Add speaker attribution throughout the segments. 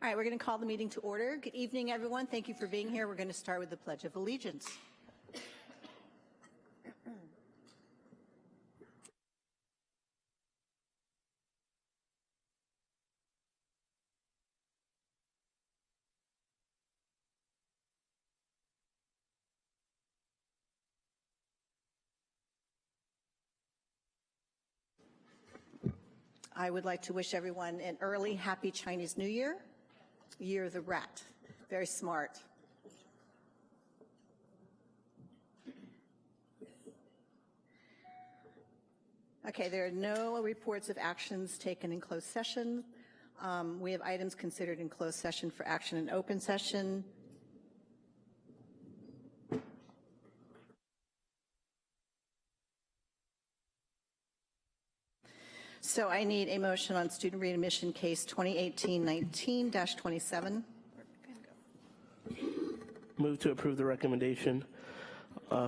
Speaker 1: All right, we're going to call the meeting to order. Good evening, everyone. Thank you for being here. We're going to start with the Pledge of Allegiance. I would like to wish everyone an early, happy Chinese New Year. Year of the Rat. Very smart. Okay, there are no reports of actions taken in closed session. We have items considered in closed session for action in open session. So I need a motion on student readmission case 2018-19-27.
Speaker 2: Move to approve the recommendation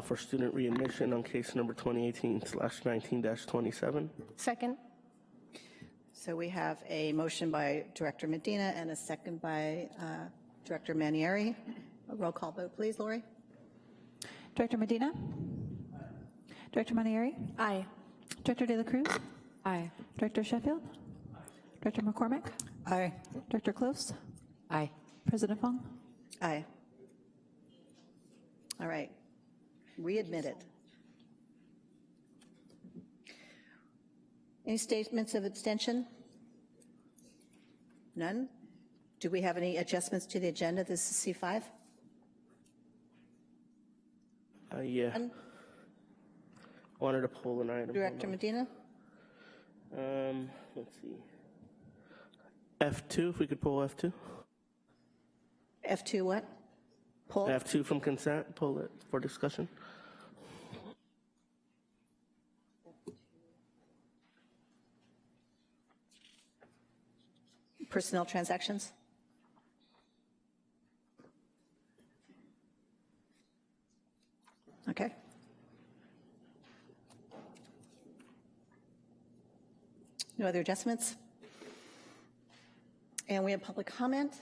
Speaker 2: for student readmission on case number 2018/19-27.
Speaker 3: Second.
Speaker 1: So we have a motion by Director Medina and a second by Director Manieri. A roll call vote, please, Lori.
Speaker 4: Director Medina? Director Manieri?
Speaker 3: Aye.
Speaker 4: Director De La Cruz?
Speaker 3: Aye.
Speaker 4: Director Sheffield? Director McCormick?
Speaker 1: Aye.
Speaker 4: Director Close?
Speaker 3: Aye.
Speaker 4: President Fong?
Speaker 1: Aye. All right. Readmitted. Any statements of abstention? None? Do we have any adjustments to the agenda? This is C5?
Speaker 2: Yeah.
Speaker 1: None?
Speaker 2: I wanted to pull an item.
Speaker 1: Director Medina?
Speaker 2: Let's see. F2, if we could pull F2.
Speaker 1: F2 what? Pull?
Speaker 2: F2 from consent, pull it for discussion.
Speaker 1: Personnel transactions? Okay. No other adjustments? And we have public comment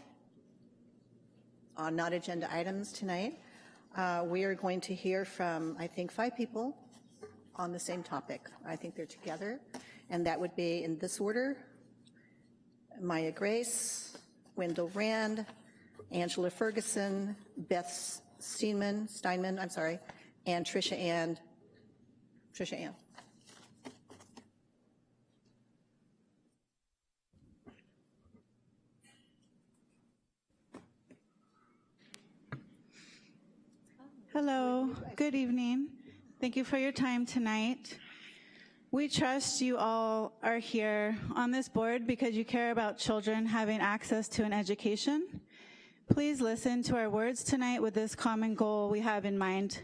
Speaker 1: on not agenda items tonight. We are going to hear from, I think, 5 people on the same topic. I think they're together, and that would be in this order: Maya Grace, Wendell Rand, Angela Ferguson, Beth Steinman, and Trisha Ann.
Speaker 5: Hello, good evening. Thank you for your time tonight. We trust you all are here on this board because you care about children having access to an education. Please listen to our words tonight with this common goal we have in mind.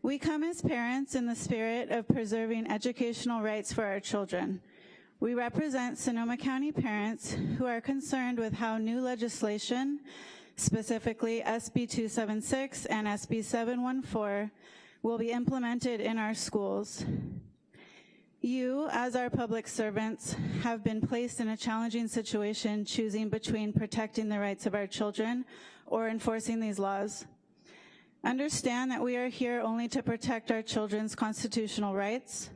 Speaker 5: We come as parents in the spirit of preserving educational rights for our children. We represent Sonoma County parents who are concerned with how new legislation, specifically SB 276 and SB 714, will be implemented in our schools. You, as our public servants, have been placed in a challenging situation choosing between protecting the rights of our children or enforcing these laws. Understand that we are here only to protect our children's constitutional rights.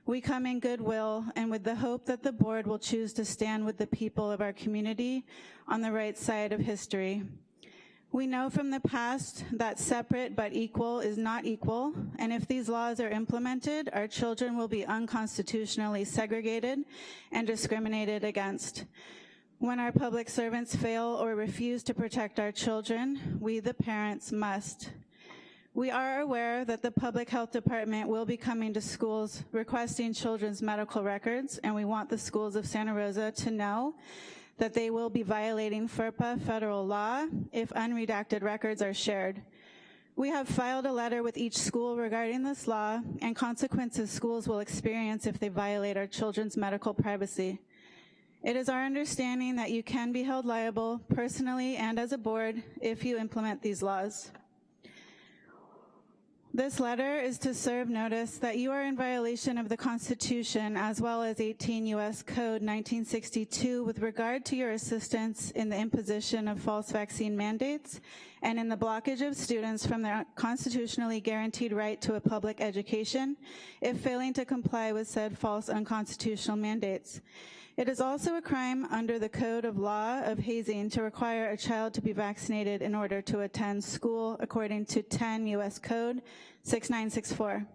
Speaker 5: We come in goodwill and with the hope that the board will choose to stand with the people of our community on the right side of history. We know from the past that separate but equal is not equal, and if these laws are implemented, our children will be unconstitutionally segregated and discriminated against. When our public servants fail or refuse to protect our children, we, the parents, must. We are aware that the Public Health Department will be coming to schools requesting children's medical records, and we want the schools of Santa Rosa to know that they will be violating FERPA federal law if unredacted records are shared. We have filed a letter with each school regarding this law and consequences schools will experience if they violate our children's medical privacy. It is our understanding that you can be held liable personally and as a board if you implement these laws. This letter is to serve notice that you are in violation of the Constitution as well as 18 U.S. Code 1962 with regard to your assistance in the imposition of false vaccine mandates and in the blockage of students from their constitutionally guaranteed right to a public education if failing to comply with said false unconstitutional mandates. It is also a crime under the Code of Law of Hazing to require a child to be vaccinated in order to attend school according to 10 U.S. Code 6964.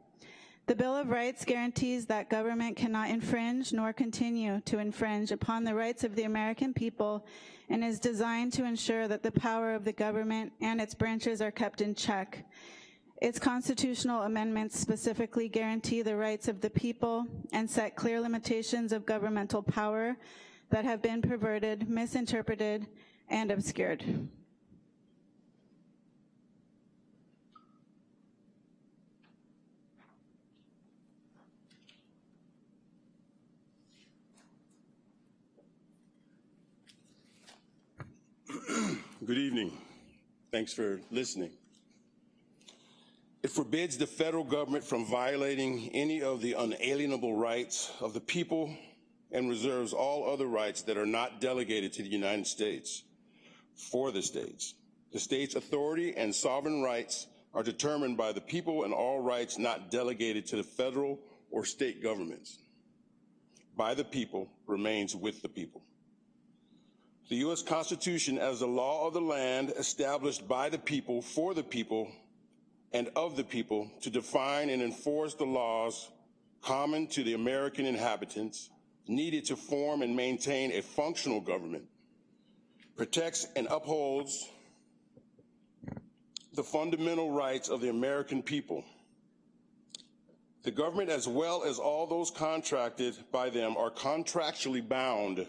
Speaker 5: The Bill of Rights guarantees that government cannot infringe nor continue to infringe upon the rights of the American people and is designed to ensure that the power of the government and its branches are kept in check. Its constitutional amendments specifically guarantee the rights of the people and set clear limitations of governmental power that have been perverted, misinterpreted, and obscured.
Speaker 3: Good evening. Thanks for listening. It forbids the federal government from violating any of the unalienable rights of the people and reserves all other rights that are not delegated to the United States for the states. The state's authority and sovereign rights are determined by the people, and all rights not delegated to the federal or state governments by the people remains with the people. The U.S. Constitution, as the law of the land established by the people, for the people, and of the people, to define and enforce the laws common to the American inhabitants needed to form and maintain a functional government, protects and upholds the fundamental rights of the American people. The government, as well as all those contracted by them, are contractually bound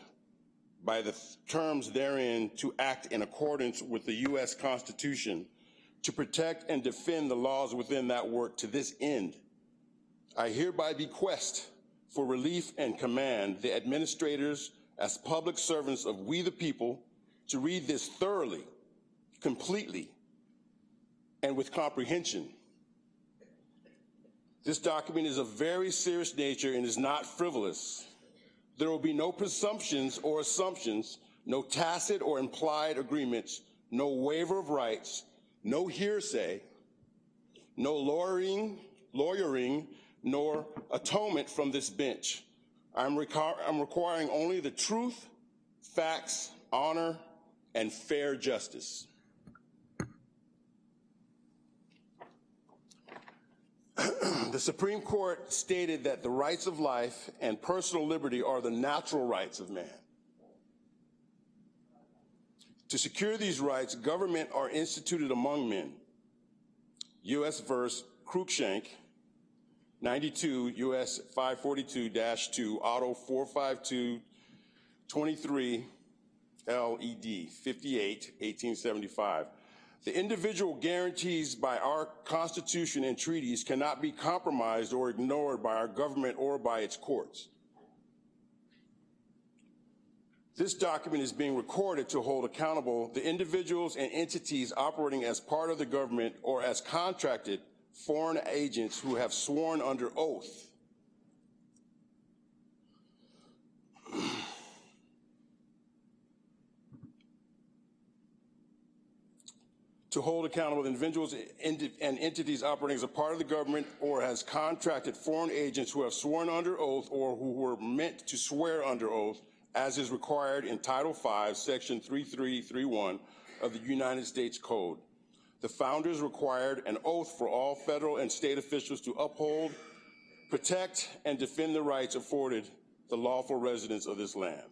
Speaker 3: by the terms therein to act in accordance with the U.S. Constitution, to protect and defend the laws within that work. To this end, I hereby bequest for relief and command the administrators as public servants of we the people to read this thoroughly, completely, and with comprehension. This document is of very serious nature and is not frivolous. There will be no presumptions or assumptions, no tacit or implied agreements, no waiver of rights, no hearsay, no lawyering, nor atonement from this bench. I'm requiring only the truth, facts, honor, and fair justice. The Supreme Court stated that the rights of life and personal liberty are the natural rights of man. To secure these rights, government are instituted among men. U.S. v. Cruikshank, 92 U.S. 542-2, Auto 452-23 LED 58, 1875. The individual guarantees by our Constitution and treaties cannot be compromised or ignored by our government or by its courts. This document is being recorded to hold accountable the individuals and entities operating as part of the government or as contracted foreign agents who have sworn under oath to hold accountable individuals and entities operating as a part of the government or as contracted foreign agents who have sworn under oath or who were meant to swear under oath, as is required in Title V, Section 3331 of the United States Code. The founders required an oath for all federal and state officials to uphold, protect, and defend the rights afforded the lawful residents of this land.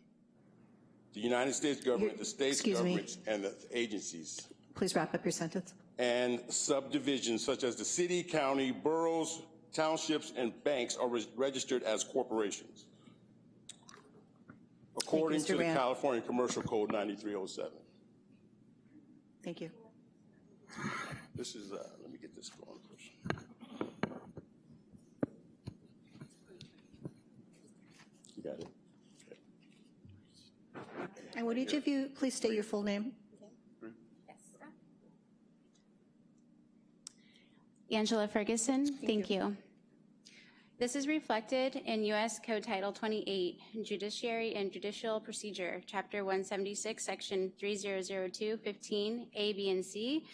Speaker 3: The United States government, the states governments, and the agencies.
Speaker 1: Please wrap up your sentence.
Speaker 3: And subdivisions such as the city, county, boroughs, townships, and banks are registered as corporations, according to the California Commercial Code 9307.
Speaker 1: Thank you.
Speaker 3: This is, let me get this going first. You got it? Okay.
Speaker 1: And would each of you please state your full name?
Speaker 6: Angela Ferguson, thank you. This is reflected in U.S. Code Title 28, Judiciary and Judicial Procedure, Chapter 176, Section 3002, 15, A, B, and C,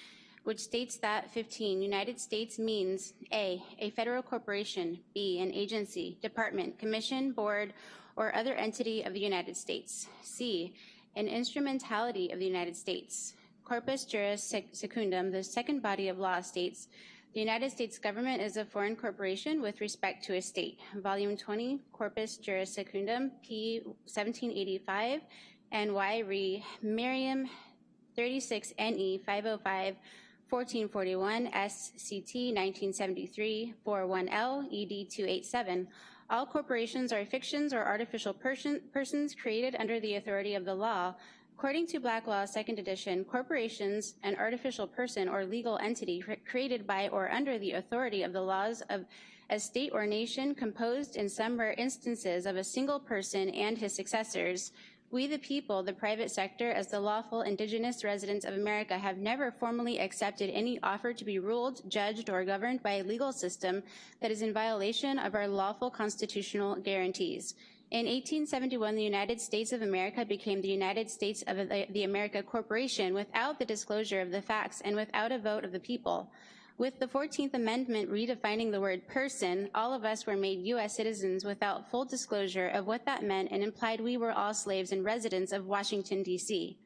Speaker 6: which states that 15, United States means A, a federal corporation, B, an agency, department, commission, board, or other entity of the United States, C, an instrumentality of the United States. Corpus Juris Secundum, the second body of law, states, the United States government is a foreign corporation with respect to a state. Volume 20, Corpus Juris Secundum, P. 1785, and Y. Re. Merriam 36 NE 505, 1441, SCT 1973, 41L, ED 287. All corporations are fictions or artificial persons created under the authority of the law. According to Black Law, 2nd edition, corporations, an artificial person or legal entity created by or under the authority of the laws of a state or nation, composed in some rare instances of a single person and his successors. We the people, the private sector, as the lawful indigenous residents of America, have never formally accepted any offer to be ruled, judged, or governed by a legal system that is in violation of our lawful constitutional guarantees. In 1871, the United States of America became the United States of the America Corporation without the disclosure of the facts and without a vote of the people. With the 14th Amendment redefining the word person, all of us were made U.S. citizens without full disclosure of what that meant and implied we were all slaves and residents of Washington, D.C.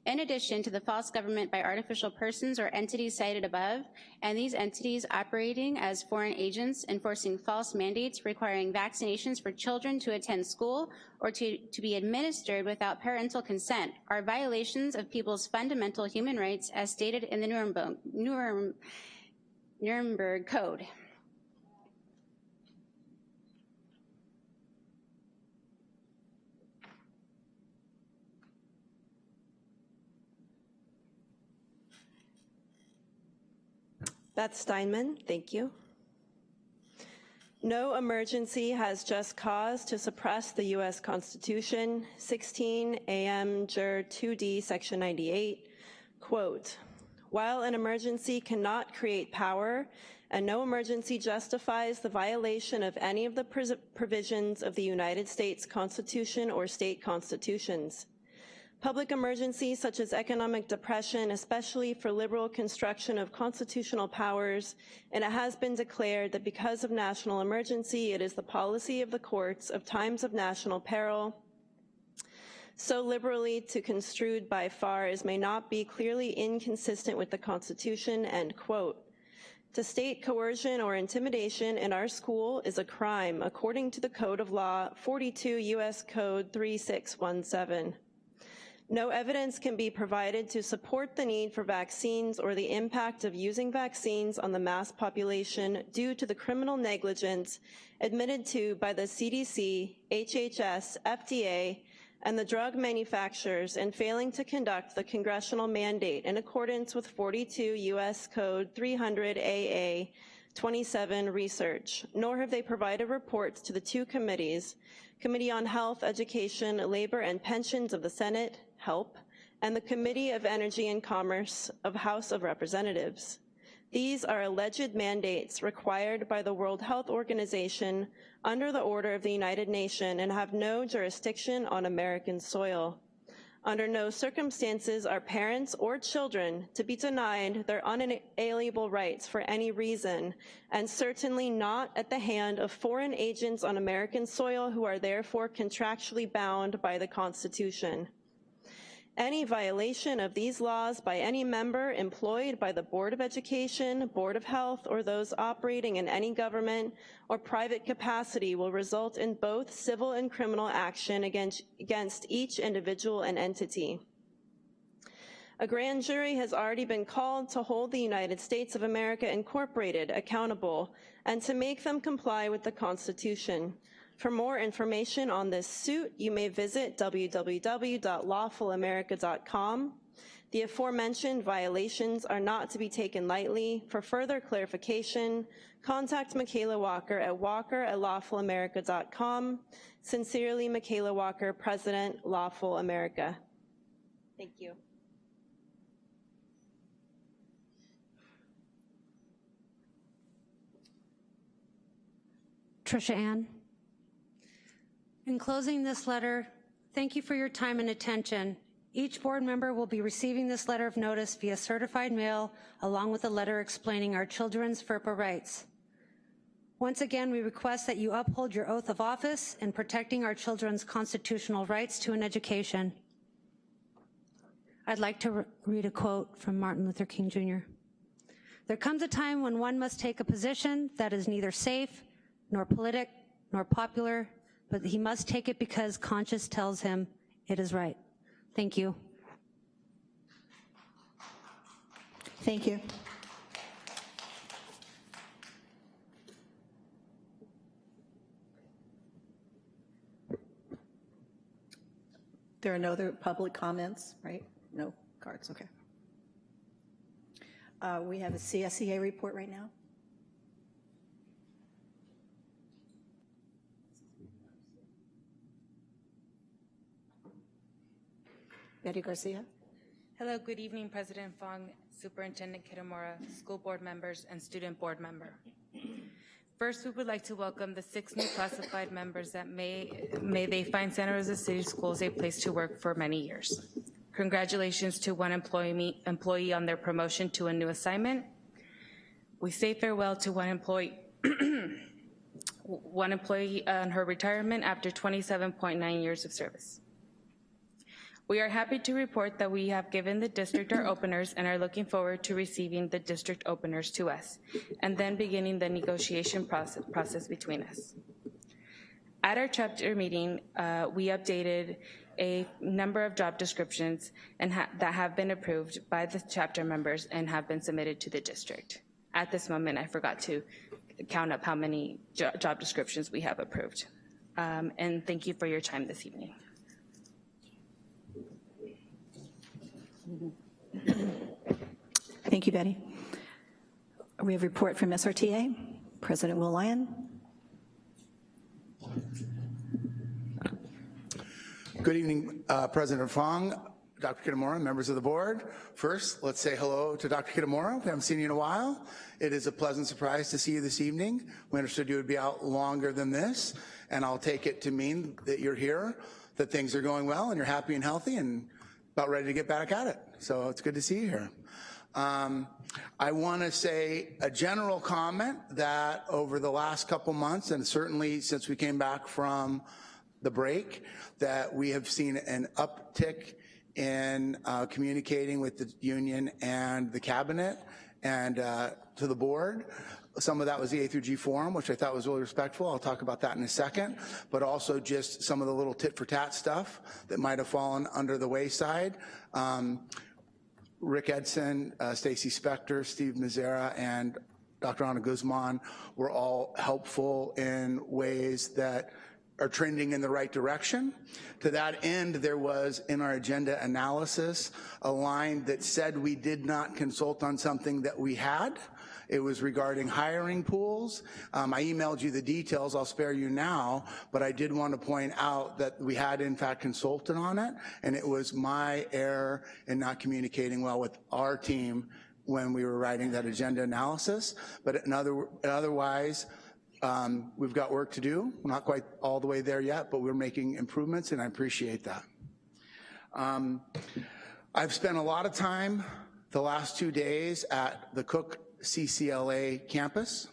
Speaker 6: In addition to the false government by artificial persons or entities cited above, and these entities operating as foreign agents enforcing false mandates requiring vaccinations for children to attend school or to be administered without parental consent, are violations of people's fundamental human rights as stated in the Nuremberg Code.
Speaker 7: Beth Steinman, thank you. No emergency has just cause to suppress the U.S. Constitution. 16 AM Jur 2D, Section 98, quote, while an emergency cannot create power, and no emergency justifies the violation of any of the provisions of the United States Constitution or state constitutions. Public emergencies such as economic depression, especially for liberal construction of constitutional powers, and it has been declared that because of national emergency, it is the policy of the courts of times of national peril, so liberally to construed by far as may not be clearly inconsistent with the Constitution, end quote. To state coercion or intimidation in our school is a crime, according to the Code of Law, 42 U.S. Code 3617. No evidence can be provided to support the need for vaccines or the impact of using vaccines on the mass population due to the criminal negligence admitted to by the CDC, HHS, FDA, and the drug manufacturers in failing to conduct the congressional mandate in accordance with 42 U.S. Code 300 AA 27 research, nor have they provided reports to the two committees, Committee on Health, Education, Labor, and Pensions of the Senate, HELP, and the Committee of Energy and Commerce of House of Representatives. These are alleged mandates required by the World Health Organization under the order of the United Nations and have no jurisdiction on American soil. Under no circumstances are parents or children to be denied their unalienable rights for any reason, and certainly not at the hand of foreign agents on American soil who are therefore contractually bound by the Constitution. Any violation of these laws by any member employed by the Board of Education, Board of Health, or those operating in any government or private capacity will result in both civil and criminal action against each individual and entity. A grand jury has already been called to hold the United States of America Incorporated accountable and to make them comply with the Constitution. For more information on this suit, you may visit www.lawfulamerica.com. The aforementioned violations are not to be taken lightly. For further clarification, contact Michaela Walker at walker@lawfulamerica.com. Sincerely, Michaela Walker, President, Lawful America. Thank you.
Speaker 8: Trisha Ann. In closing this letter, thank you for your time and attention. Each board member will be receiving this letter of notice via certified mail, along with a letter explaining our children's FERPA rights. Once again, we request that you uphold your oath of office in protecting our children's constitutional rights to an education. I'd like to read a quote from Martin Luther King Jr. There comes a time when one must take a position that is neither safe, nor politic, nor popular, but he must take it because conscience tells him it is right. Thank you.
Speaker 1: Thank you. There are no other public comments, right? No cards, okay. We have a CSEA report right now. Betty Garcia.
Speaker 9: Hello, good evening, President Fong, Superintendent Kitamura, school board members, and student board member. First, we would like to welcome the 6 new classified members that may they find Santa Rosa City Schools a place to work for many years. Congratulations to one employee on their promotion to a new assignment. We say farewell to one employee on her retirement after 27.9 years of service. We are happy to report that we have given the district our openers and are looking forward to receiving the district openers to us, and then beginning the negotiation process between us. At our chapter meeting, we updated a number of job descriptions and that have been approved by the chapter members and have been submitted to the district. At this moment, I forgot to count up how many job descriptions we have approved. And thank you for your time this evening.
Speaker 1: Thank you, Betty. We have a report from SRTA. President Will Lyon.
Speaker 10: Good evening, President Fong, Dr. Kitamura, members of the board. First, let's say hello to Dr. Kitamura. We haven't seen you in a while. It is a pleasant surprise to see you this evening. We understood you would be out longer than this, and I'll take it to mean that you're here, that things are going well, and you're happy and healthy, and about ready to get back at it. So it's good to see you here. I want to say a general comment that over the last couple months, and certainly since we came back from the break, that we have seen an uptick in communicating with the union and the cabinet and to the board. Some of that was the A through G forum, which I thought was really respectful. I'll talk about that in a second, but also just some of the little tit for tat stuff that might have fallen under the wayside. Rick Edson, Stacy Spector, Steve Mazzara, and Dr. Ana Guzman were all helpful in ways that are trending in the right direction. To that end, there was in our agenda analysis a line that said we did not consult on something that we had. It was regarding hiring pools. I emailed you the details, I'll spare you now, but I did want to point out that we had in fact consulted on it, and it was my error in not communicating well with our team when we were writing that agenda analysis. But otherwise, we've got work to do. We're not quite all the way there yet, but we're making improvements, and I appreciate that. I've spent a lot of time the last 2 days at the Cook CCLA campus,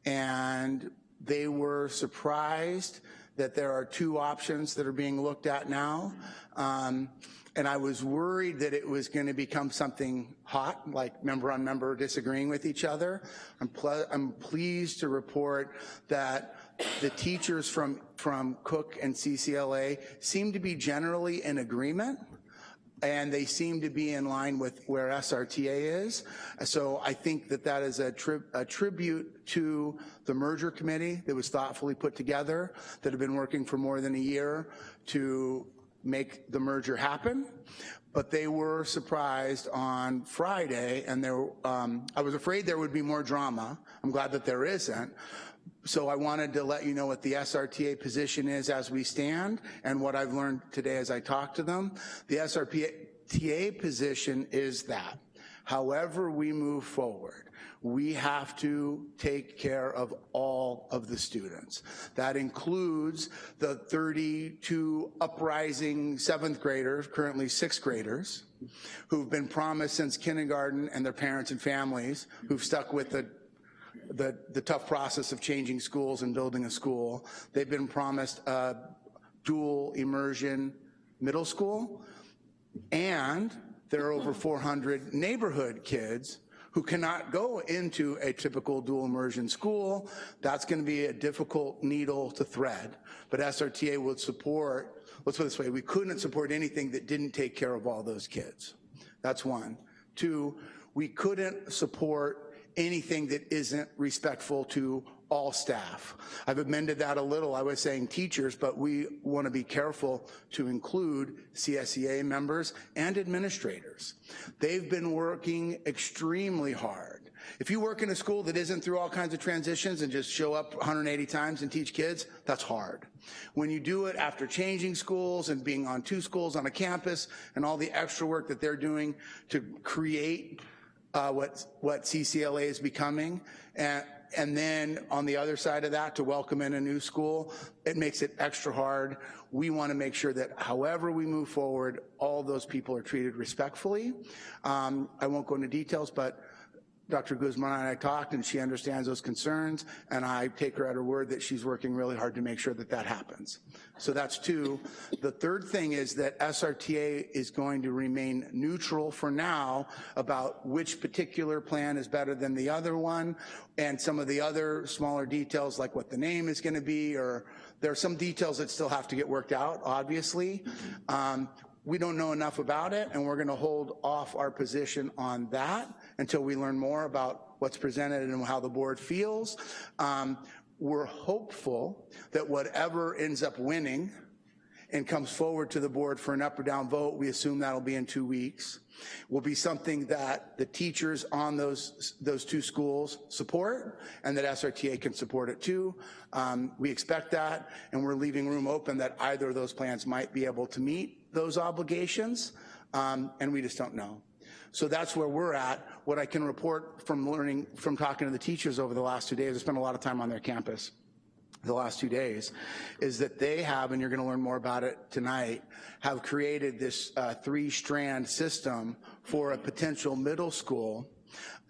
Speaker 10: and they were surprised that there are 2 options that are being looked at now. And I was worried that it was going to become something hot, like member on member disagreeing with each other. I'm pleased to report that the teachers from Cook and CCLA seem to be generally in agreement, and they seem to be in line with where SRTA is. So I think that that is a tribute to the merger committee that was thoughtfully put together, that have been working for more than a year to make the merger happen. But they were surprised on Friday, and I was afraid there would be more drama. I'm glad that there isn't. So I wanted to let you know what the SRTA position is as we stand, and what I've learned today as I talked to them. The SRTA position is that however we move forward, we have to take care of all of the students. That includes the 32 uprising 7th graders, currently 6th graders, who've been promised since kindergarten, and their parents and families who've stuck with the tough process of changing schools and building a school. They've been promised a dual immersion middle school, and there are over 400 neighborhood kids who cannot go into a typical dual immersion school. That's going to be a difficult needle to thread, but SRTA would support, let's put it this way, we couldn't support anything that didn't take care of all those kids. That's one. Two, we couldn't support anything that isn't respectful to all staff. I've amended that a little. I was saying teachers, but we want to be careful to include CSEA members and administrators. They've been working extremely hard. If you work in a school that isn't through all kinds of transitions and just show up 180 times and teach kids, that's hard. When you do it after changing schools and being on 2 schools on a campus and all the extra work that they're doing to create what CCLA is becoming, and then on the other side of that, to welcome in a new school, it makes it extra hard. We want to make sure that however we move forward, all those people are treated respectfully. I won't go into details, but Dr. Guzman and I talked, and she understands those concerns, and I take her at her word that she's working really hard to make sure that that happens. So that's 2. The third thing is that SRTA is going to remain neutral for now about which particular plan is better than the other one, and some of the other smaller details like what the name is going to be, or there are some details that still have to get worked out, obviously. We don't know enough about it, and we're going to hold off our position on that until we learn more about what's presented and how the board feels. We're hopeful that whatever ends up winning and comes forward to the board for an up or down vote, we assume that'll be in 2 weeks, will be something that the teachers on those 2 schools support, and that SRTA can support it too. We expect that, and we're leaving room open that either of those plans might be able to meet those obligations, and we just don't know. So that's where we're at. What I can report from learning, from talking to the teachers over the last 2 days, I spent a lot of time on their campus the last 2 days, is that they have, and you're going to learn more about it tonight, have created this 3-strand system for a potential middle school.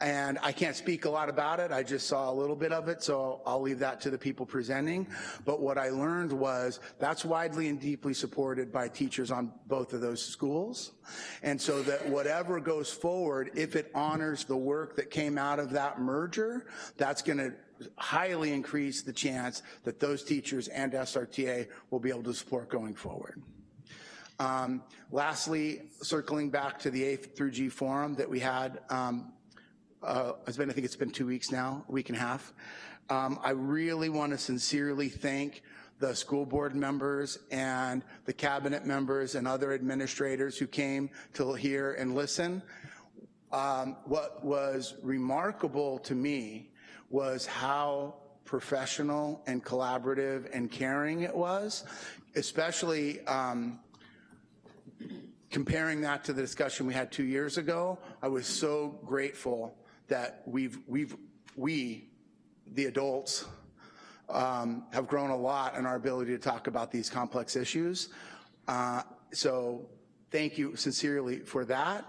Speaker 10: And I can't speak a lot about it. I just saw a little bit of it, so I'll leave that to the people presenting. But what I learned was that's widely and deeply supported by teachers on both of those schools. And so that whatever goes forward, if it honors the work that came out of that merger, that's going to highly increase the chance that those teachers and SRTA will be able to support going forward. Lastly, circling back to the A through G forum that we had, I think it's been 2 weeks now, a week and a half. I really want to sincerely thank the school board members and the cabinet members and other administrators who came to hear and listen. What was remarkable to me was how professional and collaborative and caring it was, especially comparing that to the discussion we had 2 years ago. I was so grateful that we, the adults, have grown a lot in our ability to talk about these complex issues. So thank you sincerely for that.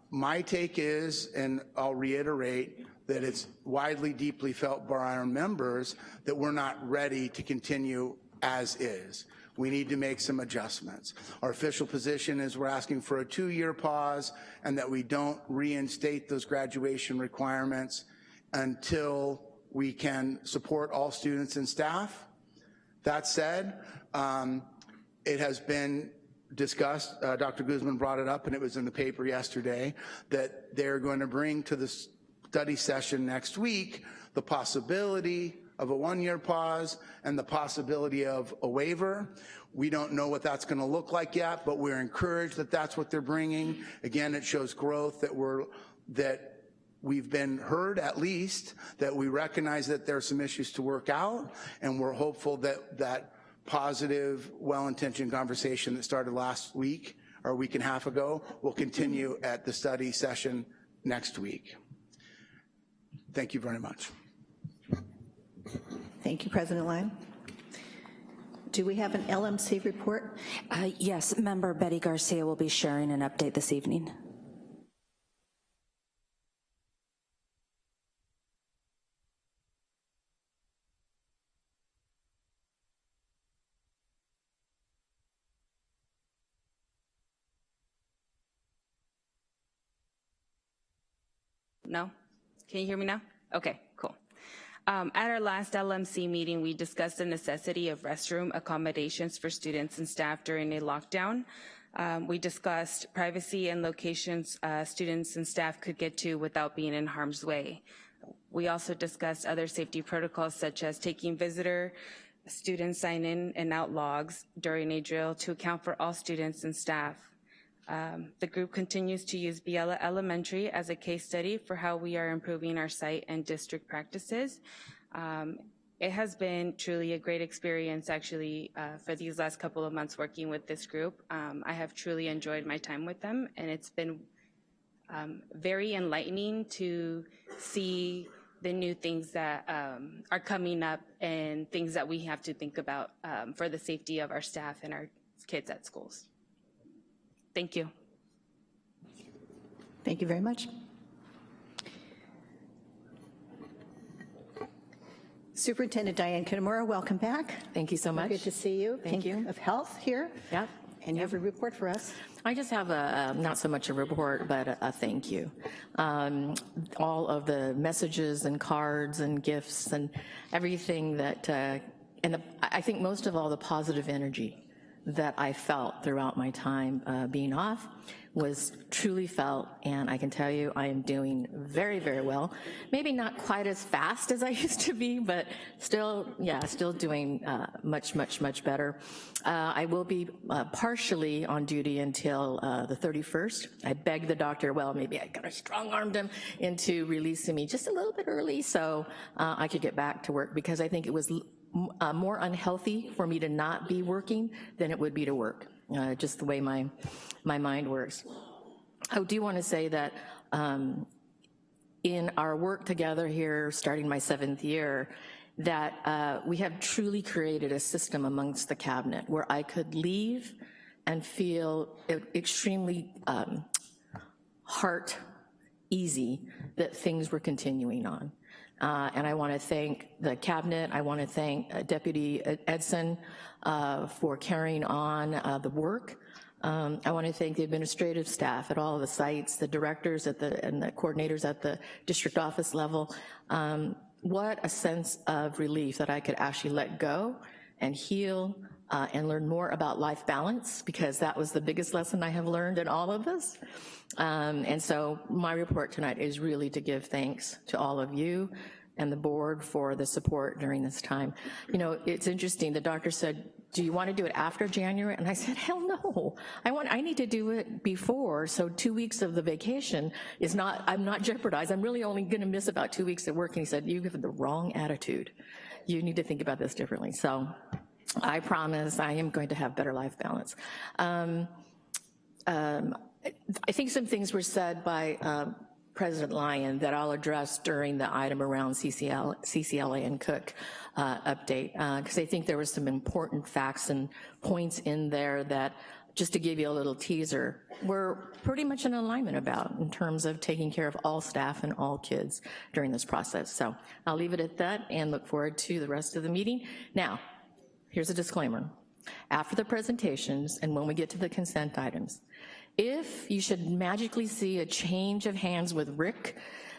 Speaker 10: My take is, and I'll reiterate, that it's widely, deeply felt by our members that we're not ready to continue as is. We need to make some adjustments. Our official position is we're asking for a 2-year pause and that we don't reinstate those graduation requirements until we can support all students and staff. That said, it has been discussed, Dr. Guzman brought it up and it was in the paper yesterday, that they're going to bring to the study session next week the possibility of a 1-year pause and the possibility of a waiver. We don't know what that's going to look like yet, but we're encouraged that that's what they're bringing. Again, it shows growth, that we've been heard, at least, that we recognize that there are some issues to work out, and we're hopeful that that positive, well-intentioned conversation that started last week or a week and a half ago will continue at the study session next week. Thank you very much.
Speaker 1: Thank you, President Lyon. Do we have an LMC report?
Speaker 11: Yes, Member Betty Garcia will be sharing an update this evening.
Speaker 9: No? Can you hear me now? Okay, cool. At our last LMC meeting, we discussed the necessity of restroom accommodations for students and staff during a lockdown. We discussed privacy and locations students and staff could get to without being in harm's way. We also discussed other safety protocols such as taking visitor, student sign-in and out logs during a drill to account for all students and staff. The group continues to use Biela Elementary as a case study for how we are improving our site and district practices. It has been truly a great experience actually for these last couple of months working with this group. I have truly enjoyed my time with them, and it's been very enlightening to see the new things that are coming up and things that we have to think about for the safety of our staff and our kids at schools. Thank you.
Speaker 1: Thank you very much. Superintendent Diane Kitamura, welcome back.
Speaker 12: Thank you so much.
Speaker 1: Good to see you.
Speaker 12: Thank you.
Speaker 1: Of health here.
Speaker 12: Yep.
Speaker 1: And you have a report for us.
Speaker 12: I just have not so much a report, but a thank you. All of the messages and cards and gifts and everything that, I think most of all the positive energy that I felt throughout my time being off was truly felt, and I can tell you I am doing very, very well. Maybe not quite as fast as I used to be, but still, yeah, still doing much, much, much better. I will be partially on duty until the 31st. I begged the doctor, well, maybe I kind of strong-armed him into releasing me just a little bit early so I could get back to work, because I think it was more unhealthy for me to not be working than it would be to work, just the way my mind works. I do want to say that in our work together here, starting my 7th year, that we have truly created a system amongst the cabinet where I could leave and feel extremely heart easy that things were continuing on. And I want to thank the cabinet. I want to thank Deputy Edson for carrying on the work. I want to thank the administrative staff at all of the sites, the directors and the coordinators at the district office level. What a sense of relief that I could actually let go and heal and learn more about life balance, because that was the biggest lesson I have learned in all of this. And so my report tonight is really to give thanks to all of you and the board for the support during this time. You know, it's interesting, the doctor said, do you want to do it after January? And I said, hell no, I need to do it before, so 2 weeks of the vacation is not, I'm not jeopardized, I'm really only gonna miss about 2 weeks at work. And he said, you have the wrong attitude. You need to think about this differently. So I promise I am going to have better life balance. I think some things were said by President Lyon that I'll address during the item around CCLA and Cook update, because I think there were some important facts and points in there that, just to give you a little teaser, we're pretty much in alignment about in terms of taking care of all staff and all kids during this process. So I'll leave it at that and look forward to the rest of the meeting. Now, here's a disclaimer. After the presentations and when we get to the consent items, if you should magically see a change of hands with Rick,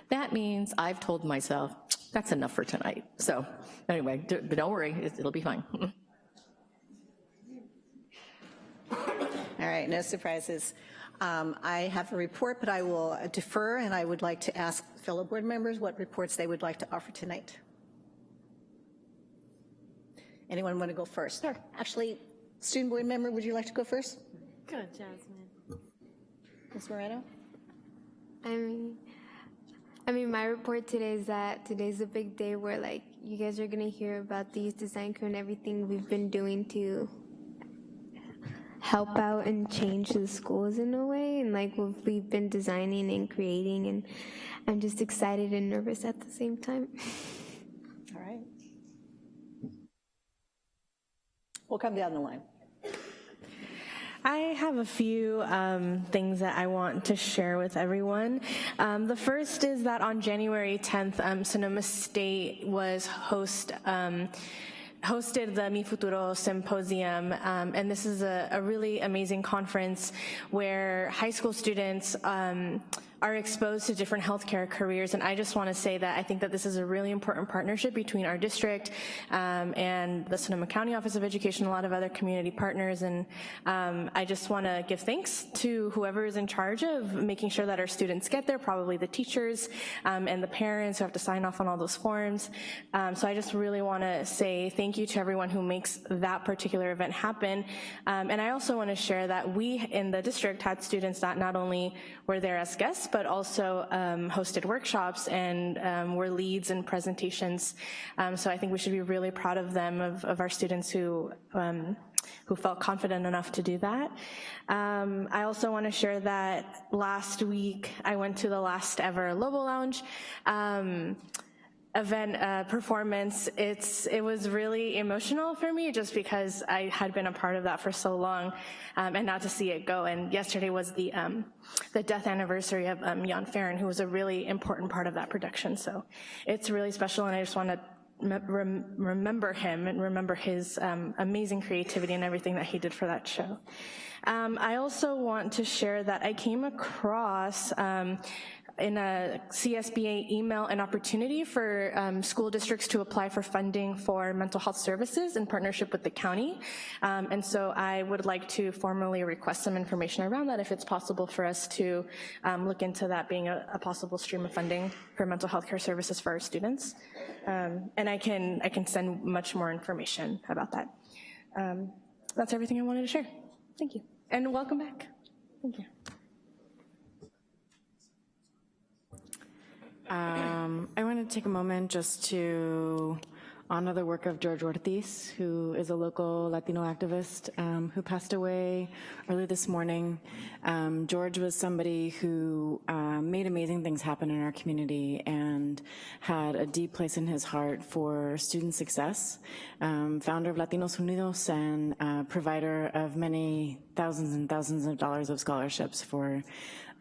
Speaker 12: that means I've told myself, that's enough for tonight. So anyway, but don't worry, it'll be fine.
Speaker 1: All right, no surprises. I have a report, but I will defer, and I would like to ask fellow board members what reports they would like to offer tonight. Anyone want to go first? Sure. Actually, student board member, would you like to go first?
Speaker 13: Good, Jasmine.
Speaker 1: Ms. Moreno?
Speaker 13: I mean, my report today is that today's a big day where, like, you guys are gonna hear about the youth design crew and everything we've been doing to help out and change the schools in a way, and like what we've been designing and creating, and I'm just excited and nervous at the same time.
Speaker 1: All right. We'll come down the line.
Speaker 14: I have a few things that I want to share with everyone. The first is that on January 10th, Sonoma State was hosted the Mi Futuro Symposium, and this is a really amazing conference where high school students are exposed to different healthcare careers, and I just want to say that I think that this is a really important partnership between our district and the Sonoma County Office of Education, a lot of other community partners, and I just want to give thanks to whoever is in charge of making sure that our students get there, probably the teachers and the parents who have to sign off on all those forms. So I just really want to say thank you to everyone who makes that particular event happen. And I also want to share that we in the district had students that not only were there as guests, but also hosted workshops and were leads in presentations. So I think we should be really proud of them, of our students who felt confident enough to do that. I also want to share that last week I went to the last ever Lobo Lounge event performance. It was really emotional for me just because I had been a part of that for so long, and now to see it go. And yesterday was the death anniversary of Jan Farron, who was a really important part of that production. So it's really special, and I just want to remember him and remember his amazing creativity and everything that he did for that show. I also want to share that I came across in a CSBA email an opportunity for school districts to apply for funding for mental health services in partnership with the county. And so I would like to formally request some information around that, if it's possible for us to look into that being a possible stream of funding for mental health care services for our students. And I can send much more information about that. That's everything I wanted to share. Thank you. And welcome back. Thank you.
Speaker 15: I want to take a moment just to honor the work of George Ortiz, who is a local Latino activist who passed away early this morning. George was somebody who made amazing things happen in our community and had a deep place in his heart for student success. Founder of Latinos Unidos and provider of many thousands and thousands of dollars of scholarships for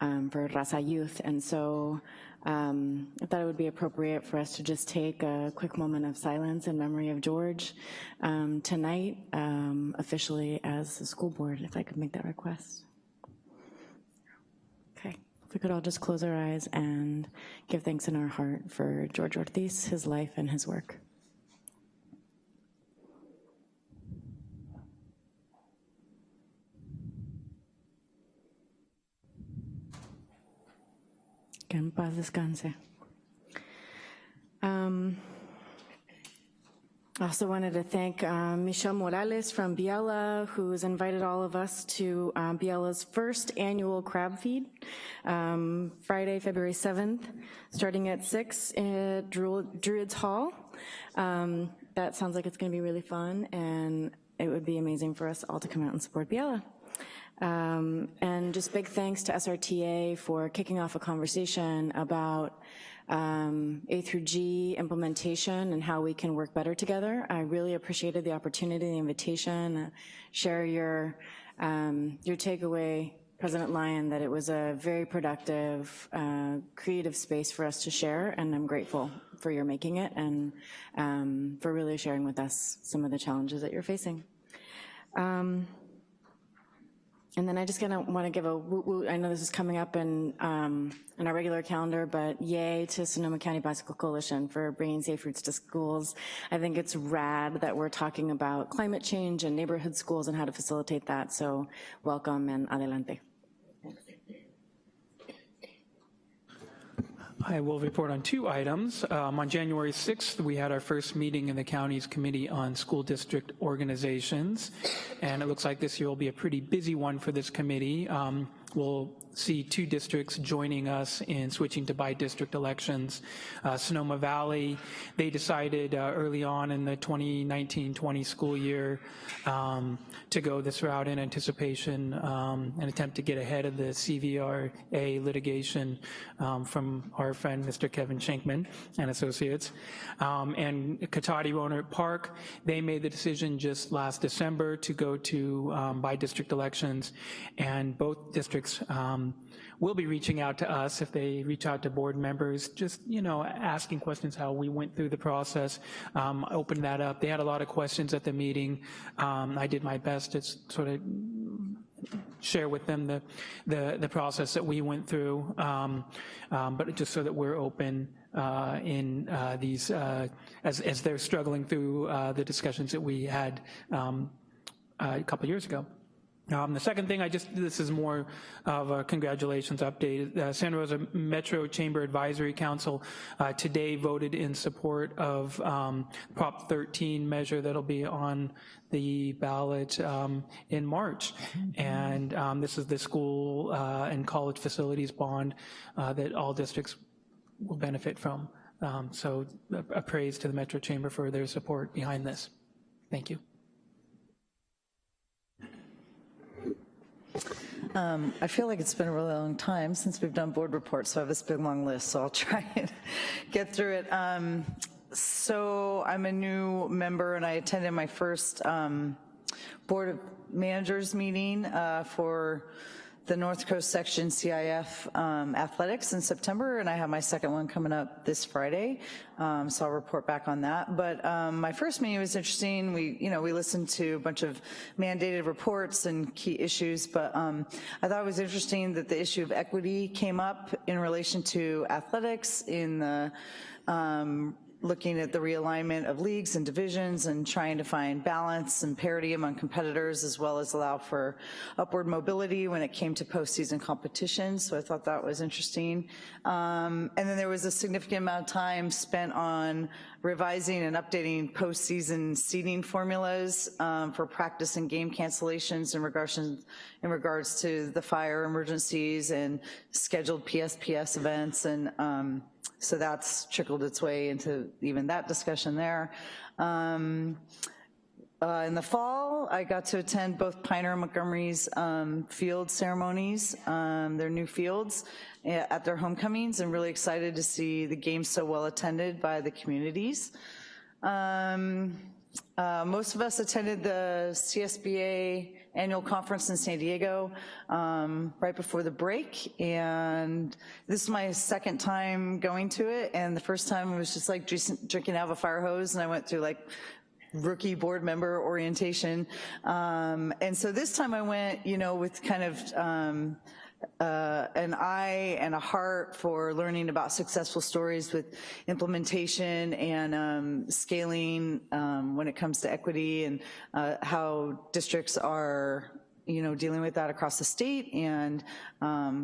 Speaker 15: Rosa youth. And so I thought it would be appropriate for us to just take a quick moment of silence in memory of George tonight, officially as the school board, if I could make that request. Okay, if we could all just close our eyes and give thanks in our heart for George Ortiz, his life and his work. Que en paz descanse. I also wanted to thank Michelle Morales from Biela, who's invited all of us to Biela's first annual crab feed, Friday, February 7th, starting at 6 at Druids Hall. That sounds like it's going to be really fun, and it would be amazing for us all to come out and support Biela. And just big thanks to SRTA for kicking off a conversation about A through G implementation and how we can work better together. I really appreciated the opportunity, the invitation, share your takeaway, President Lyon, that it was a very productive, creative space for us to share, and I'm grateful for your making it and for really sharing with us some of the challenges that you're facing. And then I just kind of want to give a woo-woo. I know this is coming up in our regular calendar, but yay to Sonoma County Bicycle Coalition for bringing safe routes to schools. I think it's rad that we're talking about climate change and neighborhood schools and how to facilitate that. So welcome and adelante.
Speaker 16: I will report on two items. On January 6th, we had our first meeting in the county's Committee on School District Organizations, and it looks like this year will be a pretty busy one for this committee. we'll see 2 districts joining us in switching to by-district elections. Sonoma Valley, they decided early on in the 2019-20 school year to go this route in anticipation and attempt to get ahead of the CVRA litigation from our friend Mr. Kevin Shankman and Associates. And Cotati-Rohnert Park, they made the decision just last December to go to by-district elections, and both districts will be reaching out to us if they reach out to board members, just, asking questions how we went through the process, open that up. They had a lot of questions at the meeting. I did my best to sort of share with them the process that we went through, but just so that we're open in these, as they're struggling through the discussions that we had a couple years ago. The second thing, this is more of a congratulations update. Santa Rosa Metro Chamber Advisory Council today voted in support of Prop 13 measure that'll be on the ballot in March. And this is the school and college facilities bond that all districts will benefit from. So a praise to the Metro Chamber for their support behind this. Thank you.
Speaker 17: I feel like it's been a really long time since we've done board reports, so I have this big long list, so I'll try and get through it. So I'm a new member, and I attended my first Board of Managers meeting for the North Coast Section CIF athletics in September, and I have my second one coming up this Friday, so I'll report back on that. But my first meeting was interesting. We listened to a bunch of mandated reports and key issues, but I thought it was interesting that the issue of equity came up in relation to athletics in the looking at the realignment of leagues and divisions and trying to find balance and parity among competitors, as well as allow for upward mobility when it came to postseason competition. So I thought that was interesting. And then there was a significant amount of time spent on revising and updating postseason seeding formulas for practice and game cancellations in regards to the fire emergencies and scheduled PSPS events, and so that's trickled its way into even that discussion there. In the fall, I got to attend both Pioneer and Montgomery's field ceremonies, their new fields, at their homecomings, and really excited to see the games so well attended by the communities. Most of us attended the CSBA annual conference in San Diego right before the break, and this is my second time going to it, and the first time it was just like drinking out of a fire hose, and I went through like rookie board member orientation, and so this time I went, with kind of an eye and a heart for learning about successful stories with implementation and scaling when it comes to equity, and how districts are dealing with that across the state. And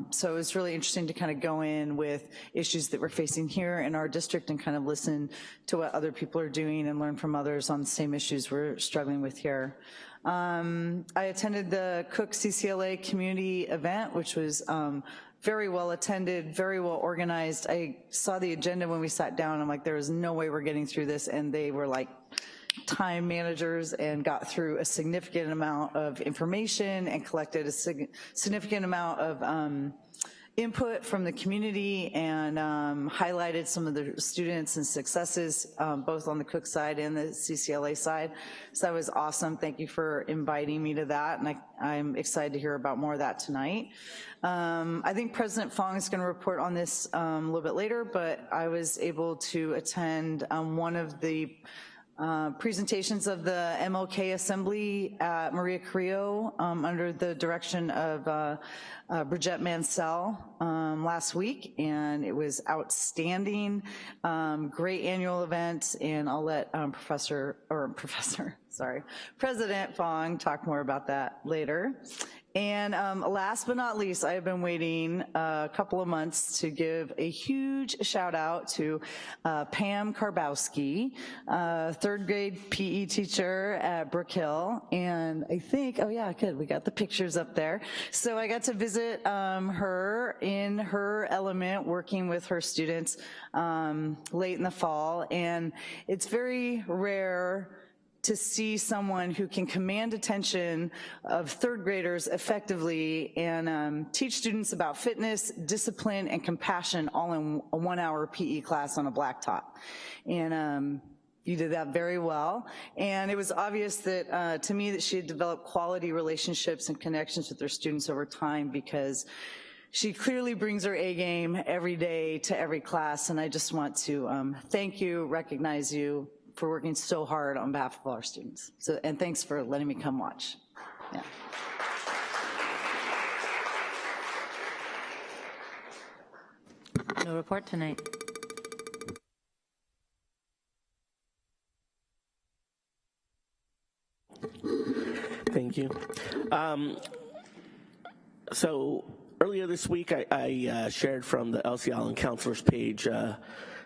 Speaker 17: so it's really interesting to kind of go in with issues that we're facing here in our district and kind of listen to what other people are doing and learn from others on the same issues we're struggling with here. I attended the Cook CCLA community event, which was very well attended, very well organized. I saw the agenda when we sat down. I'm like, there is no way we're getting through this, and they were like time managers and got through a significant amount of information and collected a significant amount of input from the community, and highlighted some of the students and successes, both on the Cook side and the CCLA side. So that was awesome. Thank you for inviting me to that, and I'm excited to hear about more of that tonight. I think President Fong is going to report on this a little bit later, but I was able to attend one of the presentations of the MLK Assembly at Maria Carrillo under the direction of Bridget Mansell last week, and it was outstanding. Great annual event, and I'll let President Fong talk more about that later. And last but not least, I have been waiting a couple of months to give a huge shout out to Pam Karbowski, third grade PE teacher at Brook Hill. And I think, oh yeah, good, we got the pictures up there. So I got to visit her in her element, working with her students late in the fall. And it's very rare to see someone who can command attention of third graders effectively and teach students about fitness, discipline, and compassion all in a 1-hour PE class on a blacktop. And you did that very well. And it was obvious that, to me, that she had developed quality relationships and connections with her students over time, because she clearly brings her A game every day to every class. And I just want to thank you, recognize you for working so hard on behalf of all our students. So, and thanks for letting me come watch. Yeah.
Speaker 18: No report tonight.
Speaker 2: Thank you. So earlier this week, I shared from the LC Allen Counselors page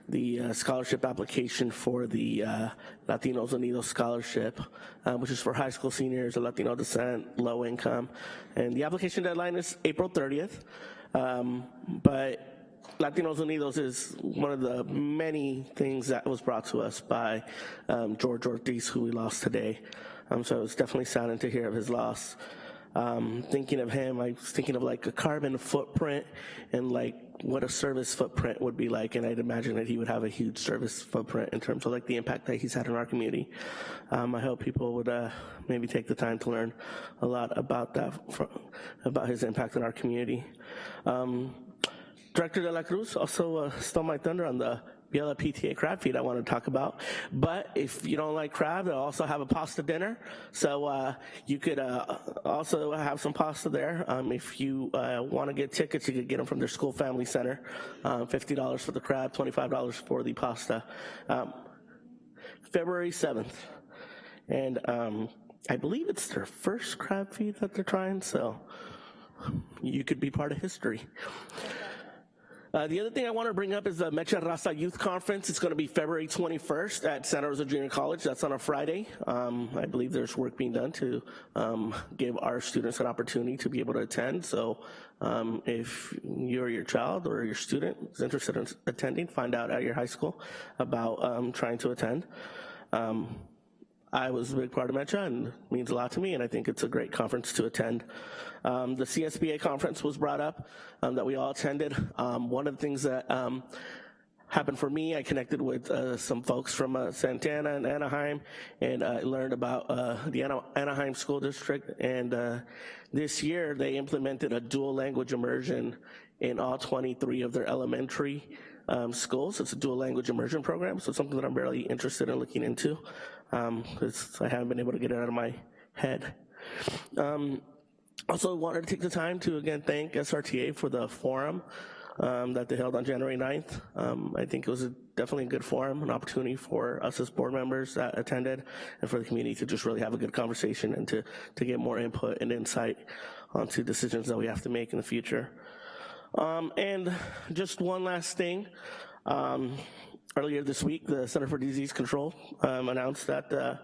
Speaker 2: the scholarship application for the Latinos Unidos Scholarship, which is for high school seniors of Latino descent, low income. And the application deadline is April 30th. But Latinos Unidos is one of the many things that was brought to us by George Ortiz, who we lost today. So it's definitely saddening to hear of his loss. Thinking of him, I was thinking of like a carbon footprint and like what a service footprint would be like, and I'd imagine that he would have a huge service footprint in terms of like the impact that he's had in our community. I hope people would maybe take the time to learn a lot about that, about his impact in our community. Director De La Cruz also stole my thunder on the Biela PTA crab feed I want to talk about. But if you don't like crab, they'll also have a pasta dinner. So you could also have some pasta there. If you want to get tickets, you could get them from their school family center. $50 for the crab, $25 for the pasta. February 7th. And I believe it's their first crab feed that they're trying, so you could be part of history. The other thing I want to bring up is the Mecha Raza Youth Conference. It's going to be February 21st at Santa Rosa Junior College. That's on a Friday. I believe there's work being done to give our students an opportunity to be able to attend. So if you or your child or your student is interested in attending, find out at your high school about trying to attend. I was a big part of Mecha, and it means a lot to me, and I think it's a great conference to attend. The CSBA conference was brought up that we all attended. One of the things that happened for me, I connected with some folks from Santana and Anaheim, and I learned about the Anaheim School District, and this year they implemented a dual language immersion in all 23 of their elementary schools. It's a dual language immersion program, so it's something that I'm really interested in looking into, because I haven't been able to get it out of my head. Also wanted to take the time to again thank SRTA for the forum that they held on January 9th. I think it was definitely a good forum, an opportunity for us as board members that attended and for the community to just really have a good conversation and to get more input and insight onto decisions that we have to make in the future. And just one last thing. Earlier this week, the Center for Disease Control announced that the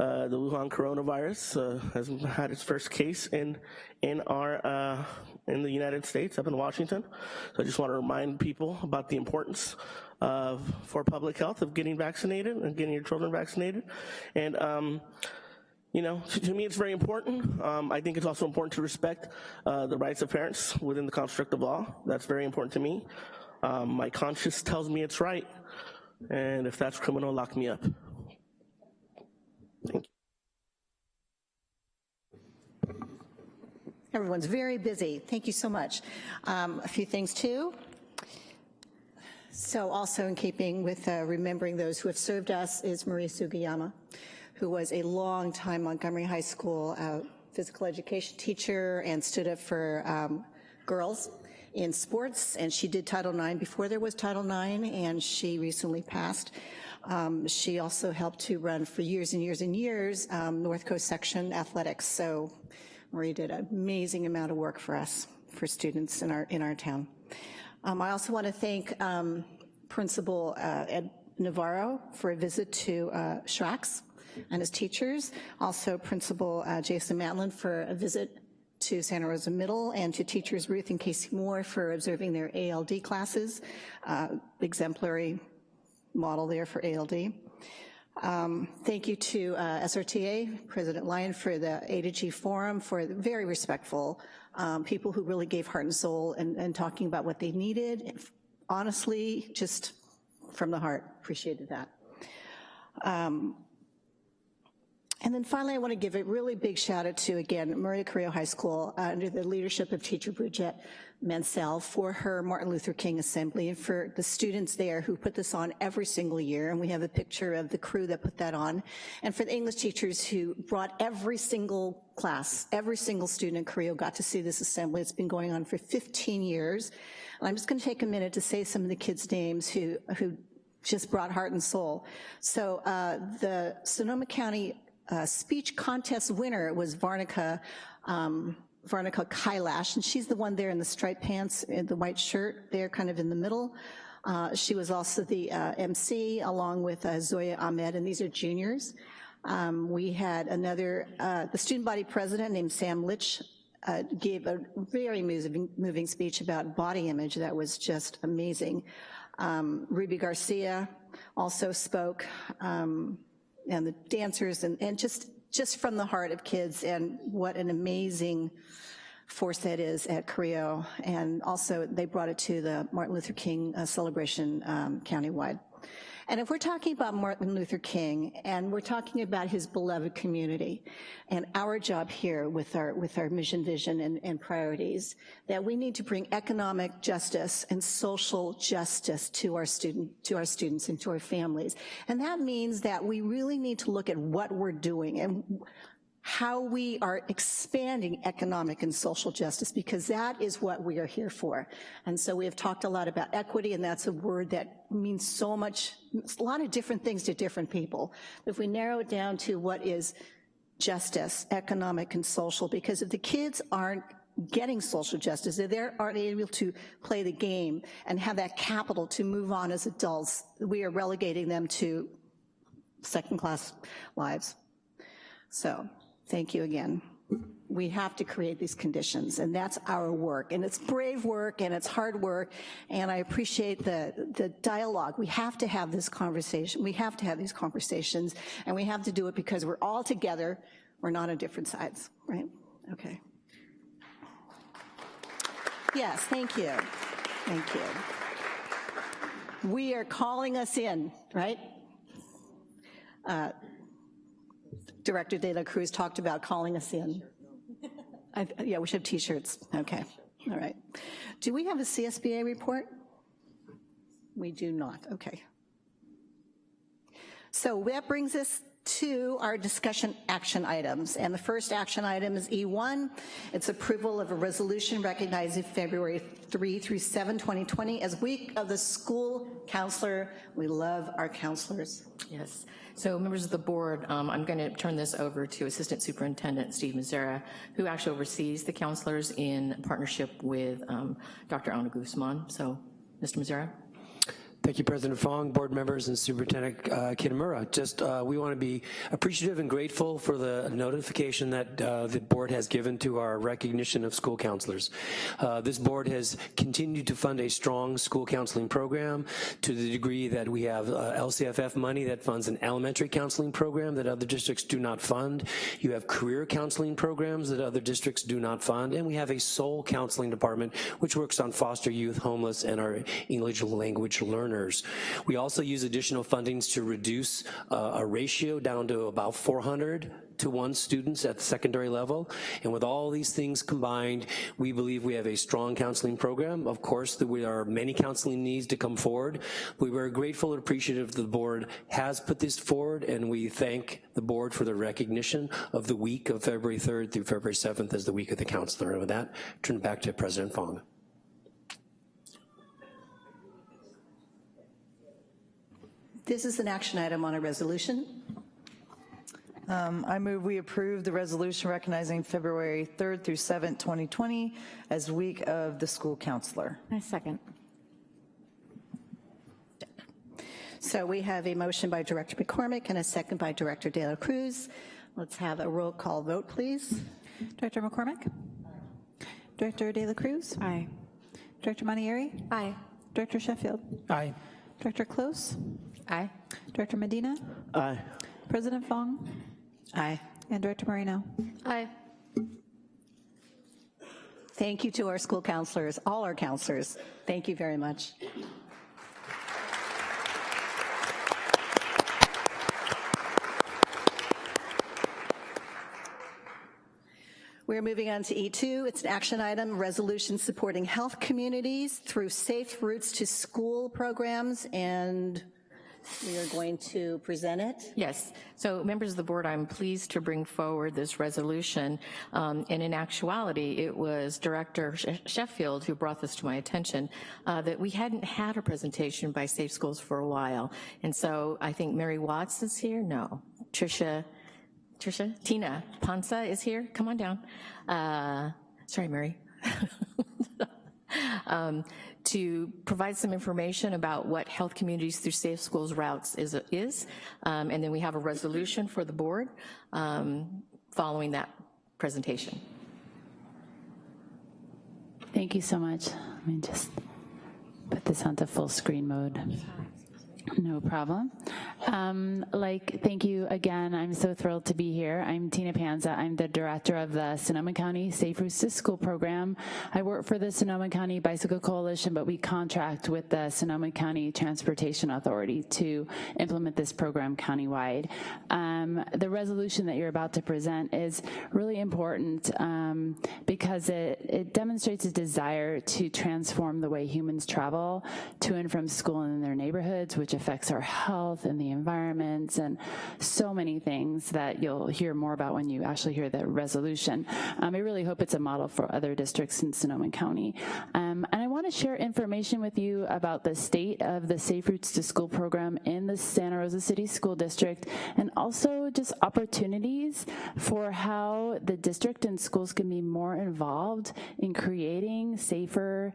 Speaker 2: Wuhan coronavirus has had its first case in the United States, up in Washington. So I just want to remind people about the importance for public health of getting vaccinated and getting your children vaccinated. And you know, to me, it's very important. I think it's also important to respect the rights of parents within the construct of law. That's very important to me. My conscience tells me it's right. And if that's criminal, lock me up. Thank you.
Speaker 1: Everyone's very busy. Thank you so much. A few things too. So also in keeping with remembering those who have served us is Marie Sugiyama, who was a long time Montgomery High School physical education teacher and stood up for girls in sports, and she did Title IX before there was Title IX, and she recently passed. She also helped to run for years and years and years North Coast Section athletics, so Marie did an amazing amount of work for us, for students in our town. I also want to thank Principal Ed Navarro for a visit to Schrax and his teachers. Also Principal Jason Matlin for a visit to Santa Rosa Middle, and to teachers Ruth and Casey Moore for observing their ALD classes. Exemplary model there for ALD. Thank you to SRTA, President Lyon, for the A to G Forum, for the very respectful people who really gave heart and soul and talking about what they needed. Honestly, just from the heart, appreciated that. And then finally, I want to give a really big shout out to, again, Maria Carrillo High School under the leadership of teacher Bridget Mansell for her Martin Luther King Assembly, and for the students there who put this on every single year. And we have a picture of the crew that put that on. And for the English teachers who brought every single class, every single student in Carrillo got to see this assembly. It's been going on for 15 years. And I'm just going to take a minute to say some of the kids' names who just brought heart and soul. So the Sonoma County speech contest winner was Varnica Kailash, and she's the one there in the striped pants and the white shirt there kind of in the middle. She was also the MC along with Zoya Ahmed, and these are juniors. We had another, the student body president named Sam Litch gave a very moving speech about body image that was just amazing. Ruby Garcia also spoke, and the dancers, and just from the heart of kids, and what an amazing force that is at Carrillo. And also they brought it to the Martin Luther King celebration countywide. And if we're talking about Martin Luther King, and we're talking about his beloved community, and our job here with our mission, vision, and priorities, that we need to bring economic justice and social justice to our students and to our families. And that means that we really need to look at what we're doing and how we are expanding economic and social justice, because that is what we are here for. And so we have talked a lot about equity, and that's a word that means so much, a lot of different things to different people. If we narrow it down to what is justice, economic and social, because if the kids aren't getting social justice, if they aren't able to play the game and have that capital to move on as adults, we are relegating them to second-class lives. So, thank you again. We have to create these conditions, and that's our work. And it's brave work, and it's hard work, and I appreciate the dialogue. We have to have this conversation. We have to have these conversations, and we have to do it because we're all together. We're not on different sides, right? Okay. Yes, thank you. Thank you. We are calling us in, right? Director De La Cruz talked about calling us in. Yeah, we should have t-shirts. Okay, all right. Do we have a CSBA report? We do not, okay. So that brings us to our discussion action items. And the first action item is E1. It's approval of a resolution recognizing February 3 through 7, 2020 as Week of the School Counselor. We love our counselors.
Speaker 12: Yes. So members of the board, I'm going to turn this over to Assistant Superintendent Steve Mazzara, who actually oversees the counselors in partnership with Dr. Ana Guzman. So, Mr. Mazzara.
Speaker 18: Thank you, President Fong, board members, and Superintendent Kitamura. We want to be appreciative and grateful for the notification that the board has given to our recognition of school counselors. This board has continued to fund a strong school counseling program to the degree that we have LCFF money that funds an elementary counseling program that other districts do not fund. You have career counseling programs that other districts do not fund, and we have a SOUL counseling department which works on foster youth, homeless, and our English language learners. We also use additional fundings to reduce a ratio down to about 400 to 1 students at the secondary level. And with all these things combined, we believe we have a strong counseling program. Of course, there are many counseling needs to come forward. We were grateful and appreciative that the board has put this forward, and we thank the board for the recognition of the week of February 3rd through February 7th as the week of the counselor. And with that, turn it back to President Fong.
Speaker 1: This is an action item on a resolution.
Speaker 17: I move we approve the resolution recognizing February 3rd through 7th, 2020 as Week of the School Counselor.
Speaker 15: I second.
Speaker 1: So we have a motion by Director McCormick and a second by Director De La Cruz. Let's have a roll call vote, please.
Speaker 4: Director McCormick? Director De La Cruz?
Speaker 15: Aye.
Speaker 4: Director Montieri?
Speaker 11: Aye.
Speaker 4: Director Sheffield?
Speaker 16: Aye.
Speaker 4: Director Close?
Speaker 11: Aye.
Speaker 4: Director Medina?
Speaker 2: Aye.
Speaker 4: President Fong?
Speaker 1: Aye.
Speaker 4: And Director Moreno?
Speaker 11: Aye.
Speaker 1: Thank you to our school counselors, all our counselors. Thank you very much. We're moving on to E2. It's an action item, resolution supporting health communities through Safe Routes to School programs, and we are going to present it.
Speaker 12: Yes. So members of the board, I'm pleased to bring forward this resolution. And in actuality, it was Director Sheffield who brought this to my attention, that we hadn't had a presentation by Safe Schools for a while. And so I think Mary Watts is here. No. Tina Ponsa is here. Come on down. Sorry, Mary. To provide some information about what Health Communities Through Safe Schools routes is, and then we have a resolution for the board following that presentation.
Speaker 19: Thank you so much. Let me just put this onto full screen mode. No problem. Thank you again. I'm so thrilled to be here. I'm Tina Panza. I'm the director of the Sonoma County Safe Routes to School program. I work for the Sonoma County Bicycle Coalition, but we contract with the Sonoma County Transportation Authority to implement this program countywide. The resolution that you're about to present is really important because it demonstrates a desire to transform the way humans travel to and from school and in their neighborhoods, which affects our health and the environment and so many things that you'll hear more about when you actually hear the resolution. I really hope it's a model for other districts in Sonoma County. And I want to share information with you about the state of the Safe Routes to School program in the Santa Rosa City School District, and also just opportunities for how the district and schools can be more involved in creating safer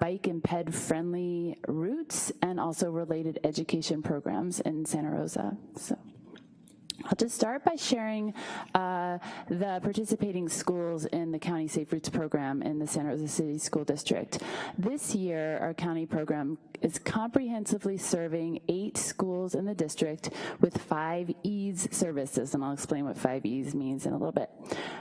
Speaker 19: bike and ped-friendly routes and also related education programs in Santa Rosa. So I'll just start by sharing the participating schools in the County Safe Routes program in the Santa Rosa City School District. This year, our county program is comprehensively serving 8 schools in the district with 5 EASE services, and I'll explain what 5 EASE means in a little bit.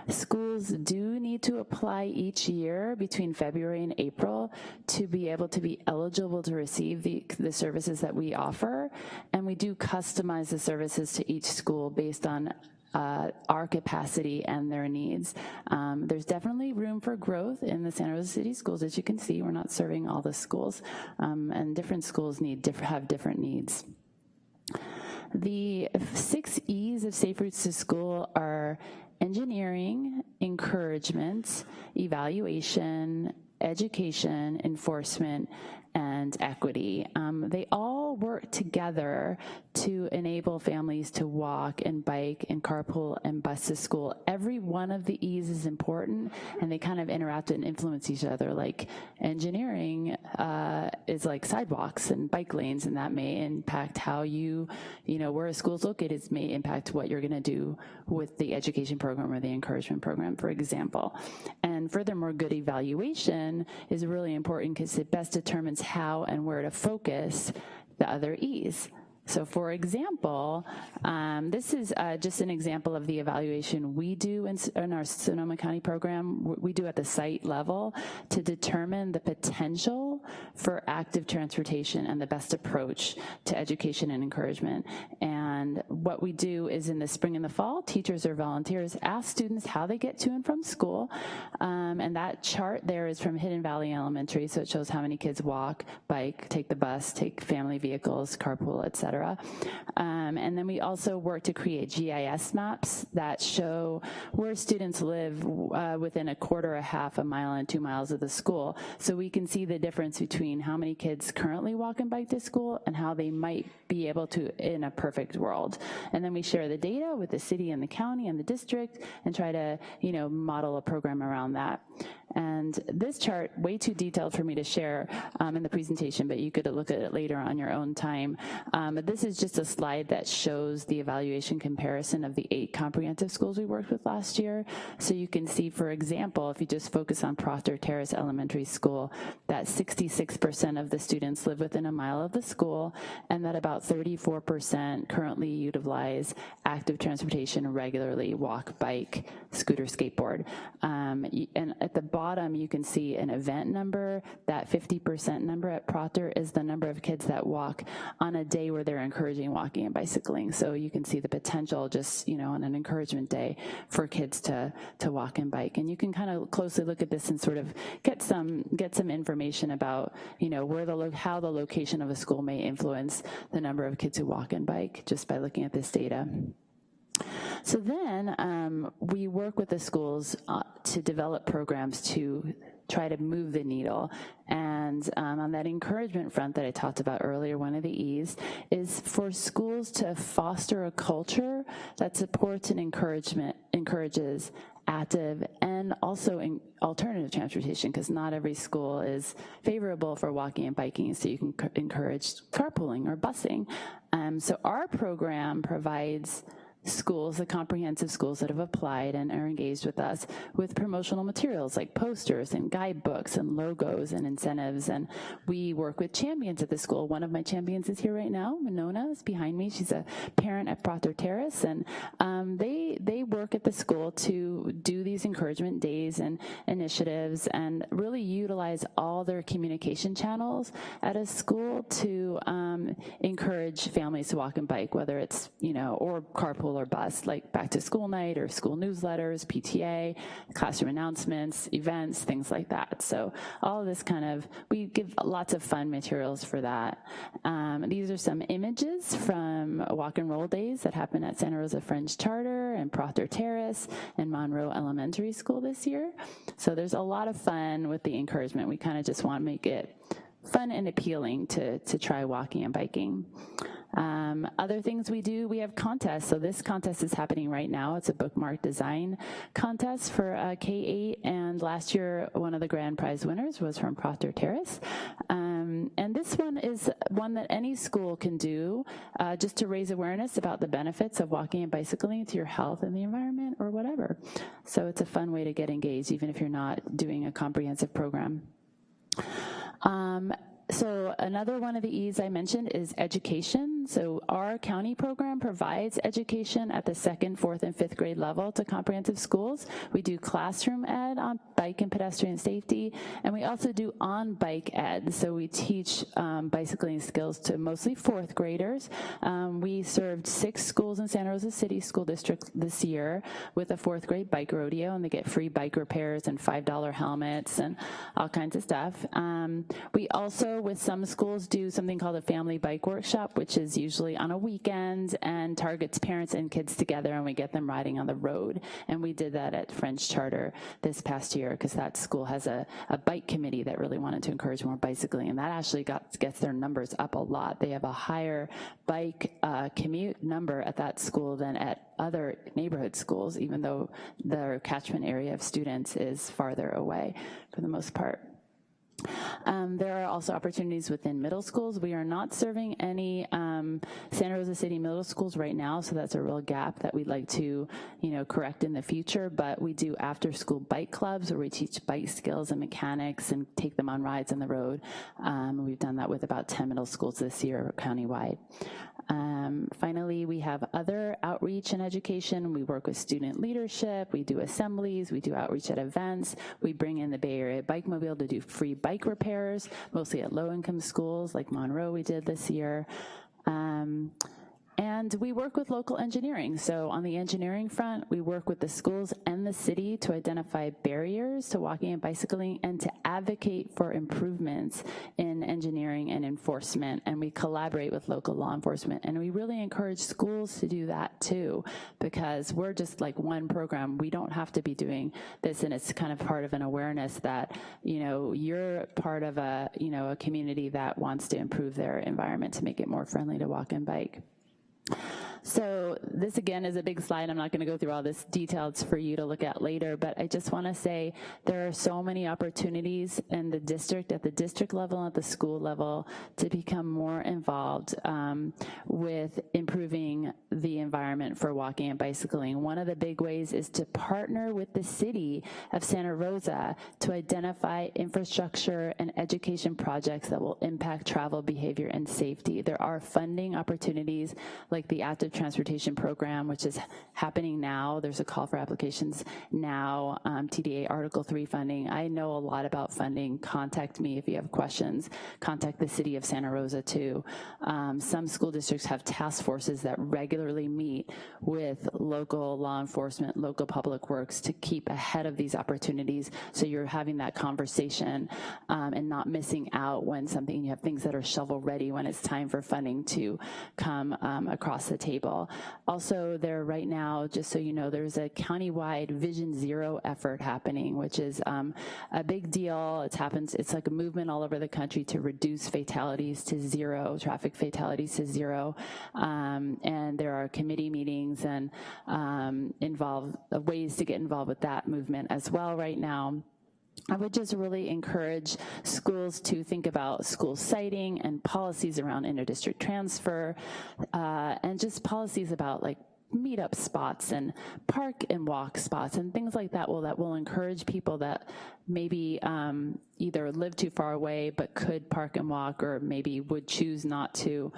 Speaker 19: Schools do need to apply each year between February and April to be able to be eligible to receive the services that we offer, and we do customize the services to each school based on our capacity and their needs. There's definitely room for growth in the Santa Rosa City schools. As you can see, we're not serving all the schools, and different schools have different needs. The 6 E's of Safe Routes to School are engineering, encouragement, evaluation, education, enforcement, and equity. They all work together to enable families to walk and bike and carpool and bus to school. Every one of the E's is important, and they kind of interact and influence each other. Like engineering is like sidewalks and bike lanes, and that may impact how where a school's located may impact what you're gonna do with the education program or the encouragement program, for example. And furthermore, good evaluation is really important because it best determines how and where to focus the other E's. So for example, this is just an example of the evaluation we do in our Sonoma County program. We do at the site level to determine the potential for active transportation and the best approach to education and encouragement. And what we do is in the spring and the fall, teachers or volunteers ask students how they get to and from school. And that chart there is from Hidden Valley Elementary, so it shows how many kids walk, bike, take the bus, take family vehicles, carpool, etc. cetera. And then we also work to create GIS maps that show where students live within a quarter, a half, a mile, and 2 miles of the school. So we can see the difference between how many kids currently walk and bike to school and how they might be able to in a perfect world. And then we share the data with the city and the county and the district and try to, model a program around that. And this chart, way too detailed for me to share in the presentation, but you could look at it later on your own time. But this is just a slide that shows the evaluation comparison of the 8 comprehensive schools we worked with last year. So you can see, for example, if you just focus on Proctor Terrace Elementary School, that 66% of the students live within a mile of the school, and that about 34% currently utilize active transportation regularly, walk, bike, scooter, skateboard. And at the bottom, you can see an event number. That 50% number at Proctor is the number of kids that walk on a day where they're encouraging walking and bicycling. So you can see the potential just, on an encouragement day for kids to walk and bike. And you can kind of closely look at this and sort of get some information about, how the location of a school may influence the number of kids who walk and bike just by looking at this data. So then we work with the schools to develop programs to try to move the needle. And on that encouragement front that I talked about earlier, one of the E's is for schools to foster a culture that supports and encourages active and also alternative transportation, because not every school is favorable for walking and biking, so you can encourage carpooling or busing. So our program provides schools, the comprehensive schools that have applied and are engaged with us, with promotional materials like posters and guidebooks and logos and incentives. And we work with champions at the school. One of my champions is here right now. Monona is behind me. She's a parent at Proctor Terrace, and they work at the school to do these encouragement days and initiatives and really utilize all their communication channels at a school to encourage families to walk and bike, whether it's, or carpool or bus, like back to school night or school newsletters, PTA, classroom announcements, events, things like that. So all of this we give lots of fun materials for that. These are some images from walk and roll days that happen at Santa Rosa French Charter and Proctor Terrace and Monroe Elementary School this year. So there's a lot of fun with the encouragement. We kind of just want to make it fun and appealing to try walking and biking. Other things we do, we have contests. So this contest is happening right now. It's a bookmark design contest for K-8, and last year one of the grand prize winners was from Proctor Terrace. And this one is one that any school can do just to raise awareness about the benefits of walking and bicycling to your health and the environment or whatever. So it's a fun way to get engaged, even if you're not doing a comprehensive program. So another one of the E's I mentioned is education. So our county program provides education at the 2nd, 4th, and 5th grade level to comprehensive schools. We do classroom ed on bike and pedestrian safety, and we also do on-bike ed. So we teach bicycling skills to mostly 4th graders. We served 6 schools in Santa Rosa City School District this year with a 4th grade bike rodeo, and they get free bike repairs and $5 helmets and all kinds of stuff. We also, with some schools, do something called a family bike workshop, which is usually on a weekend and targets parents and kids together, and we get them riding on the road. And we did that at French Charter this past year because that school has a bike committee that really wanted to encourage more bicycling, and that actually gets their numbers up a lot. They have a higher bike commute number at that school than at other neighborhood schools, even though their catchment area of students is farther away for the most part. There are also opportunities within middle schools. We are not serving any Santa Rosa City middle schools right now, so that's a real gap that we'd like to, correct in the future. But we do after-school bike clubs where we teach bike skills and mechanics and take them on rides on the road. We've done that with about 10 middle schools this year countywide. Finally, we have other outreach and education. We work with student leadership. We do assemblies. We do outreach at events. We bring in the Bay Area Bike Mobile to do free bike repairs, mostly at low-income schools like Monroe we did this year. And we work with local engineering. So on the engineering front, we work with the schools and the city to identify barriers to walking and bicycling and to advocate for improvements in engineering and enforcement. And we collaborate with local law enforcement. And we really encourage schools to do that too, because we're just like one program. We don't have to be doing this, and it's kind of part of an awareness that, you're part of a community that wants to improve their environment to make it more friendly to walk and bike. So this again is a big slide. I'm not going to go through all this detail. It's for you to look at later, but I just want to say there are so many opportunities in the district, at the district level and at the school level, to become more involved with improving the environment for walking and bicycling. One of the big ways is to partner with the city of Santa Rosa to identify infrastructure and education projects that will impact travel behavior and safety. There are funding opportunities like the Active Transportation Program, which is happening now. There's a call for applications now, TDA Article 3 funding. I know a lot about funding. Contact me if you have questions. Contact the city of Santa Rosa too. Some school districts have task forces that regularly meet with local law enforcement, local public works to keep ahead of these opportunities, so you're having that conversation and not missing out when you have things that are shovel ready when it's time for funding to come across the table. Also, there right now, just so you know, there's a countywide Vision Zero effort happening, which is a big deal. It's like a movement all over the country to reduce fatalities to zero, traffic fatalities to zero. And there are committee meetings and ways to get involved with that movement as well right now. I would just really encourage schools to think about school siting and policies around interdistrict transfer, and just policies about like meetup spots and park and walk spots and things like that will encourage people that maybe either live too far away but could park and walk, or maybe would choose not to,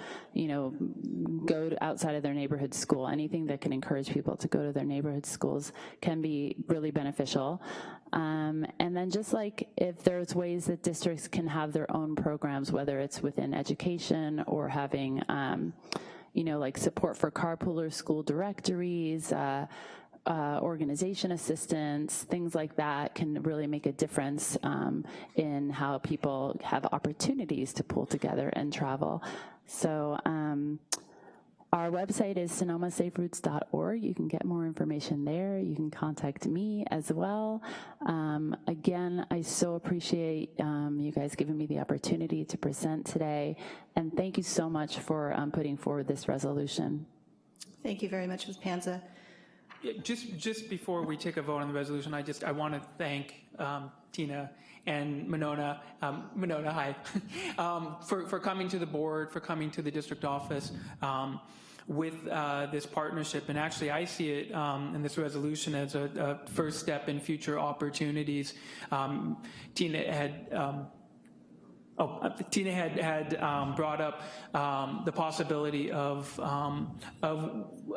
Speaker 19: go outside of their neighborhood school. Anything that can encourage people to go to their neighborhood schools can be really beneficial. And then just like if there's ways that districts can have their own programs, whether it's within education or having like support for carpoolers, school directories, organization assistance, things like that can really make a difference in how people have opportunities to pull together and travel. So our website is sonomasaferoutes.org. You can get more information there. You can contact me as well. Again, I so appreciate you guys giving me the opportunity to present today, and thank you so much for putting forward this resolution.
Speaker 1: Thank you very much, Ms. Panza.
Speaker 16: Yeah, just before we take a vote on the resolution, I want to thank Tina and Monona, hi, for coming to the board, for coming to the district office with this partnership. And actually, I see it in this resolution as a first step in future opportunities. Tina had brought up the possibility of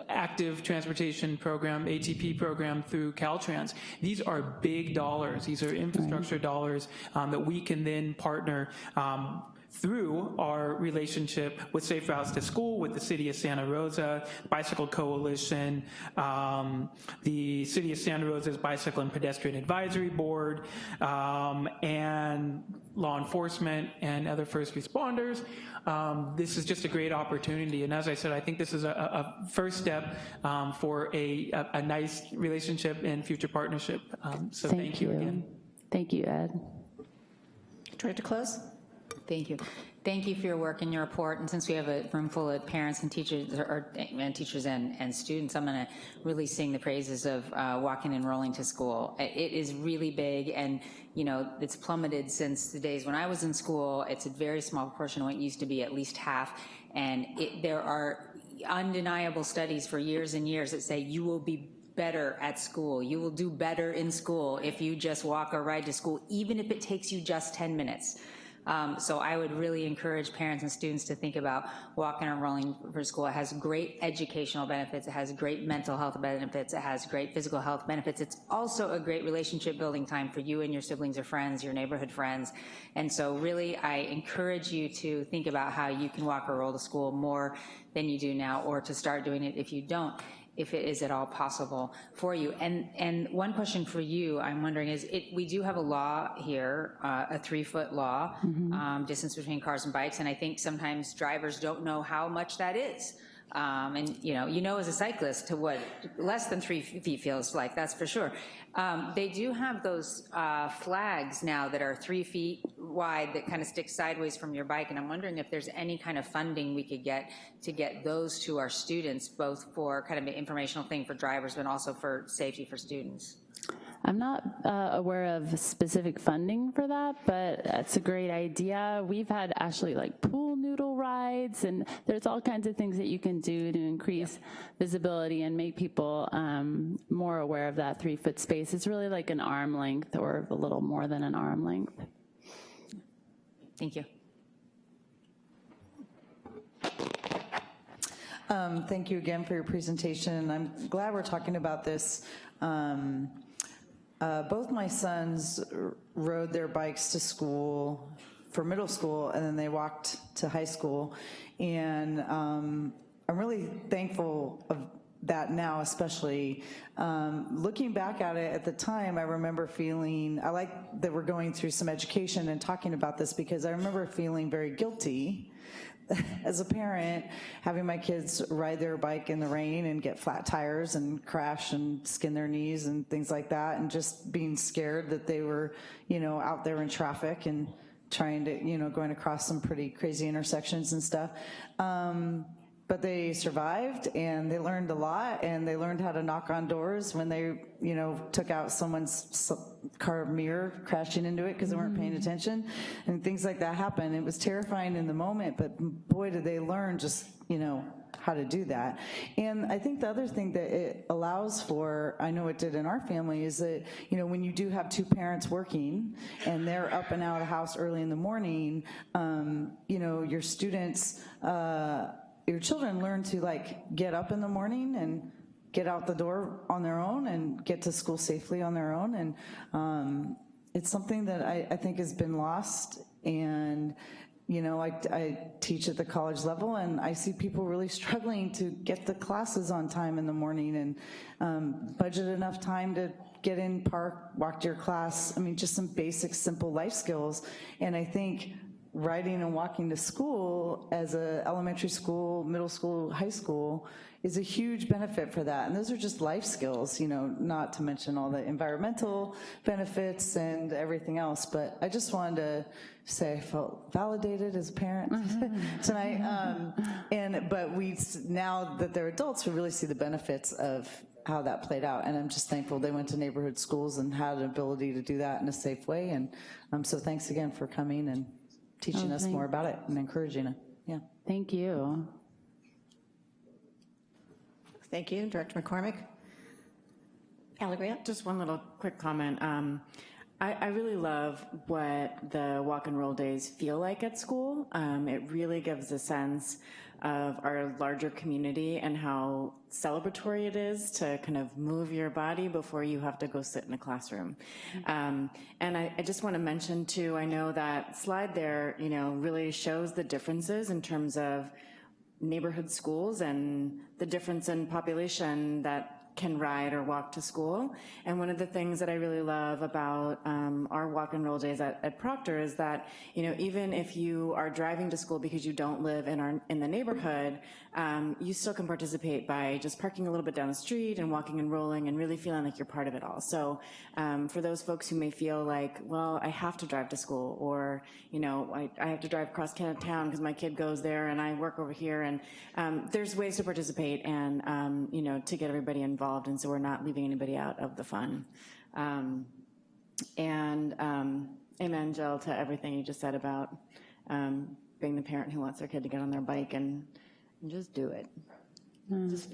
Speaker 16: active transportation program, ATP program through Caltrans. These are big dollars. These are infrastructure dollars that we can then partner through our relationship with Safe Routes to School, with the City of Santa Rosa, Bicycle Coalition, the City of Santa Rosa's Bicycle and Pedestrian Advisory Board, and law enforcement and other first responders. This is just a great opportunity, and as I said, I think this is a first step for a nice relationship and future partnership. So thank you again.
Speaker 19: Thank you, Ed.
Speaker 1: Try to close.
Speaker 20: Thank you. Thank you for your work and your report. And since we have a room full of parents and teachers, and students, I'm going to really sing the praises of walking and rolling to school. It is really big, and it's plummeted since the days when I was in school. It's a very small portion of what it used to be, at least half. And there are undeniable studies for years and years that say you will be better at school. You will do better in school if you just walk or ride to school, even if it takes you just 10 minutes. So I would really encourage parents and students to think about walking or rolling for school. It has great educational benefits. It has great mental health benefits. It has great physical health benefits. It's also a great relationship building time for you and your siblings or friends, your neighborhood friends. And so really, I encourage you to think about how you can walk or roll to school more than you do now, or to start doing it if you don't, if it is at all possible for you. And one question for you, I'm wondering, is we do have a law here, a 3-foot law, distance between cars and bikes, and I think sometimes drivers don't know how much that is. And you know as a cyclist to what less than 3 feet feels like, that's for sure. They do have those flags now that are 3 feet wide that kind of stick sideways from your bike, and I'm wondering if there's any kind of funding we could get to get those to our students, both for kind of an informational thing for drivers, but also for safety for students.
Speaker 19: I'm not aware of specific funding for that, but that's a great idea. We've had actually like pool noodle rides, and there's all kinds of things that you can do to increase visibility and make people more aware of that 3-foot space. It's really like an arm length or a little more than an arm length.
Speaker 20: Thank you.
Speaker 17: Thank you again for your presentation. I'm glad we're talking about this. Both my sons rode their bikes to school for middle school, and then they walked to high school. And I'm really thankful of that now, especially. Looking back at it at the time, I remember feeling, I like that we're going through some education and talking about this, because I remember feeling very guilty as a parent, having my kids ride their bike in the rain and get flat tires and crash and skin their knees and things like that, and just being scared that they were, out there in traffic and trying to, going across some pretty crazy intersections and stuff. But they survived, and they learned a lot, and they learned how to knock on doors when they, took out someone's car mirror, crashing into it because they weren't paying attention, and things like that happened. It was terrifying in the moment, but boy, did they learn just, how to do that. And I think the other thing that it allows for, I know it did in our family, is that, when you do have 2 parents working and they're up and out of the house early in the morning, your students, your children learn to get up in the morning and get out the door on their own and get to school safely on their own. And it's something that I think has been lost. And, I teach at the college level, and I see people really struggling to get the classes on time in the morning and budget enough time to get in, park, walk to your class. I mean, just some basic, simple life skills. And I think riding and walking to school as a elementary school, middle school, high school is a huge benefit for that. And those are just life skills, not to mention all the environmental benefits and everything else. But I just wanted to say I felt validated as a parent tonight. But now that they're adults, we really see the benefits of how that played out. And I'm just thankful they went to neighborhood schools and had an ability to do that in a safe way. And so thanks again for coming and teaching us more about it and encouraging it. Yeah.
Speaker 19: Thank you.
Speaker 1: Thank you, Director McCormick. Allegria?
Speaker 15: Just one little quick comment. I really love what the walk and roll days feel like at school. It really gives a sense of our larger community and how celebratory it is to kind of move your body before you have to go sit in a classroom. And I just want to mention too, I know that slide there, really shows the differences in terms of neighborhood schools and the difference in population that can ride or walk to school. And one of the things that I really love about our walk and roll days at Proctor is that, even if you are driving to school because you don't live in the neighborhood, you still can participate by just parking a little bit down the street and walking and rolling and really feeling like you're part of it all. So for those folks who may feel like, well, I have to drive to school, or, I have to drive across town because my kid goes there and I work over here, and there's ways to participate and, to get everybody involved. And so we're not leaving anybody out of the fun. Amen, Jill, to everything you just said about being the parent who wants their kid to get on their bike and just do it. Just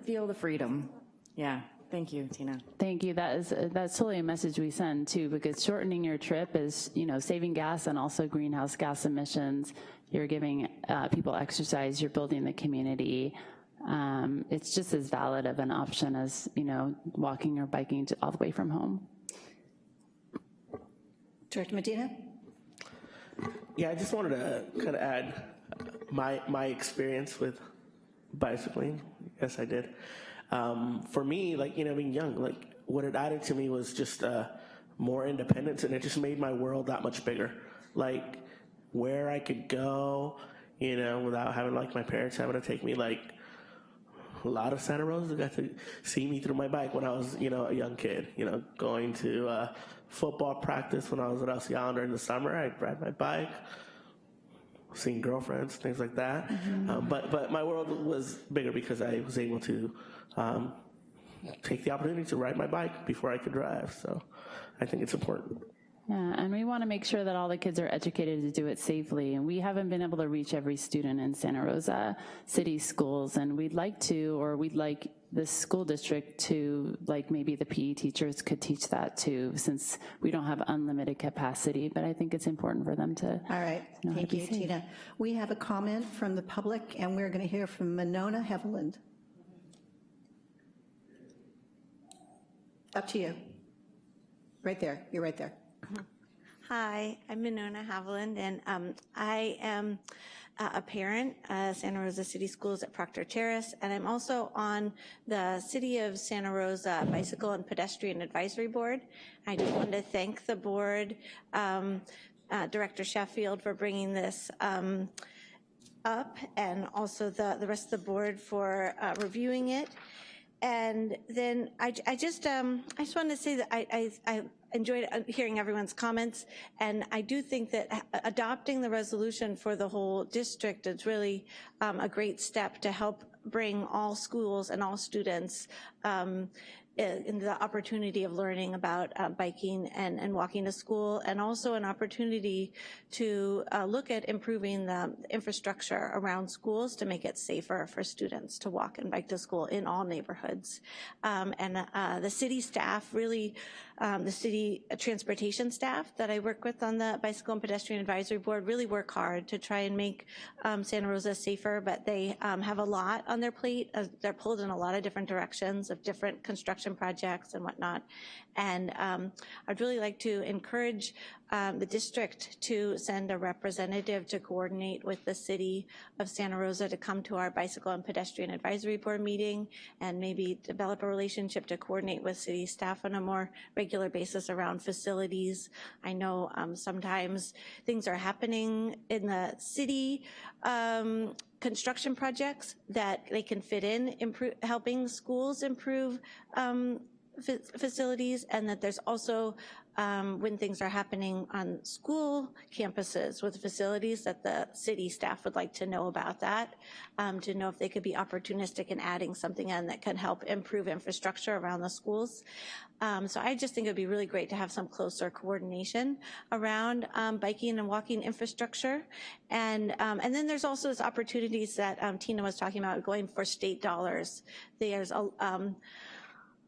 Speaker 15: feel the freedom. Yeah. Thank you, Tina.
Speaker 19: Thank you. That's totally a message we send too, because shortening your trip is, saving gas and also greenhouse gas emissions. You're giving people exercise. You're building the community. It's just as valid of an option as, walking or biking all the way from home.
Speaker 1: Director Medina?
Speaker 2: Yeah, I just wanted to kind of add my experience with Bicycling, yes, I did. For me, like, being young, like, what it added to me was just more independence, and it just made my world that much bigger. Like, where I could go, without having, like, my parents having to take me, like, a lot of Santa Rosa got to see me through my bike when I was, a young kid, going to football practice when I was at El Ciander in the summer. I'd ride my bike, seeing girlfriends, things like that.
Speaker 19: Mm-hmm.
Speaker 2: But my world was bigger because I was able to take the opportunity to ride my bike before I could drive. So I think it's important.
Speaker 19: Yeah, and we want to make sure that all the kids are educated to do it safely, and we haven't been able to reach every student in Santa Rosa City schools, and we'd like the school district to, like, maybe the PE teachers could teach that too, since we don't have unlimited capacity, but I think it's important for them to.
Speaker 1: All right, thank you, Tina. We have a comment from the public, and we're going to hear from Monona Heveland. Up to you. Right there, you're right there.
Speaker 21: Hi, I'm Monona Haviland, and I am a parent at Santa Rosa City Schools at Proctor Terrace, and I'm also on the City of Santa Rosa Bicycle and Pedestrian Advisory Board. I just wanted to thank the board, Director Sheffield, for bringing this up, and also the rest of the board for reviewing it. And then I just wanted to say that I enjoyed hearing everyone's comments, and I do think that adopting the resolution for the whole district is really a great step to help bring all schools and all students in the opportunity of learning about biking and walking to school, and also an opportunity to look at improving the infrastructure around schools to make it safer for students to walk and bike to school in all neighborhoods. The city staff really, the city transportation staff that I work with on the Bicycle and Pedestrian Advisory Board really work hard to try and make Santa Rosa safer, but they have a lot on their plate. They're pulled in a lot of different directions of different construction projects and whatnot. And I'd really like to encourage the district to send a representative to coordinate with the city of Santa Rosa to come to our Bicycle and Pedestrian Advisory Board meeting, and maybe develop a relationship to coordinate with city staff on a more regular basis around facilities. I know sometimes things are happening in the city construction projects that they can fit in, helping schools improve facilities, and that there's also when things are happening on school campuses with facilities that the city staff would like to know about that, to know if they could be opportunistic in adding something in that can help improve infrastructure around the schools. So I just think it would be really great to have some closer coordination around biking and walking infrastructure. And then there's also those opportunities that Tina was talking about, going for state dollars. There's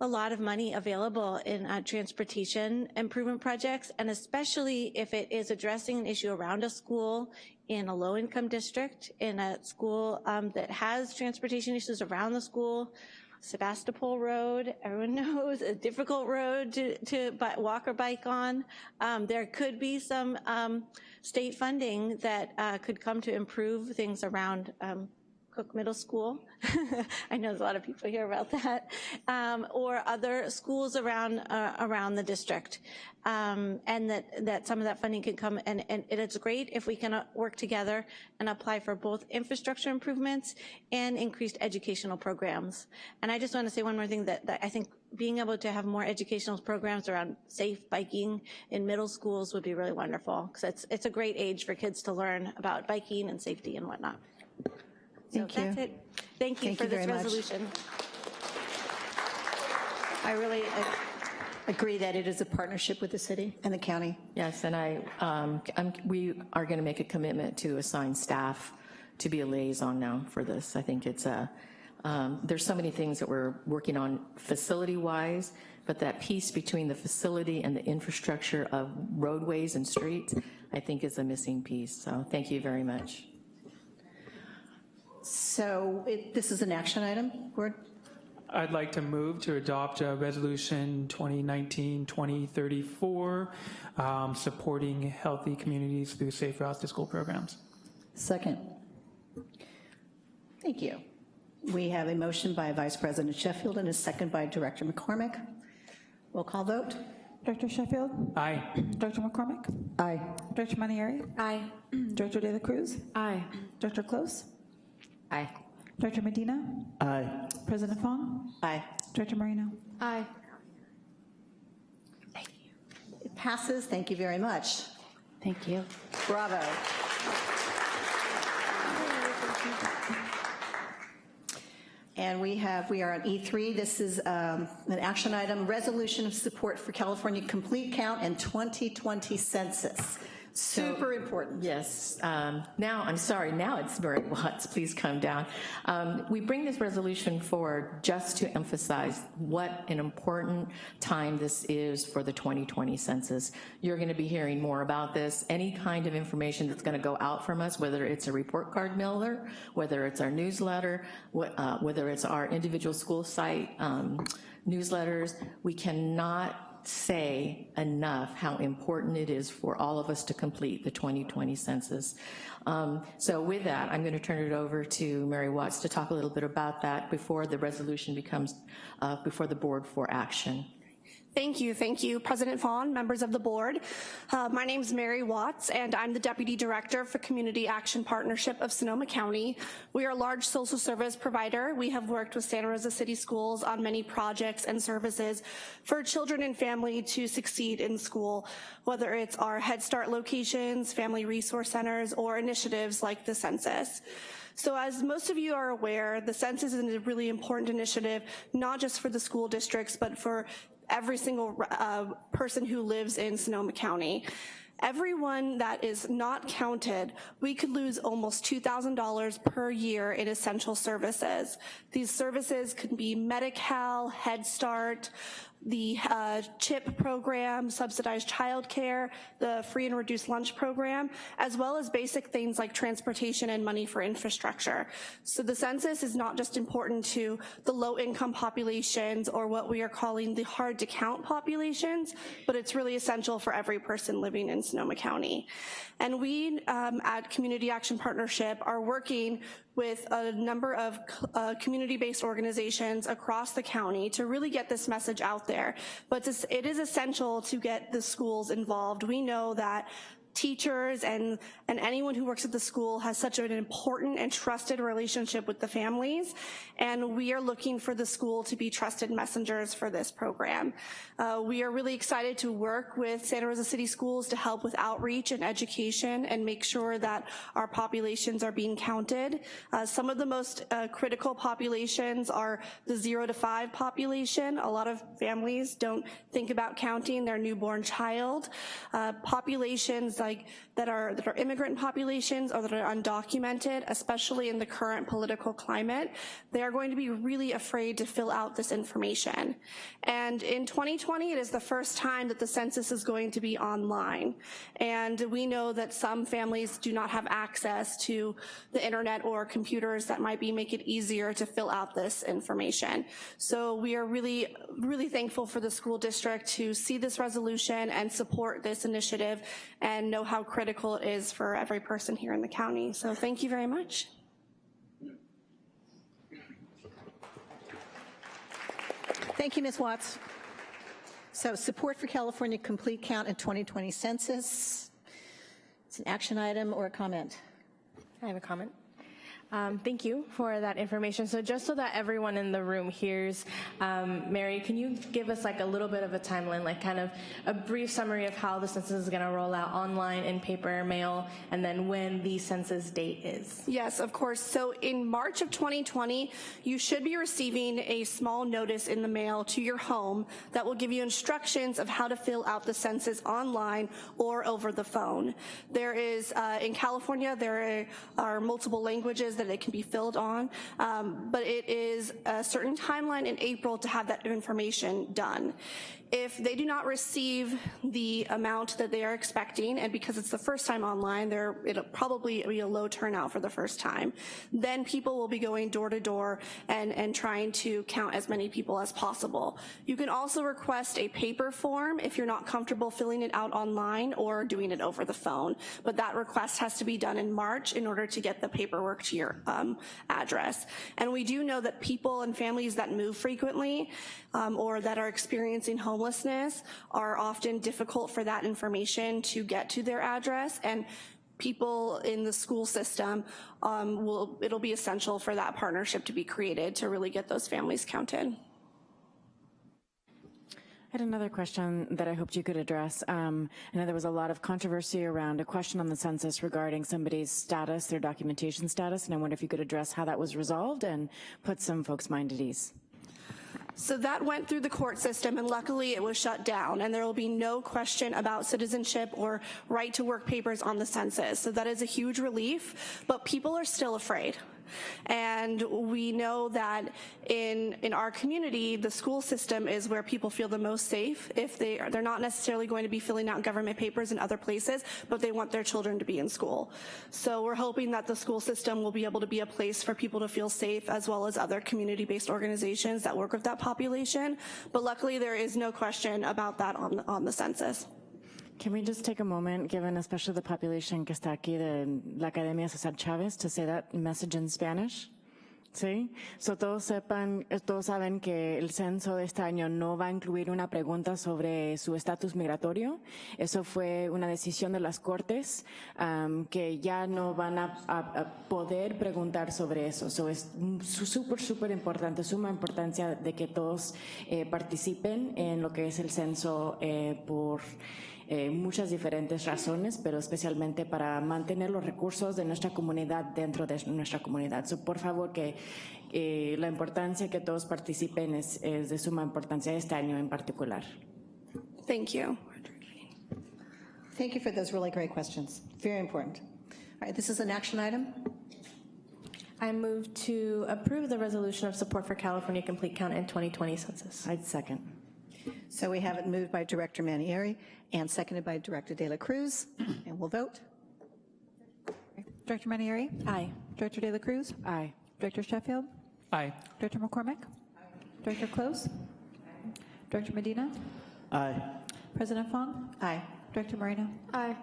Speaker 21: a lot of money available in transportation improvement projects, and especially if it is addressing an issue around a school in a low-income district, in a school that has transportation issues around the school. Sebastopol Road, everyone knows, a difficult road to walk or bike on. There could be some state funding that could come to improve things around Cook Middle School. I know there's a lot of people here about that, or other schools around the district, and that some of that funding can come, and it's great if we can work together and apply for both infrastructure improvements and increased educational programs. And I just want to say one more thing, that I think being able to have more educational programs around safe biking in middle schools would be really wonderful, because it's a great age for kids to learn about biking and safety and whatnot.
Speaker 1: Thank you.
Speaker 21: That's it. Thank you for this resolution.
Speaker 1: I really agree that it is a partnership with the city and the county.
Speaker 12: Yes, and we are going to make a commitment to assign staff to be a liaison now for this. I think it's there's so many things that we're working on facility-wise, but that piece between the facility and the infrastructure of roadways and streets, I think is a missing piece. So thank you very much.
Speaker 1: So this is an action item, Gord?
Speaker 16: I'd like to move to adopt Resolution 2019-2034, supporting healthy communities through safe routes to school programs.
Speaker 1: Second. Thank you. We have a motion by Vice President Sheffield and a second by Director McCormick. Roll call vote.
Speaker 4: Director Sheffield?
Speaker 16: Aye.
Speaker 4: Director McCormick?
Speaker 1: Aye.
Speaker 4: Director Manieri?
Speaker 12: Aye.
Speaker 4: Director De La Cruz?
Speaker 15: Aye.
Speaker 4: Director Close?
Speaker 20: Aye.
Speaker 4: Director Medina?
Speaker 2: Aye.
Speaker 4: President Fong?
Speaker 1: Aye.
Speaker 4: Director Moreno?
Speaker 12: Aye.
Speaker 1: It passes. Thank you very much.
Speaker 19: Thank you.
Speaker 1: Bravo. And we are on E3. This is an action item, resolution of support for California Complete Count and 2020 census. Super important.
Speaker 12: Yes. Now it's Mary Watts. Please come down. We bring this resolution forward just to emphasize what an important time this is for the 2020 census. You're going to be hearing more about this. Any kind of information that's going to go out from us, whether it's a report card mailer, whether it's our newsletter, whether it's our individual school site newsletters, we cannot say enough how important it is for all of us to complete the 2020 census. So with that, I'm going to turn it over to Mary Watts to talk a little bit about that before the resolution becomes before the board for action.
Speaker 5: Thank you, President Fawn, members of the board. My name is Mary Watts, and I'm the Deputy Director for Community Action Partnership of Sonoma County. We are a large social service provider. We have worked with Santa Rosa City Schools on many projects and services for children and family to succeed in school, whether it's our Head Start locations, family resource centers, or initiatives like the census. So as most of you are aware, the census is a really important initiative, not just for the school districts, but for every single person who lives in Sonoma County. Everyone that is not counted, we could lose almost $2,000 per year in essential services. These services could be Medi-Cal, Head Start, the CHIP program, subsidized childcare, the free and reduced lunch program, as well as basic things like transportation and money for infrastructure. So the census is not just important to the low-income populations or what we are calling the hard-to-count populations, but it's really essential for every person living in Sonoma County. And we at Community Action Partnership are working with a number of community-based organizations across the county to really get this message out there. But it is essential to get the schools involved. We know that teachers and anyone who works at the school has such an important and trusted relationship with the families, and we are looking for the school to be trusted messengers for this program. We are really excited to work with Santa Rosa City Schools to help with outreach and education and make sure that our populations are being counted. Some of the most critical populations are the 0 to 5 population. A lot of families don't think about counting their newborn child. Populations like that are immigrant populations or that are undocumented, especially in the current political climate, they are going to be really afraid to fill out this information. And in 2020, it is the first time that the census is going to be online. And we know that some families do not have access to the internet or computers that might make it easier to fill out this information. So we are really, really thankful for the school district to see this resolution and support this initiative and know how critical it is for every person here in the county. So thank you very much.
Speaker 1: Thank you, Ms. Watts. So support for California Complete Count and 2020 census. It's an action item or a comment?
Speaker 14: I have a comment. Thank you for that information. So just so that everyone in the room hears, Mary, can you give us like a little bit of a timeline, like kind of a brief summary of how the census is going to roll out online, in paper, mail, and then when the census date is?
Speaker 5: Yes, of course. So in March of 2020, you should be receiving a small notice in the mail to your home that will give you instructions of how to fill out the census online or over the phone. There is, in California, there are multiple languages that it can be filled on, but it is a certain timeline in April to have that information done. If they do not receive the amount that they are expecting, and because it's the first time online, it'll probably be a low turnout for the first time, then people will be going door to door and trying to count as many people as possible. You can also request a paper form if you're not comfortable filling it out online or doing it over the phone, but that request has to be done in March in order to get the paperwork to your address. And we do know that people and families that move frequently or that are experiencing homelessness are often difficult for that information to get to their address, and people in the school system, it'll be essential for that partnership to be created to really get those families counted.
Speaker 15: I had another question that I hoped you could address. I know there was a lot of controversy around a question on the census regarding somebody's status, their documentation status, and I wonder if you could address how that was resolved and put some folks' mind at ease.
Speaker 5: So that went through the court system, and luckily it was shut down, and there will be no question about citizenship or right to work papers on the census. So that is a huge relief, but people are still afraid. And we know that in our community, the school system is where people feel the most safe. If they're not necessarily going to be filling out government papers in other places, but they want their children to be in school. So we're hoping that the school system will be able to be a place for people to feel safe, as well as other community-based organizations that work with that population. But luckily, there is no question about that on the census.
Speaker 15: Can we just take a moment, given especially the population que está aquí de la Academia Cesar Chavez, to say that message in Spanish? ¿Sí? So todos saben que el censo de este año no va a incluir una pregunta sobre su estatus migratorio. Eso fue una decisión de las Cortes, que ya no van a poder preguntar sobre eso. So es súper importante, suma importancia de que todos participen en lo que es el censo por muchas diferentes razones, pero especialmente para mantener los recursos de nuestra comunidad dentro de nuestra comunidad. So, por favor, que la importancia que todos participen es de suma importancia este año en particular.
Speaker 5: Thank you.
Speaker 1: Thank you for those really great questions. Very important. All right, this is an action item.
Speaker 14: I move to approve the resolution of support for California Complete Count and 2020 census.
Speaker 15: I'd second.
Speaker 1: So we have it moved by Director Manieri and seconded by Director De La Cruz, and we'll vote.
Speaker 4: Director Manieri?
Speaker 14: Aye.
Speaker 4: Director De La Cruz?
Speaker 15: Aye.
Speaker 4: Director Sheffield?
Speaker 16: Aye.
Speaker 4: Director McCormick? Director Close? Director Medina?
Speaker 2: Aye.
Speaker 4: President Fong?
Speaker 1: Aye.
Speaker 4: Director Moreno?
Speaker 5: Aye.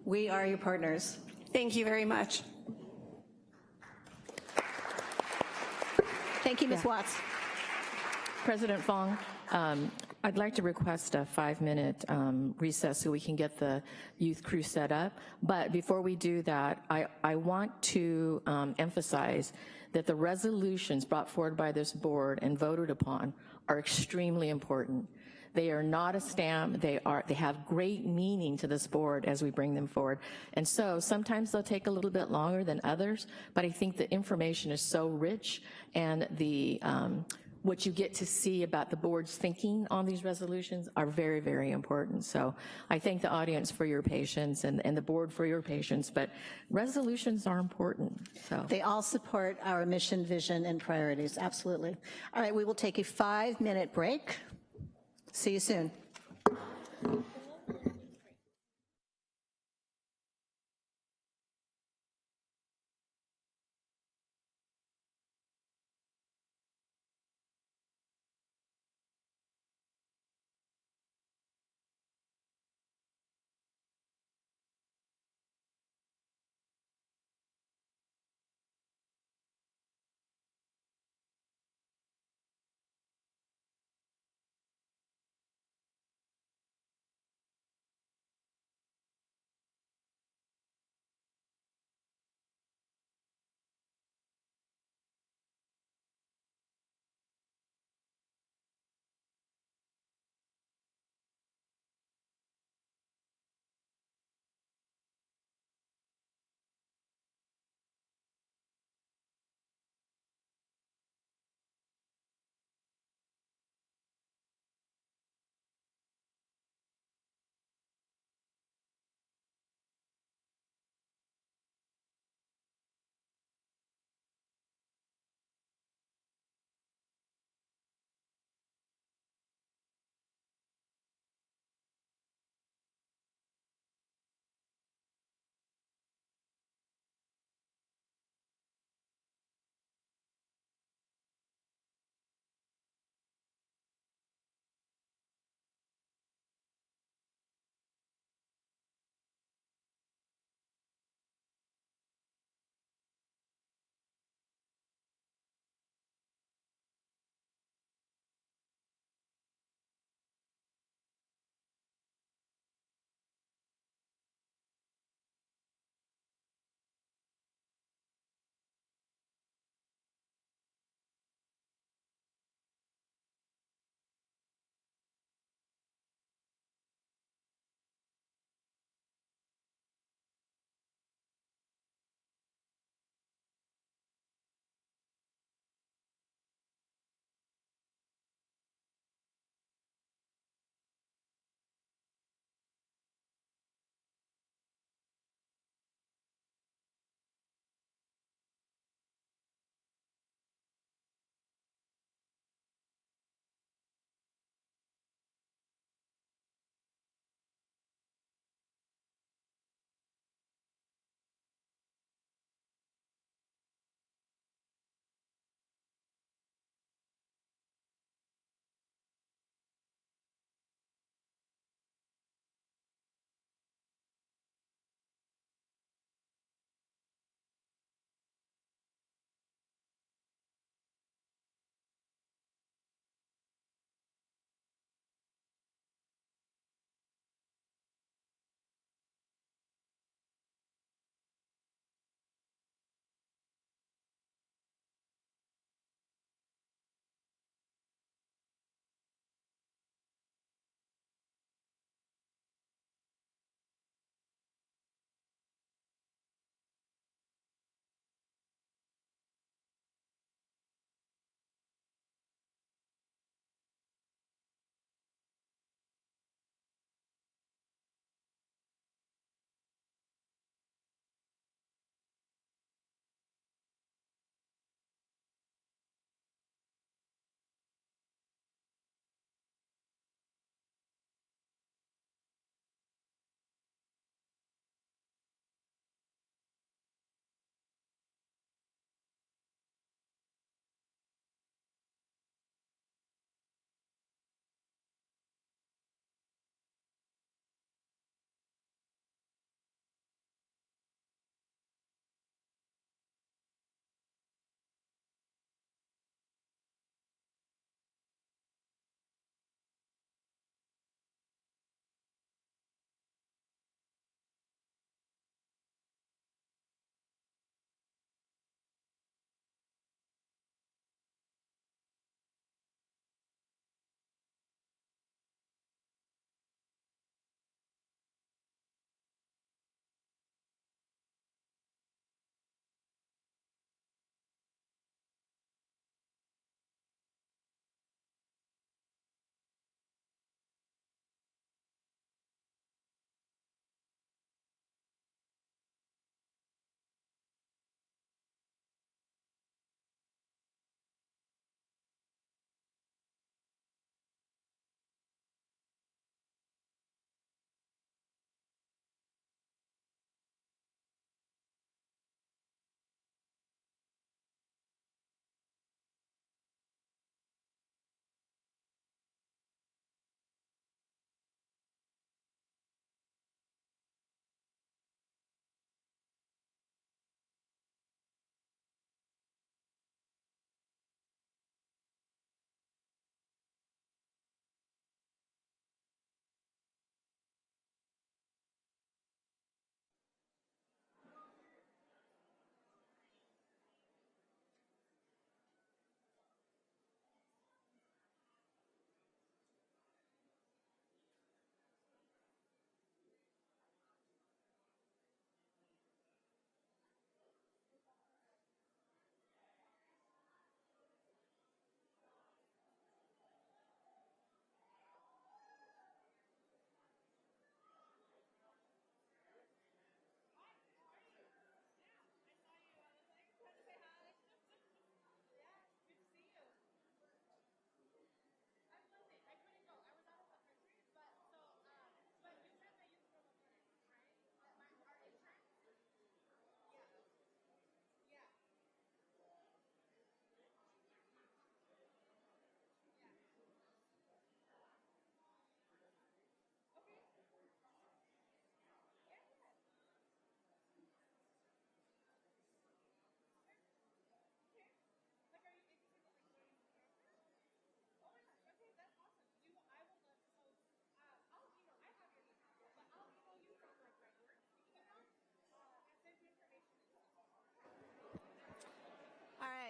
Speaker 1: We are your partners.
Speaker 5: Thank you very much.
Speaker 1: Thank you, Ms. Watts.
Speaker 12: President Fong, I'd like to request a 5-minute recess so we can get the youth crew set up. But before we do that, I want to emphasize that the resolutions brought forward by this board and voted upon are extremely important. They are not a stamp. They have great meaning to this board as we bring them forward. And so sometimes they'll take a little bit longer than others, but I think the information is so rich, and the what you get to see about the board's thinking on these resolutions are very, very important. So I thank the audience for your patience and the board for your patience, but resolutions are important. So
Speaker 1: they all support our mission, vision, and priorities, absolutely. All right, we will take a 5-minute break. See you soon.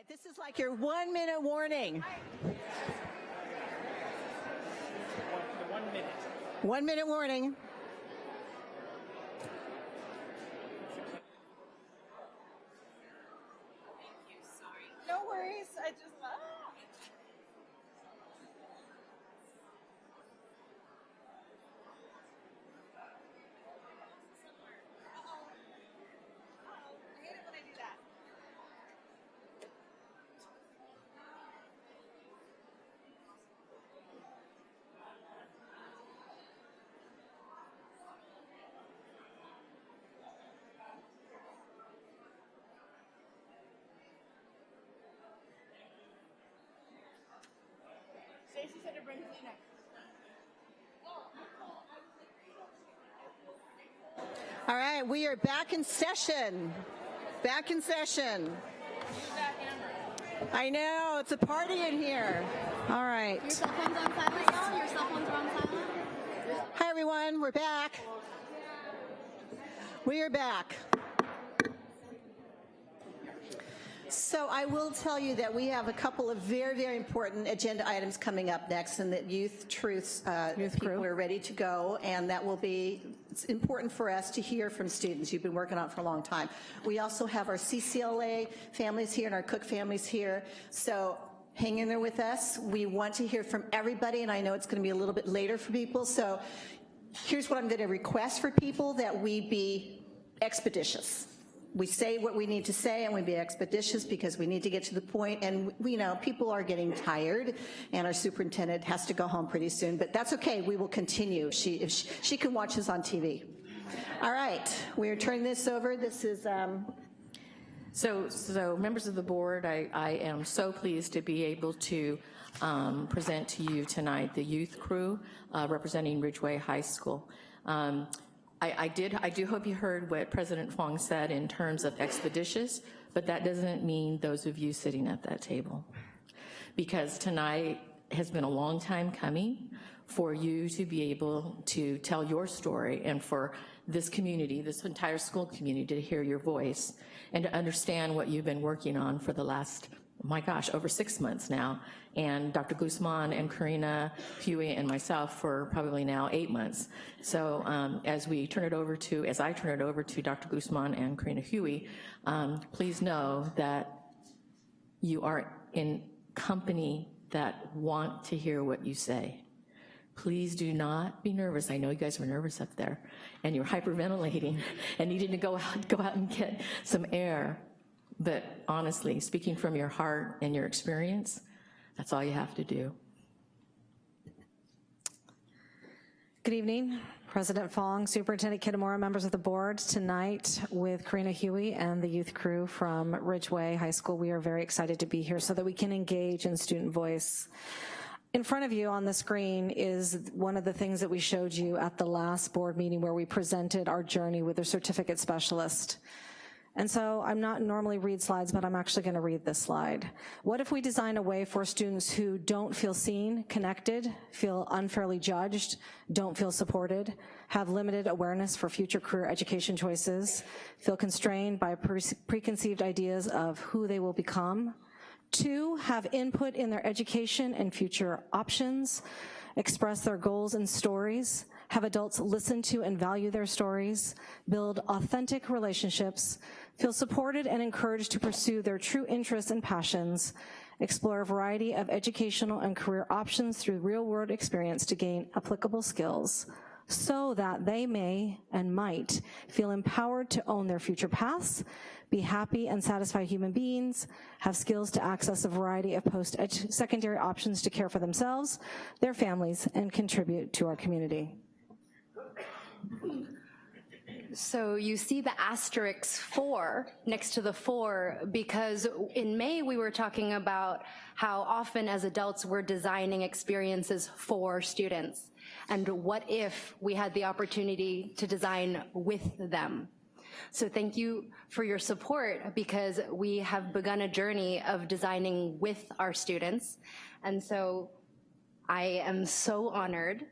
Speaker 1: This is like your 1 minute warning.
Speaker 16: 1 minute.
Speaker 1: 1 minute warning.
Speaker 17: No worries. I just.
Speaker 9: Stacy said to bring Kleenex.
Speaker 1: All right, we are back in session. Back in session. I know, it's a party in here. All right.
Speaker 3: Your cell phone's on silent, y'all? Your cell phones are on silent?
Speaker 1: Hi, everyone, we're back. We are back. So I will tell you that we have a couple of very, very important agenda items coming up next, and that Youth Truths people are ready to go, and that will be, it's important for us to hear from students. You've been working on it for a long time. We also have our CCLA families here and our Cook families here, so hang in there with us. We want to hear from everybody, and I know it's going to be a little bit later for people, so here's what I'm going to request for people, that we be expeditious. We say what we need to say, and we be expeditious because we need to get to the point, and you know, people are getting tired, and our superintendent has to go home pretty soon, but that's okay, we will continue. If she can watch us on TV. All right, we are turning this over. This is...
Speaker 12: So members of the board, I am so pleased to be able to present to you tonight the youth crew representing Ridgeway High School. I do hope you heard what President Fong said in terms of expeditious, but that doesn't mean those of you sitting at that table. Because tonight has been a long time coming for you to be able to tell your story, and for this community, this entire school community, to hear your voice and to understand what you've been working on for the last, my gosh, over 6 months now, and Dr. Guzman and Karina Huey and myself for probably now 8 months. So as I turn it over to Dr. Guzman and Karina Huey, please know that you are in company that want to hear what you say. Please do not be nervous. I know you guys were nervous up there, and you're hyperventilating and needing to go out and get some air. But honestly, speaking from your heart and your experience, that's all you have to do.
Speaker 22: Good evening, President Fong, Superintendent Kitamura, members of the board. Tonight with Karina Huey and the youth crew from Ridgeway High School, we are very excited to be here so that we can engage in student voice. In front of you on the screen is one of the things that we showed you at the last board meeting, where we presented our journey with a certificate specialist. And so I'm not normally read slides, but I'm actually going to read this slide. What if we design a way for students who don't feel seen, connected, feel unfairly judged, don't feel supported, have limited awareness for future career education choices, feel constrained by preconceived ideas of who they will become? 2, have input in their education and future options, express their goals and stories, have adults listen to and value their stories, build authentic relationships, feel supported and encouraged to pursue their true interests and passions, explore a variety of educational and career options through real-world experience to gain applicable skills, so that they may and might feel empowered to own their future paths, be happy and satisfied human beings, have skills to access a variety of post-secondary options to care for themselves, their families, and contribute to our community.
Speaker 23: So you see the asterisk 4 next to the 4, because in May we were talking about how often as adults we're designing experiences for students, and what if we had the opportunity to design with them. So thank you for your support, because we have begun a journey of designing with our students, and so I am so honored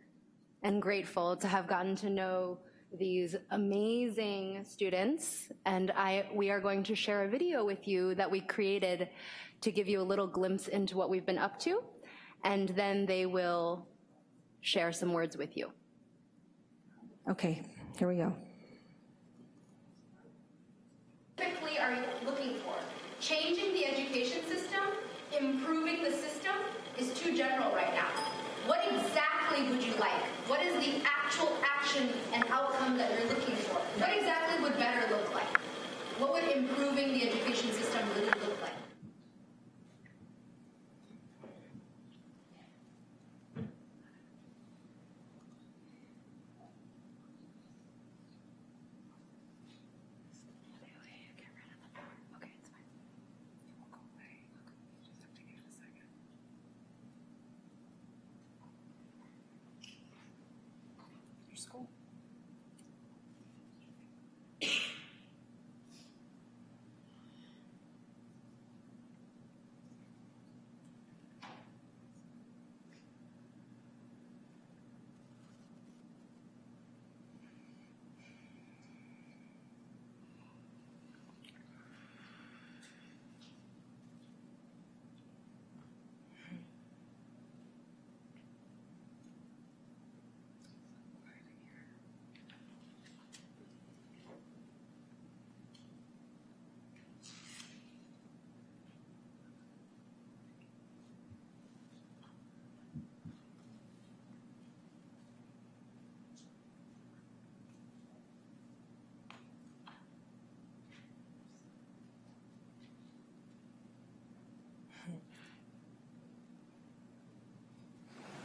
Speaker 23: and grateful to have gotten to know these amazing students, and we are going to share a video with you that we created to give you a little glimpse into what we've been up to, and then they will share some words with you.
Speaker 22: Okay, here we go.
Speaker 23: Typically are you looking for? Changing the education system, improving the system is too general right now. What exactly would you like? What is the actual action and outcome that you're looking for? What exactly would better look like? What would improving the education system really look like?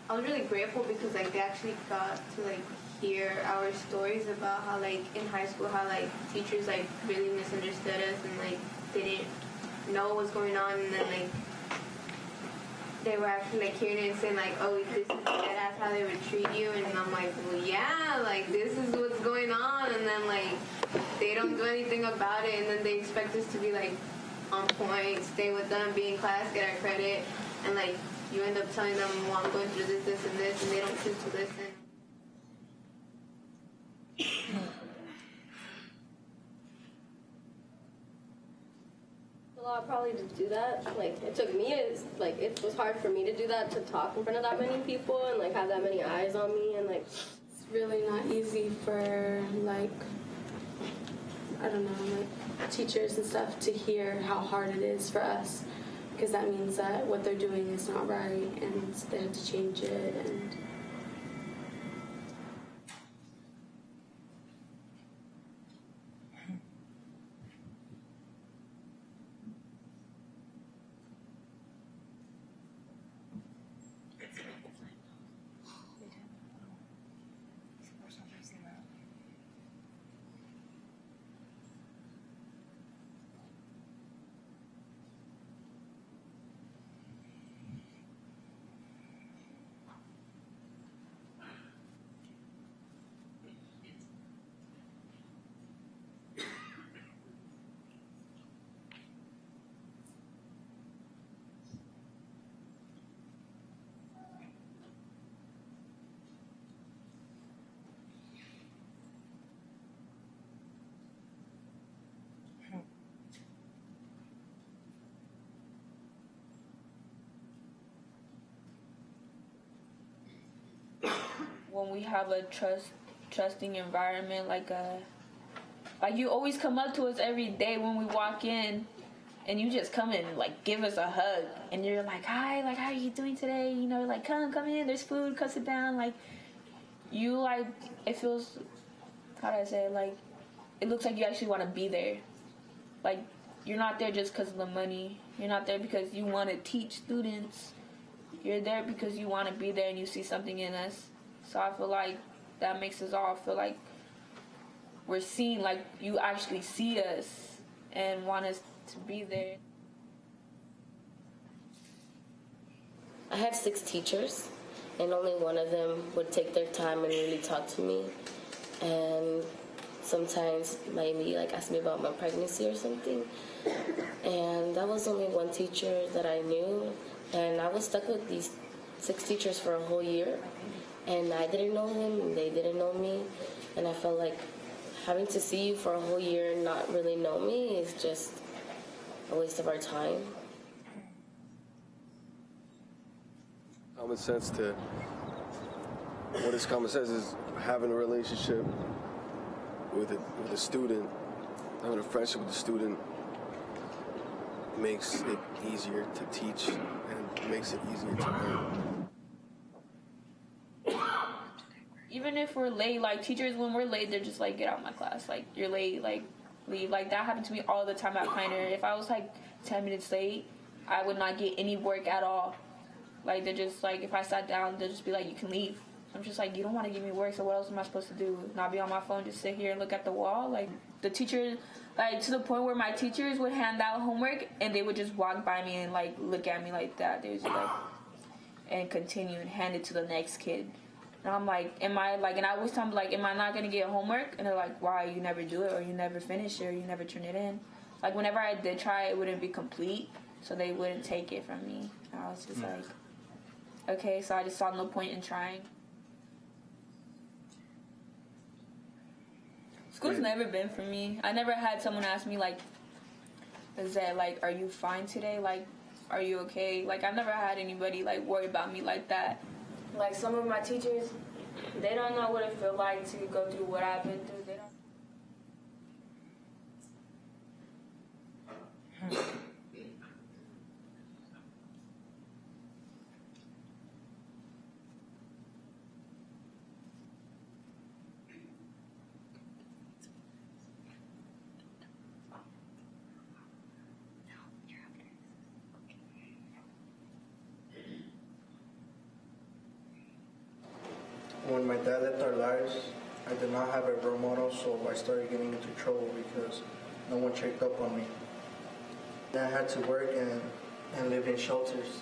Speaker 6: I was really grateful because like they actually got to like hear our stories about how like in high school how like teachers like really misunderstood us and like they didn't know what was going on, and then like they were actually like hearing it and saying like, oh, this is that's how they would treat you, and I'm like, well, yeah, like this is what's going on, and then like they don't do anything about it, and then they expect us to be like on point, stay with them, be in class, get our credit, and like you end up telling them, well, I'm going through this, this, and this, and they don't choose to listen.
Speaker 7: A lot probably to do that. Like it took me, it was hard for me to do that, to talk in front of that many people and like have that many eyes on me, and like
Speaker 8: it's really not easy for like, I don't know, like teachers and stuff to hear how hard it is for us, because that means that what they're doing is not right and they have to change it. And
Speaker 24: when we have a trusting environment, like you always come up to us every day when we walk in, and you just come and like give us a hug, and you're like, hi, like how are you doing today? You know, like come in, there's food, come sit down. Like you, like it feels, how do I say it? Like it looks like you actually want to be there. Like you're not there just because of the money. You're not there because you want to teach students. You're there because you want to be there and you see something in us. So I feel like that makes us all feel like we're seen, like you actually see us and want us to be there.
Speaker 7: I had 6 teachers, and only one of them would take their time and really talk to me. And sometimes maybe like ask me about my pregnancy or something. And that was only one teacher that I knew, and I was stuck with these 6 teachers for a whole year, and I didn't know them, and they didn't know me, and I felt like having to see you for a whole year and not really know me is just a waste of our time.
Speaker 10: Common sense to what is common sense is having a relationship with a student, having a friendship with a student makes it easier to teach and makes it easier to learn.
Speaker 24: Even if we're late, like teachers, when we're late, they're just like, get out of my class. Like, you're late, like, leave. Like, that happened to me all the time at Pioneer. If I was like 10 minutes late, I would not get any work at all. Like, they're just like, if I sat down, they'll just be like, you can leave. I'm just like, you don't want to give me work, so what else am I supposed to do? Not be on my phone, just sit here and look at the wall? Like, the teachers, like, to the point where my teachers would hand out homework, and they would just walk by me and, like, look at me like that. They would just, like, and continue and hand it to the next kid. And I'm like, and I always tell them, like, am I not going to get homework? And they're like, why? You never do it, or you never finish it, or you never turn it in. Like, whenever I did try, it wouldn't be complete, so they wouldn't take it from me. And I was just like, okay, so I just saw no point in trying. School's never been for me. I never had someone ask me, like, is that, like, are you fine today? Like, are you okay? Like, I've never had anybody, like, worry about me like that.
Speaker 6: Like, some of my teachers, they don't know what it feels like to go through what I've been through. They don't.
Speaker 11: When my dad left our lives, I did not have a role model, so I started getting into trouble because no one checked up on me. Then I had to work and live in shelters.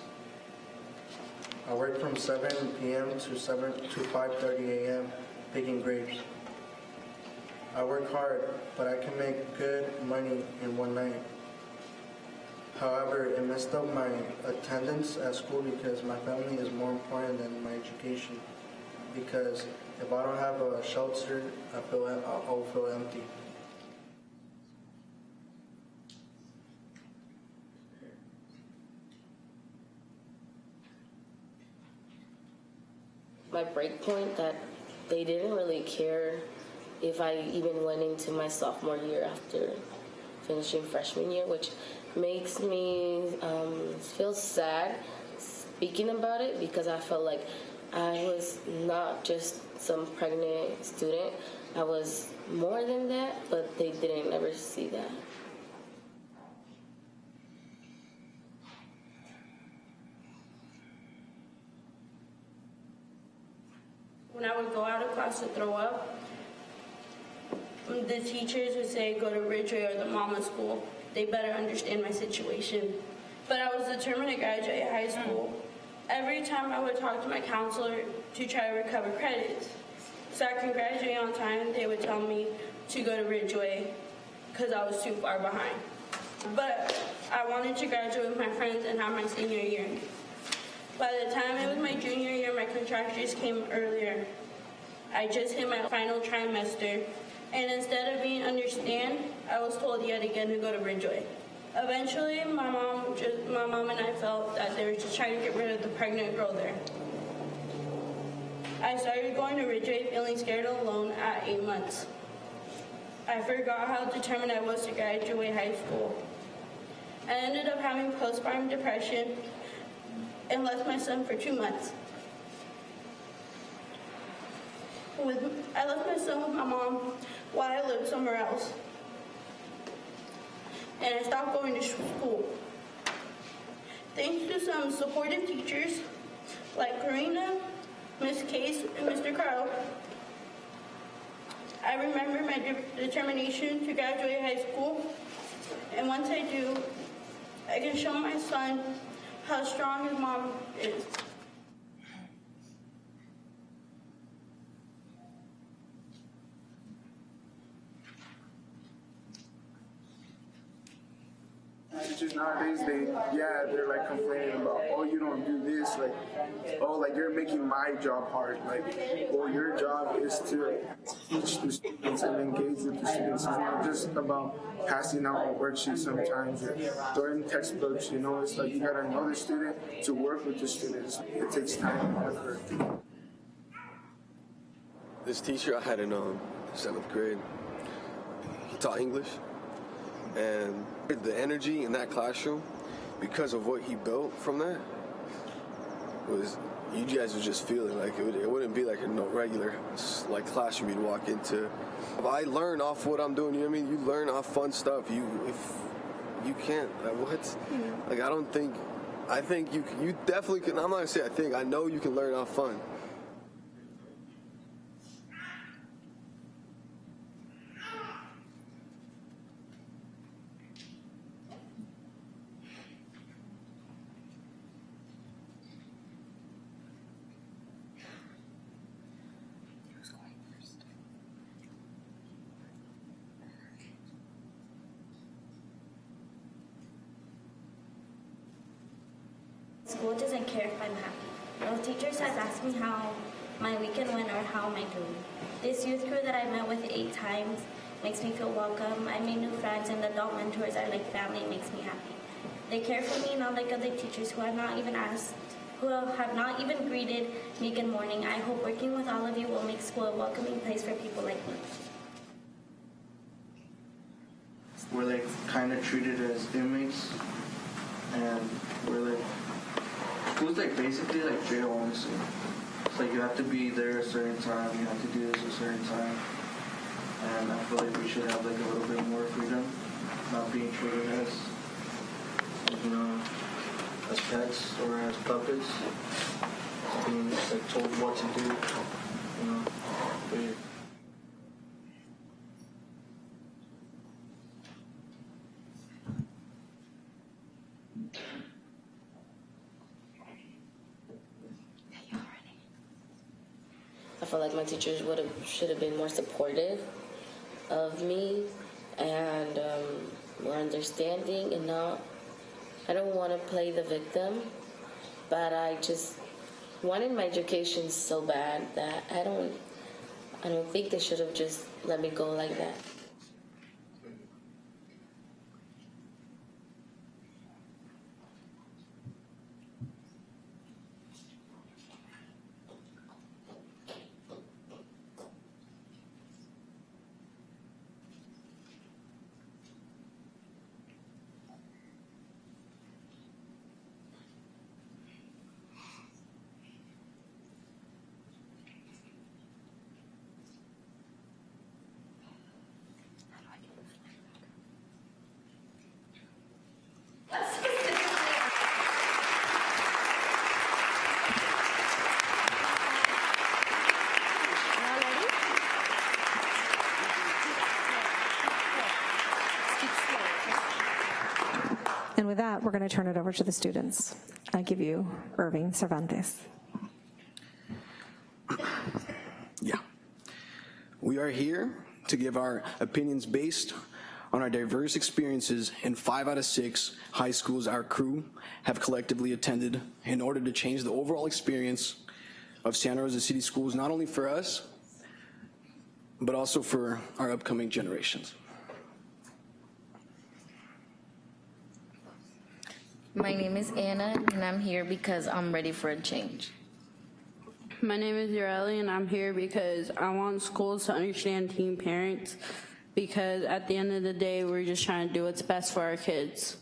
Speaker 11: I worked from 7 p.m. to 5:30 a.m. picking grapes. I work hard, but I can make good money in one night. However, it messed up my attendance at school because my family is more important than my education. Because if I don't have a shelter, I'll feel empty.
Speaker 7: My break point, that they didn't really care if I even went into my sophomore year after finishing freshman year, which makes me feel sad speaking about it, because I felt like I was not just some pregnant student. I was more than that, but they didn't ever see that.
Speaker 6: When I would go out of class to throw up, the teachers would say, go to Ridgeway or the Mama School. They better understand my situation. But I was determined to graduate high school. Every time I would talk to my counselor to try to recover credits, so I can graduate on time, they would tell me to go to Ridgeway because I was too far behind. But I wanted to graduate with my friends and have my senior year. By the time it was my junior year, my contractures came earlier. I just hit my final trimester, and instead of being understand, I was told yet again to go to Ridgeway. Eventually, my mom and I felt that they were just trying to get rid of the pregnant girl there. I started going to Ridgeway feeling scared and alone at 8 months. I forgot how determined I was to graduate high school. I ended up having postpartum depression and left my son for 2 months. I left my son with my mom while I lived somewhere else. And I stopped going to school. Thanks to some supportive teachers like Karina, Miss Case, and Mr. Carl, I remember my determination to graduate high school. And once I do, I can show my son how strong his mom is.
Speaker 13: teachers nowadays, they're like complaining about, oh, you don't do this, like, oh, like you're making my job hard. Like, well, your job is to teach the students and engage with the students. It's not just about passing out a worksheet sometimes or learning textbooks, you know, it's like you gotta know the student to work with the students. It takes time and effort.
Speaker 10: This teacher I had in 7th grade, he taught English, and the energy in that classroom, because of what he built from that, was, you guys would just feel it. Like it wouldn't be like a regular like classroom you'd walk into. I learn off what I'm doing. You know what I mean? You learn off fun stuff. If you can't, like I think you definitely can. I'm not gonna say I think. I know you can learn off fun.
Speaker 18: School doesn't care if I'm happy. No teachers has asked me how my weekend went or how am I doing. This youth crew that I met with 8 times makes me feel welcome. I made new friends and the adult mentors are like family. It makes me happy. They care for me, not like other teachers who have not even asked, who have not even greeted me good morning. I hope working with all of you will make school a welcoming place for people like me.
Speaker 11: We're like kind of treated as inmates, and we're like, school's like basically like jail, honestly. It's like you have to be there a certain time, you have to do this a certain time, and I feel like we should have like a little bit more freedom, not being treated as, you know, as pets or as puppets, being like told what to do, you know. But,
Speaker 7: I feel like my teachers should have been more supportive of me and more understanding, and not, I don't want to play the victim, but I just wanted my education so bad that I don't think they should have just let me go like that.
Speaker 22: And with that, we're going to turn it over to the students. I give you Irving Cervantes.
Speaker 20: Yeah. We are here to give our opinions based on our diverse experiences in 5 out of 6 high schools our crew have collectively attended in order to change the overall experience of Santa Rosa City Schools, not only for us, but also for our upcoming generations.
Speaker 21: My name is Anna, and I'm here because I'm ready for a change.
Speaker 8: My name is Ureli, and I'm here because I want schools to understand teen parents, because at the end of the day, we're just trying to do what's best for our kids.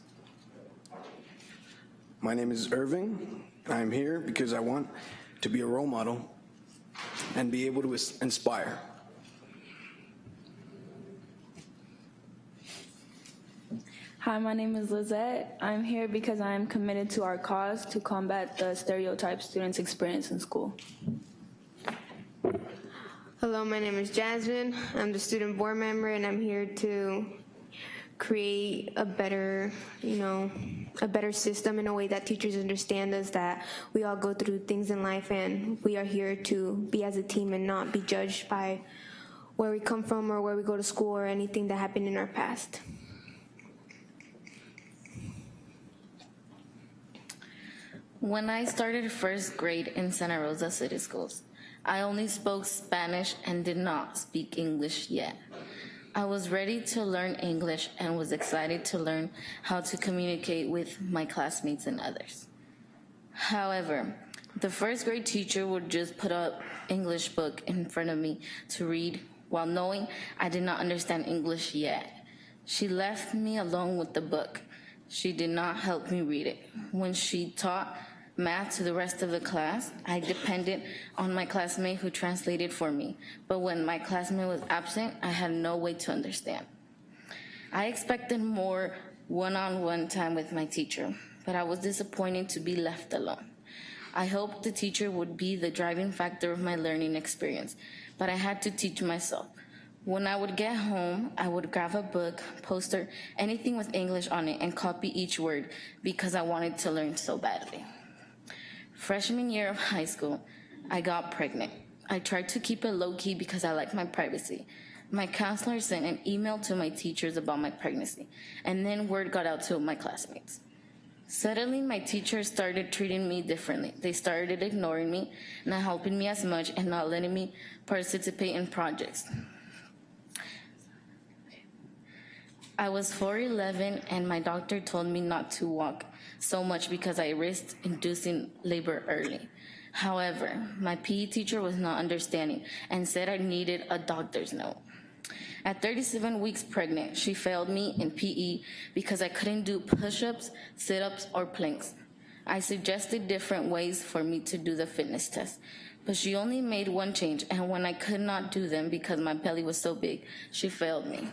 Speaker 20: My name is Irving. I'm here because I want to be a role model and be able to inspire.
Speaker 25: Hi, my name is Lizette. I'm here because I am committed to our cause to combat the stereotypes students experience in school.
Speaker 6: Hello, my name is Jasmine. I'm the student board member, and I'm here to create a better, a better system in a way that teachers understand us, that we all go through things in life, and we are here to be as a team and not be judged by where we come from or where we go to school or anything that happened in our past.
Speaker 21: When I started first grade in Santa Rosa City Schools, I only spoke Spanish and did not speak English yet. I was ready to learn English and was excited to learn how to communicate with my classmates and others. However, the first grade teacher would just put up English book in front of me to read while knowing I did not understand English yet. She left me alone with the book. She did not help me read it. When she taught math to the rest of the class, I depended on my classmate who translated for me. But when my classmate was absent, I had no way to understand. I expected more one-on-one time with my teacher, but I was disappointed to be left alone. I hoped the teacher would be the driving factor of my learning experience, but I had to teach myself. When I would get home, I would grab a book, poster, anything with English on it, and copy each word because I wanted to learn so badly. Freshman year of high school, I got pregnant. I tried to keep it low-key because I like my privacy. My counselor sent an email to my teachers about my pregnancy, and then word got out to my classmates. Suddenly, my teachers started treating me differently. They started ignoring me, not helping me as much, and not letting me participate in projects. I was 4'11", and my doctor told me not to walk so much because I risked inducing labor early. However, my PE teacher was not understanding and said I needed a doctor's note. At 37 weeks pregnant, she failed me in PE because I couldn't do push-ups, sit-ups, or planks. I suggested different ways for me to do the fitness test, but she only made one change, and when I could not do them because my belly was so big, she failed me.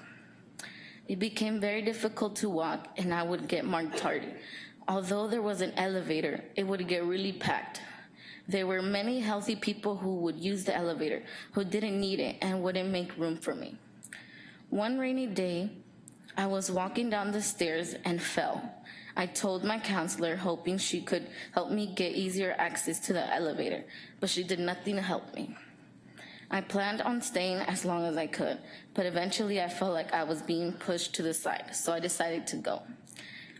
Speaker 21: It became very difficult to walk, and I would get marked tardy. Although there was an elevator, it would get really packed. There were many healthy people who would use the elevator, who didn't need it and wouldn't make room for me. One rainy day, I was walking down the stairs and fell. I told my counselor, hoping she could help me get easier access to the elevator, but she did nothing to help me. I planned on staying as long as I could, but eventually I felt like I was being pushed to the side, so I decided to go.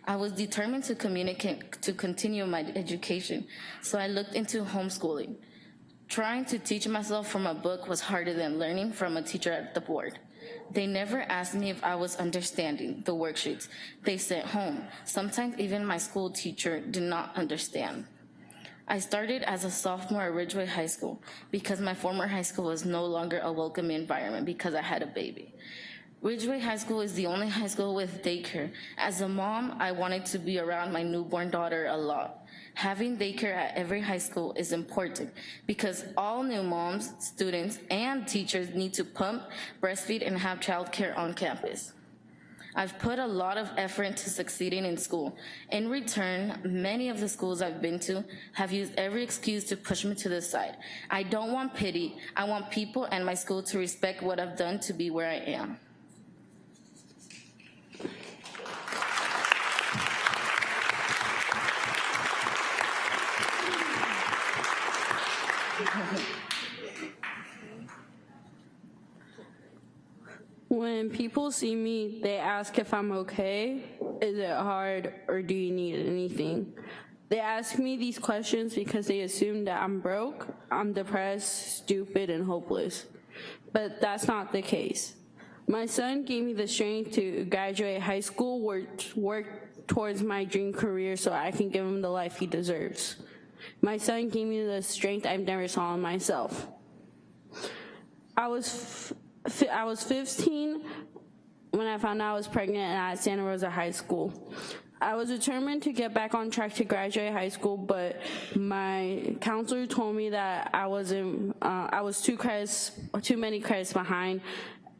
Speaker 21: I was determined to continue my education, so I looked into homeschooling. Trying to teach myself from a book was harder than learning from a teacher at the board. They never asked me if I was understanding the worksheets they sent home. Sometimes even my school teacher did not understand. I started as a sophomore at Ridgeway High School because my former high school was no longer a welcoming environment because I had a baby. Ridgeway High School is the only high school with daycare. As a mom, I wanted to be around my newborn daughter a lot. Having daycare at every high school is important because all new moms, students, and teachers need to pump, breastfeed, and have childcare on campus. I've put a lot of effort into succeeding in school. In return, many of the schools I've been to have used every excuse to push me to the side. I don't want pity. I want people and my school to respect what I've done to be where I am.
Speaker 2: When people see me, they ask if I'm okay, is it hard, or do you need anything? They ask me these questions because they assume that I'm broke, I'm depressed, stupid, and hopeless. But that's not the case. My son gave me the strength to graduate high school, work towards my dream career so I can give him the life he deserves. My son gave me the strength I've never saw in myself. I was 15 when I found out I was pregnant at Santa Rosa High School. I was determined to get back on track to graduate high school, but my counselor told me that I was too many credits behind,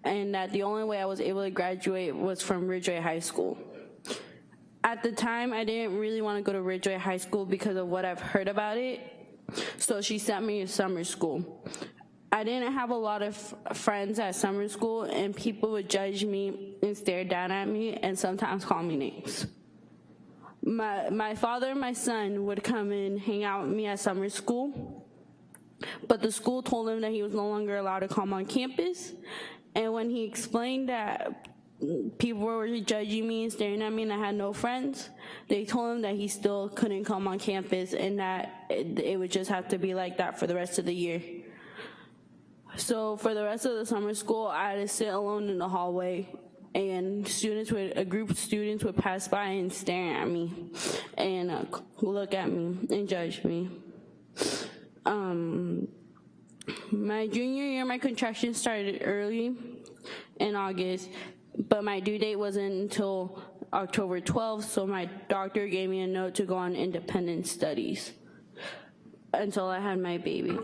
Speaker 2: and that the only way I was able to graduate was from Ridgeway High School. At the time, I didn't really want to go to Ridgeway High School because of what I've heard about it, so she sent me to summer school. I didn't have a lot of friends at summer school, and people would judge me and stare down at me and sometimes call me names. My father and my son would come and hang out with me at summer school, but the school told him that he was no longer allowed to come on campus, and when he explained that people were judging me and staring at me and I had no friends, they told him that he still couldn't come on campus and that it would just have to be like that for the rest of the year. So for the rest of the summer school, I had to sit alone in the hallway, and a group of students would pass by and stare at me and look at me and judge me. My junior year, my contractions started early in August, but my due date wasn't until October 12th, so my doctor gave me a note to go on independent studies until I had my baby.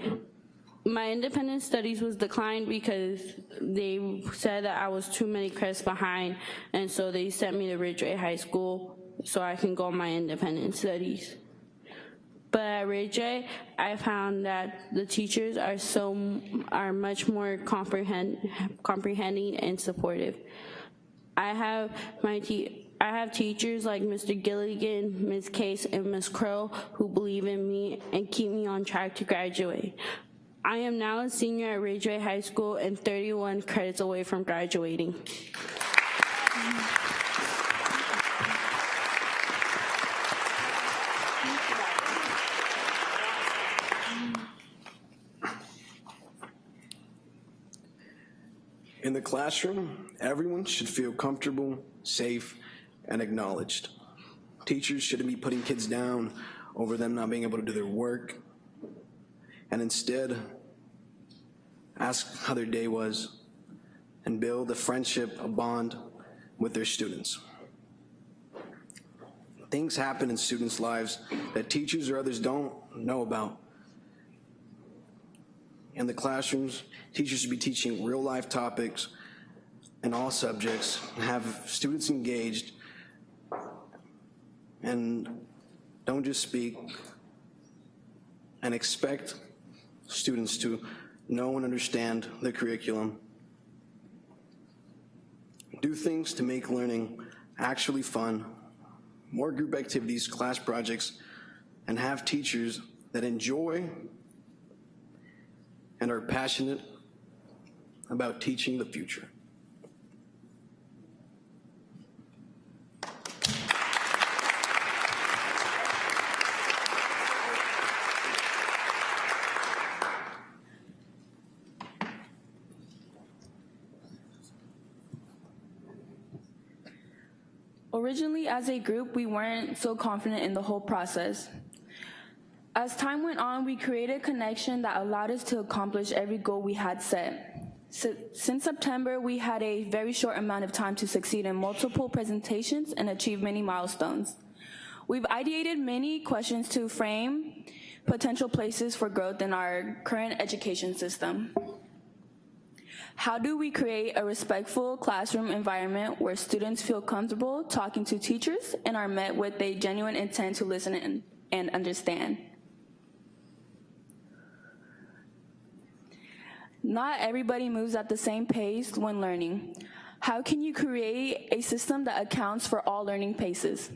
Speaker 2: My independent studies was declined because they said that I was too many credits behind, and so they sent me to Ridgeway High School so I can go on my independent studies. But at Ridgeway, I found that the teachers are much more comprehending and supportive. I have teachers like Mr. Gilligan, Ms. Case, and Ms. Crow who believe in me and keep me on track to graduate. I am now a senior at Ridgeway High School and 31 credits away from graduating.
Speaker 20: In the classroom, everyone should feel comfortable, safe, and acknowledged. Teachers shouldn't be putting kids down over them not being able to do their work, and instead ask how their day was and build a friendship, a bond with their students. Things happen in students' lives that teachers or others don't know about. In the classrooms, teachers should be teaching real-life topics in all subjects and have students engaged, and don't just speak, and expect students to know and understand the curriculum. Do things to make learning actually fun, more group activities, class projects, and have teachers that enjoy and are passionate about teaching the future.
Speaker 25: Originally, as a group, we weren't so confident in the whole process. As time went on, we created a connection that allowed us to accomplish every goal we had set. Since September, we had a very short amount of time to succeed in multiple presentations and achieve many milestones. We've ideated many questions to frame potential places for growth in our current education system. How do we create a respectful classroom environment where students feel comfortable talking to teachers and are met with a genuine intent to listen and understand? Not everybody moves at the same pace when learning. How can you create a system that accounts for all learning paces?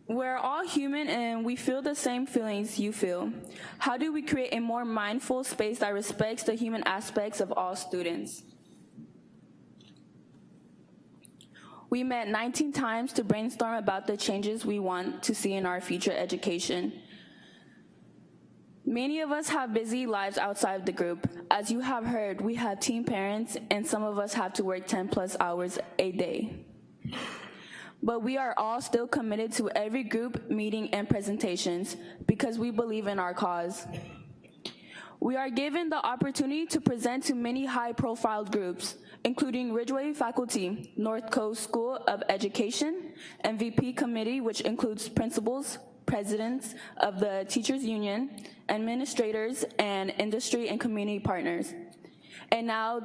Speaker 25: We're all human and we feel the same feelings you feel. How do we create a more mindful space that respects the human aspects of all students? We met 19 times to brainstorm about the changes we want to see in our future education. Many of us have busy lives outside the group. As you have heard, we have teen parents and some of us have to work 10+ hours a day. But we are all still committed to every group meeting and presentations because we believe in our cause. We are given the opportunity to present to many high-profile groups, including Ridgeway faculty, North Coast School of Education, MVP committee, which includes principals, presidents of the teachers union, administrators, and industry and community partners. And now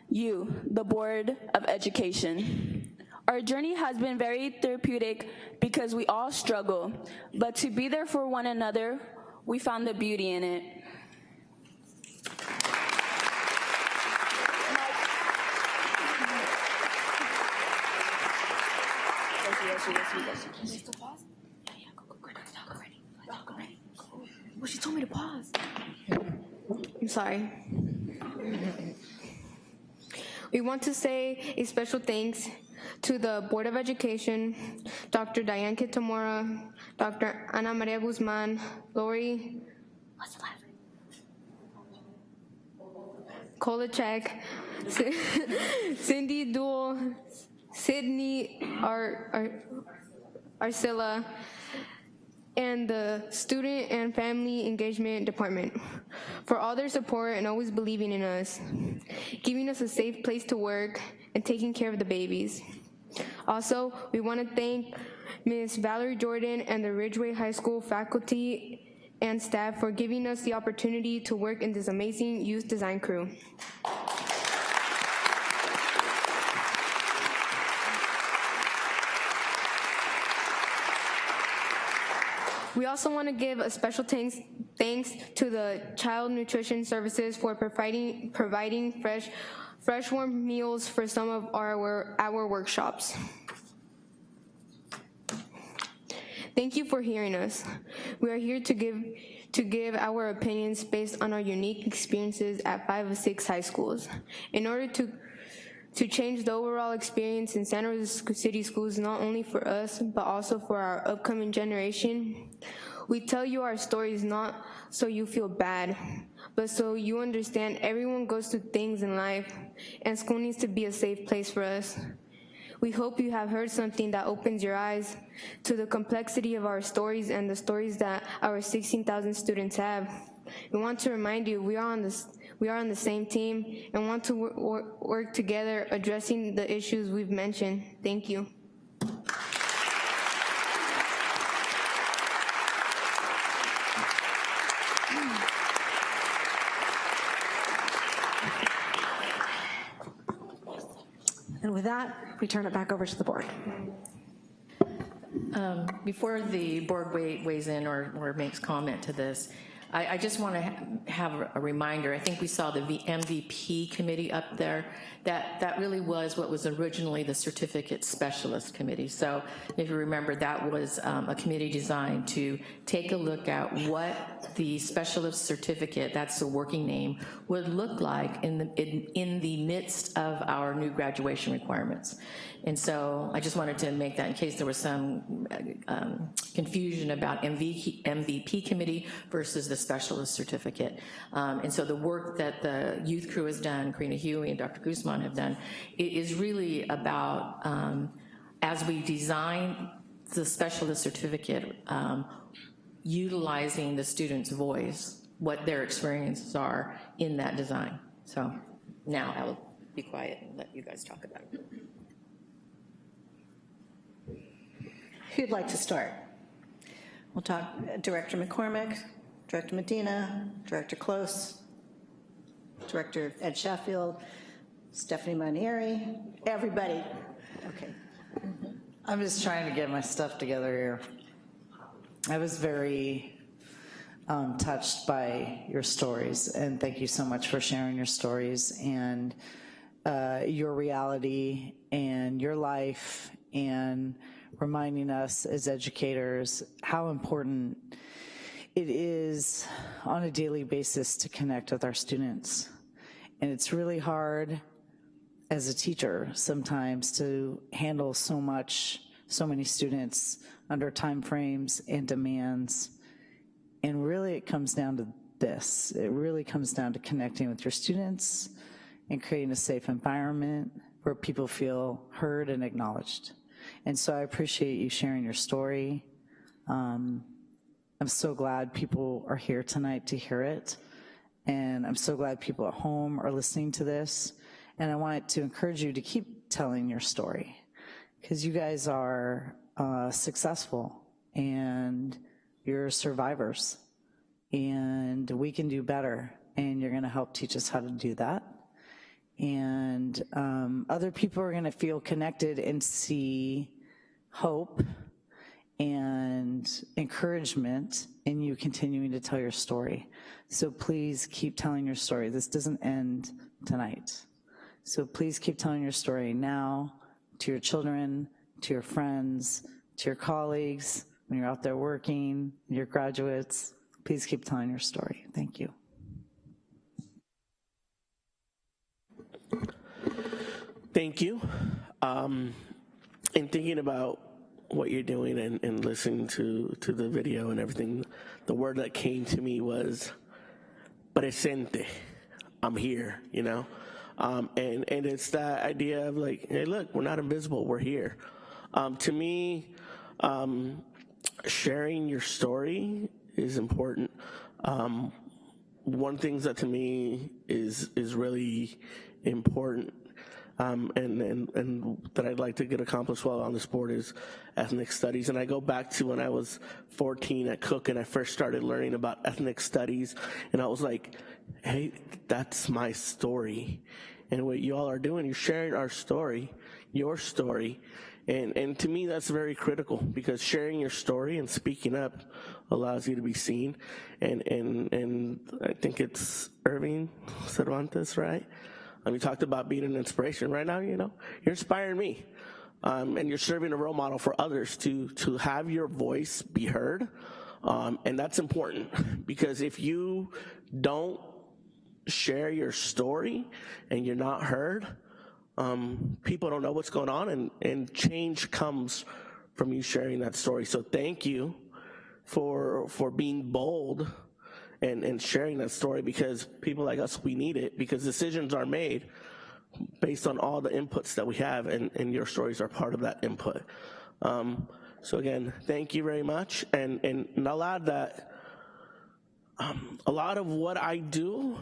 Speaker 25: you, the Board of Education. Our journey has been very therapeutic because we all struggle, but to be there for one another, we found the beauty in it.
Speaker 23: Well, she told me to pause.
Speaker 22: I'm sorry.
Speaker 4: We want to say a special thanks to the Board of Education, Dr. Diane Kitamura, Dr. Ana Maria Guzman, Lori Kolachek, Cindy Duel, Sydney Arcilla, and the Student and Family Engagement Department for all their support and always believing in us, giving us a safe place to work, and taking care of the babies. Also, we want to thank Ms. Valerie Jordan and the Ridgeway High School faculty and staff for giving us the opportunity to work in this amazing youth design crew. We also want to give a special thanks to the Child Nutrition Services for providing fresh warm meals for some of our workshops. Thank you for hearing us. We are here to give our opinions based on our unique experiences at 5 of 6 high schools. In order to change the overall experience in Santa Rosa City Schools, not only for us, but also for our upcoming generation, we tell you our stories not so you feel bad, but so you understand everyone goes through things in life, and school needs to be a safe place for us. We hope you have heard something that opens your eyes to the complexity of our stories and the stories that our 16,000 students have. We want to remind you we are on the same team and want to work together addressing the issues we've mentioned. Thank you.
Speaker 22: And with that, we turn it back over to the board.
Speaker 12: Before the board weighs in or makes comment to this, I just want to have a reminder. I think we saw the MVP committee up there. That really was what was originally the Certificate Specialist Committee. So if you remember, that was a committee designed to take a look at what the specialist certificate, that's the working name, would look like in the midst of our new graduation requirements. And so I just wanted to make that in case there was some confusion about MVP committee versus the specialist certificate. And so the work that the youth crew has done, Karina Huey and Dr. Guzman have done, is really about, as we design the specialist certificate, utilizing the student's voice, what their experiences are in that design. So now I will be quiet and let you guys talk about it.
Speaker 1: Who'd like to start? We'll talk Director McCormick, Director Medina, Director Close, Director Ed Sheffield, Stephanie Manieri, everybody. Okay.
Speaker 17: I'm just trying to get my stuff together here. I was very touched by your stories, and thank you so much for sharing your stories and your reality and your life, and reminding us as educators how important it is on a daily basis to connect with our students. And it's really hard as a teacher sometimes to handle so many students under time frames and demands. And really it comes down to this. It really comes down to connecting with your students and creating a safe environment where people feel heard and acknowledged. And so I appreciate you sharing your story. I'm so glad people are here tonight to hear it. And I'm so glad people at home are listening to this. And I wanted to encourage you to keep telling your story, because you guys are successful and you're survivors, and we can do better, and you're gonna help teach us how to do that. And other people are gonna feel connected and see hope and encouragement in you continuing to tell your story. So please keep telling your story. This doesn't end tonight. So please keep telling your story now to your children, to your friends, to your colleagues, when you're out there working, your graduates. Please keep telling your story. Thank you.
Speaker 5: Thank you. In thinking about what you're doing and listening to the video and everything, the word that came to me was presente. I'm here, you know? And it's that idea of like, hey, look, we're not invisible, we're here. To me, sharing your story is important. One thing that to me is really important, and that I'd like to get accomplished while on this board is ethnic studies. And I go back to when I was 14 at Cook and I first started learning about ethnic studies, and I was like, hey, that's my story. And what you all are doing, you're sharing our story, your story. And to me, that's very critical, because sharing your story and speaking up allows you to be seen. And I think it's Irving Cervantes, right? You talked about being an inspiration. Right now, you know, you're inspiring me. And you're serving a role model for others to have your voice be heard. And that's important, because if you don't share your story and you're not heard, people don't know what's going on, and change comes from you sharing that story. So thank you for being bold and sharing that story, because people like us, we need it, because decisions are made based on all the inputs that we have, and your stories are part of that input. So again, thank you very much. And I'll add that a lot of what I do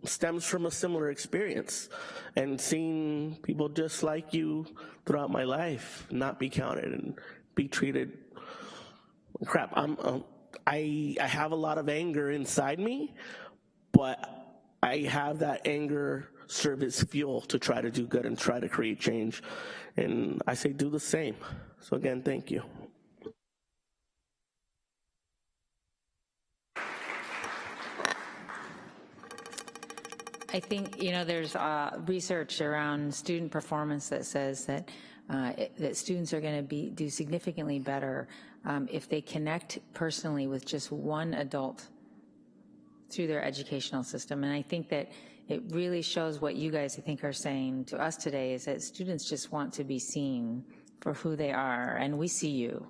Speaker 5: stems from a similar experience, and seeing people just like you throughout my life not be counted and be treated crap. I have a lot of anger inside me, but I have that anger serve as fuel to try to do good and try to create change. And I say do the same. So again, thank you.
Speaker 14: I think, you know, there's research around student performance that says that that students are going to do significantly better if they connect personally with just one adult through their educational system. And I think that it really shows what you guys, I think, are saying to us today, is that students just want to be seen for who they are, and we see you.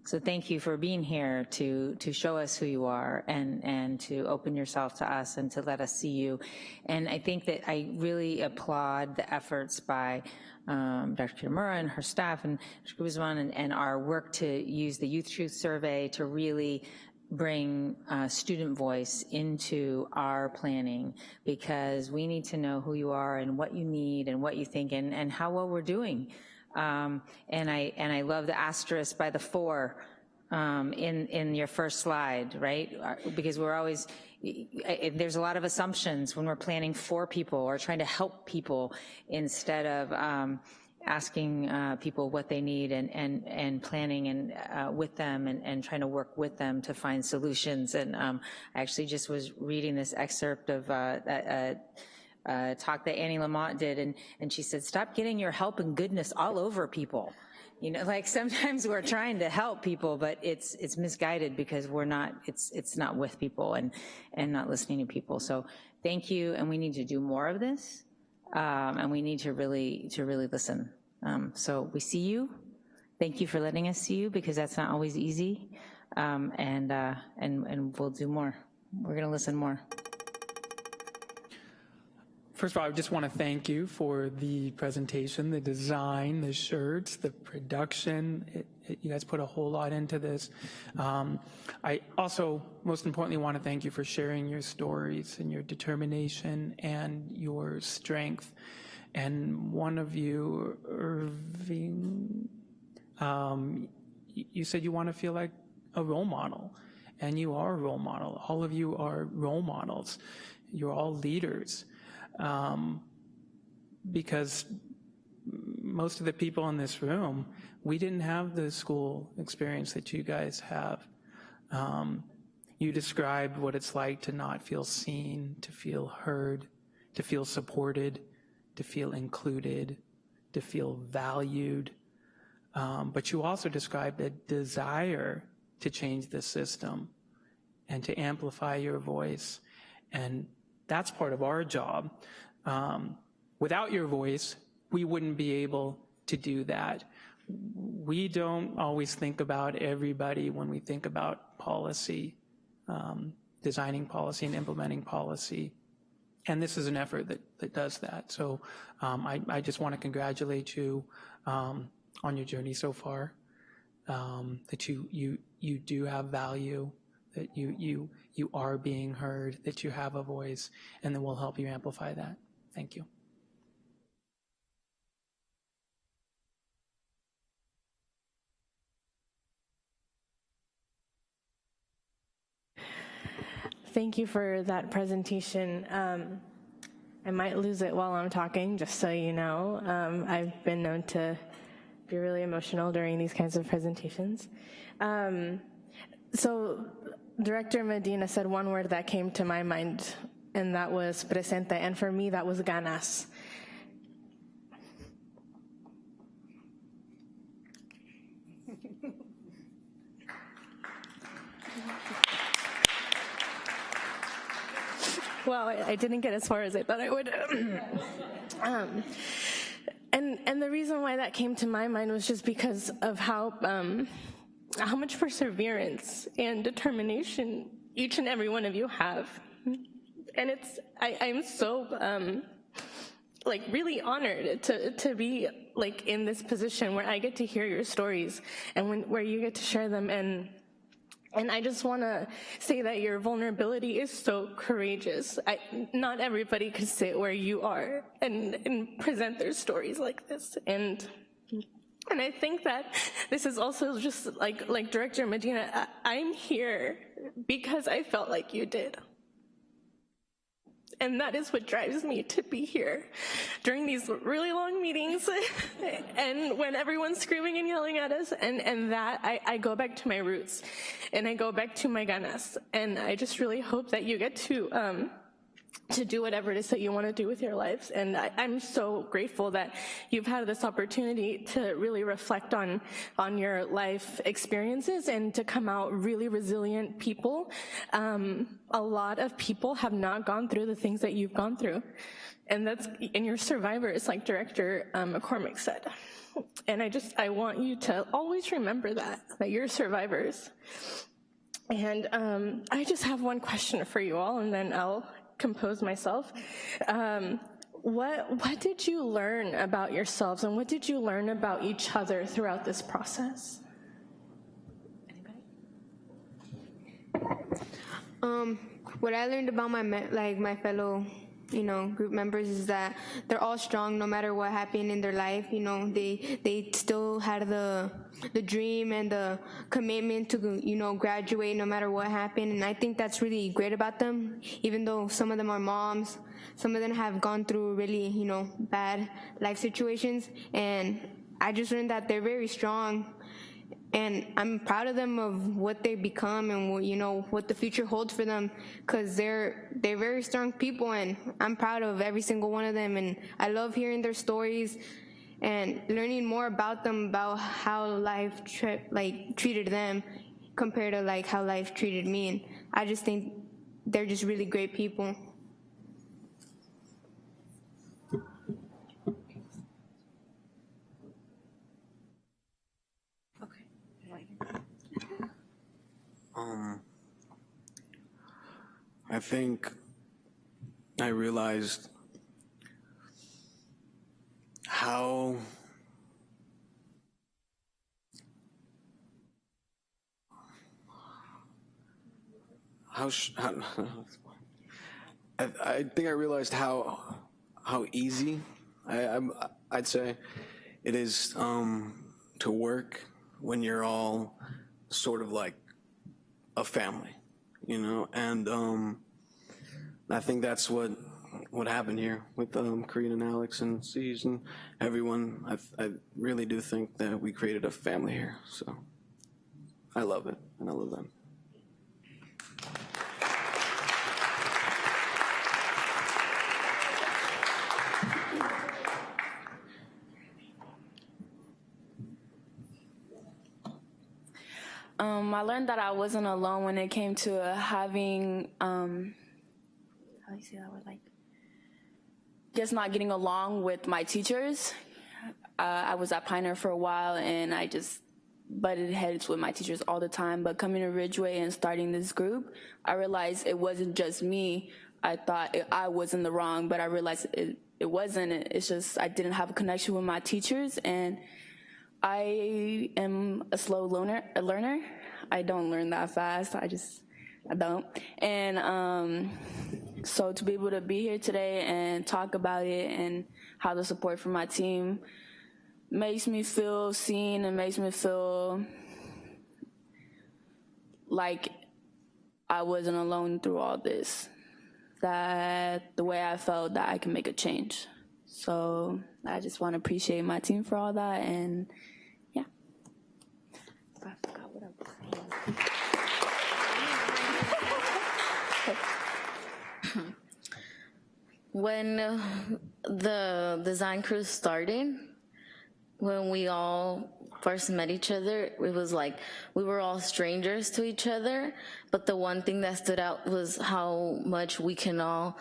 Speaker 14: So thank you for being here to show us who you are, and to open yourself to us and to let us see you. And I think that I really applaud the efforts by Dr. Kitamura and her staff and Mr. Guzman and our work to use the Youth Truth Survey to really bring student voice into our planning, because we need to know who you are and what you need and what you think and how well we're doing. And I love the asterisk by the 4 in your first slide, right? Because we're always, there's a lot of assumptions when we're planning for people or trying to help people instead of asking people what they need and planning and with them and trying to work with them to find solutions. And I actually just was reading this excerpt of talk that Annie Lamont did, and she said, stop getting your help and goodness all over people. You know, like sometimes we're trying to help people, but it's misguided because we're not, it's not with people and not listening to people. So thank you, and we need to do more of this, and we need to really listen. So we see you. Thank you for letting us see you, because that's not always easy, and we'll do more. We're gonna listen more.
Speaker 15: First of all, I just want to thank you for the presentation, the design, the shirts, the production. You guys put a whole lot into this. I also, most importantly, want to thank you for sharing your stories and your determination and your strength. And one of you, Irving, you said you want to feel like a role model, and you are a role model. All of you are role models. You're all leaders. Because most of the people in this room, we didn't have the school experience that you guys have. You described what it's like to not feel seen, to feel heard, to feel supported, to feel included, to feel valued. But you also described a desire to change the system and to amplify your voice. And that's part of our job. Without your voice, we wouldn't be able to do that. We don't always think about everybody when we think about policy, designing policy and implementing policy. And this is an effort that does that. So I just want to congratulate you on your journey so far, that you do have value, that you are being heard, that you have a voice, and then we'll help you amplify that. Thank you.
Speaker 3: Thank you for that presentation. I might lose it while I'm talking, just so you know. I've been known to be really emotional during these kinds of presentations. So Director Medina said one word that came to my mind, and that was presente, and for me that was ganas. Well, I didn't get as far as I thought I would. And the reason why that came to my mind was just because of how much perseverance and determination each and every one of you have. And I'm so like really honored to be like in this position where I get to hear your stories and where you get to share them. And I just want to say that your vulnerability is so courageous. Not everybody could sit where you are and present their stories like this. And I think that this is also just like Director Medina, I'm here because I felt like you did. And that is what drives me to be here during these really long meetings and when everyone's screaming and yelling at us, and that I go back to my roots and I go back to my ganas. And I just really hope that you get to do whatever it is that you want to do with your lives. And I'm so grateful that you've had this opportunity to really reflect on your life experiences and to come out really resilient people. A lot of people have not gone through the things that you've gone through. And you're survivors, like Director McCormick said. And I want you to always remember that you're survivors. And I just have one question for you all, and then I'll compose myself. What did you learn about yourselves, and what did you learn about each other throughout this process?
Speaker 4: What I learned about my fellow group members is that they're all strong no matter what happened in their life. They still had the dream and the commitment to graduate no matter what happened, and I think that's really great about them. Even though some of them are moms, some of them have gone through really bad life situations, and I just learned that they're very strong. And I'm proud of them of what they've become and what the future holds for them, because they're very strong people, and I'm proud of every single one of them. And I love hearing their stories and learning more about them, about how life treated them compared to how life treated me. And I just think they're just really great people.
Speaker 20: I think I realized how I think I realized how easy I'd say it is to work when you're all sort of like a family, and I think that's what happened here with Karina and Alex and C's and everyone. I really do think that we created a family here, so I love it, and I love them.
Speaker 25: I learned that I wasn't alone when it came to having, how do you say that word, guess, not getting along with my teachers. I was at Pioneer for a while, and I just butted heads with my teachers all the time. But coming to Ridgeway and starting this group, I realized it wasn't just me. I thought I was in the wrong, but I realized it wasn't. It's just I didn't have a connection with my teachers, and I am a slow learner. I don't learn that fast. I don't. And so to be able to be here today and talk about it and how the support from my team makes me feel seen and makes me feel like I wasn't alone through all this. That the way I felt that I can make a change. So I just want to appreciate my team for all that, and yeah. I forgot what I was saying.
Speaker 21: When the design crew started, when we all first met each other, it was like we were all strangers to each other, but the one thing that stood out was how much we can all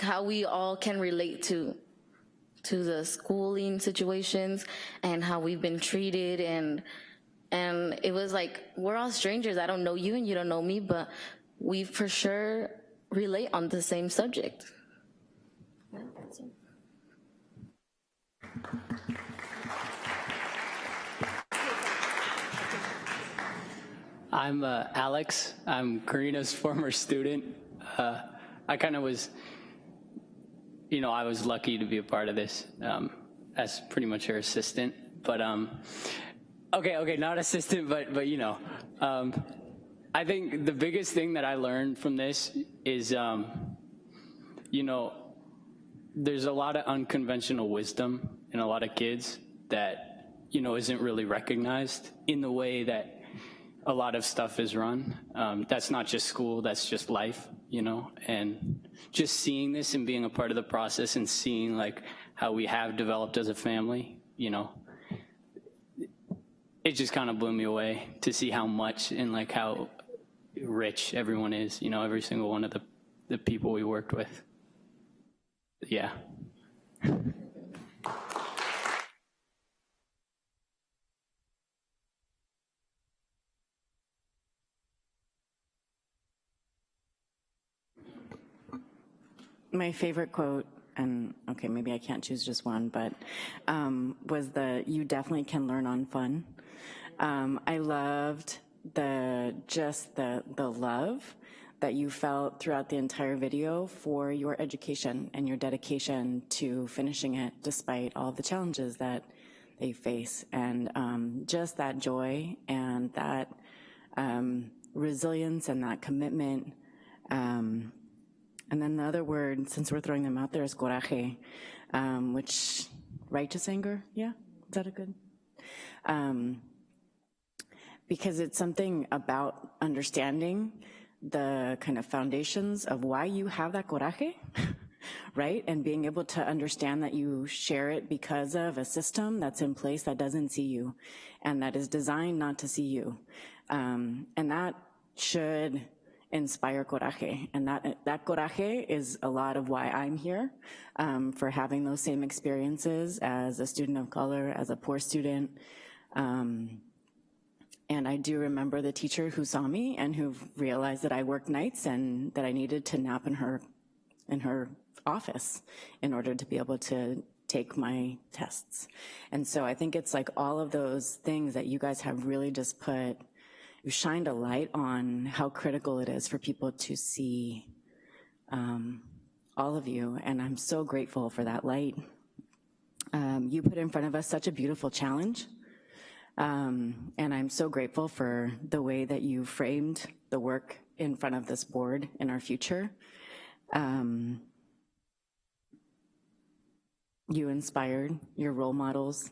Speaker 21: how we all can relate to the schooling situations and how we've been treated, and it was like we're all strangers. I don't know you and you don't know me, but we for sure relate on the same subject.
Speaker 9: I'm Alex. I'm Karina's former student. I kind of was, I was lucky to be a part of this as pretty much her assistant. But okay, not assistant, but I think the biggest thing that I learned from this is, there's a lot of unconventional wisdom in a lot of kids that, isn't really recognized in the way that a lot of stuff is run. That's not just school, that's just life, and just seeing this and being a part of the process and seeing like how we have developed as a family, it just kind of blew me away to see how much and like how rich everyone is, every single one of the people we worked with. Yeah.
Speaker 13: My favorite quote, and okay, maybe I can't choose just one, but was you definitely can learn on fun. I loved the love that you felt throughout the entire video for your education and your dedication to finishing it despite all the challenges that they face, and just that joy and that resilience and that commitment. And then the other word, since we're throwing them out there, is coraje, which, righteous anger, yeah? Is that a good? Because it's something about understanding the kind of foundations of why you have that coraje, right? And being able to understand that you share it because of a system that's in place that doesn't see you and that is designed not to see you. And that should inspire coraje, and that coraje is a lot of why I'm here, for having those same experiences as a student of color, as a poor student. And I do remember the teacher who saw me and who realized that I worked nights and that I needed to nap in her office in order to be able to take my tests. And so I think it's like all of those things that you guys have really just you shined a light on how critical it is for people to see all of you, and I'm so grateful for that light. You put in front of us such a beautiful challenge, and I'm so grateful for the way that you framed the work in front of this board in our future. You inspired your role models,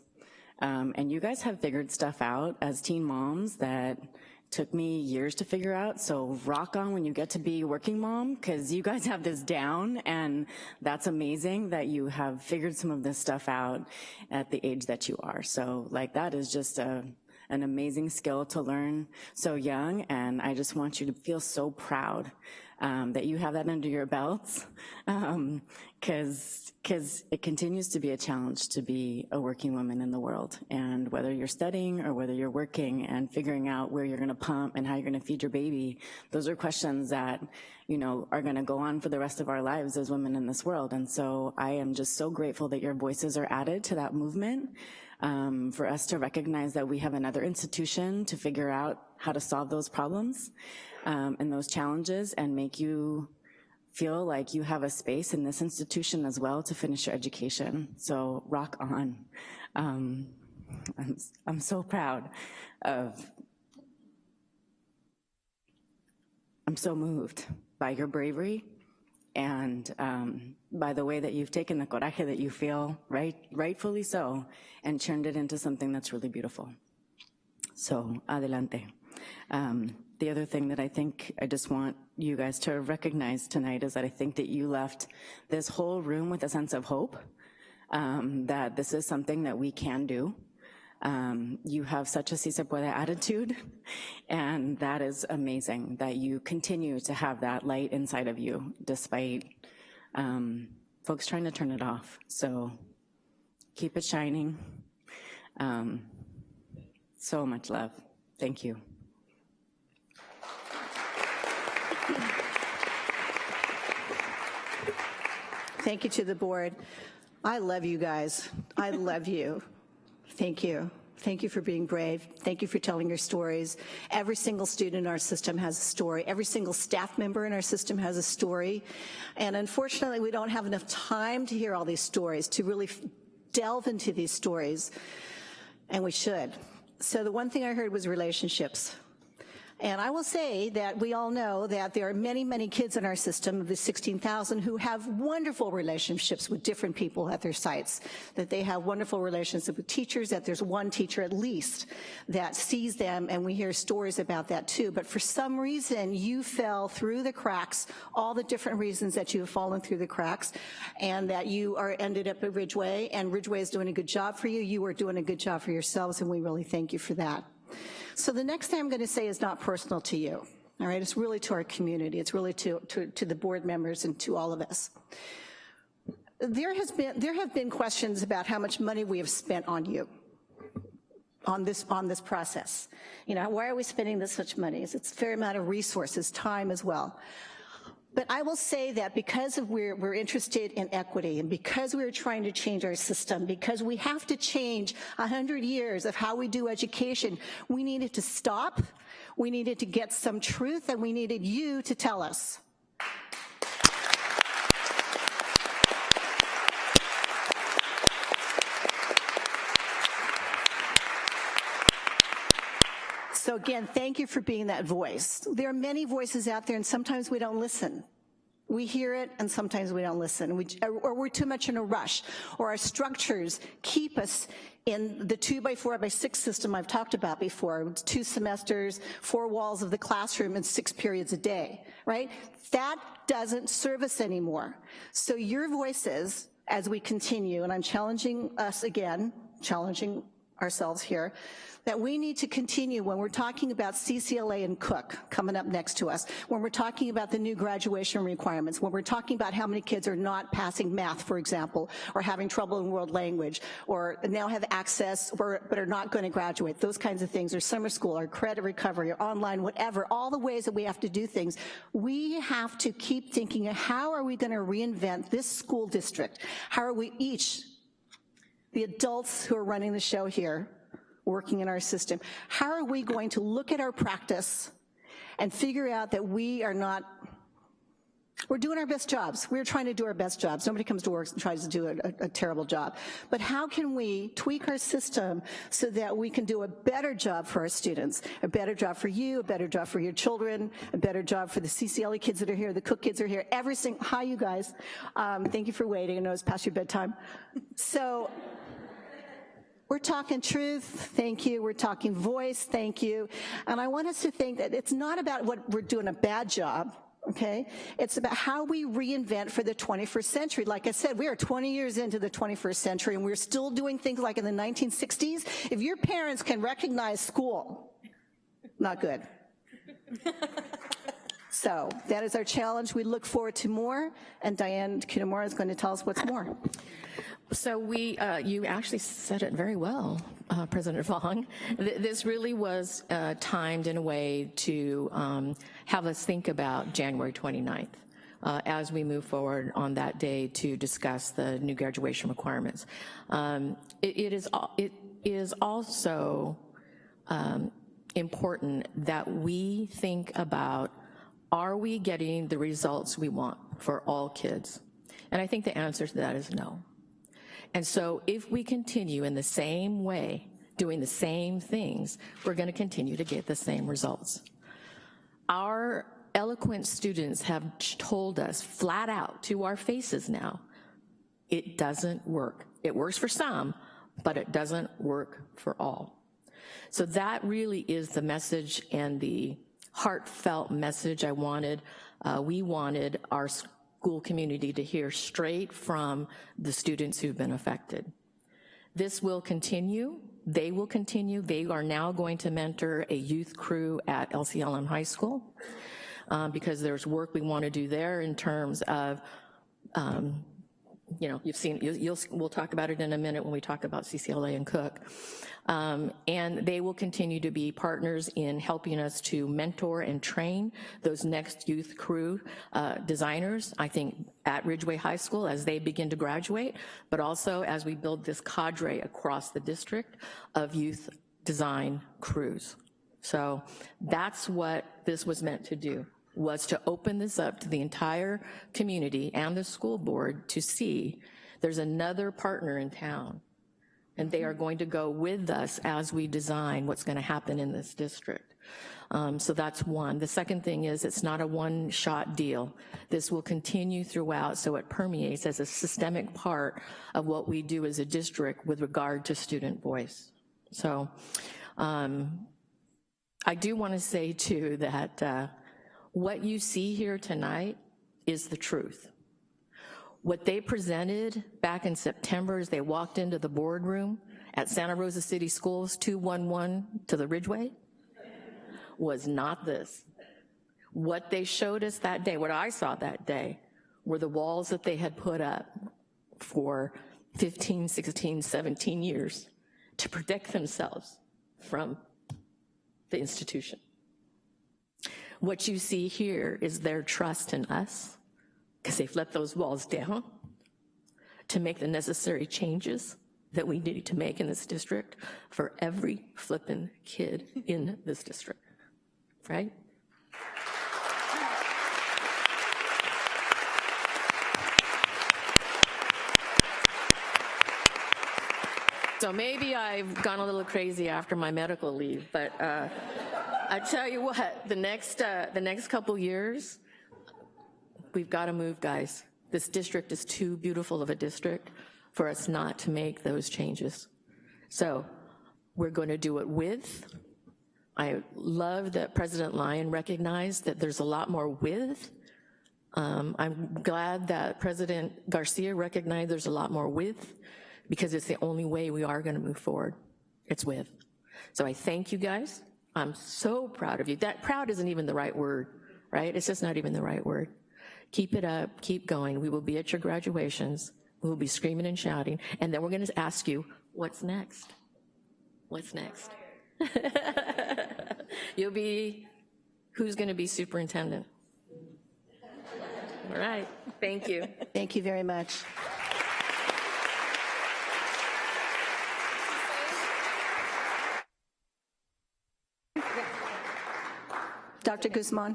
Speaker 13: and you guys have figured stuff out as teen moms that took me years to figure out, so rock on when you get to be working mom, because you guys have this down, and that's amazing that you have figured some of this stuff out at the age that you are. So like that is just a an amazing skill to learn so young, and I just want you to feel so proud that you have that under your belts, because it continues to be a challenge to be a working woman in the world. And whether you're studying or whether you're working and figuring out where you're gonna pump and how you're gonna feed your baby, those are questions that, you know, are gonna go on for the rest of our lives as women in this world. And so I am just so grateful that your voices are added to that movement, for us to recognize that we have another institution to figure out how to solve those problems and those challenges, and make you feel like you have a space in this institution as well to finish your education. So rock on. I'm so proud of, I'm so moved by your bravery and by the way that you've taken the coraje that you feel, rightfully so, and turned it into something that's really beautiful. So, adelante. The other thing that I think I just want you guys to recognize tonight is that I think that you left this whole room with a sense of hope, that this is something that we can do. You have such a si se puede attitude, and that is amazing that you continue to have that light inside of you despite folks trying to turn it off. So keep it shining. So much love. Thank you.
Speaker 1: Thank you to the board. I love you guys. I love you. Thank you. Thank you for being brave. Thank you for telling your stories. Every single student in our system has a story. Every single staff member in our system has a story. And unfortunately, we don't have enough time to hear all these stories, to really delve into these stories, and we should. So the one thing I heard was relationships. And I will say that we all know that there are many, many kids in our system, of the 16,000, who have wonderful relationships with different people at their sites, that they have wonderful relationships with teachers, that there's one teacher at least that sees them, and we hear stories about that too. But for some reason, you fell through the cracks, all the different reasons that you have fallen through the cracks, and that you ended up at Ridgeway, and Ridgeway is doing a good job for you. You are doing a good job for yourselves, and we really thank you for that. So the next thing I'm going to say is not personal to you, all right? It's really to our community. It's really to the board members and to all of us. There have been questions about how much money we have spent on you, on this process. You know, why are we spending this much money? It's a fair amount of resources, time as well. But I will say that because we're interested in equity, and because we're trying to change our system, because we have to change 100 years of how we do education, we needed to stop, we needed to get some truth, and we needed you to tell us. So again, thank you for being that voice. There are many voices out there, and sometimes we don't listen. We hear it, and sometimes we don't listen, or we're too much in a rush, or our structures keep us in the 2x4x6 system I've talked about before, 2 semesters, 4 walls of the classroom, and 6 periods a day, right? That doesn't serve us anymore. So your voices, as we continue, and I'm challenging us again, challenging ourselves here, that we need to continue when we're talking about CCLA and Cook coming up next to us, when we're talking about the new graduation requirements, when we're talking about how many kids are not passing math, for example, or having trouble in world language, or now have access but are not going to graduate, those kinds of things, or summer school, or credit recovery, or online, whatever, all the ways that we have to do things. We have to keep thinking, how are we going to reinvent this school district? How are we each, the adults who are running the show here, working in our system, how are we going to look at our practice and figure out that we're doing our best jobs. We're trying to do our best jobs. Nobody comes to work and tries to do a terrible job. But how can we tweak our system so that we can do a better job for our students, a better job for you, a better job for your children, a better job for the CCLE kids that are here, the Cook kids are here, hi you guys. Thank you for waiting. I know it's past your bedtime. So, we're talking truth, thank you. We're talking voice, thank you. And I want us to think that it's not about what we're doing a bad job. okay? It's about how we reinvent for the 21st century. Like I said, we are 20 years into the 21st century, and we're still doing things like in the 1960s. If your parents can recognize school, not good. So that is our challenge. We look forward to more, and Diane Kitamura is going to tell us what's more.
Speaker 12: So you actually said it very well, President Fong. This really was timed in a way to have us think about January 29th as we move forward on that day to discuss the new graduation requirements. It is also important that we think about, are we getting the results we want for all kids? And I think the answer to that is no. And so if we continue in the same way, doing the same things, we're going to continue to get the same results. Our eloquent students have told us flat out to our faces now, it doesn't work. It works for some, but it doesn't work for all. So that really is the message and the heartfelt message I wanted. We wanted our school community to hear straight from the students who've been affected. This will continue. They will continue. They are now going to mentor a youth crew at LCLM High School because there's work we want to do there in terms of, you've seen, we'll talk about it in a minute when we talk about CCLA and Cook. And they will continue to be partners in helping us to mentor and train those next youth crew designers, I think, at Ridgeway High School as they begin to graduate, but also as we build this cadre across the district of youth design crews. So that's what this was meant to do, was to open this up to the entire community and the school board to see there's another partner in town, and they are going to go with us as we design what's going to happen in this district. So that's one. The second thing is it's not a one-shot deal. This will continue throughout, so it permeates as a systemic part of what we do as a district with regard to student voice. So I do want to say, too, that what you see here tonight is the truth. What they presented back in September as they walked into the boardroom at Santa Rosa City Schools 211 to the Ridgeway was not this. What they showed us that day, what I saw that day, were the walls that they had put up for 15, 16, 17 years to protect themselves from the institution. What you see here is their trust in us, because they've let those walls down to make the necessary changes that we need to make in this district for every flippin' kid in this district, right? So maybe I've gone a little crazy after my medical leave, but I tell you what, the next couple years, we've got to move, guys. This district is too beautiful of a district for us not to make those changes. So we're going to do it with. I love that President Lyon recognized that there's a lot more with. I'm glad that President Garcia recognized there's a lot more with, because it's the only way we are going to move forward. It's with. So I thank you guys. I'm so proud of you. That proud isn't even the right word, right? It's just not even the right word. Keep it up, keep going. We will be at your graduations. We will be screaming and shouting. And then we're going to ask you, what's next? What's next? You'll be, who's going to be superintendent? All right, thank you.
Speaker 1: Thank you very much. Dr. Guzman.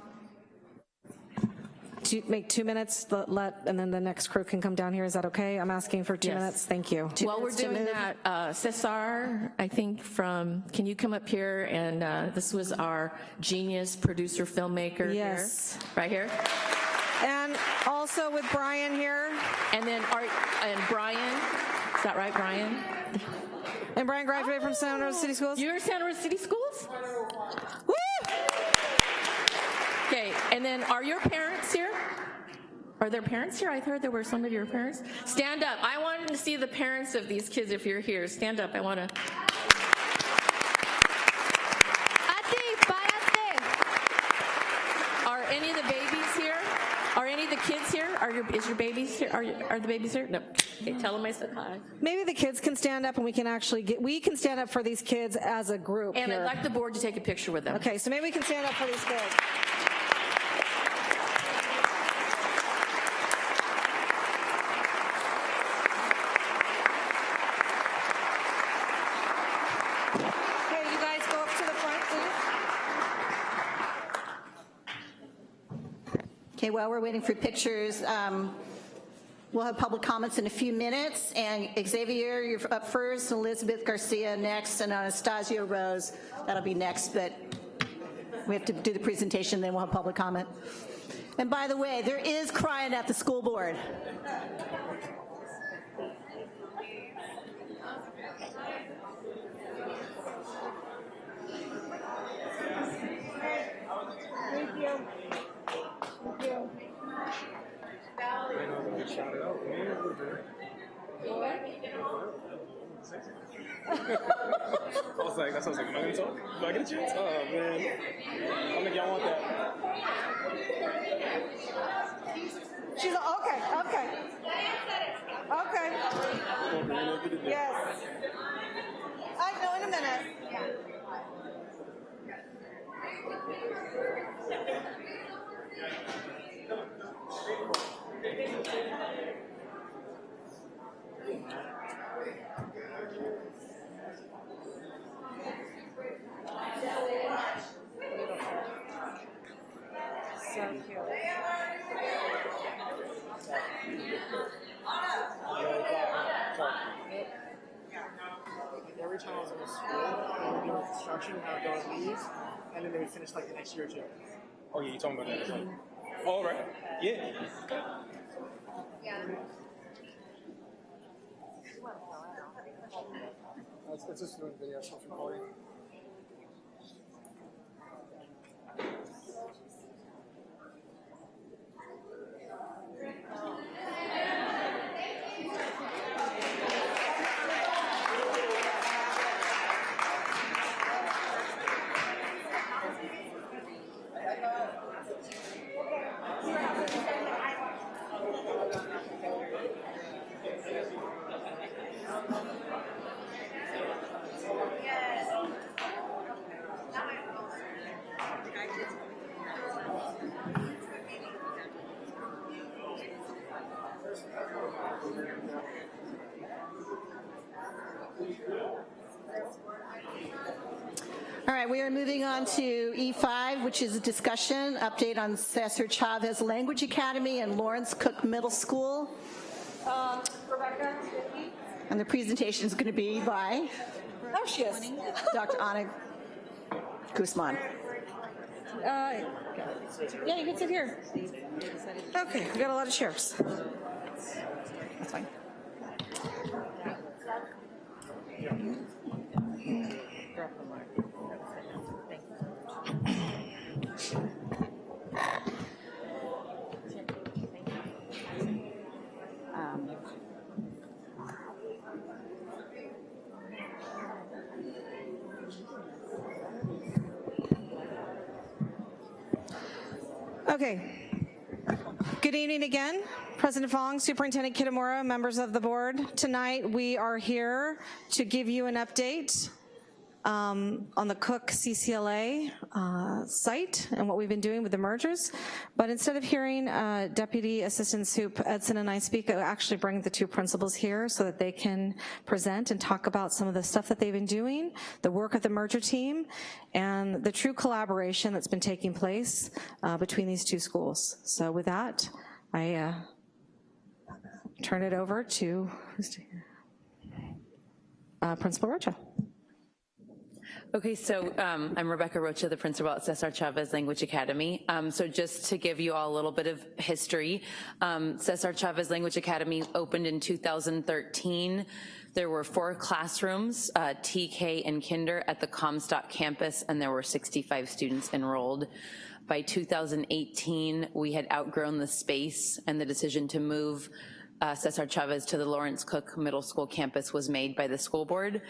Speaker 22: Make 2 minutes, and then the next crew can come down here. Is that okay? I'm asking for 2 minutes. Thank you.
Speaker 12: While we're doing that, Cesar, I think can you come up here? And this was our genius producer filmmaker here, right here.
Speaker 22: And also with Brian here.
Speaker 12: And then Brian, is that right, Brian?
Speaker 22: And Brian graduated from Santa Rosa City Schools?
Speaker 12: You're Santa Rosa City Schools?
Speaker 22: Woo!
Speaker 3: Okay, and then are your parents here? Are there parents here? I heard there were some of your parents. Stand up. I wanted to see the parents of these kids if you're here. Stand up. I want to. Are any of the babies here? Are any of the kids here? Is your babies here? Are the babies here? No. Okay, tell them I said hi.
Speaker 22: Maybe the kids can stand up and we can stand up for these kids as a group.
Speaker 3: And
Speaker 22: here.
Speaker 3: I'd like the board to take a picture with them.
Speaker 22: Okay, so maybe we can stand up for these kids. Okay, you guys go up to the front, please.
Speaker 1: Okay, while we're waiting for pictures, we'll have public comments in a few minutes, and Xavier, you're up first, Elizabeth Garcia next, and Anastasio Rose, that'll be next, but we have to do the presentation, then we'll have public comment. And by the way, there is crying at the school board.
Speaker 10: Thank you. Thank you. Shout it out. I was like, that sounds like, am I gonna talk? Do I get a chance? Oh man. I don't think y'all want that.
Speaker 22: She's okay. Yes. I know in a minute. So cute.
Speaker 10: Every time I was in the school, we would do construction, I would go leave, and then they would finish like the next year or two. Oh yeah, you're talking about that. Like, all right. Yeah. That's just doing video, so it's recording.
Speaker 1: All right, we are moving on to E5, which is a discussion, update on Cesar Chavez Language Academy and Lawrence Cook Middle School.
Speaker 22: Rebecca?
Speaker 1: And the presentation is going to be by
Speaker 22: Oh, she is.
Speaker 1: Dr. Ana Guzman.
Speaker 22: Yeah, you can sit here. Okay, we got a lot of chairs. That's fine. Okay. Good evening again. President Fong, Superintendent Kitamura, members of the board. Tonight we are here to give you an update on the Cook CCLA site and what we've been doing with the mergers. But instead of hearing Deputy Assistant Sup Edson and I speak, I actually bring the two principals here so that they can present and talk about some of the stuff that they've been doing, the work of the merger team, and the true collaboration that's been taking place between these two schools. So with that, I turn it over to Principal Rocha.
Speaker 11: Okay, so I'm Rebecca Rocha, the principal at Cesar Chavez Language Academy. So just to give you all a little bit of history, Cesar Chavez Language Academy opened in 2013. There were 4 classrooms, TK and Kinder, at the Comstock campus, and there were 65 students enrolled. By 2018, we had outgrown the space, and the decision to move Cesar Chavez to the Lawrence Cook Middle School campus was made by the school board.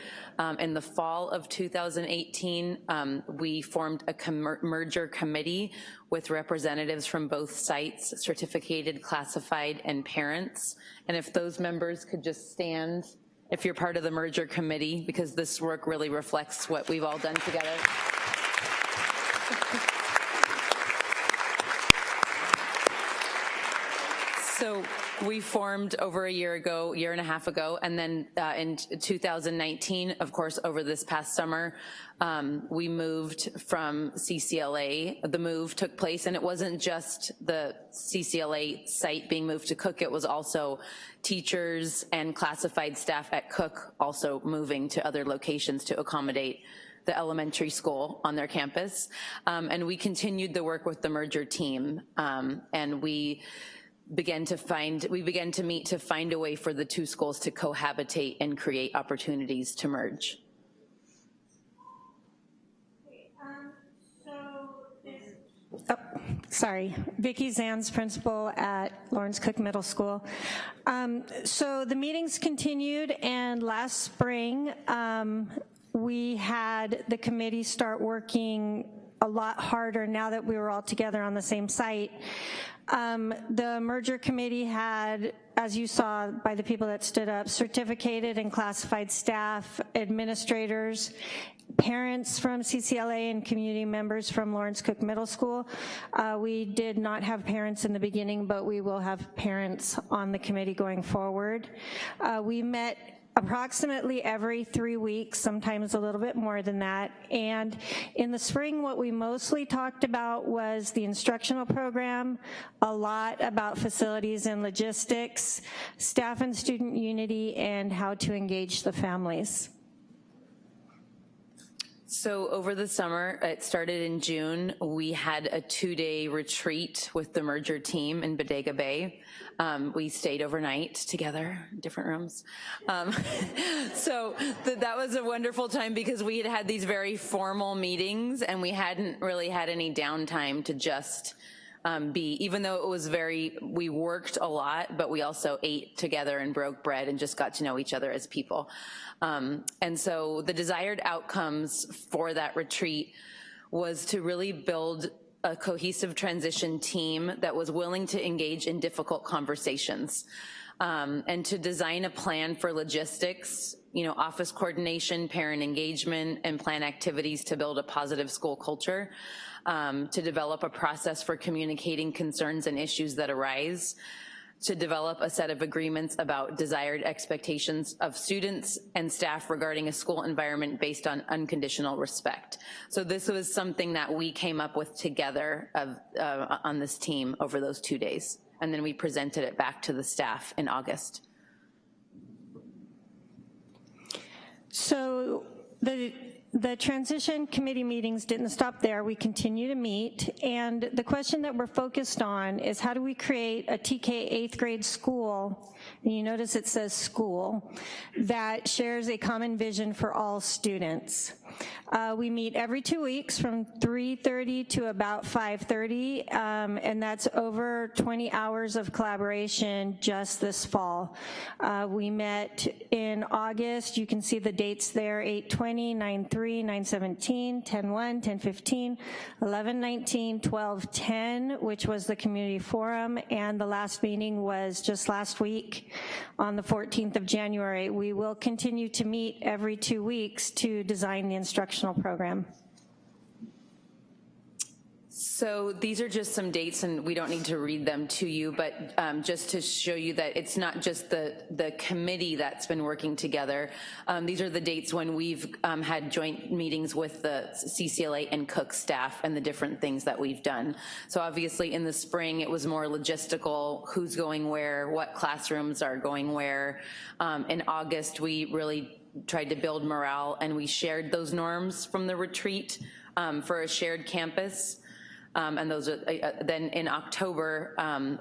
Speaker 11: In the fall of 2018, we formed a merger committee with representatives from both sites, certificated, classified, and parents. And if those members could just stand, if you're part of the merger committee, because this work really reflects what we've all done together. So we formed over a year and a half ago, and then in 2019, of course, over this past summer, we moved from CCLA. The move took place, and it wasn't just the CCLA site being moved to Cook, it was also teachers and classified staff at Cook also moving to other locations to accommodate the elementary school on their campus. And we continued the work with the merger team, and we began to meet to find a way for the 2 schools to cohabitate and create opportunities to merge.
Speaker 16: Sorry, Vicki Zanz, principal at Lawrence Cook Middle School. So the meetings continued, and last spring we had the committee start working a lot harder now that we were all together on the same site. The merger committee had, as you saw by the people that stood up, certificated and classified staff, administrators, parents from CCLA, and community members from Lawrence Cook Middle School. We did not have parents in the beginning, but we will have parents on the committee going forward. We met approximately every 3 weeks, sometimes a little bit more than that. And in the spring, what we mostly talked about was the instructional program, a lot about facilities and logistics, staff and student unity, and how to engage the families.
Speaker 11: So over the summer, it started in June, we had a 2-day retreat with the merger team in Bodega Bay. We stayed overnight together, different rooms. So that was a wonderful time because we had had these very formal meetings and we hadn't really had any downtime to just be, even though it was we worked a lot, but we also ate together and broke bread and just got to know each other as people. And so the desired outcomes for that retreat was to really build a cohesive transition team that was willing to engage in difficult conversations, and to design a plan for logistics, office coordination, parent engagement, and plan activities to build a positive school culture, to develop a process for communicating concerns and issues that arise, to develop a set of agreements about desired expectations of students and staff regarding a school environment based on unconditional respect. So this was something that we came up with together on this team over those 2 days. And then we presented it back to the staff in August.
Speaker 16: So the transition committee meetings didn't stop there. We continue to meet, and the question that we're focused on is how do we create a TK 8th grade school, and you notice it says school, that shares a common vision for all students. We meet every 2 weeks from 3:30 to about 5:30, and that's over 20 hours of collaboration just this fall. We met in August, you can see the dates there, 8:20, 9:03, 9:17, 10:01, 10:15, 11:19, 12:10, which was the community forum, and the last meeting was just last week on the 14th of January. We will continue to meet every 2 weeks to design the instructional program.
Speaker 11: So these are just some dates, and we don't need to read them to you, but just to show you that it's not just the committee that's been working together. These are the dates when we've had joint meetings with the CCLA and Cook staff and the different things that we've done. So obviously in the spring, it was more logistical, who's going where, what classrooms are going where. In August, we really tried to build morale, and we shared those norms from the retreat for a shared campus. And those are, then in October,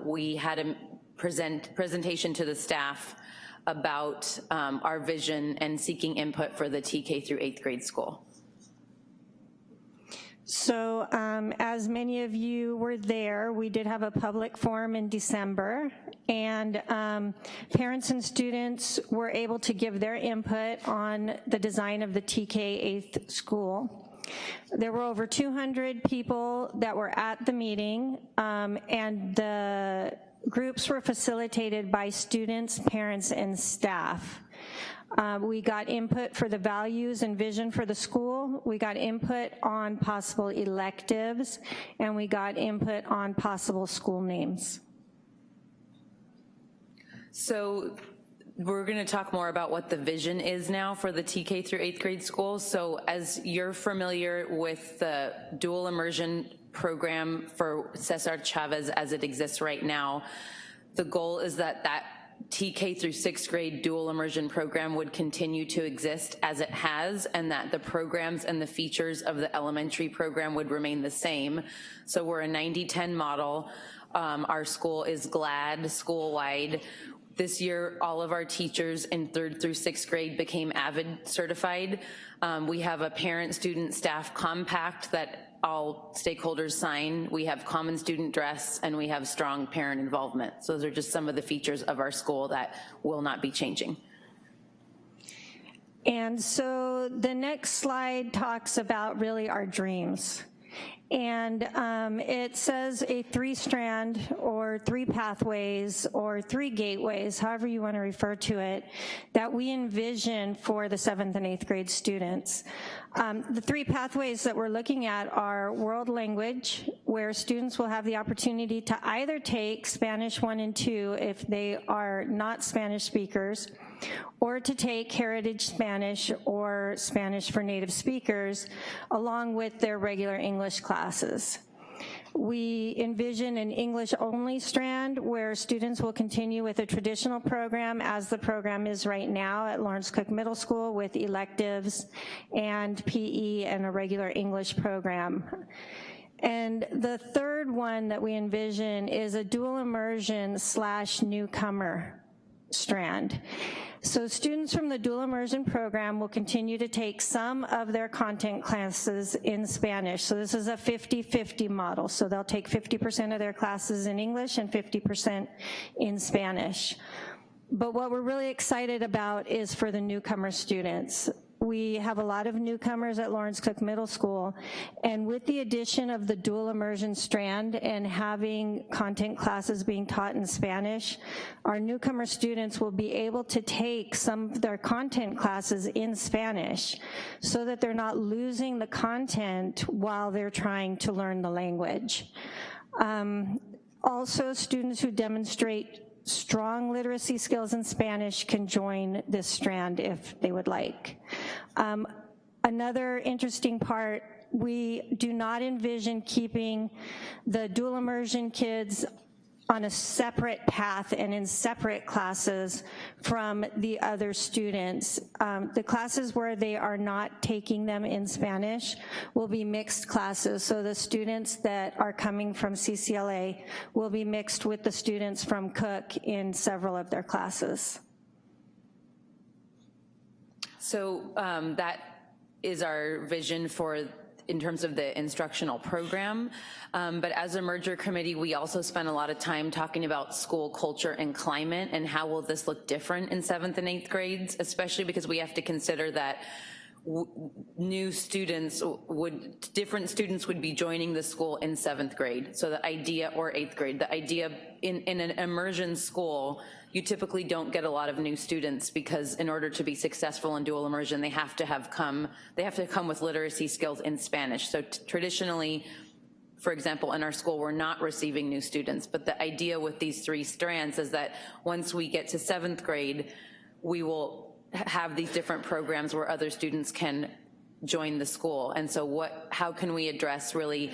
Speaker 11: we had a presentation to the staff about our vision and seeking input for the TK through 8th grade school.
Speaker 16: So as many of you were there, we did have a public forum in December, and parents and students were able to give their input on the design of the TK 8th school. There were over 200 people that were at the meeting, and the groups were facilitated by students, parents, and staff. We got input for the values and vision for the school. We got input on possible electives, and we got input on possible school names.
Speaker 11: So we're gonna talk more about what the vision is now for the TK through 8th grade school. So as you're familiar with the dual immersion program for Cesar Chavez as it exists right now, the goal is that that TK through 6th grade dual immersion program would continue to exist as it has, and that the programs and the features of the elementary program would remain the same. So we're a 90-10 model. Our school is GLAD school-wide. This year, all of our teachers in 3rd through 6th grade became AVID certified. We have a parent, student, staff compact that all stakeholders sign. We have common student dress, and we have strong parent involvement. So those are just some of the features of our school that will not be changing.
Speaker 16: And so the next slide talks about really our dreams. And it says a 3-strand or 3 pathways or 3 gateways, however you want to refer to it, that we envision for the 7th and 8th grade students. The 3 pathways that we're looking at are world language, where students will have the opportunity to either take Spanish 1 and 2 if they are not Spanish speakers, or to take Heritage Spanish or Spanish for native speakers along with their regular English classes. We envision an English-only strand where students will continue with a traditional program as the program is right now at Lawrence Cook Middle School with electives and PE and a regular English program. And the third one that we envision is a dual immersion / newcomer strand. So students from the dual immersion program will continue to take some of their content classes in Spanish. So this is a 50-50 model. So they'll take 50% of their classes in English and 50% in Spanish. But what we're really excited about is for the newcomer students. We have a lot of newcomers at Lawrence Cook Middle School, and with the addition of the dual immersion strand and having content classes being taught in Spanish, our newcomer students will be able to take some of their content classes in Spanish so that they're not losing the content while they're trying to learn the language. Also, students who demonstrate strong literacy skills in Spanish can join this strand if they would like. Another interesting part, we do not envision keeping the dual immersion kids on a separate path and in separate classes from the other students. The classes where they are not taking them in Spanish will be mixed classes, so the students that are coming from CCLA will be mixed with the students from Cook in several of their classes.
Speaker 11: So that is our vision for in terms of the instructional program. But as a merger committee, we also spent a lot of time talking about school culture and climate and how will this look different in 7th and 8th grades, especially because we have to consider that different students would be joining the school in 7th grade. So the idea, or 8th grade, the idea in an immersion school, you typically don't get a lot of new students because in order to be successful in dual immersion, they have to come with literacy skills in Spanish. So traditionally, for example, in our school, we're not receiving new students, but the idea with these 3 strands is that once we get to 7th grade, we will have these different programs where other students can join the school. And so how can we address really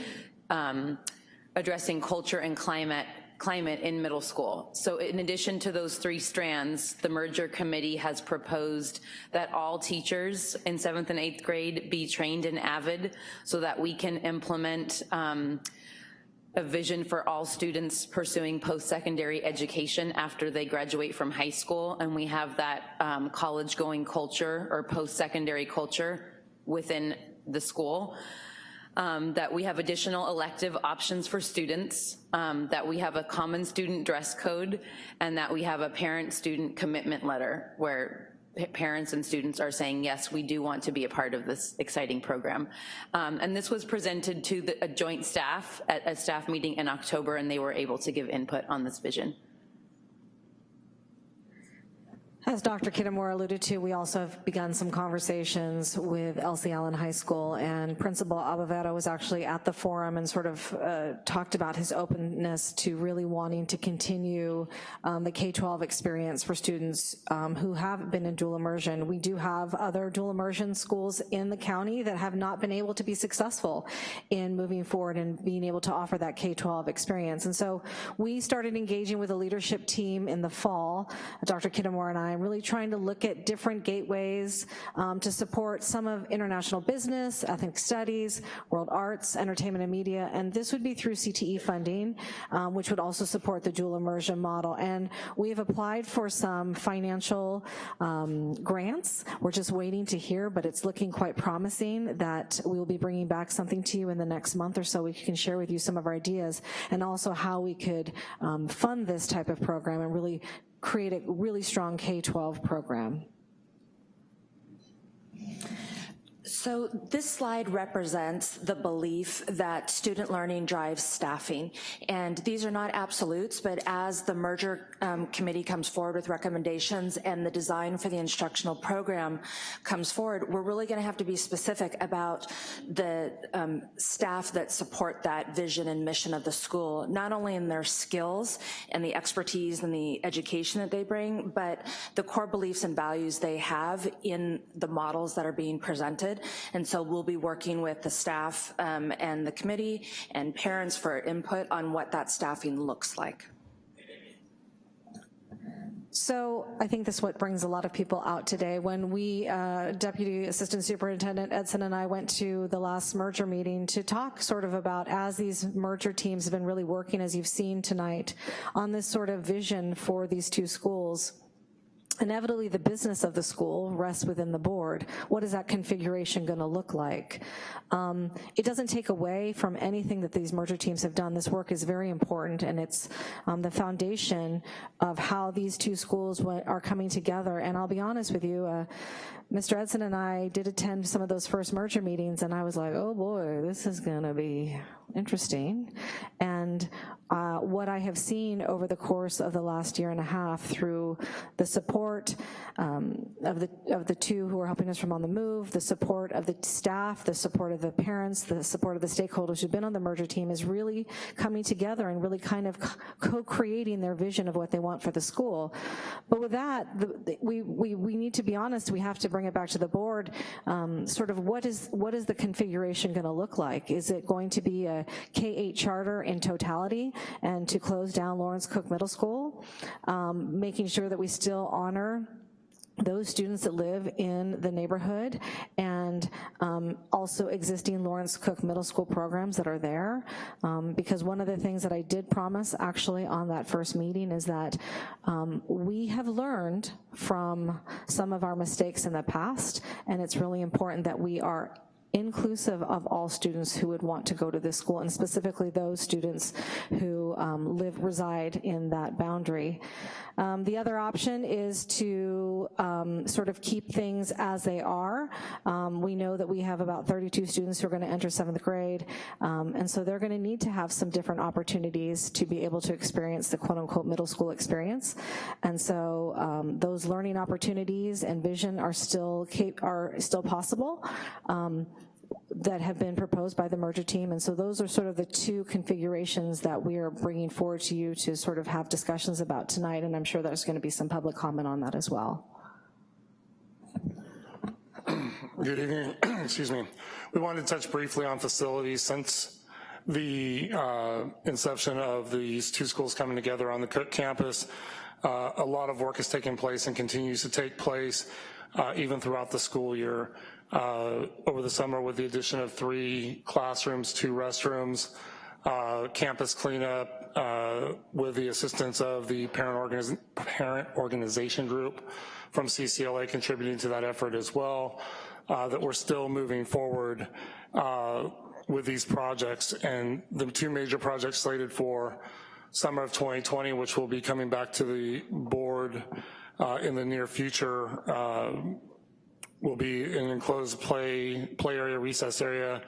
Speaker 11: addressing culture and climate climate in middle school. So in addition to those 3 strands, the merger committee has proposed that all teachers in 7th and 8th grade be trained in AVID so that we can implement a vision for all students pursuing post-secondary education after they graduate from high school, and we have that college-going culture or post-secondary culture within the school. That we have additional elective options for students, that we have a common student dress code, and that we have a parent-student commitment letter where parents and students are saying, yes, we do want to be a part of this exciting program. And this was presented to a joint staff at a staff meeting in October, and they were able to give input on this vision.
Speaker 22: As Dr. Kitamura alluded to, we also have begun some conversations with Elsie Allen High School, and Principal Abavero was actually at the forum and sort of talked about his openness to really wanting to continue the K-12 experience for students who have been in dual immersion. We do have other dual immersion schools in the county that have not been able to be successful in moving forward and being able to offer that K-12 experience. And so we started engaging with the leadership team in the fall, Dr. Kitamura and I, really trying to look at different gateways to support some of international business, ethnic studies, world arts, entertainment and media, and this would be through CTE funding, which would also support the dual immersion model. And we have applied for some financial grants. We're just waiting to hear, but it's looking quite promising that we will be bringing back something to you in the next month or so. We can share with you some of our ideas and also how we could fund this type of program and really create a really strong K-12 program.
Speaker 7: So this slide represents the belief that student learning drives staffing. And these are not absolutes, but as the merger committee comes forward with recommendations and the design for the instructional program comes forward, we're really gonna have to be specific about the staff that support that vision and mission of the school, not only in their skills and the expertise and the education that they bring, but the core beliefs and values they have in the models that are being presented. And so we'll be working with the staff and the committee and parents for input on what that staffing looks like.
Speaker 22: So I think this is what brings a lot of people out today. When we, Deputy Assistant Superintendent Edson and I went to the last merger meeting to talk sort of about, as these merger teams have been really working, as you've seen tonight, on this sort of vision for these 2 schools. Inevitably, the business of the school rests within the board. What is that configuration gonna look like? It doesn't take away from anything that these merger teams have done. This work is very important, and it's the foundation of how these 2 schools are coming together. And I'll be honest with you, Mr. Edson and I did attend some of those first merger meetings, and I was like, oh boy, this is gonna be interesting. And what I have seen over the course of the last year and a half through the support of the 2 who are helping us from On the Move, the support of the staff, the support of the parents, the support of the stakeholders who've been on the merger team, is really coming together and really kind of co-creating their vision of what they want for the school. But with that, we need to be honest, we have to bring it back to the board, sort of what is the configuration gonna look like? Is it going to be a K-8 charter in totality and to close down Lawrence Cook Middle School, making sure that we still honor those students that live in the neighborhood, and also existing Lawrence Cook Middle School programs that are there. Because one of the things that I did promise actually on that first meeting is that we have learned from some of our mistakes in the past, and it's really important that we are inclusive of all students who would want to go to this school, and specifically those students who reside in that boundary. The other option is to sort of keep things as they are. We know that we have about 32 students who are gonna enter 7th grade, and so they're gonna need to have some different opportunities to be able to experience the quote-unquote middle school experience. And so those learning opportunities and vision are still possible. That have been proposed by the merger team. And so those are sort of the 2 configurations that we are bringing forward to you to sort of have discussions about tonight, and I'm sure there's gonna be some public comment on that as well.
Speaker 8: Good evening, excuse me. We wanted to touch briefly on facilities. Since
Speaker 6: the inception of these two schools coming together on the Cook campus. A lot of work is taking place and continues to take place even throughout the school year. Over the summer, with the addition of 3 classrooms, 2 restrooms, campus cleanup, with the assistance of the parent organization group from CCLA contributing to that effort as well, that we're still moving forward with these projects. And the 2 major projects slated for summer of 2020, which will be coming back to the board in the near future, will be an enclosed play area, recess area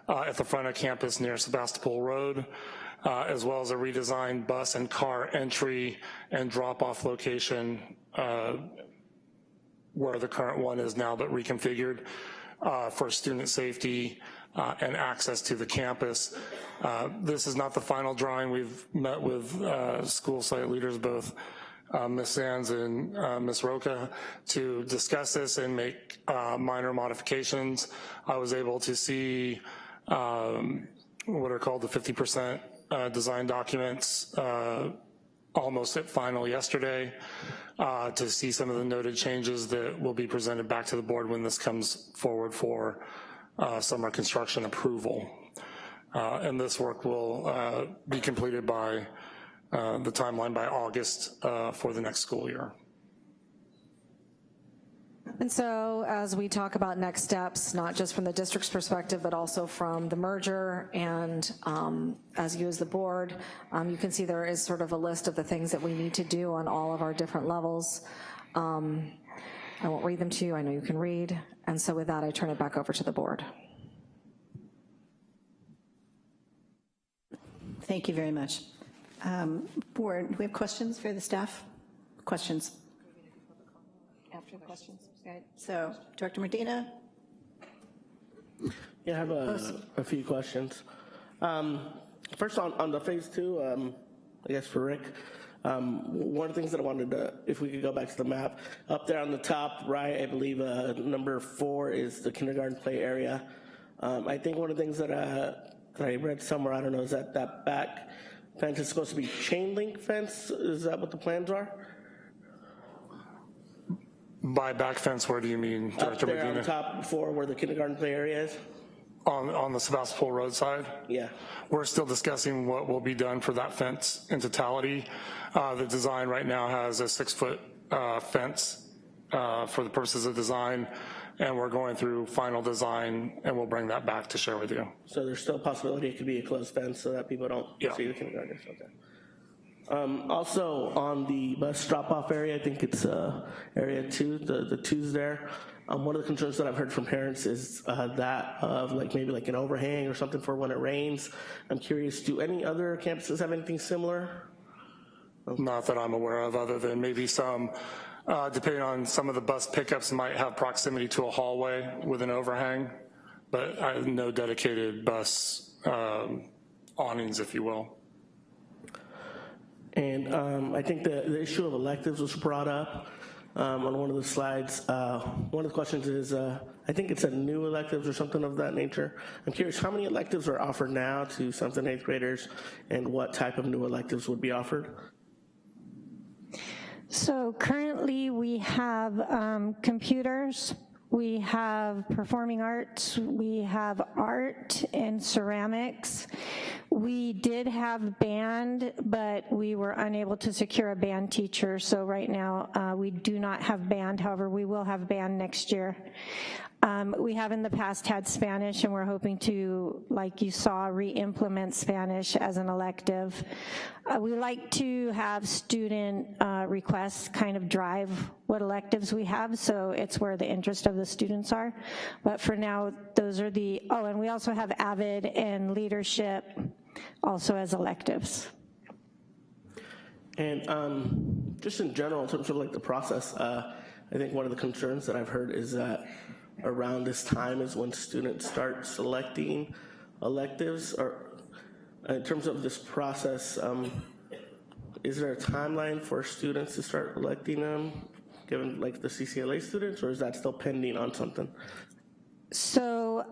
Speaker 6: at the front of campus near Sebastopol Road, as well as a redesigned bus and car entry and drop-off location where the current one is now, but reconfigured for student safety and access to the campus. This is not the final drawing. We've met with school site leaders, both Ms. Sands and Ms. Roca, to discuss this and make minor modifications. I was able to see what are called the 50% design documents almost at final yesterday, to see some of the noted changes that will be presented back to the board when this comes forward for summer construction approval. And this work will be completed by the timeline by August for the next school year.
Speaker 22: And so as we talk about next steps, not just from the district's perspective, but also from the merger, and as you as the board, you can see there is sort of a list of the things that we need to do on all of our different levels. I won't read them to you, I know you can read. And so with that, I turn it back over to the board.
Speaker 1: Thank you very much. Board, do we have questions for the staff? Questions? After the questions, okay. So, Director Medina?
Speaker 5: Yeah, I have a few questions. First on the phase 2, I guess for Rick, one of the things that I wanted to, if we could go back to the map, up there on the top right, I believe number 4 is the kindergarten play area. I think one of the things that I read somewhere, I don't know, is that back fence is supposed to be chain link fence? Is that what the plans are?
Speaker 6: By back fence, where do you mean, Director Medina?
Speaker 5: Up there on top 4 where the kindergarten play area is?
Speaker 6: On the Sebastopol Road side?
Speaker 5: Yeah.
Speaker 6: We're still discussing what will be done for that fence in totality. The design right now has a 6-foot fence for the purposes of design, and we're going through final design, and we'll bring that back to share with you.
Speaker 5: So there's still a possibility it could be a closed fence so that people don't see the kindergartners. Okay. Also on the bus drop-off area, I think it's area 2, the 2's there. One of the concerns that I've heard from parents is that of maybe an overhang or something for when it rains. I'm curious, do any other campuses have anything similar?
Speaker 6: Not that I'm aware of, other than maybe some, depending on some of the bus pickups might have proximity to a hallway with an overhang, but I have no dedicated bus awnings, if you will.
Speaker 5: And I think the issue of electives was brought up on one of the slides. One of the questions is, I think it said new electives or something of that nature. I'm curious, how many electives are offered now to 7th and 8th graders, and what type of new electives would be offered?
Speaker 16: So currently we have computers, we have performing arts, we have art and ceramics. We did have band, but we were unable to secure a band teacher, so right now we do not have band. However, we will have band next year. We have in the past had Spanish, and we're hoping to, like you saw, re-implement Spanish as an elective. We like to have student requests kind of drive what electives we have, so it's where the interest of the students are. But for now, those are the, oh, and we also have AVID and leadership also as electives.
Speaker 5: And just in general, in terms of the process, I think one of the concerns that I've heard is that around this time is when students start selecting electives. Or in terms of this process, is there a timeline for students to start electing them, given the CCLA students, or is that still pending on something?
Speaker 16: So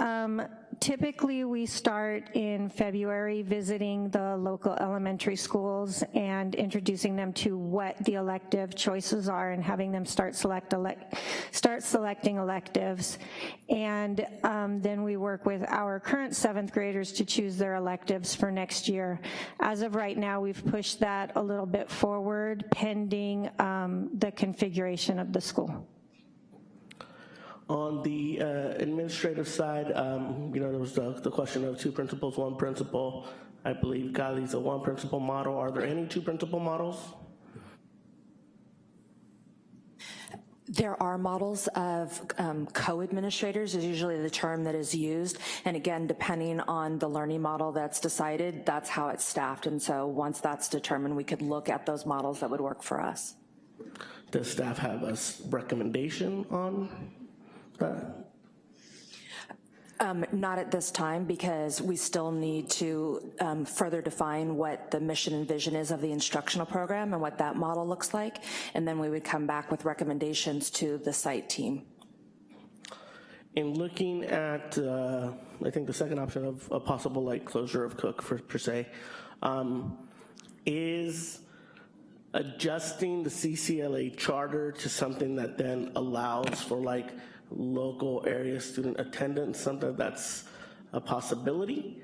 Speaker 16: typically we start in February visiting the local elementary schools and introducing them to what the elective choices are and having them start selecting electives. And then we work with our current 7th graders to choose their electives for next year. As of right now, we've pushed that a little bit forward pending the configuration of the school.
Speaker 5: On the administrative side, there was the question of 2 principals, 1 principal. I believe Kali's a 1 principal model. Are there any 2 principal models?
Speaker 7: There are models of co-administrators is usually the term that is used. And again, depending on the learning model that's decided, that's how it's staffed. And so once that's determined, we could look at those models that would work for us.
Speaker 5: Does staff have a recommendation on that?
Speaker 7: Not at this time, because we still need to further define what the mission and vision is of the instructional program and what that model looks like, and then we would come back with recommendations to the site team.
Speaker 5: In looking at, I think the second option of a possible closure of Cook per se, is adjusting the CCLA charter to something that then allows for local area student attendance, something that's a possibility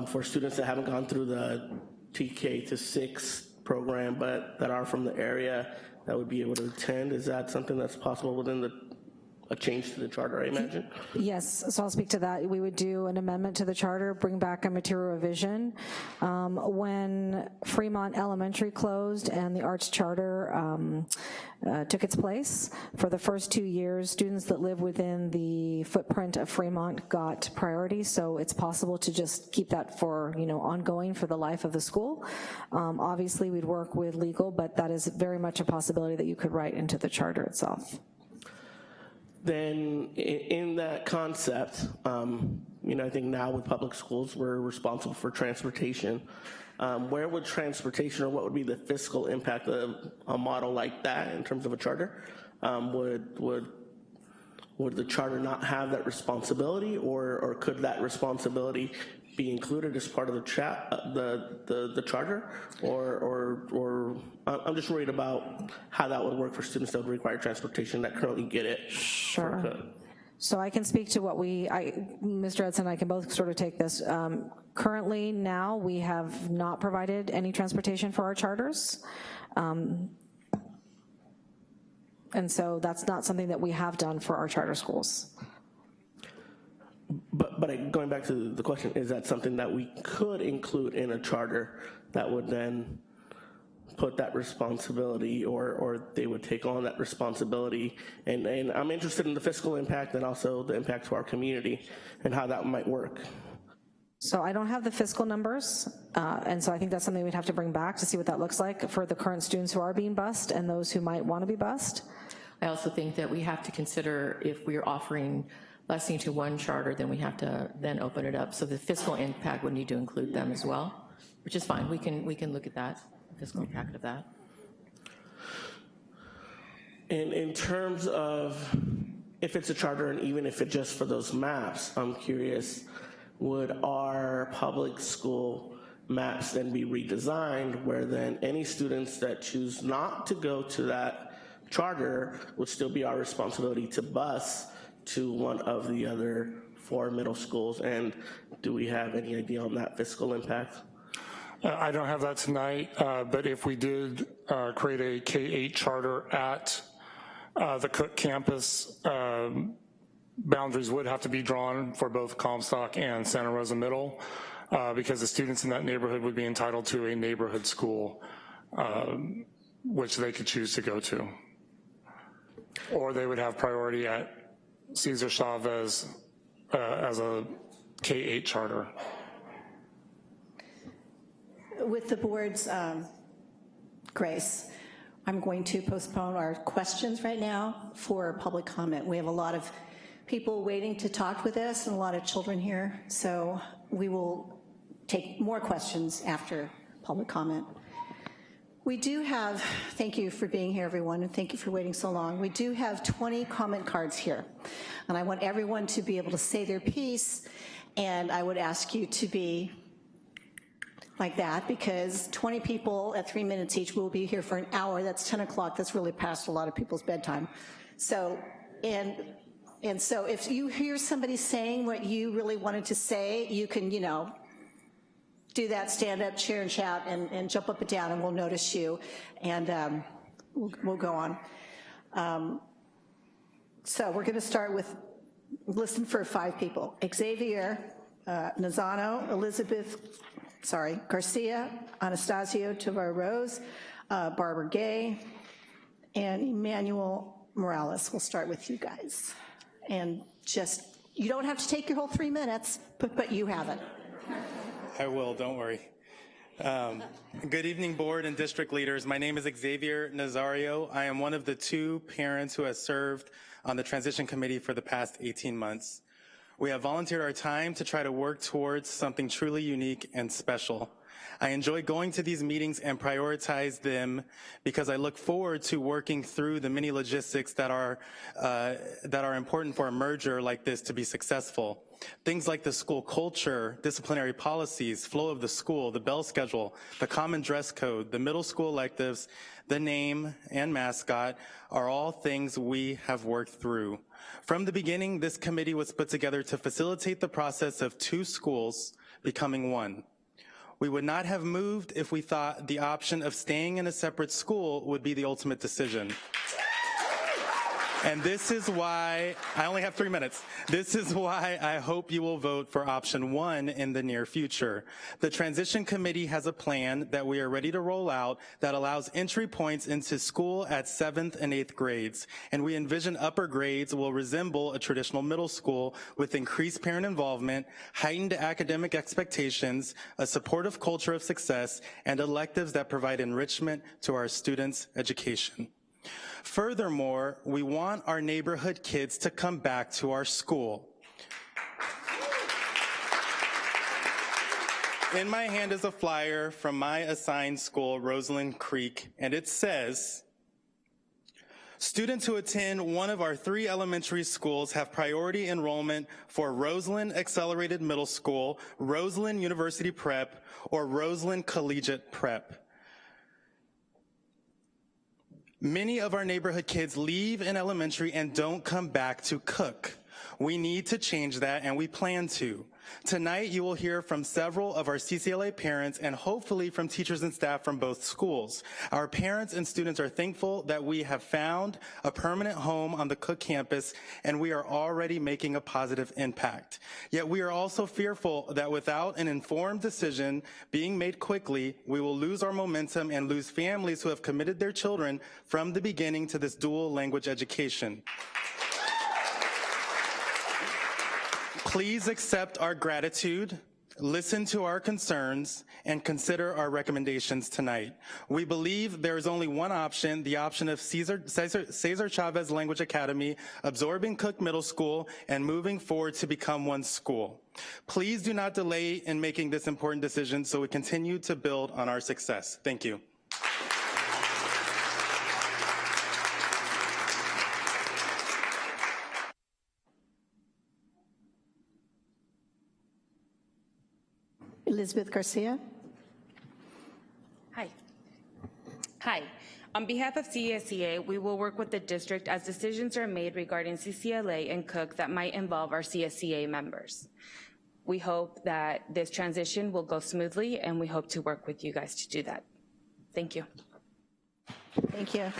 Speaker 5: for students that haven't gone through the TK to 6 program, but that are from the area that would be able to attend. Is that something that's possible within a change to the charter, I imagine?
Speaker 22: Yes, so I'll speak to that. We would do an amendment to the charter, bring back a material revision. When Fremont Elementary closed and the arts charter took its place, for the first 2 years, students that live within the footprint of Fremont got priority, so it's possible to just keep that for, ongoing for the life of the school. Obviously, we'd work with legal, but that is very much a possibility that you could write into the charter itself.
Speaker 5: Then in that concept, I think now with public schools, we're responsible for transportation. Where would transportation, or what would be the fiscal impact of a model like that in terms of a charter? Would the charter not have that responsibility, or could that responsibility be included as part of the charter, or I'm just worried about how that would work for students that would require transportation that currently get it.
Speaker 22: Sure. So I can speak to what Mr. Edson and I can both sort of take this. Currently now we have not provided any transportation for our charters. And so that's not something that we have done for our charter schools.
Speaker 5: But going back to the question, is that something that we could include in a charter that would then put that responsibility, or they would take on that responsibility? And I'm interested in the fiscal impact and also the impact to our community and how that might work.
Speaker 22: So I don't have the fiscal numbers, and so I think that's something we'd have to bring back to see what that looks like for the current students who are being bused and those who might want to be bused.
Speaker 12: I also think that we have to consider, if we're offering busing to one charter, then we have to then open it up. So the fiscal impact would need to include them as well, which is fine. We can look at that, fiscal impact of that.
Speaker 5: And in terms of if it's a charter, and even if it's just for those maps, I'm curious, would our public school maps then be redesigned where then any students that choose not to go to that charter would still be our responsibility to bus to one of the other 4 middle schools? And do we have any idea on that fiscal impact?
Speaker 6: I don't have that tonight, but if we did create a K-8 charter at the Cook campus, boundaries would have to be drawn for both Comstock and Santa Rosa Middle, because the students in that neighborhood would be entitled to a neighborhood school, which they could choose to go to. Or they would have priority at Cesar Chavez as a K-8 charter.
Speaker 1: With the board's grace, I'm going to postpone our questions right now for public comment. We have a lot of people waiting to talk with us and a lot of children here, so we will take more questions after public comment. We do have, thank you for being here, everyone, and thank you for waiting so long. We do have 20 comment cards here, and I want everyone to be able to say their piece, and I would ask you to be like that, because 20 people at 3 minutes each will be here for an hour. That's 10 o'clock. That's really past a lot of people's bedtime. So, and so if you hear somebody saying what you really wanted to say, you can, you know, do that, stand up, cheer and shout, and jump up and down, and we'll notice you, and we'll go on. So we're gonna start with, listen for 5 people. Xavier, Nazano, Garcia, Anastasio Tovar-Rose, Barbara Gay, and Emmanuel Morales. We'll start with you guys. And just, you don't have to take your whole 3 minutes, but you have it.
Speaker 2: I will, don't worry. Good evening, board and district leaders. My name is Xavier Nazario. I am one of the 2 parents who has served on the transition committee for the past 18 months. We have volunteered our time to try to work towards something truly unique and special. I enjoy going to these meetings and prioritize them because I look forward to working through the many logistics that are important for a merger like this to be successful. Things like the school culture, disciplinary policies, flow of the school, the bell schedule, the common dress code, the middle school electives, the name and mascot are all things we have worked through. From the beginning, this committee was put together to facilitate the process of 2 schools becoming one. We would not have moved if we thought the option of staying in a separate school would be the ultimate decision. And this is why, I only have 3 minutes. This is why I hope you will vote for option 1 in the near future. The transition committee has a plan that we are ready to roll out that allows entry points into school at 7th and 8th grades. And we envision upper grades will resemble a traditional middle school with increased parent involvement, heightened academic expectations, a supportive culture of success, and electives that provide enrichment to our students' education. Furthermore, we want our neighborhood kids to come back to our school. In my hand is a flyer from my assigned school, Roseland Creek, and it says, students who attend one of our 3 elementary schools have priority enrollment for Roseland Accelerated Middle School, Roseland University Prep, or Roseland Collegiate Prep. Many of our neighborhood kids leave in elementary and don't come back to cook. We need to change that, and we plan to. Tonight, you will hear from several of our CCLA parents and hopefully from teachers and staff from both schools. Our parents and students are thankful that we have found a permanent home on the Cook campus, and we are already making a positive impact. Yet we are also fearful that without an informed decision being made quickly, we will lose our momentum and lose families who have committed their children from the beginning to this dual language education. Please accept our gratitude, listen to our concerns, and consider our recommendations tonight. We believe there is only one option, the option of Cesar Chavez Language Academy, absorbing Cook Middle School, and moving forward to become one school. Please do not delay in making this important decision so we continue to build on our success. Thank you.
Speaker 1: Elizabeth Garcia.
Speaker 8: Hi. On behalf of CSEA, we will work with the district as decisions are made regarding CCLA and Cook that might involve our CSEA members. We hope that this transition will go smoothly, and we hope to work with you guys to do that. Thank you.
Speaker 1: Thank you.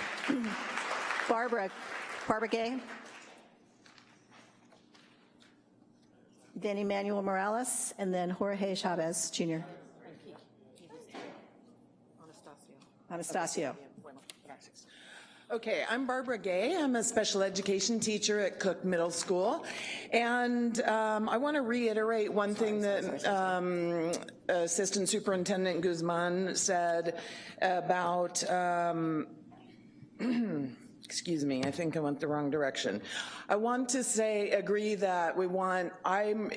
Speaker 1: Barbara Gay. Then Emmanuel Morales, and then Jorge Chavez, Jr. Anastasio.
Speaker 18: Okay, I'm Barbara Gay. I'm a special education teacher at Cook Middle School. And I want to reiterate one thing that Assistant Superintendent Guzman said about excuse me, I think I went the wrong direction. I want to agree that I'm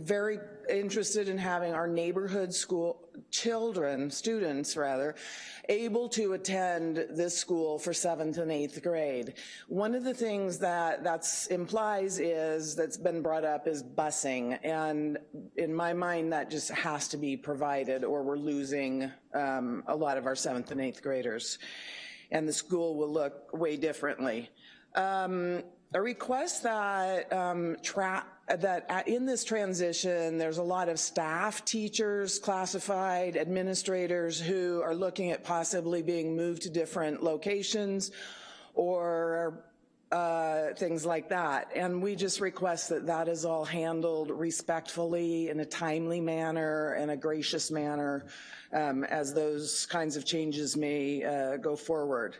Speaker 18: very interested in having our neighborhood school students, able to attend this school for 7th and 8th grade. One of the things that's implies that's been brought up is busing, and in my mind that just has to be provided or we're losing a lot of our 7th and 8th graders, and the school will look way differently. A request that in this transition, there's a lot of staff, teachers, classified, administrators who are looking at possibly being moved to different locations or things like that. And we just request that is all handled respectfully in a timely manner and a gracious manner as those kinds of changes may go forward.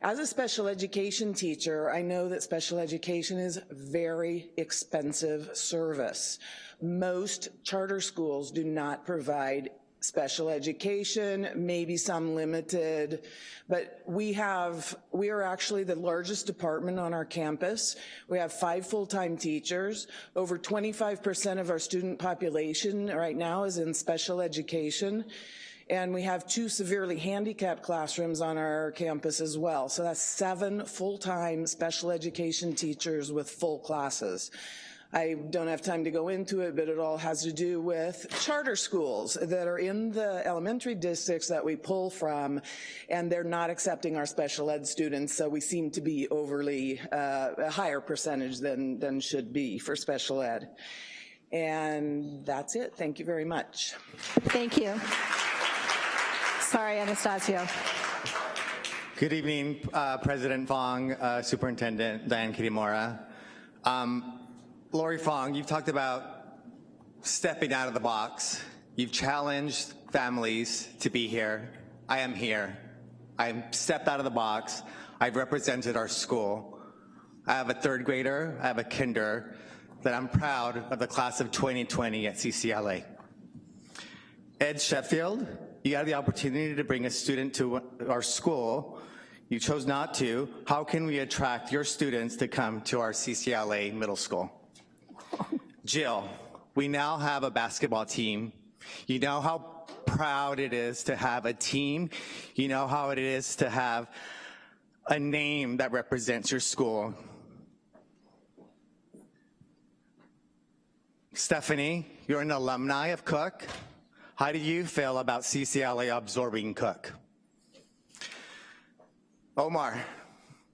Speaker 18: As a special education teacher, I know that special education is very expensive service. Most charter schools do not provide special education, maybe some limited, but we are actually the largest department on our campus. We have 5 full-time teachers. Over 25% of our student population right now is in special education. And we have 2 severely handicapped classrooms on our campus as well. So that's 7 full-time special education teachers with full classes. I don't have time to go into it, but it all has to do with charter schools that are in the elementary districts that we pull from, and they're not accepting our special ed students, so we seem to be overly a higher percentage than should be for special ed. And that's it. Thank you very much.
Speaker 1: Thank you. Sorry, Anastasio.
Speaker 14: Good evening, President Fong, Superintendent Diane Kitamura. Lori Fong, you've talked about stepping out of the box. You've challenged families to be here. I am here. I've stepped out of the box. I've represented our school. I have a 3rd grader, I have a kinder, that I'm proud of the class of 2020 at CCLA. Ed Sheffield, you had the opportunity to bring a student to our school. You chose not to. How can we attract your students to come to our CCLA middle school? Jill, we now have a basketball team. You know how proud it is to have a team. You know how it is to have a name that represents your school. Stephanie, you're an alumni of Cook. How do you feel about CCLA absorbing Cook? Omar,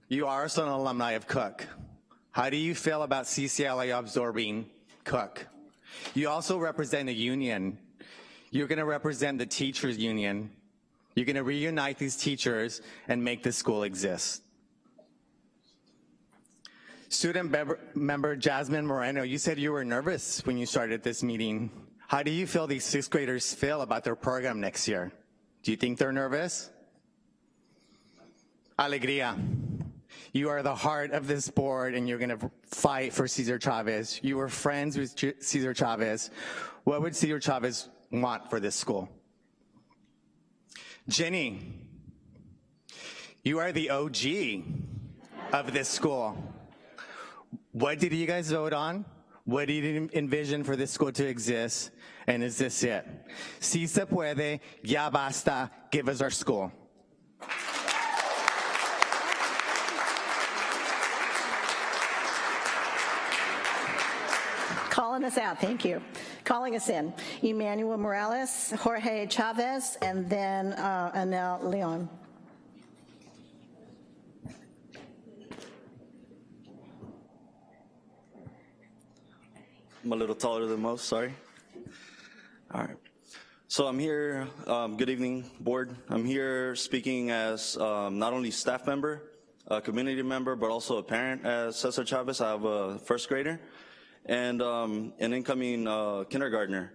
Speaker 14: you are also an alumni of Cook. How do you feel about CCLA absorbing Cook? You also represent a union. You're gonna represent the teachers union. You're gonna reunite these teachers and make this school exist. Student member Jasmine Moreno, you said you were nervous when you started this meeting. How do you feel these 6th graders feel about their program next year? Do you think they're nervous? Alegría, you are the heart of this board and you're gonna fight for Cesar Chavez. You were friends with Cesar Chavez. What would Cesar Chavez want for this school? Jenny, you are the OG of this school. What did you guys vote on? What do you envision for this school to exist? And is this it? Si se puede, ya basta, give us our school.
Speaker 1: Calling us out, thank you. Calling us in, Emmanuel Morales, Jorge Chavez, and then Anel Leon.
Speaker 17: I'm a little taller than most, sorry. All right. So I'm here, good evening, board. I'm here speaking as not only staff member, a community member, but also a parent as Cesar Chavez. I have a 1st grader and an incoming kindergartner.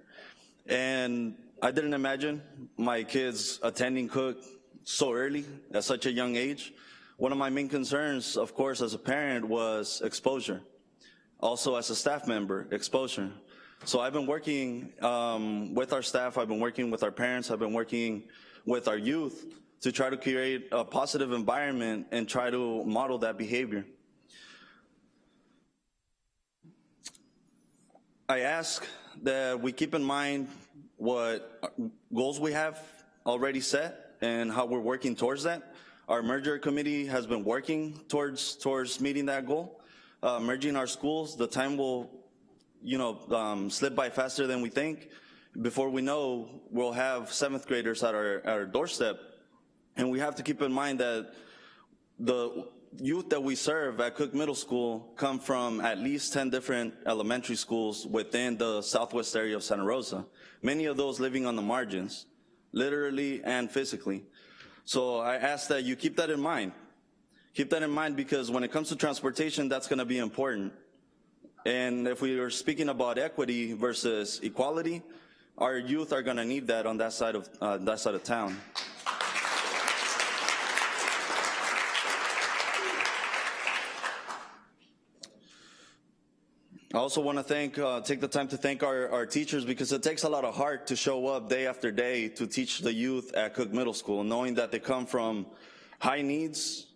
Speaker 17: And I didn't imagine my kids attending Cook so early at such a young age. One of my main concerns, of course, as a parent was exposure. Also as a staff member, exposure. So I've been working with our staff, I've been working with our parents, I've been working with our youth to try to create a positive environment and try to model that behavior. I ask that we keep in mind what goals we have already set and how we're working towards that. Our merger committee has been working towards meeting that goal. Merging our schools, the time will, slip by faster than we think. Before we know, we'll have 7th graders at our doorstep. And we have to keep in mind that the youth that we serve at Cook Middle School come from at least 10 different elementary schools within the southwest area of Santa Rosa. Many of those living on the margins, literally and physically. So I ask that you keep that in mind. Keep that in mind because when it comes to transportation, that's gonna be important. And if we are speaking about equity versus equality, our youth are gonna need that on that side of town. I also want to take the time to thank our teachers because it takes a lot of heart to show up day after day to teach the youth at Cook Middle School, knowing that they come from high needs,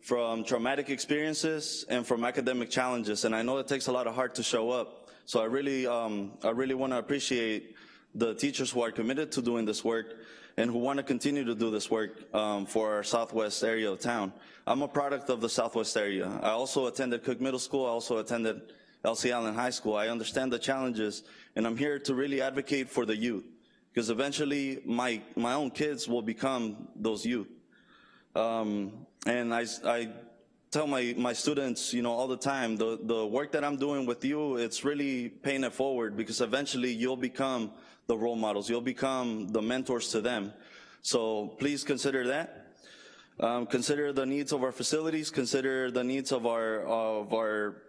Speaker 17: from traumatic experiences, and from academic challenges. And I know it takes a lot of heart to show up. So I really want to appreciate the teachers who are committed to doing this work and who want to continue to do this work for our southwest area of town. I'm a product of the southwest area. I also attended Cook Middle School. I also attended LC Allen High School. I understand the challenges, and I'm here to really advocate for the youth, because eventually my own kids will become those youth. And I tell my students, all the time, the work that I'm doing with you, it's really paying it forward, because eventually you'll become the role models, you'll become the mentors to them. So please consider that. Consider the needs of our facilities, consider the needs of our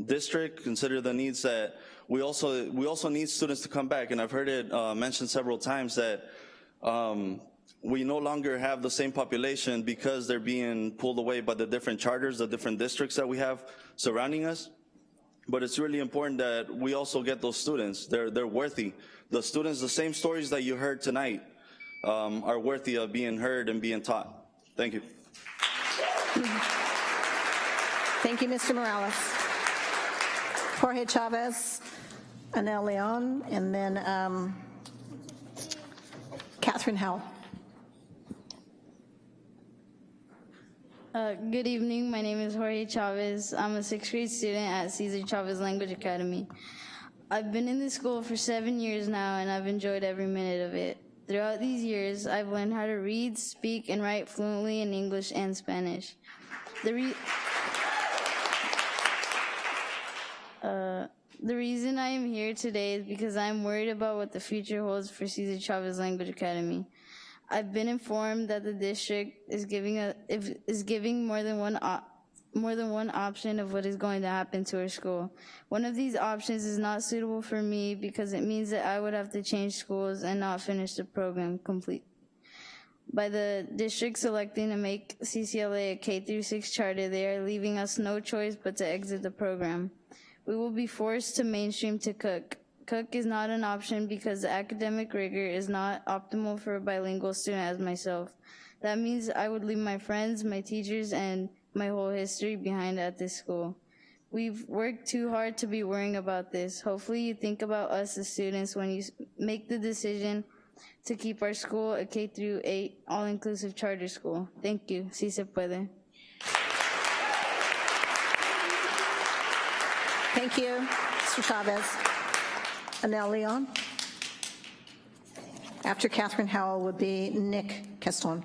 Speaker 17: district, consider the needs that we also need students to come back. And I've heard it mentioned several times that we no longer have the same population because they're being pulled away by the different charters, the different districts that we have surrounding us. But it's really important that we also get those students. They're worthy. The students, the same stories that you heard tonight are worthy of being heard and being taught. Thank you.
Speaker 1: Thank you, Mr. Morales. Jorge Chavez, Anel Leon, and then Catherine Howell.
Speaker 4: Good evening, my name is Jorge Chavez. I'm a 6th grade student at Cesar Chavez Language Academy. I've been in this school for 7 years now, and I've enjoyed every minute of it. Throughout these years, I've learned how to read, speak, and write fluently in English and Spanish. The reason I am here today is because I'm worried about what the future holds for Cesar Chavez Language Academy. I've been informed that the district is giving more than one option of what is going to happen to our school. One of these options is not suitable for me because it means that I would have to change schools and not finish the program complete. By the district selecting to make CCLA a K-6 charter, they are leaving us no choice but to exit the program. We will be forced to mainstream to Cook. Cook is not an option because the academic rigor is not optimal for a bilingual student as myself. That means I would leave my friends, my teachers, and my whole history behind at this school. We've worked too hard to be worrying about this. Hopefully you think about us as students when you make the decision to keep our school a K-8 all-inclusive charter school. Thank you. Si se puede.
Speaker 1: Thank you, Mr. Chavez. Anel Leon. After Catherine Howell would be Nick Caston.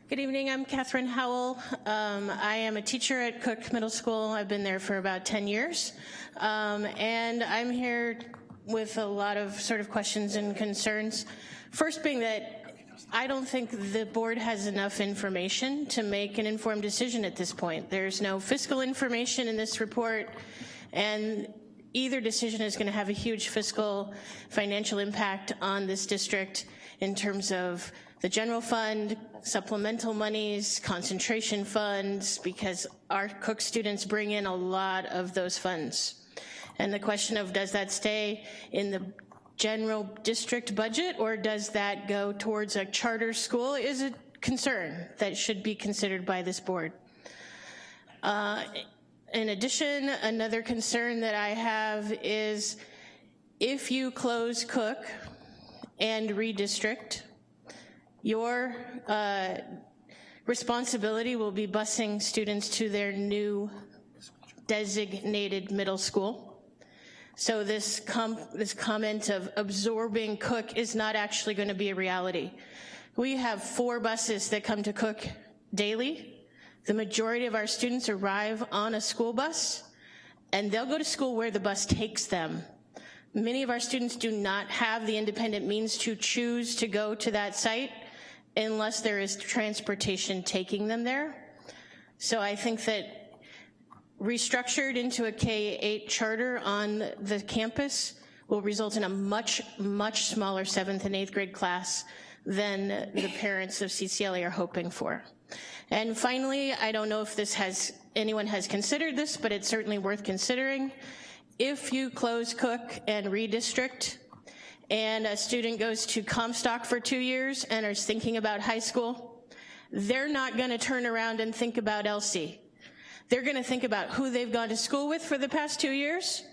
Speaker 15: Good evening, I'm Catherine Howell. I am a teacher at Cook Middle School. I've been there for about 10 years. And I'm here with a lot of sort of questions and concerns. First being that I don't think the board has enough information to make an informed decision at this point. There's no fiscal information in this report, and either decision is going to have a huge fiscal financial impact on this district in terms of the general fund, supplemental monies, concentration funds, because our Cook students bring in a lot of those funds. And the question of does that stay in the general district budget, or does that go towards a charter school, is a concern that should be considered by this board. In addition, another concern that I have is if you close Cook and redistrict, your responsibility will be busing students to their new designated middle school. So this comment of absorbing Cook is not actually going to be a reality. We have 4 buses that come to Cook daily. The majority of our students arrive on a school bus, and they'll go to school where the bus takes them. Many of our students do not have the independent means to choose to go to that site unless there is transportation taking them there. So I think that restructured into a K-8 charter on the campus will result in a much, much smaller 7th and 8th grade class than the parents of CCLA are hoping for. And finally, I don't know if anyone has considered this, but it's certainly worth considering. If you close Cook and redistrict, and a student goes to Comstock for 2 years and is thinking about high school, they're not gonna turn around and think about LC. They're gonna think about who they've gone to school with for the past 2 years,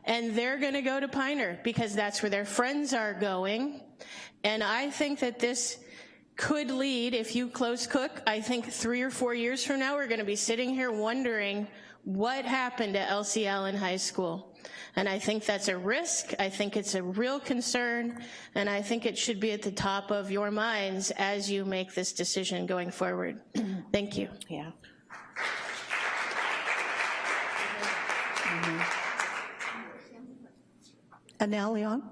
Speaker 15: and they're gonna go to Piner because that's where their friends are going. And I think that this could lead, if you close Cook, I think 3 or 4 years from now, we're gonna be sitting here wondering what happened to LCL in high school. And I think that's a risk, I think it's a real concern, and I think it should be at the top of your minds as you make this decision going forward. Thank you.
Speaker 1: Yeah. Anel Leon?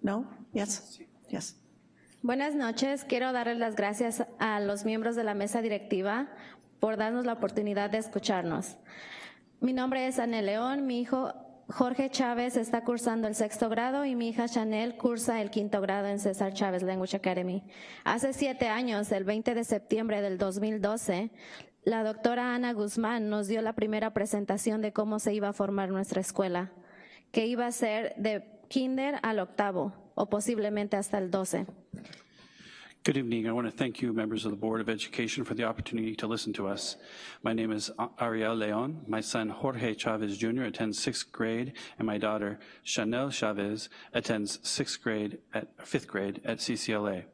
Speaker 1: No? Yes? Yes.
Speaker 19: Buenas noches. Quiero darles las gracias a los miembros de la mesa directiva por darnos la oportunidad de escucharnos. Mi nombre es Anel León, mi hijo Jorge Chávez está cursando el 6º grado y mi hija Chanel cursa el 5º grado en César Chávez Language Academy. Hace 7 años, el 20 de septiembre del 2012, la doctora Ana Guzmán nos dio la primera presentación de cómo se iba a formar nuestra escuela, que iba a ser de kinder al 8º o posiblemente hasta el 12.
Speaker 20: Good evening. I want to thank you, members of the Board of Education, for the opportunity to listen to us. My name is Ariel Leon. My son, Jorge Chavez Jr., attends 6th grade, and my daughter, Chanel Chavez, attends 5th grade at CCLA.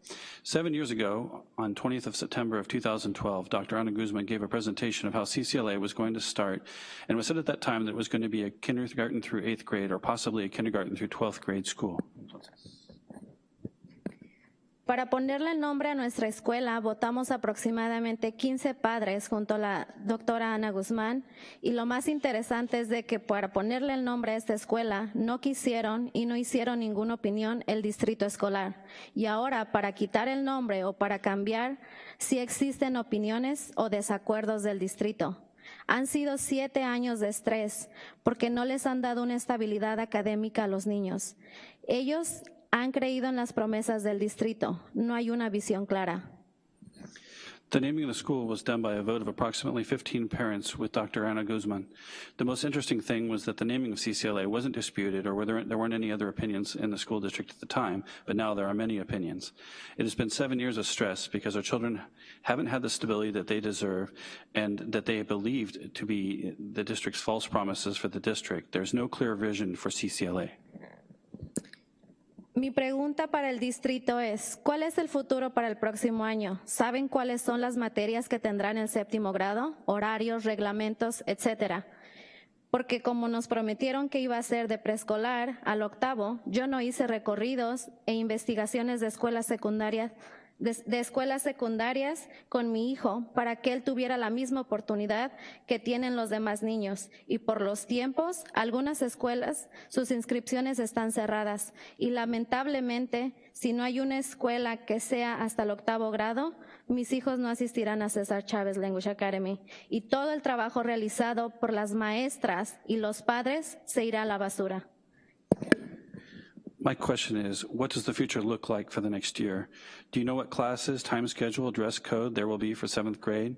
Speaker 20: 7 years ago, on 20th of September of 2012, Dr. Ana Guzman gave a presentation of how CCLA was going to start, and was said at that time that it was going to be a kindergarten through 8th grade, or possibly a kindergarten through 12th grade school.
Speaker 19: Para ponerle el nombre a nuestra escuela, votamos aproximadamente 15 padres junto a la doctora Ana Guzmán, y lo más interesante es de que para ponerle el nombre a esta escuela no quisieron y no hicieron ninguna opinión el distrito escolar. Y ahora, para quitar el nombre o para cambiar, sí existen opiniones o desacuerdos del distrito. Han sido 7 años de estrés porque no les han dado una estabilidad académica a los niños. Ellos han creído en las promesas del distrito. No hay una visión clara.
Speaker 20: The naming of the school was done by a vote of approximately 15 parents with Dr. Ana Guzman. The most interesting thing was that the naming of CCLA wasn't disputed, or there weren't any other opinions in the school district at the time, but now there are many opinions. It has been 7 years of stress because our children haven't had the stability that they deserve and that they believed to be the district's false promises for the district. There's no clear vision for CCLA.
Speaker 19: Mi pregunta para el distrito es, ¿cuál es el futuro para el próximo año? ¿Saben cuáles son las materias que tendrán el 7º grado? Horarios, reglamentos, etcétera. Porque como nos prometieron que iba a ser de preescolar al 8º, yo no hice recorridos e investigaciones de escuelas secundarias con mi hijo para que él tuviera la misma oportunidad que tienen los demás niños. Y por los tiempos, algunas escuelas, sus inscripciones están cerradas. Y lamentablemente, si no hay una escuela que sea hasta el 8º grado, mis hijos no asistirán a César Chávez Language Academy. Y todo el trabajo realizado por las maestras y los padres se irá a la basura.
Speaker 20: My question is, what does the future look like for the next year? Do you know what classes, time schedule, dress code there will be for 7th grade?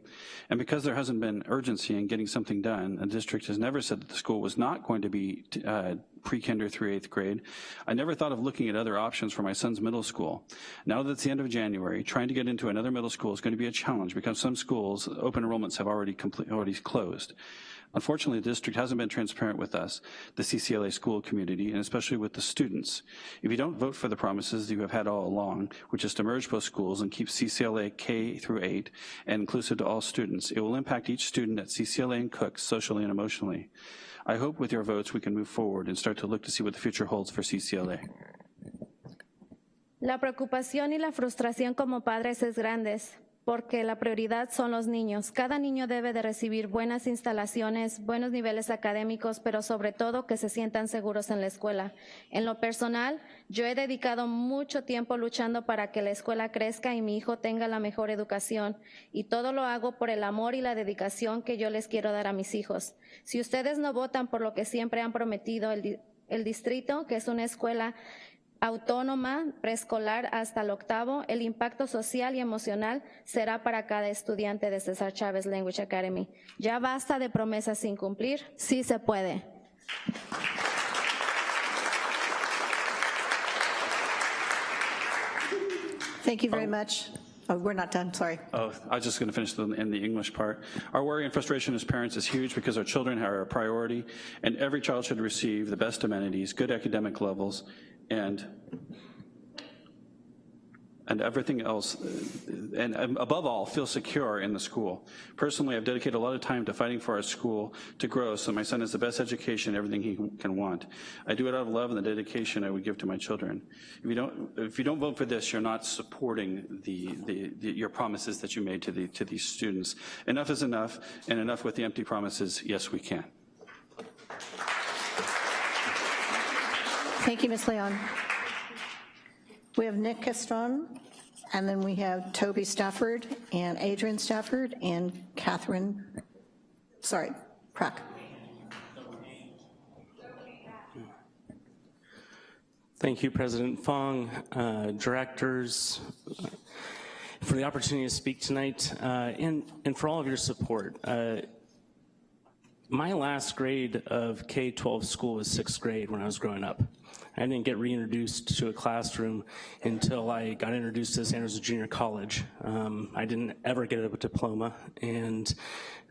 Speaker 20: And because there hasn't been urgency in getting something done, the district has never said that the school was not going to be pre-kinder through 8th grade, I never thought of looking at other options for my son's middle school. Now that it's the end of January, trying to get into another middle school is going to be a challenge because some schools, open enrollments have already closed. Unfortunately, the district hasn't been transparent with us, the CCLA school community, and especially with the students. If you don't vote for the promises that you have had all along, which is to merge both schools and keep CCLA K through 8 and inclusive to all students, it will impact each student at CCLA and Cook socially and emotionally. I hope with your votes we can move forward and start to look to see what the future holds for CCLA.
Speaker 19: La preocupación y la frustración como padres es grande, porque la prioridad son los niños. Cada niño debe de recibir buenas instalaciones, buenos niveles académicos, pero sobre todo que se sientan seguros en la escuela. En lo personal, yo he dedicado mucho tiempo luchando para que la escuela crezca y mi hijo tenga la mejor educación, y todo lo hago por el amor y la dedicación que yo les quiero dar a mis hijos. Si ustedes no votan por lo que siempre han prometido el distrito, que es una escuela autónoma, preescolar hasta el 8º, el impacto social y emocional será para cada estudiante de César Chávez Language Academy. Ya basta de promesas sin cumplir, sí se puede.
Speaker 1: Thank you very much. Oh, we're not done, sorry.
Speaker 20: Oh, I was just going to finish in the English part. Our worry and frustration as parents is huge because our children are a priority, and every child should receive the best amenities, good academic levels, and everything else, and above all, feel secure in the school. Personally, I've dedicated a lot of time to fighting for our school to grow so my son has the best education, everything he can want. I do it out of love and the dedication I would give to my children. If you don't vote for this, you're not supporting your promises that you made to these students. Enough is enough, and enough with the empty promises. Yes, we can.
Speaker 1: Thank you, Ms. Leon. We have Nick Castron, and then we have Toby Stafford, and Adrian Stafford, and Prack.
Speaker 9: Thank you, President Fong, directors, for the opportunity to speak tonight, and for all of your support. My last grade of K-12 school was 6th grade when I was growing up. I didn't get reintroduced to a classroom until I got introduced to San Jose Junior College. I didn't ever get a diploma, and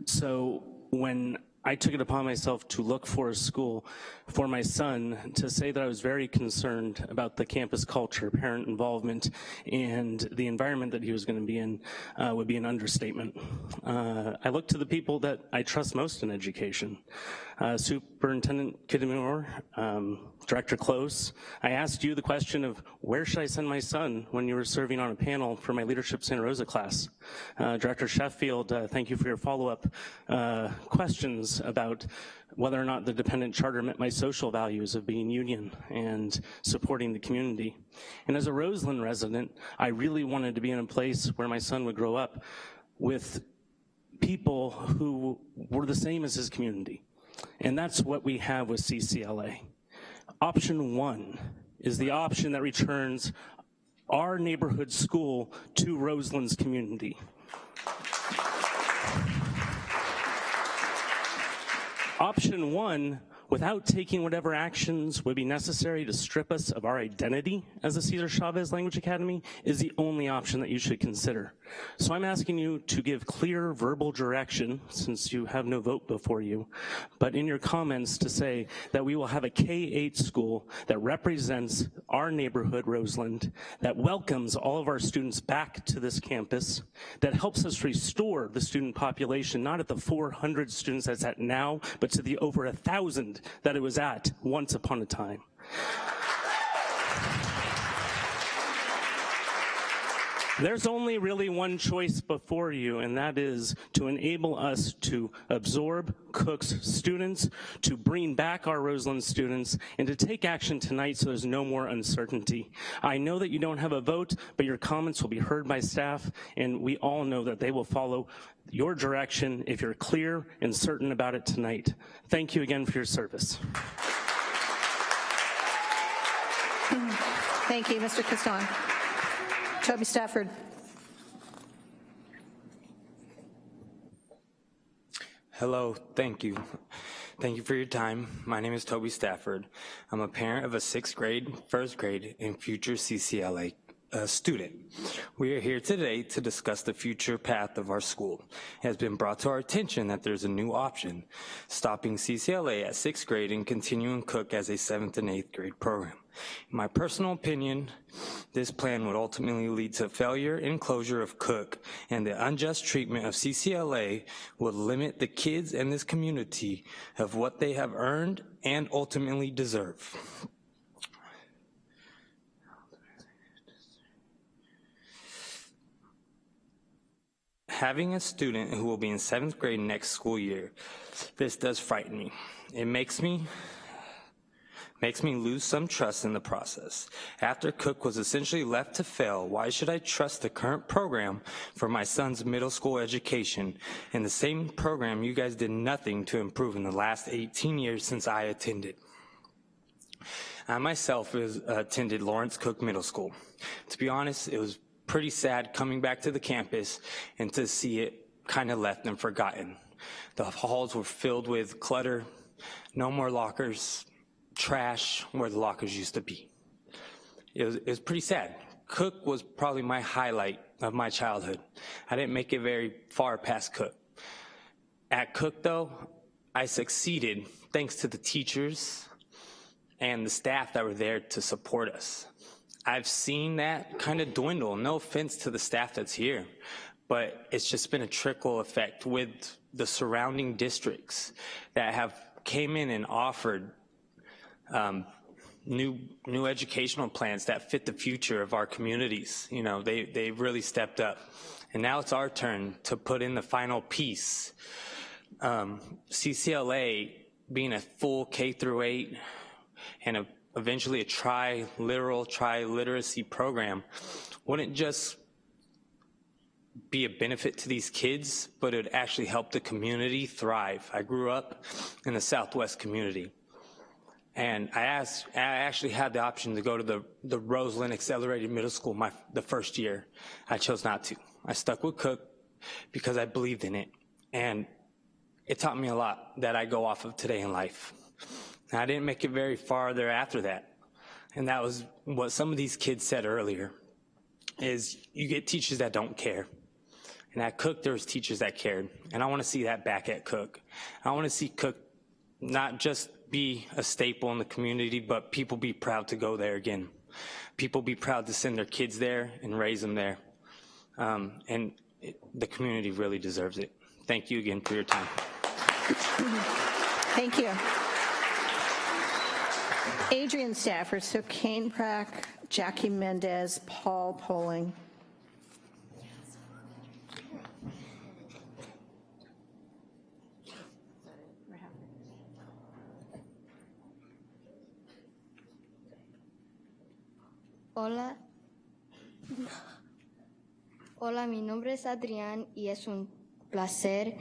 Speaker 9: so when I took it upon myself to look for a school for my son, to say that I was very concerned about the campus culture, parent involvement, and the environment that he was going to be in would be an understatement. I look to the people that I trust most in education. Superintendent Kitamura, Director Close, I asked you the question of where should I send my son when you were serving on a panel for my Leadership Santa Rosa class. Director Sheffield, thank you for your follow-up questions about whether or not the dependent charter met my social values of being union and supporting the community. And as a Roseland resident, I really wanted to be in a place where my son would grow up with people who were the same as his community. And that's what we have with CCLA. Option 1 is the option that returns our neighborhood school to Roseland's community. Option 1, without taking whatever actions would be necessary to strip us of our identity as the Cesar Chavez Language Academy, is the only option that you should consider. So I'm asking you to give clear verbal direction, since you have no vote before you, but in your comments to say that we will have a K-8 school that represents our neighborhood, Roseland, that welcomes all of our students back to this campus, that helps us restore the student population, not at the 400 students that's at now, but to the over 1,000 that it was at once upon a time. There's only really one choice before you, and that is to enable us to absorb Cook's students, to bring back our Roseland students, and to take action tonight so there's no more uncertainty. I know that you don't have a vote, but your comments will be heard by staff, and we all know that they will follow your direction if you're clear and certain about it tonight. Thank you again for your service.
Speaker 1: Thank you, Mr. Caston. Toby Stafford.
Speaker 13: Hello, thank you. Thank you for your time. My name is Toby Stafford. I'm a parent of a 6th grade, 1st grade, and future CCLA student. We are here today to discuss the future path of our school. It has been brought to our attention that there's a new option, stopping CCLA at 6th grade and continuing Cook as a 7th and 8th grade program. In my personal opinion, this plan would ultimately lead to failure and closure of Cook, and the unjust treatment of CCLA would limit the kids in this community of what they have earned and ultimately deserve. Having a student who will be in 7th grade next school year, this does frighten me. It makes me lose some trust in the process. After Cook was essentially left to fail, why should I trust the current program for my son's middle school education and the same program you guys did nothing to improve in the last 18 years since I attended? I myself attended Lawrence Cook Middle School. To be honest, it was pretty sad coming back to the campus and to see it kind of left and forgotten. The halls were filled with clutter, no more lockers, trash where the lockers used to be. It was pretty sad. Cook was probably my highlight of my childhood. I didn't make it very far past Cook. At Cook though, I succeeded thanks to the teachers and the staff that were there to support us. I've seen that kind of dwindle. No offense to the staff that's here, but it's just been a trickle effect with the surrounding districts that have came in and offered new educational plans that fit the future of our communities. You know, they really stepped up. And now it's our turn to put in the final piece. CCLA being a full K through 8 and eventually a tri-literacy program wouldn't just be a benefit to these kids, but it would actually help the community thrive. I grew up in the Southwest community, and I actually had the option to go to the Roseland Accelerated Middle School the first year. I chose not to. I stuck with Cook because I believed in it, and it taught me a lot that I go off of today in life. I didn't make it very far thereafter that. And that was what some of these kids said earlier, is you get teachers that don't care. And at Cook, there was teachers that cared. And I want to see that back at Cook. I want to see Cook not just be a staple in the community, but people be proud to go there again. People be proud to send their kids there and raise them there. The community really deserves it. Thank you again for your time.
Speaker 1: Thank you. Adrian Stafford, so Kane Prack, Jackie Mendez, Paul Poling.
Speaker 21: Hola. Hola, mi nombre es Adrián y es un placer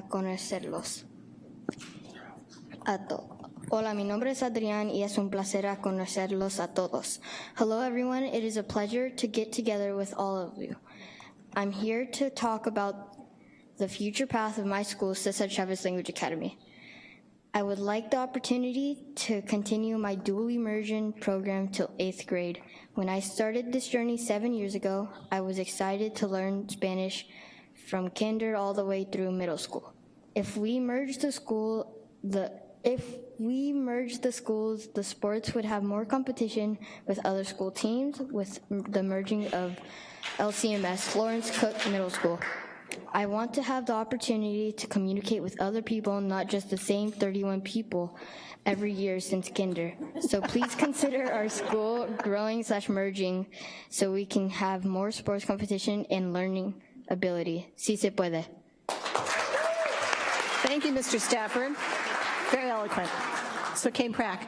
Speaker 21: conocerlos a todos. Hola, mi nombre es Adrián y es un placer conocerlos a todos. Hello everyone, it is a pleasure to get together with all of you. I'm here to talk about the future path of my school, Cesar Chavez Language Academy. I would like the opportunity to continue my dual immersion program till 8th grade. When I started this journey 7 years ago, I was excited to learn Spanish from kinder all the way through middle school. If we merge the schools, the sports would have more competition with other school teams with the merging of LCMS, Lawrence Cook Middle School. I want to have the opportunity to communicate with other people, not just the same 31 people every year since kinder. So please consider our school growing/merging so we can have more sports competition and learning ability. Sí se puede.
Speaker 1: Thank you, Mr. Stafford. Very eloquent. So Kane Prack.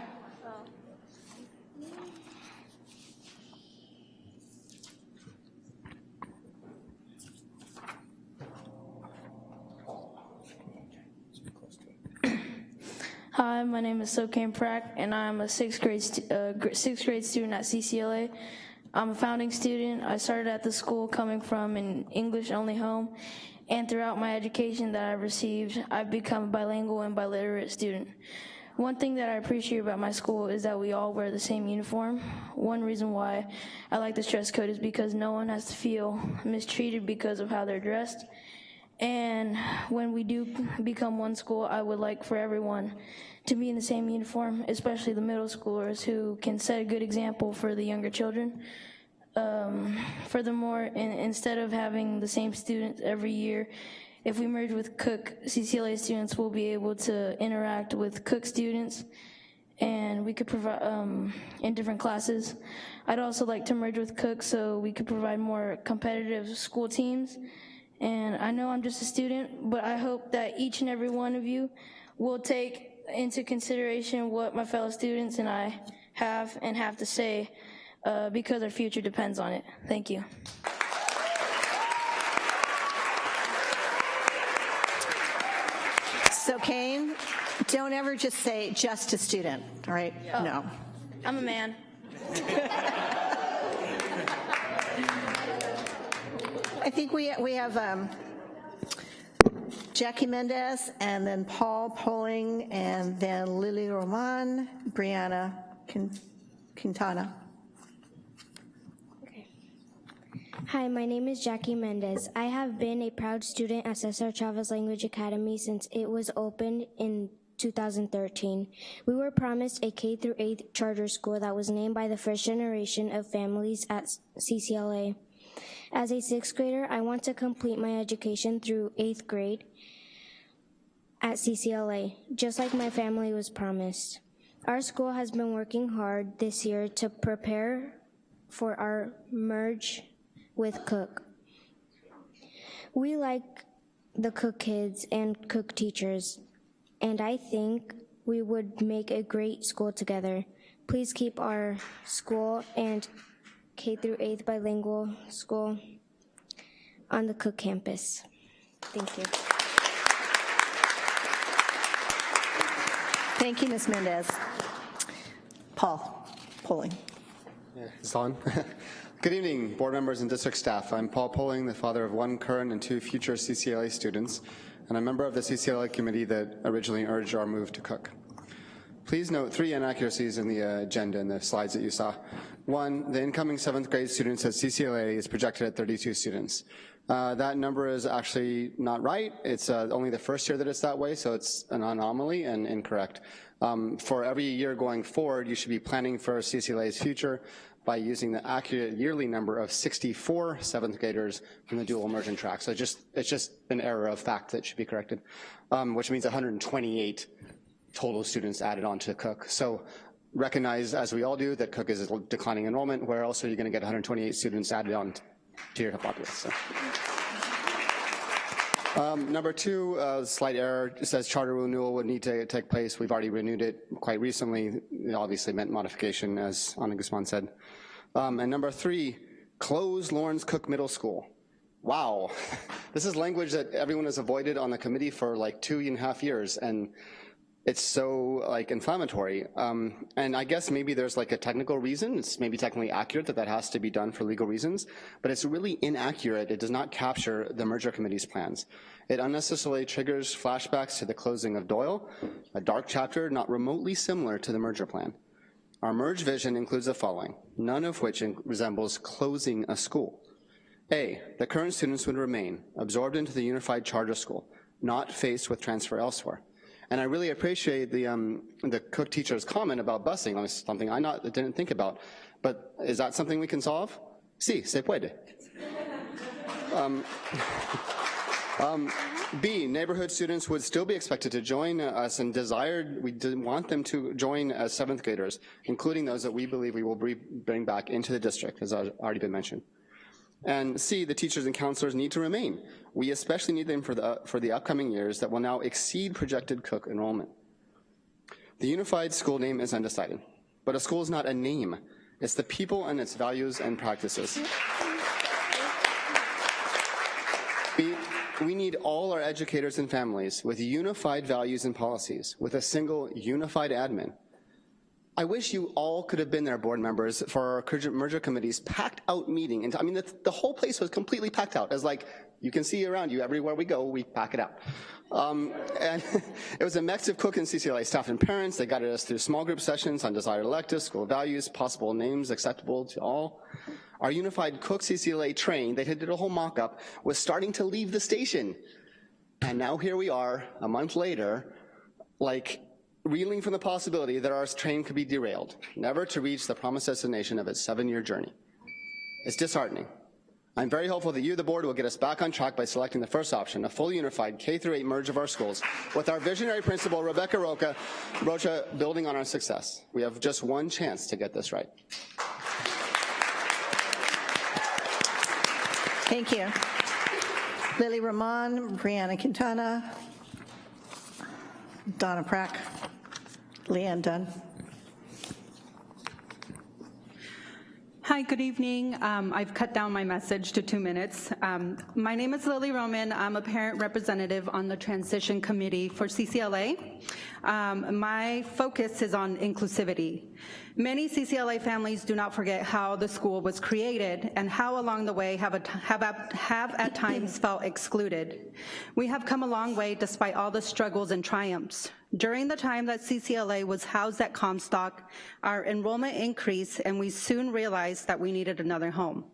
Speaker 4: Hi, my name is Sokane Prack, and I'm a sixth grade student at CCLA. I'm a founding student. I started at the school coming from an English-only home, and throughout my education that I've received, I've become a bilingual and biliterate student. One thing that I appreciate about my school is that we all wear the same uniform. One reason why I like this dress code is because no one has to feel mistreated because of how they're dressed. And when we do become one school, I would like for everyone to be in the same uniform, especially the middle schoolers who can set a good example for the younger children. Furthermore, instead of having the same students every year, if we merge with Cook, CCLA students will be able to interact with Cook students, and we could provide in different classes. I'd also like to merge with Cook so we could provide more competitive school teams. And I know I'm just a student, but I hope that each and every one of you will take into consideration what my fellow students and I have to say, because our future depends on it. Thank you.
Speaker 1: So, Kane, don't ever just say just a student, all right?
Speaker 4: Oh,
Speaker 1: no.
Speaker 4: I'm a man.
Speaker 1: I think we have Jackie Mendez, and then Paul Poling, and then Lily Roman, Brianna Quintana.
Speaker 21: Hi, my name is Jackie Mendez. I have been a proud student at Cesar Chavez Language Academy since it was opened in 2013. We were promised a K-8 charter school that was named by the first generation of families at CCLA. As a sixth grader, I want to complete my education through 8th grade at CCLA, just like my family was promised. Our school has been working hard this year to prepare for our merge with Cook. We like the Cook kids and Cook teachers, and I think we would make a great school together. Please keep our school and K-8 bilingual school on the Cook campus. Thank you.
Speaker 1: Thank you, Ms. Mendez. Paul Poling.
Speaker 3: It's on. Good evening, board members and district staff. I'm Paul Poling, the father of 1 current and 2 future CCLA students, and a member of the CCLA committee that originally urged our move to Cook. Please note 3 inaccuracies in the agenda in the slides that you saw. 1, the incoming 7th grade students at CCLA is projected at 32 students. That number is actually not right. It's only the first year that it's that way, so it's an anomaly and incorrect. For every year going forward, you should be planning for CCLA's future by using the accurate yearly number of 64 7th graders from the dual immersion track. So it's just an error of fact that should be corrected, which means 128 total students added on to Cook. So recognize, as we all do, that Cook is a declining enrollment. Where else are you going to get 128 students added on to your populace? So. Number 2, slight error. It says charter renewal would need to take place. We've already renewed it quite recently. It obviously meant modification, as Ana Guzman said. And number 3, close Lawrence Cook Middle School. Wow. This is language that everyone has avoided on the committee for like 2.5 years, and it's so like inflammatory. And I guess maybe there's like a technical reason. It's maybe technically accurate that has to be done for legal reasons, but it's really inaccurate. It does not capture the merger committee's plans. It unnecessarily triggers flashbacks to the closing of Doyle, a dark chapter not remotely similar to the merger plan. Our merge vision includes the following, none of which resembles closing a school. A, the current students would remain absorbed into the unified charter school, not faced with transfer elsewhere. And I really appreciate the Cook teacher's comment about busing. That was something I didn't think about. But is that something we can solve? Sí, se puede. B, neighborhood students would still be expected to join us and we want them to join as 7th graders, including those that we believe we will bring back into the district, as already been mentioned. And C, the teachers and counselors need to remain. We especially need them for the upcoming years that will now exceed projected Cook enrollment. The unified school name is undecided, but a school is not a name. It's the people and its values and practices. We need all our educators and families with unified values and policies, with a single unified admin. I wish you all could have been there, board members, for our merger committee's packed out meeting. And I mean, the whole place was completely packed out. As like, you can see around you, everywhere we go, we pack it out. And it was a mix of Cook and CCLA staff and parents. They guided us through small group sessions on desired electives, school values, possible names acceptable to all. Our unified Cook CCLA train, they did a whole mock-up, was starting to leave the station. And now here we are, a month later, like reeling from the possibility that our train could be derailed, never to reach the promised destination of its 7-year journey. It's disheartening. I'm very hopeful that you, the board, will get us back on track by selecting the first option, a fully unified K-8 merge of our schools, with our visionary principal, Rebecca Rocha, building on our success. We have just one chance to get this right.
Speaker 1: Thank you. Lily Ramon, Brianna Quintana, Donna Prack, Leanne Dunn.
Speaker 10: Hi, good evening. I've cut down my message to 2 minutes. My name is Lily Roman. I'm a parent representative on the transition committee for CCLA. My focus is on inclusivity. Many CCLA families do not forget how the school was created and how along the way have at times felt excluded. We have come a long way despite all the struggles and triumphs. During the time that CCLA was housed at Comstock, our enrollment increased and we soon realized that we needed another home.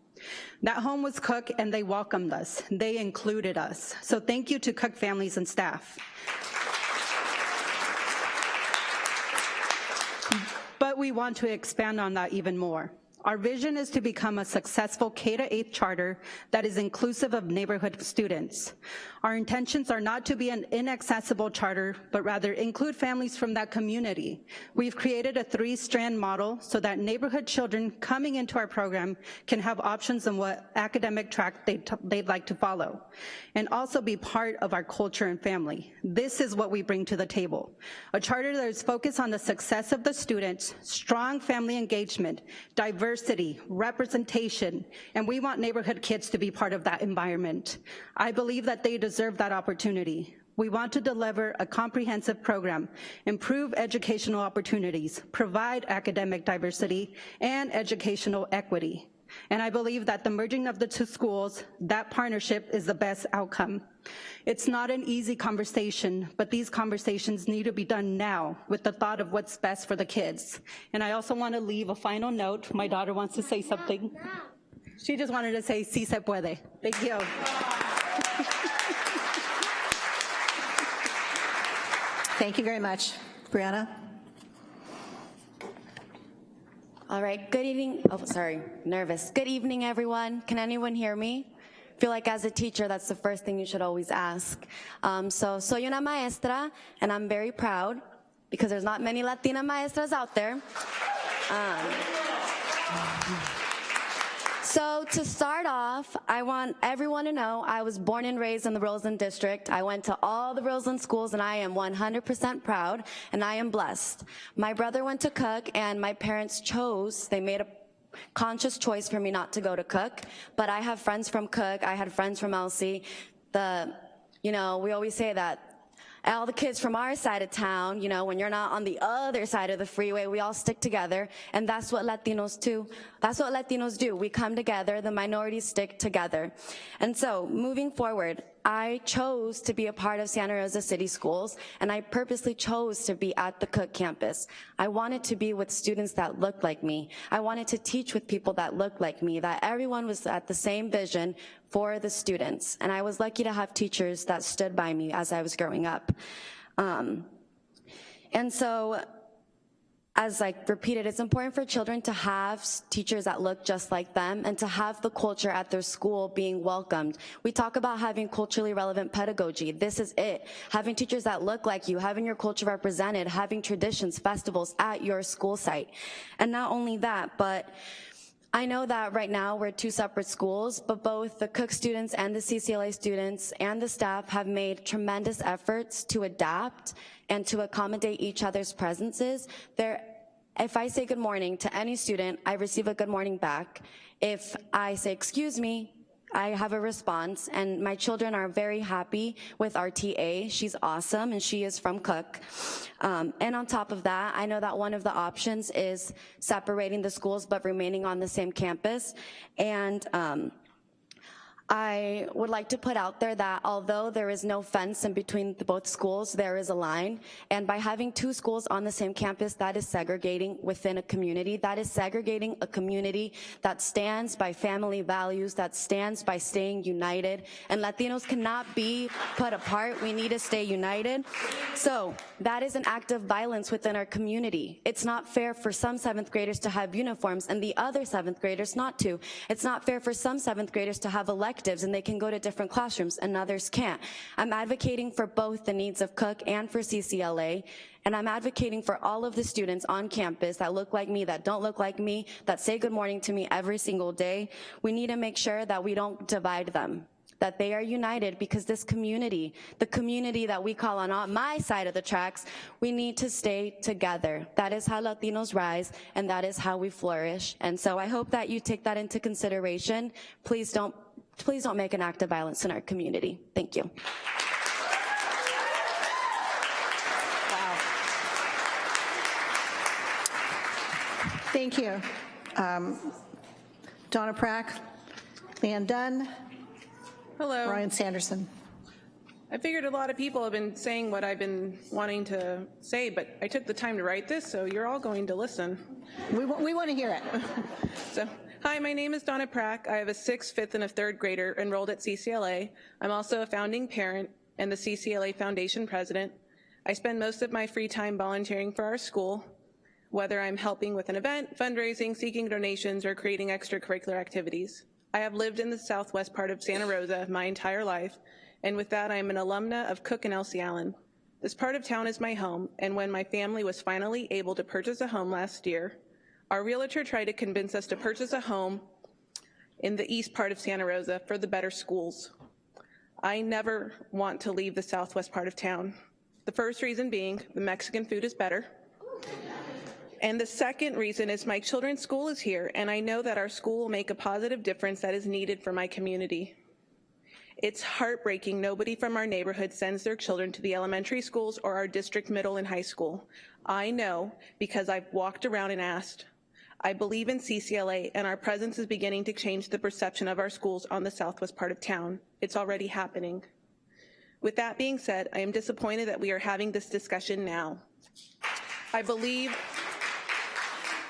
Speaker 10: That home was Cook and they welcomed us. They included us. So thank you to Cook families and staff. But we want to expand on that even more. Our vision is to become a successful K-8 charter that is inclusive of neighborhood students. Our intentions are not to be an inaccessible charter, but rather include families from that community. We've created a 3-strand model so that neighborhood children coming into our program can have options on what academic track they'd like to follow, and also be part of our culture and family. This is what we bring to the table. A charter that is focused on the success of the students, strong family engagement, diversity, representation, and we want neighborhood kids to be part of that environment. I believe that they deserve that opportunity. We want to deliver a comprehensive program, improve educational opportunities, provide academic diversity, and educational equity. And I believe that the merging of the 2 schools, that partnership is the best outcome. It's not an easy conversation, but these conversations need to be done now with the thought of what's best for the kids. And I also want to leave a final note. My daughter wants to say something. She just wanted to say, sí se puede. Thank you.
Speaker 1: Thank you very much. Brianna?
Speaker 11: All right, good evening. Oh, sorry, nervous. Good evening, everyone. Can anyone hear me? I feel like as a teacher, that's the first thing you should always ask. So, soy una maestra, and I'm very proud because there's not many Latina maestras out there. So to start off, I want everyone to know I was born and raised in the Roseland district. I went to all the Roseland schools and I am 100% proud and I am blessed. My brother went to Cook and my parents they made a conscious choice for me not to go to Cook, but I have friends from Cook, I had friends from LC. We always say that all the kids from our side of town, when you're not on the other side of the freeway, we all stick together, and that's what Latinos do. That's what Latinos do. We come together, the minorities stick together. And so, moving forward, I chose to be a part of Santa Rosa City Schools, and I purposely chose to be at the Cook campus. I wanted to be with students that looked like me. I wanted to teach with people that looked like me, that everyone was at the same vision for the students. And I was lucky to have teachers that stood by me as I was growing up. And so, as I repeated, it's important for children to have teachers that look just like them and to have the culture at their school being welcomed. We talk about having culturally relevant pedagogy. This is it. Having teachers that look like you, having your culture represented, having traditions, festivals at your school site. And not only that, but I know that right now we're 2 separate schools, but both the Cook students and the CCLA students and the staff have made tremendous efforts to adapt and to accommodate each other's presences. If I say good morning to any student, I receive a good morning back. If I say excuse me, I have a response, and my children are very happy with our TA. She's awesome, and she is from Cook. And on top of that, I know that one of the options is separating the schools but remaining on the same campus. And I would like to put out there that although there is no fence in between both schools, there is a line. And by having two schools on the same campus, that is segregating within a community. That is segregating a community that stands by family values, that stands by staying united. And Latinos cannot be put apart. We need to stay united. So that is an act of violence within our community. It's not fair for some 7th graders to have uniforms and the other 7th graders not to. It's not fair for some 7th graders to have electives and they can go to different classrooms and others can't. I'm advocating for both the needs of Cook and for CCLA, and I'm advocating for all of the students on campus that look like me, that don't look like me, that say good morning to me every single day. We need to make sure that we don't divide them, that they are united, because this community, the community that we call on my side of the tracks, we need to stay together. That is how Latinos rise, and that is how we flourish. And so I hope that you take that into consideration. Please don't make an act of violence in our community. Thank you.
Speaker 1: Wow. Thank you. Donna Prack, Leanne Dunn.
Speaker 7: Hello.
Speaker 1: Ryan Sanderson.
Speaker 7: I figured a lot of people have been saying what I've been wanting to say, but I took the time to write this, so you're all going to listen.
Speaker 1: We want to hear it.
Speaker 7: So, hi, my name is Donna Prack. I have a 6th, 5th, and a 3rd grader enrolled at CCLA. I'm also a founding parent and the CCLA Foundation president. I spend most of my free time volunteering for our school, whether I'm helping with an event, fundraising, seeking donations, or creating extracurricular activities. I have lived in the southwest part of Santa Rosa my entire life, and with that, I am an alumna of Cook and Elsie Allen. This part of town is my home, and when my family was finally able to purchase a home last year, our realtor tried to convince us to purchase a home in the east part of Santa Rosa for the better schools. I never want to leave the southwest part of town. The first reason being the Mexican food is better. And the second reason is my children's school is here, and I know that our school will make a positive difference that is needed for my community. It's heartbreaking nobody from our neighborhood sends their children to the elementary schools or our district middle and high school. I know because I've walked around and asked. I believe in CCLA, and our presence is beginning to change the perception of our schools on the southwest part of town. It's already happening. With that being said, I am disappointed that we are having this discussion now. I believe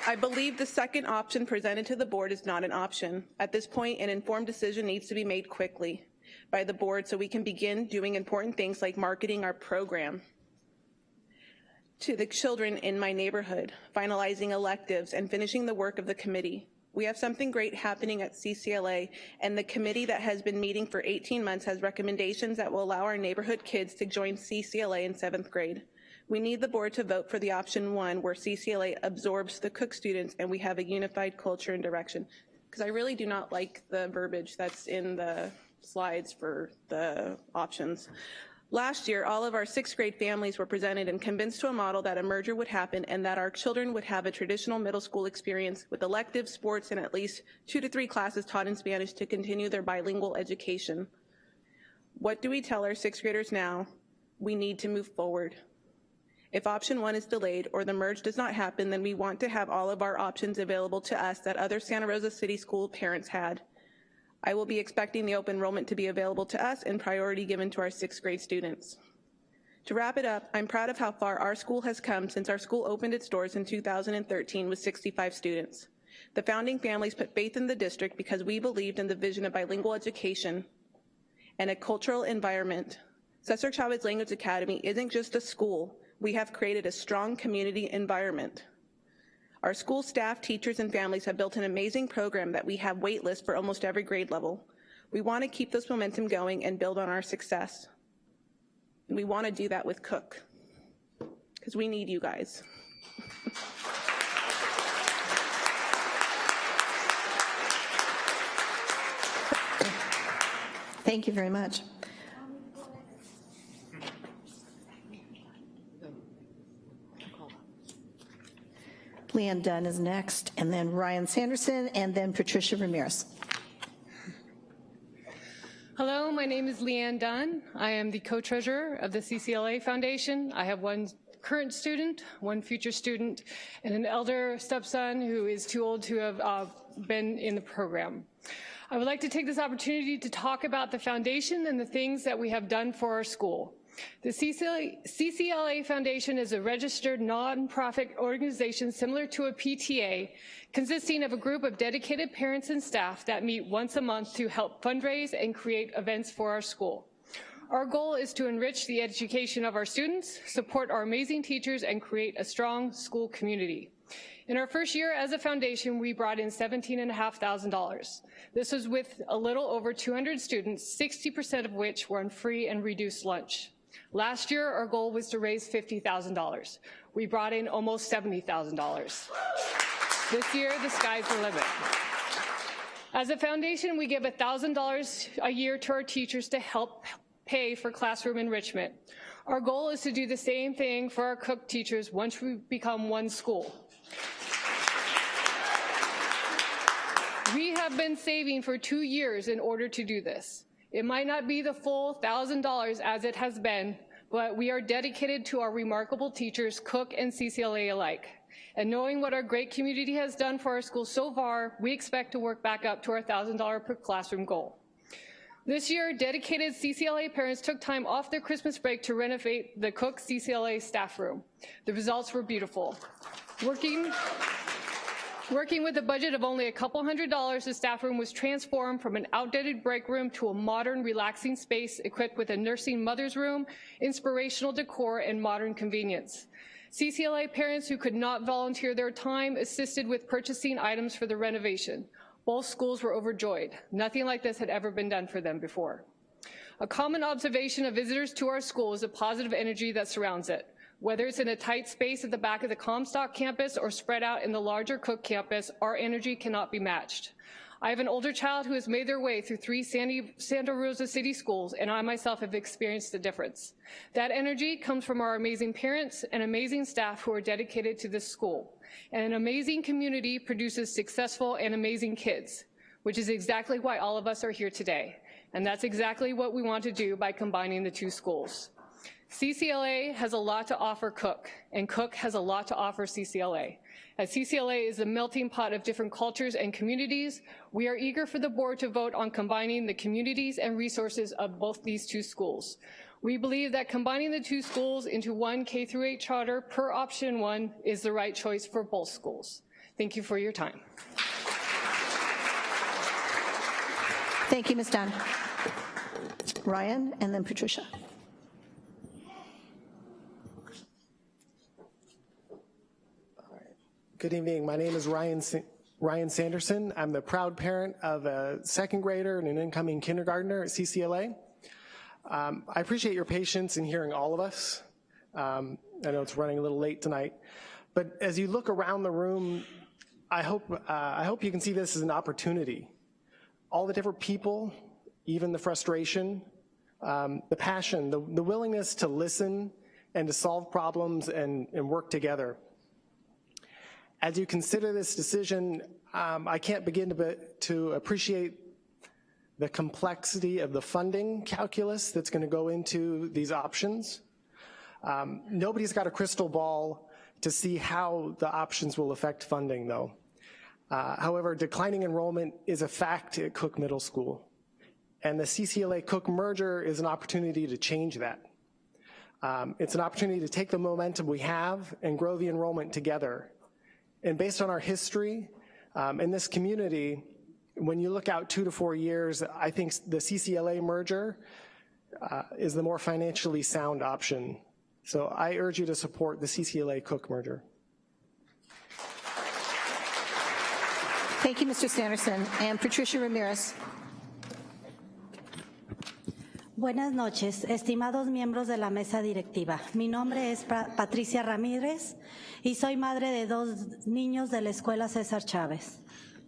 Speaker 7: the second option presented to the board is not an option. At this point, an informed decision needs to be made quickly by the board so we can begin doing important things like marketing our program to the children in my neighborhood, finalizing electives, and finishing the work of the committee. We have something great happening at CCLA, and the committee that has been meeting for 18 months has recommendations that will allow our neighborhood kids to join CCLA in 7th grade. We need the board to vote for the option 1, where CCLA absorbs the Cook students and we have a unified culture and direction. Because I really do not like the verbiage that's in the slides for the options. Last year, all of our 6th grade families were presented and convinced to a model that a merger would happen and that our children would have a traditional middle school experience with electives, sports, and at least 2 to 3 classes taught in Spanish to continue their bilingual education. What do we tell our 6th graders now? We need to move forward. If option 1 is delayed or the merge does not happen, then we want to have all of our options available to us that other Santa Rosa City School parents had. I will be expecting the open enrollment to be available to us and priority given to our 6th grade students. To wrap it up, I'm proud of how far our school has come since our school opened its doors in 2013 with 65 students. The founding families put faith in the district because we believed in the vision of bilingual education and a cultural environment. Cesar Chavez Language Academy isn't just a school. We have created a strong community environment. Our school staff, teachers, and families have built an amazing program that we have wait lists for almost every grade level. We want to keep this momentum going and build on our success. And we want to do that with Cook, because we need you guys.
Speaker 1: Thank you very much. Leanne Dunn is next, and then Ryan Sanderson, and then Patricia Ramirez.
Speaker 16: Hello, my name is Leanne Dunn. I am the co-treasurer of the CCLA Foundation. I have one current student, one future student, and an elder stepson who is too old to have been in the program. I would like to take this opportunity to talk about the foundation and the things that we have done for our school. The CCLA Foundation is a registered nonprofit organization similar to a PTA, consisting of a group of dedicated parents and staff that meet once a month to help fundraise and create events for our school. Our goal is to enrich the education of our students, support our amazing teachers, and create a strong school community. In our first year as a foundation, we brought in $17,500. This was with a little over 200 students, 60% of which were on free and reduced lunch. Last year, our goal was to raise $50,000. We brought in almost $70,000. This year, the sky's the limit. As a foundation, we give $1,000 a year to our teachers to help pay for classroom enrichment. Our goal is to do the same thing for our cook teachers once we become one school. We have been saving for 2 years in order to do this. It might not be the full $1,000 as it has been, but we are dedicated to our remarkable teachers, Cook and CCLA alike. And knowing what our great community has done for our school so far, we expect to work back up to our $1,000 per classroom goal. This year, dedicated CCLA parents took time off their Christmas break to renovate the Cook CCLA staff room. The results were beautiful. Working with a budget of only a couple $100, the staff room was transformed from an outdated break room to a modern, relaxing space equipped with a nursing mother's room, inspirational decor, and modern convenience. CCLA parents who could not volunteer their time assisted with purchasing items for the renovation. Both schools were overjoyed. Nothing like this had ever been done for them before. A common observation of visitors to our school is the positive energy that surrounds it. Whether it's in a tight space at the back of the Comstock campus or spread out in the larger Cook campus, our energy cannot be matched. I have an older child who has made their way through 3 Santa Rosa City schools, and I myself have experienced the difference. That energy comes from our amazing parents and amazing staff who are dedicated to this school. And an amazing community produces successful and amazing kids, which is exactly why all of us are here today. And that's exactly what we want to do by combining the 2 schools. CCLA has a lot to offer Cook, and Cook has a lot to offer CCLA. As CCLA is a melting pot of different cultures and communities, we are eager for the board to vote on combining the communities and resources of both these 2 schools. We believe that combining the 2 schools into one K-8 charter per option 1 is the right choice for both schools. Thank you for your time.
Speaker 1: Thank you, Ms. Dunn. Ryan, and then Patricia.
Speaker 22: Good evening. My name is Ryan Sanderson. I'm the proud parent of a 2nd grader and an incoming kindergartner at CCLA. I appreciate your patience in hearing all of us. I know it's running a little late tonight, but as you look around the room, I hope you can see this as an opportunity. All the different people, even the frustration, the passion, the willingness to listen and to solve problems and work together. As you consider this decision, I can't begin to appreciate the complexity of the funding calculus that's going to go into these options. Nobody's got a crystal ball to see how the options will affect funding, though. However, declining enrollment is a fact at Cook Middle School, and the CCLA-Cook merger is an opportunity to change that. It's an opportunity to take the momentum we have and grow the enrollment together. And based on our history in this community, when you look out 2 to 4 years, I think the CCLA merger is the more financially sound option. So I urge you to support the CCLA-Cook merger.
Speaker 1: Thank you, Mr. Sanderson. And Patricia Ramirez.
Speaker 23: Buenas noches, estimados miembros de la mesa directiva. Mi nombre es Patricia Ramírez y soy madre de 2 niños de la escuela César Chávez.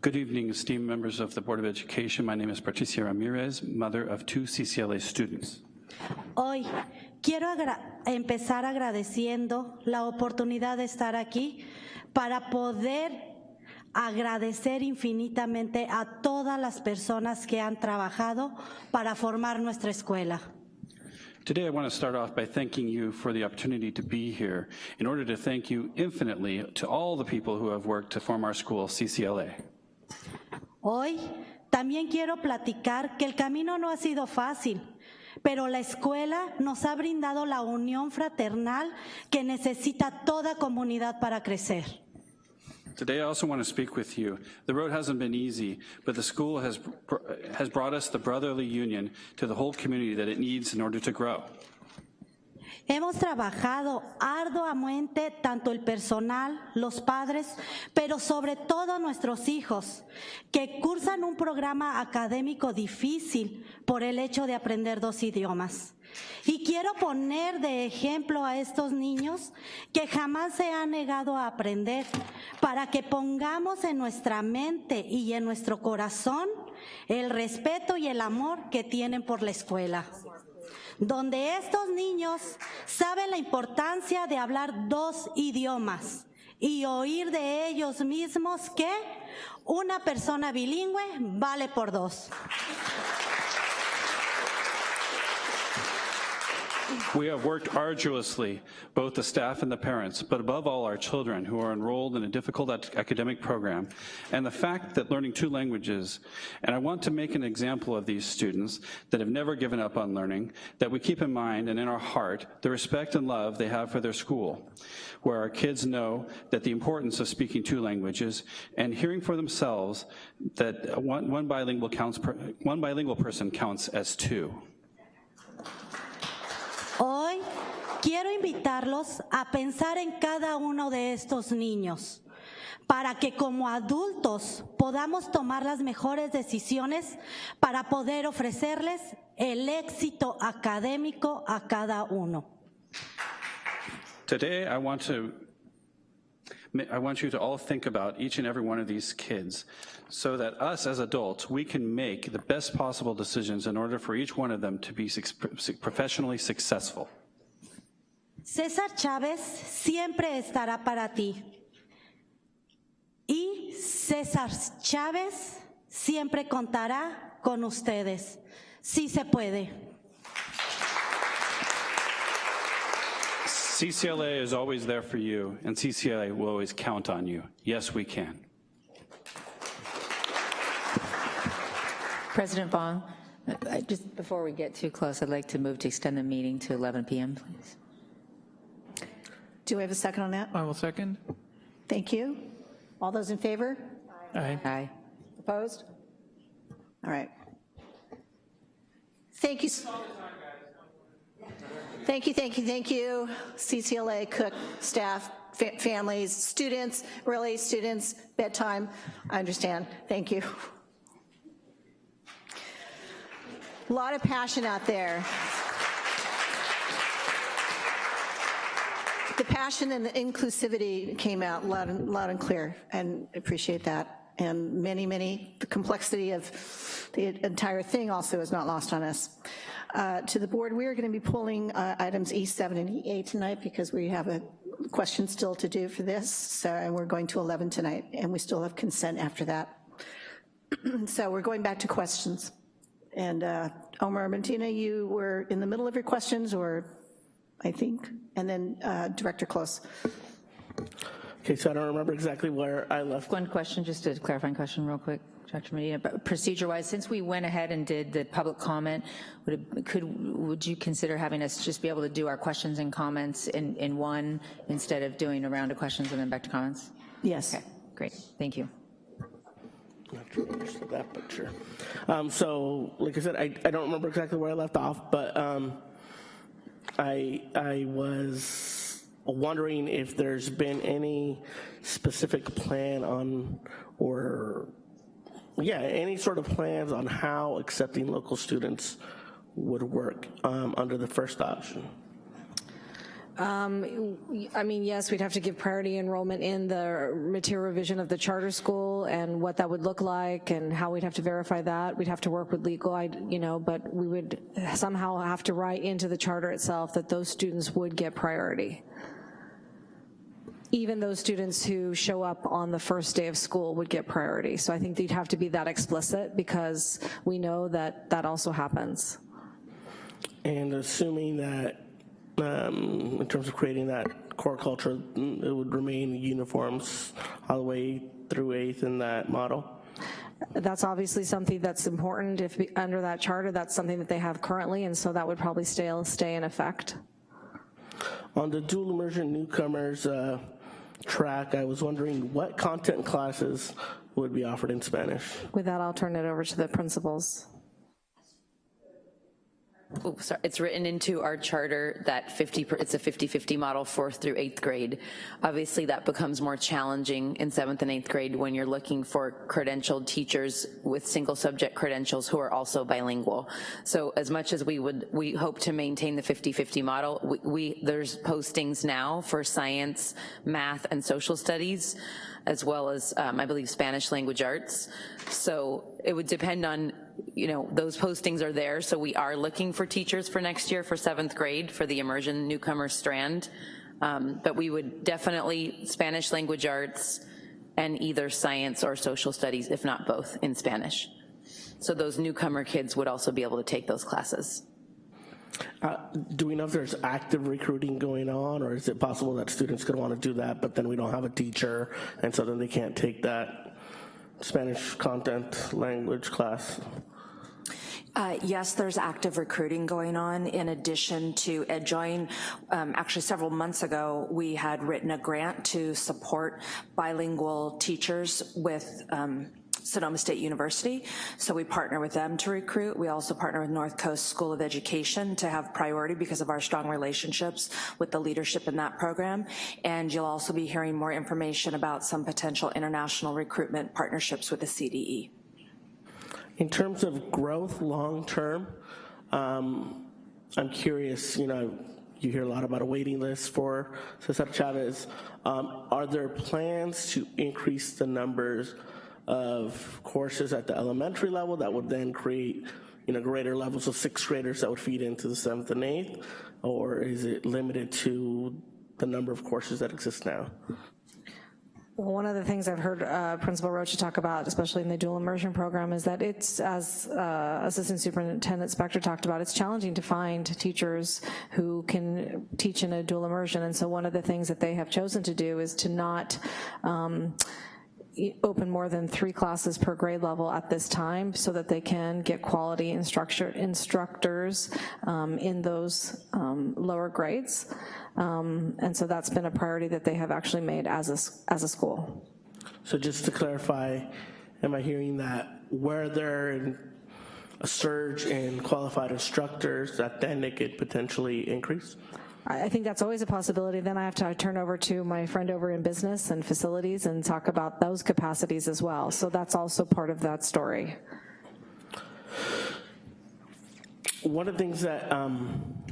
Speaker 20: Good evening, esteemed members of the Board of Education. My name is Patricia Ramirez, mother of 2 CCLA students.
Speaker 23: Hoy quiero empezar agradeciendo la oportunidad de estar aquí para poder agradecer infinitamente a todas las personas que han trabajado para formar nuestra escuela.
Speaker 20: Today I want to start off by thanking you for the opportunity to be here in order to thank you infinitely to all the people who have worked to form our school, CCLA.
Speaker 23: Hoy también quiero platicar que el camino no ha sido fácil, pero la escuela nos ha brindado la unión fraternal que necesita toda comunidad para crecer.
Speaker 20: Today I also want to speak with you. The road hasn't been easy, but the school has brought us the brotherly union to the whole community that it needs in order to grow.
Speaker 23: Hemos trabajado arduamente tanto el personal, los padres, pero sobre todo nuestros hijos, que cursan un programa académico difícil por el hecho de aprender 2 idiomas. Y quiero poner de ejemplo a estos niños que jamás se han negado a aprender, para que pongamos en nuestra mente y en nuestro corazón el respeto y el amor que tienen por la escuela, donde estos niños saben la importancia de hablar 2 idiomas y oír de ellos mismos que una persona bilingüe vale por 2.
Speaker 20: We have worked arduously, both the staff and the parents, but above all our children who are enrolled in a difficult academic program, and the fact that learning 2 languages, and I want to make an example of these students that have never given up on learning, that we keep in mind and in our heart the respect and love they have for their school, where our kids know that the importance of speaking 2 languages and hearing for themselves that one bilingual person counts as 2.
Speaker 23: Hoy quiero invitarlos a pensar en cada uno de estos niños, para que como adultos podamos tomar las mejores decisiones para poder ofrecerles el éxito académico a cada uno.
Speaker 20: Today, I want you to all think about each and every one of these kids so that us as adults, we can make the best possible decisions in order for each one of them to be professionally successful.
Speaker 23: César Chávez siempre estará para ti. Y César Chávez siempre contará con ustedes. Sí se puede.
Speaker 20: CCLA is always there for you, and CCLA will always count on you. Yes, we can.
Speaker 5: President Vong, just before we get too close, I'd like to move to extend the meeting to 11 p.m., please.
Speaker 1: Do we have a second on that?
Speaker 6: I will second.
Speaker 1: Thank you. All those in favor?
Speaker 6: Aye.
Speaker 5: Aye.
Speaker 1: Opposed? All right. Thank you. Thank you, CCLA, Cook, staff, families, students, bedtime. I understand. Thank you. A lot of passion out there. The passion and the inclusivity came out loud and clear, and appreciate that. And the complexity of the entire thing also is not lost on us. To the board, we are going to be pulling items E7 and E8 tonight because we have a question still to do for this, and we're going to 11 tonight, and we still have consent after that. So we're going back to questions. And Omar Martina, you were in the middle of your questions, or I think, and then Director Close.
Speaker 6: Okay, so I don't remember exactly where I left.
Speaker 5: One question, just a clarifying question real quick, Dr. Medina. But procedure-wise, since we went ahead and did the public comment, would you consider having us just be able to do our questions and comments in one instead of doing a round of questions and then back to comments?
Speaker 1: Yes.
Speaker 5: Okay, great, thank you.
Speaker 6: Not sure I understood that, but sure. So, like I said, I don't remember exactly where I left off, but I was wondering if there's been any specific plan on, or any sort of plans on how accepting local students would work under the first option.
Speaker 12: I mean, yes, we'd have to give priority enrollment in the material revision of the charter school and what that would look like and how we'd have to verify that. We'd have to work with legal, but we would somehow have to write into the charter itself that those students would get priority. even those students who show up on the first day of school would get priority. So I think you'd have to be that explicit because we know that that also happens.
Speaker 6: And assuming that in terms of creating that core culture, it would remain uniforms all the way through 8th in that model?
Speaker 12: That's obviously something that's important. If under that charter, that's something that they have currently, and so that would probably stay in effect.
Speaker 6: On the dual immersion newcomers track, I was wondering what content classes would be offered in Spanish?
Speaker 12: With that, I'll turn it over to the principals.
Speaker 2: Oh, sorry. It's written into our charter that it's a 50-50 model, 4th through 8th grade. Obviously, that becomes more challenging in 7th and 8th grade when you're looking for credentialed teachers with single subject credentials who are also bilingual. So as much as we hope to maintain the 50-50 model, there's postings now for science, math, and social studies, as well as, I believe, Spanish language arts. So it would depend on, those postings are there, so we are looking for teachers for next year for 7th grade for the immersion newcomer strand. But we would definitely Spanish language arts and either science or social studies, if not both, in Spanish. So those newcomer kids would also be able to take those classes.
Speaker 6: Do we know if there's active recruiting going on, or is it possible that students could want to do that, but then we don't have a teacher, and so then they can't take that Spanish content language class?
Speaker 8: Yes, there's active recruiting going on. In addition to EdJoin, actually several months ago, we had written a grant to support bilingual teachers with Sonoma State University, so we partner with them to recruit. We also partner with North Coast School of Education to have priority because of our strong relationships with the leadership in that program. And you'll also be hearing more information about some potential international recruitment partnerships with the CDE.
Speaker 6: In terms of growth long-term, I'm curious, you hear a lot about a waiting list for Cesar Chavez. Are there plans to increase the numbers of courses at the elementary level that would then create, greater levels of 6th graders that would feed into the 7th and 8th, or is it limited to the number of courses that exist now?
Speaker 12: Well, one of the things I've heard Principal Rocha talk about, especially in the dual immersion program, is that it's, as Assistant Superintendent Spector talked about, it's challenging to find teachers who can teach in a dual immersion. And so one of the things that they have chosen to do is to not open more than 3 classes per grade level at this time so that they can get quality instructors in those lower grades. And so that's been a priority that they have actually made as a school.
Speaker 6: So just to clarify, am I hearing that were there a surge in qualified instructors that then it could potentially increase?
Speaker 12: I think that's always a possibility. Then I have to turn over to my friend over in business and facilities and talk about those capacities as well. So that's also part of that story.
Speaker 6: One of the things that I'm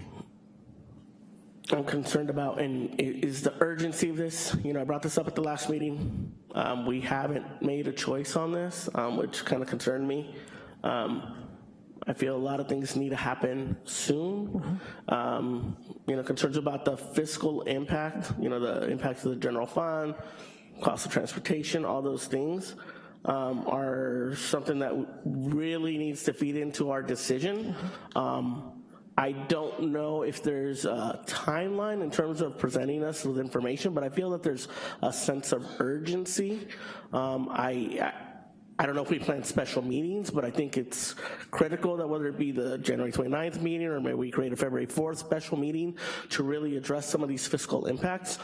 Speaker 6: concerned about is the urgency of this. I brought this up at the last meeting. We haven't made a choice on this, which kind of concerned me. I feel a lot of things need to happen soon. Concerns about the fiscal impact, the impact of the general fund, cost of transportation, all those things are something that really needs to feed into our decision. I don't know if there's a timeline in terms of presenting us with information, but I feel that there's a sense of urgency. I don't know if we plan special meetings, but I think it's critical that whether it be the January 29th meeting or maybe we create a February 4th special meeting to really address some of these fiscal impacts.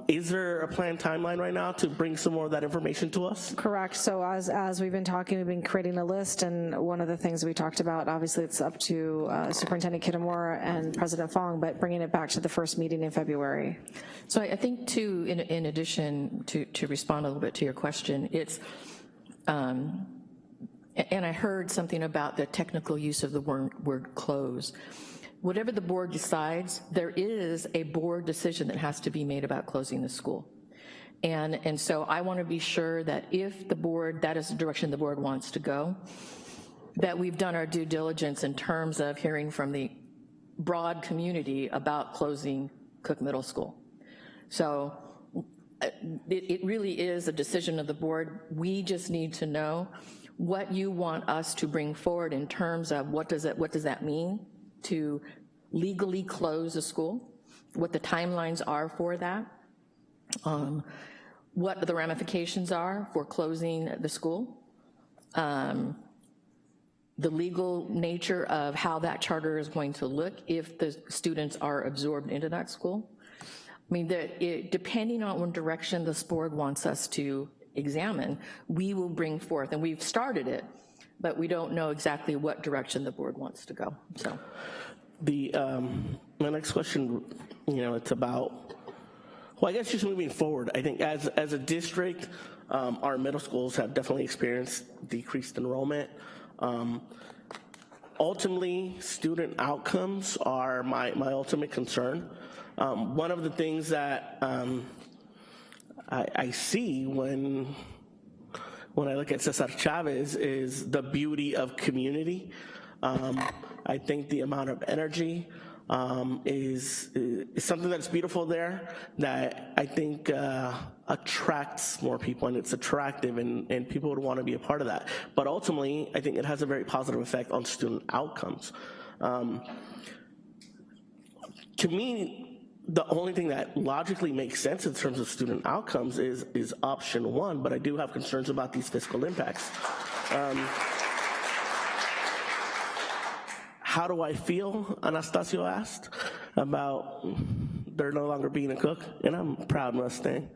Speaker 6: Is there a planned timeline right now to bring some more of that information to us?
Speaker 12: Correct. So as we've been talking, we've been creating a list, and one of the things we talked about, obviously it's up to Superintendent Kitamura and President Fong, but bringing it back to the first meeting in February.
Speaker 18: So I think too, in addition to respond a little bit to your question, it's, and I heard something about the technical use of the word close. Whatever the board decides, there is a board decision that has to be made about closing the school. And so I want to be sure that if the board, that is the direction the board wants to go, that we've done our due diligence in terms of hearing from the broad community about closing Cook Middle School. So it really is a decision of the board. We just need to know what you want us to bring forward in terms of what does that mean to legally close a school, what the timelines are for that, what the ramifications are for closing the school, the legal nature of how that charter is going to look if the students are absorbed into that school. I mean, depending on what direction this board wants us to examine, we will bring forth, and we've started it, but we don't know exactly what direction the board wants to go, so.
Speaker 6: My next question, it's about, well, I guess just moving forward, I think as a district, our middle schools have definitely experienced decreased enrollment. Ultimately, student outcomes are my ultimate concern. One of the things that I see when I look at Cesar Chavez is the beauty of community. I think the amount of energy is something that's beautiful there that I think attracts more people, and it's attractive, and people would want to be a part of that. But ultimately, I think it has a very positive effect on student outcomes. To me, the only thing that logically makes sense in terms of student outcomes is option one, but I do have concerns about these fiscal impacts. How do I feel, Anastasio asked, about there no longer being a cook, and I'm a proud Mustang.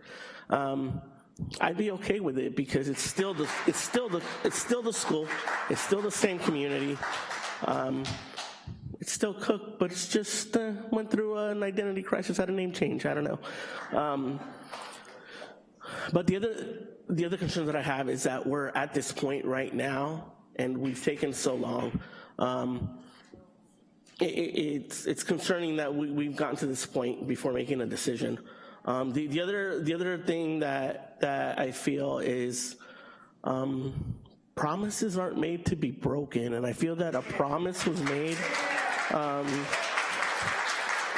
Speaker 6: I'd be okay with it because it's still the school, it's still the same community. It's still Cook, but it's just went through an identity crisis, had a name change, I don't know. But the other concern that I have is that we're at this point right now, and we've taken so long. It's concerning that we've gotten to this point before making a decision. The other thing that I feel is promises aren't made to be broken, and I feel that a promise was made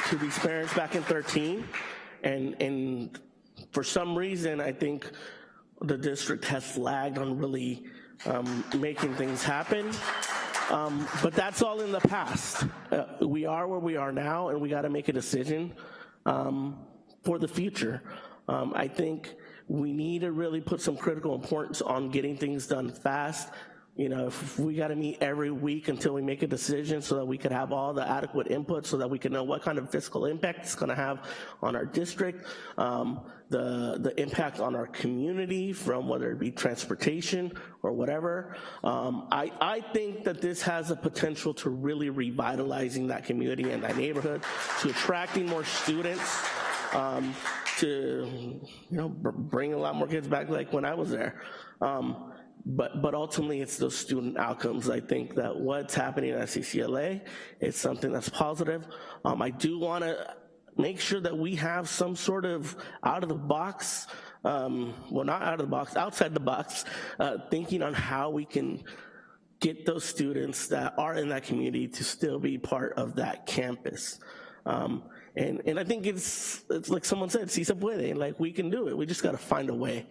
Speaker 6: to these parents back in 2013, and for some reason I think the district has lagged on really making things happen. But that's all in the past. We are where we are now, and we got to make a decision for the future. I think we need to really put some critical importance on getting things done fast. If we got to meet every week until we make a decision so that we could have all the adequate input so that we can know what kind of fiscal impact it's going to have on our district, the impact on our community from whether it be transportation or whatever. I think that this has a potential to really revitalizing that community and that neighborhood, to attracting more students, to bring a lot more kids back like when I was there. But ultimately, it's those student outcomes. I think that what's happening at CCLA is something that's positive. I do want to make sure that we have some sort of out-of-the-box, well, not out-of-the-box, outside-the-box, thinking on how we can get those students that are in that community to still be part of that campus. And I think it's like someone said, si se puede, like we can do it. We just got to find a way.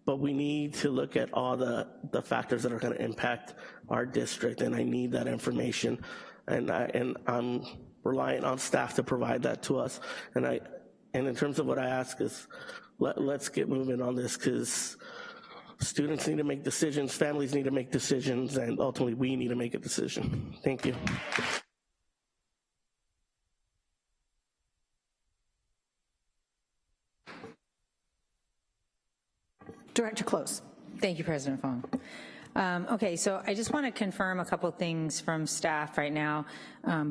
Speaker 6: But we need to look at all the factors that are going to impact our district, and I need that information, and I'm relying on staff to provide that to us. And in terms of what I ask is, let's get moving on this, because students need to make decisions, families need to make decisions, and ultimately we need to make a decision. Thank you.
Speaker 5: Director Close. Thank you, President Fong. Okay, so I just want to confirm a couple things from staff right now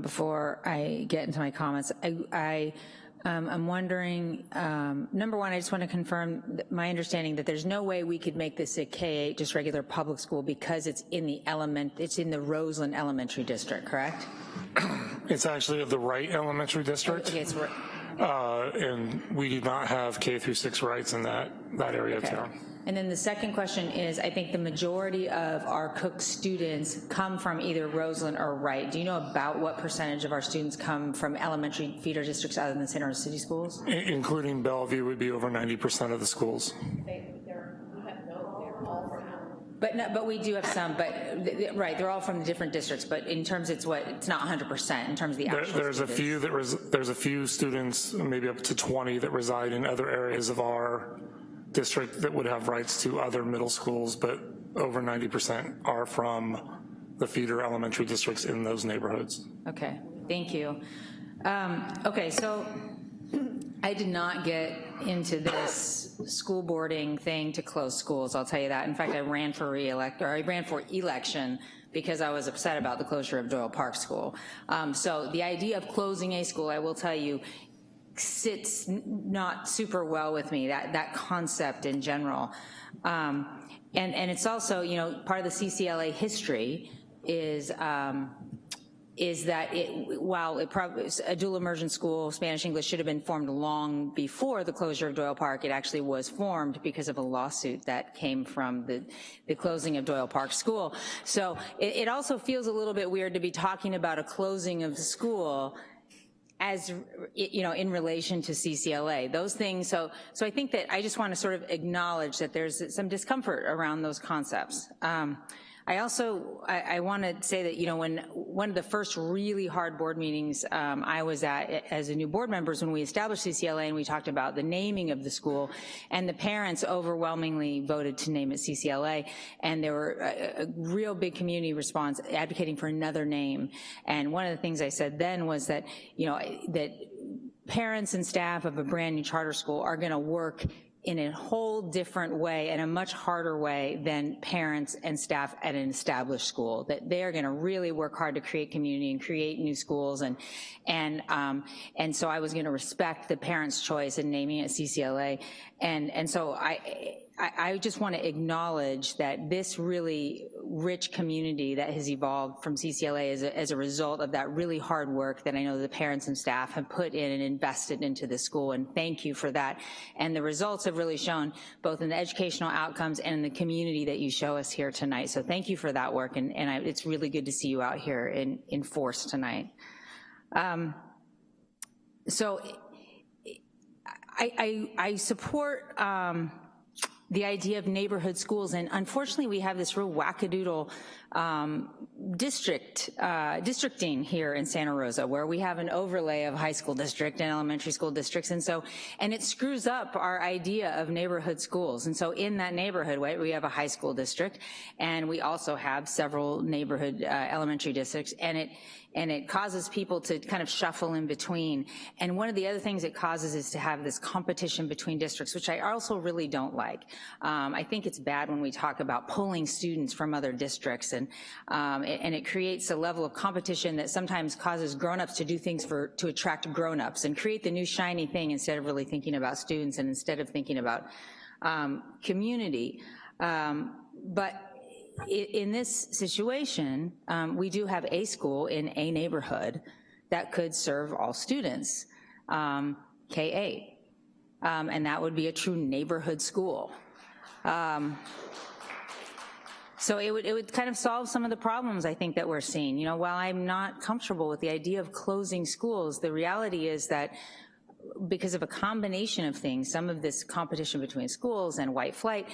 Speaker 5: before I get into my comments. I'm wondering, number one, I just want to confirm my understanding that there's no way we could make this a K-8, just regular public school, because it's in the Roseland Elementary District, correct?
Speaker 14: It's actually of the Wright Elementary District.
Speaker 5: Okay, it's
Speaker 14: and we do not have K through 6 rights in that area of town.
Speaker 5: And then the second question is, I think the majority of our Cook students come from either Roseland or Wright. Do you know about what percentage of our students come from elementary feeder districts other than Santa Rosa City schools?
Speaker 14: Including Bellevue would be over 90% of the schools.
Speaker 5: But we do have some, but right, they're all from the different districts, but in terms it's not 100% in terms of the actual
Speaker 14: There's
Speaker 5: students.
Speaker 14: there's a few students, maybe up to 20, that reside in other areas of our district that would have rights to other middle schools, but over 90% are from the feeder elementary districts in those neighborhoods.
Speaker 5: Okay, thank you. Okay, so I did not get into this school boarding thing to close schools, I'll tell you that. In fact, I ran for election because I was upset about the closure of Doyle Park School. So the idea of closing a school, I will tell you, sits not super well with me, that concept in general. And it's also, you know, part of the CCLA history is that while a dual immersion school, Spanish English, should have been formed long before the closure of Doyle Park, it actually was formed because of a lawsuit that came from the closing of Doyle Park School. So it also feels a little bit weird to be talking about a closing of the school as, you know, in relation to CCLA, those things. So I think that I just want to sort of acknowledge that there's some discomfort around those concepts. I also, I want to say that, you know, when one of the first really hard board meetings I was at as a new board member is when we established CCLA and we talked about the naming of the school, and the parents overwhelmingly voted to name it CCLA, and there were a real big community response advocating for another name. And one of the things I said then was that, you know, that parents and staff of a brand new charter school are going to work in a whole different way and a much harder way than parents and staff at an established school, that they're gonna really work hard to create community and create new schools, and so I was gonna respect the parents' choice in naming it CCLA, and so I just want to acknowledge that this really rich community that has evolved from CCLA as a result of that really hard work that I know the parents and staff have put in and invested into the school, and thank you for that. And the results have really shown both in the educational outcomes and in the community that you show us here tonight. So thank you for that work, and it's really good to see you out here in force tonight. So I support the idea of neighborhood schools, and unfortunately we have this real wackadoodle districting here in Santa Rosa, where we have an overlay of high school district and elementary school districts, and it screws up our idea of neighborhood schools. And so in that neighborhood, right, we have a high school district, and we also have several neighborhood elementary districts, and it causes people to kind of shuffle in between. And one of the other things it causes is to have this competition between districts, which I also really don't like. I think it's bad when we talk about pulling students from other districts, and it creates a level of competition that sometimes causes grown-ups to do things to attract grown-ups and create the new shiny thing instead of really thinking about students and instead of thinking about community. But in this situation, we do have a school in a neighborhood that could serve all students, K-8, and that would be a true neighborhood school. So it would kind of solve some of the problems I think that we're seeing. You know, while I'm not comfortable with the idea of closing schools, the reality is that because of a combination of things, some of this competition between schools and white flight,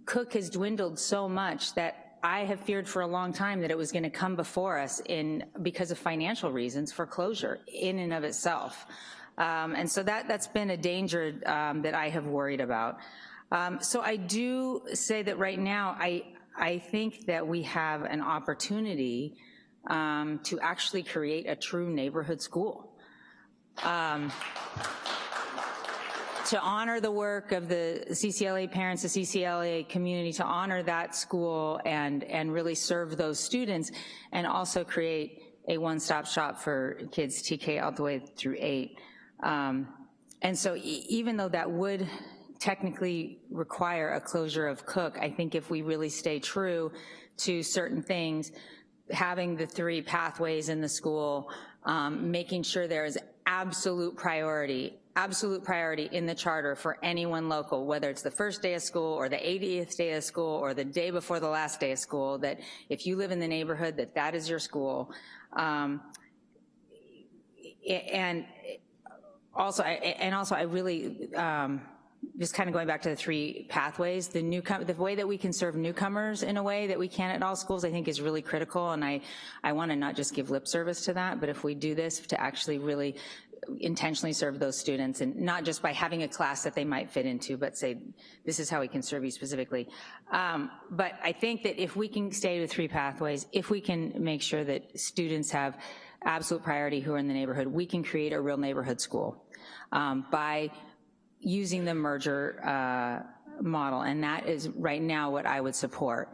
Speaker 5: Cook has dwindled so much that I have feared for a long time that it was going to come before us because of financial reasons for closure in and of itself. And so that's been a danger that I have worried about. So I do say that right now, I think that we have an opportunity to actually create a true neighborhood school. To honor the work of the CCLA parents, the CCLA community, to honor that school and really serve those students, and also create a one-stop shop for kids TK all the way through 8. And so even though that would technically require a closure of Cook, I think if we really stay true to certain things, having the 3 pathways in the school, making sure there is absolute priority absolute priority in the charter for anyone local, whether it's the first day of school or the 80th day of school or the day before the last day of school, that if you live in the neighborhood, that is your school. And also I really, just kind of going back to the 3 pathways, the way that we can serve newcomers in a way that we can at all schools, I think is really critical, and I want to not just give lip service to that, but if we do this, to actually really intentionally serve those students, and not just by having a class that they might fit into, but say, this is how we can serve you specifically. But I think that if we can stay with 3 pathways, if we can make sure that students have absolute priority who are in the neighborhood, we can create a real neighborhood school by using the merger model, and that is right now what I would support.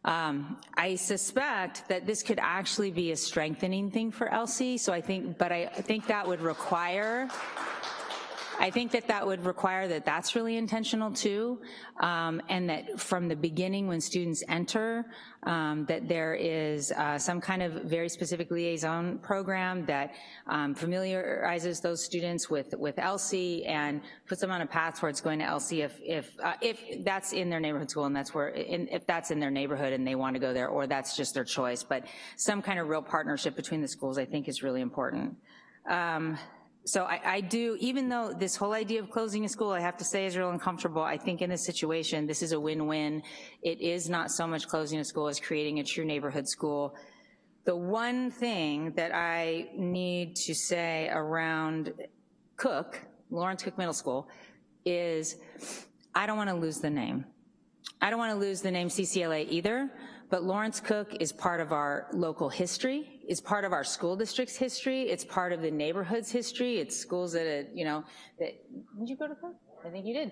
Speaker 5: I suspect that this could actually be a strengthening thing for LC, so I think that would require, that that's really intentional too, and that from the beginning when students enter, that there is some kind of very specific liaison program that familiarizes those students with LC and puts them on a path towards going to LC if that's in their neighborhood school, and that's where, if that's in their neighborhood and they want to go there, or that's just their choice. But some kind of real partnership between the schools I think is really important. So I do, even though this whole idea of closing a school, I have to say, is real uncomfortable, I think in this situation, this is a win-win. It is not so much closing a school as creating a true neighborhood school. The one thing that I need to say around Cook, Lawrence Cook Middle School, is I don't want to lose the name. I don't want to lose the name CCLA either, but Lawrence Cook is part of our local history, is part of our school district's history, it's part of the neighborhood's history, it's schools that, did you go to Cook? I think you did.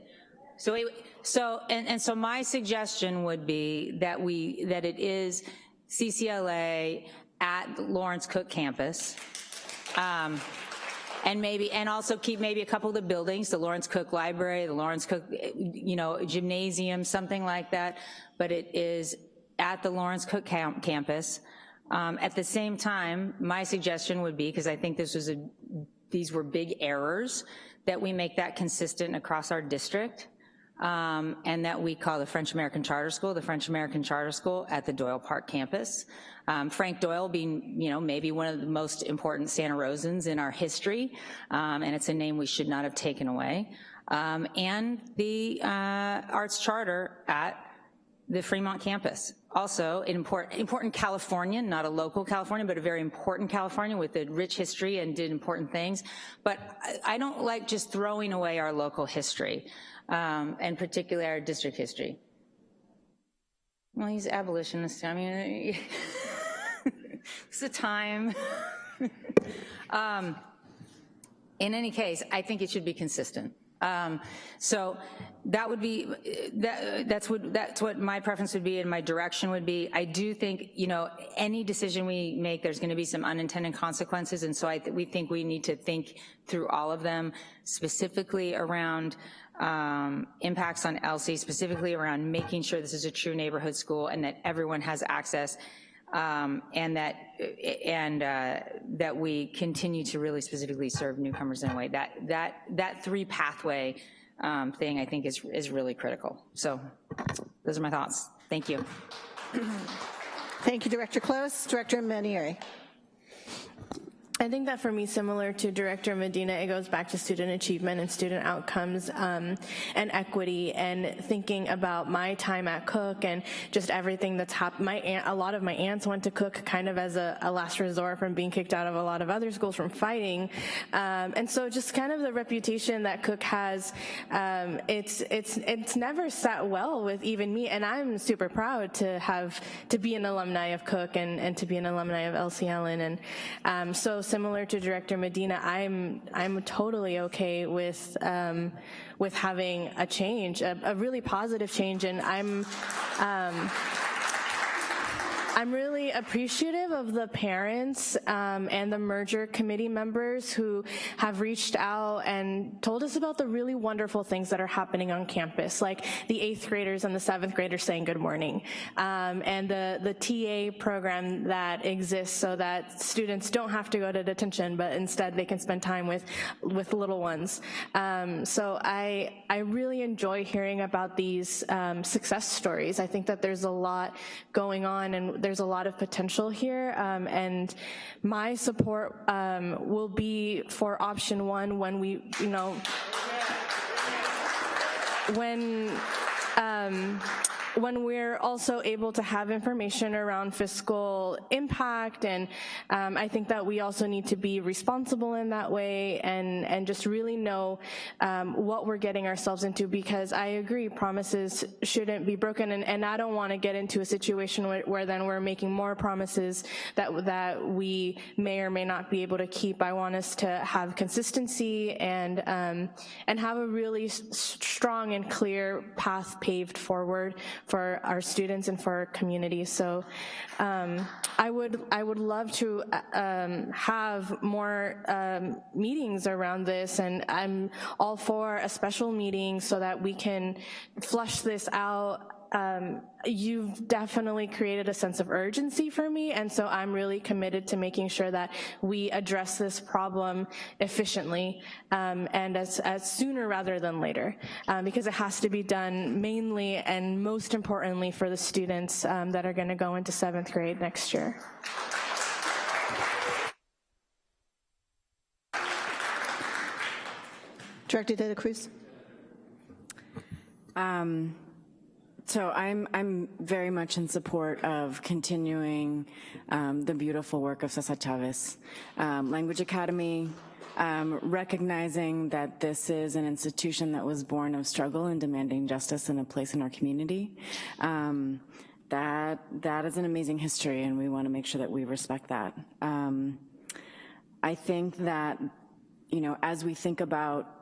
Speaker 5: So my suggestion would be that it is CCLA at the Lawrence Cook campus, and also keep maybe a couple of the buildings, the Lawrence Cook Library, the Lawrence Cook, gymnasium, something like that, but it is at the Lawrence Cook campus. At the same time, my suggestion would be, because I think these were big errors, that we make that consistent across our district, and that we call the French American Charter School at the Doyle Park campus. Frank Doyle being, maybe one of the most important Santa Rosans in our history, and it's a name we should not have taken away. And the Arts Charter at the Fremont campus. Also, an important Californian, not a local Californian, but a very important Californian with a rich history and did important things. But I don't like just throwing away our local history, and particularly our district history. Well, he's abolitionist. I mean, it's a time. In any case, I think it should be consistent. So that would be, that's what my preference would be and my direction would be. I do think, any decision we make, there's gonna be some unintended consequences, and so we think we need to think through all of them, specifically around impacts on LC, specifically around making sure this is a true neighborhood school and that everyone has access, and that we continue to really specifically serve newcomers in a way. That 3 pathway thing I think is really critical. So those are my thoughts. Thank you.
Speaker 1: Thank you, Director Close. Director Manieri.
Speaker 15: I think that for me, similar to Director Medina, it goes back to student achievement and student outcomes and equity, and thinking about my time at Cook and just everything that's happened. A lot of my aunts went to Cook kind of as a last resort from being kicked out of a lot of other schools from fighting. And so just kind of the reputation that Cook has, it's never sat well with even me, and I'm super proud to be an alumni of Cook and to be an alumni of LC Allen. And so similar to Director Medina, I'm totally okay with having a change, a really positive change, and I'm really appreciative of the parents and the merger committee members who have reached out and told us about the really wonderful things that are happening on campus, like the 8th graders and the 7th graders saying good morning, and the TA program that exists so that students don't have to go to detention, but instead they can spend time with little ones. So I really enjoy hearing about these success stories. I think that there's a lot going on and there's a lot of potential here, and my support will be for option 1 when we, when we're also able to have information around fiscal impact, and I think that we also need to be responsible in that way and just really know what we're getting ourselves into, because I agree promises shouldn't be broken, and I don't want to get into a situation where then we're making more promises that we may or may not be able to keep. I want us to have consistency and have a really strong and clear path paved forward for our students and for our community. So I would love to have more meetings around this, and I'm all for a special meeting so that we can flush this out. You've definitely created a sense of urgency for me, and so I'm really committed to making sure that we address this problem efficiently and as sooner rather than later, because it has to be done mainly and most importantly for the students that are going to go into 7th grade next year.
Speaker 1: Director De La Cruz.
Speaker 9: So I'm very much in support of continuing the beautiful work of Cesar Chavez. Language Academy, recognizing that this is an institution that was born of struggle and demanding justice and a place in our community. That is an amazing history, and we want to make sure that we respect that. I think that, as we think about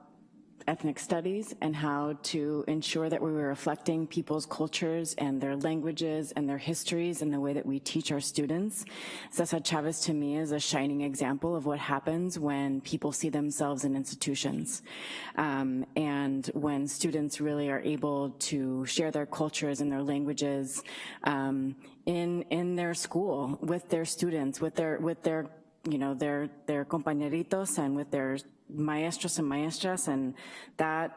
Speaker 9: ethnic studies and how to ensure that we were reflecting people's cultures and their languages and their histories in the way that we teach our students, Cesar Chavez to me is a shining example of what happens when people see themselves in institutions, and when students really are able to share their cultures and their languages in their school with their students, with their compañeritos and with their maestros and maestras, and that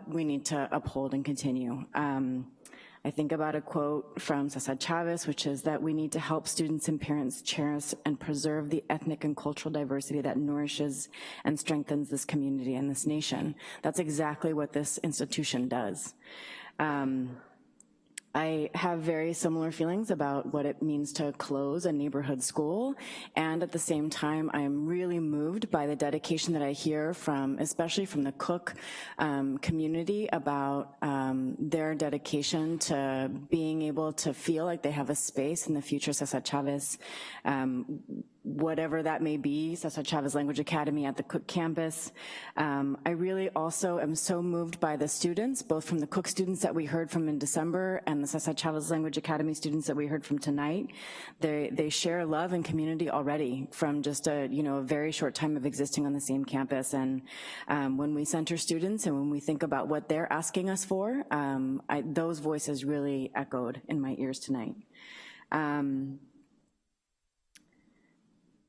Speaker 9: we need to uphold and continue. I think about a quote from Cesar Chavez, which is that we need to help students and parents cherish and preserve the ethnic and cultural diversity that nourishes and strengthens this community and this nation. That's exactly what this institution does. I have very similar feelings about what it means to close a neighborhood school, and at the same time, I'm really moved by the dedication that I hear from, especially from the Cook community, about their dedication to being able to feel like they have a space in the future Cesar Chavez, whatever that may be, Cesar Chavez Language Academy at the Cook campus. I really also am so moved by the students, both from the Cook students that we heard from in December and the Cesar Chavez Language Academy students that we heard from tonight. They share love and community already from just a very short time of existing on the same campus. And when we center students and when we think about what they're asking us for, those voices really echoed in my ears tonight.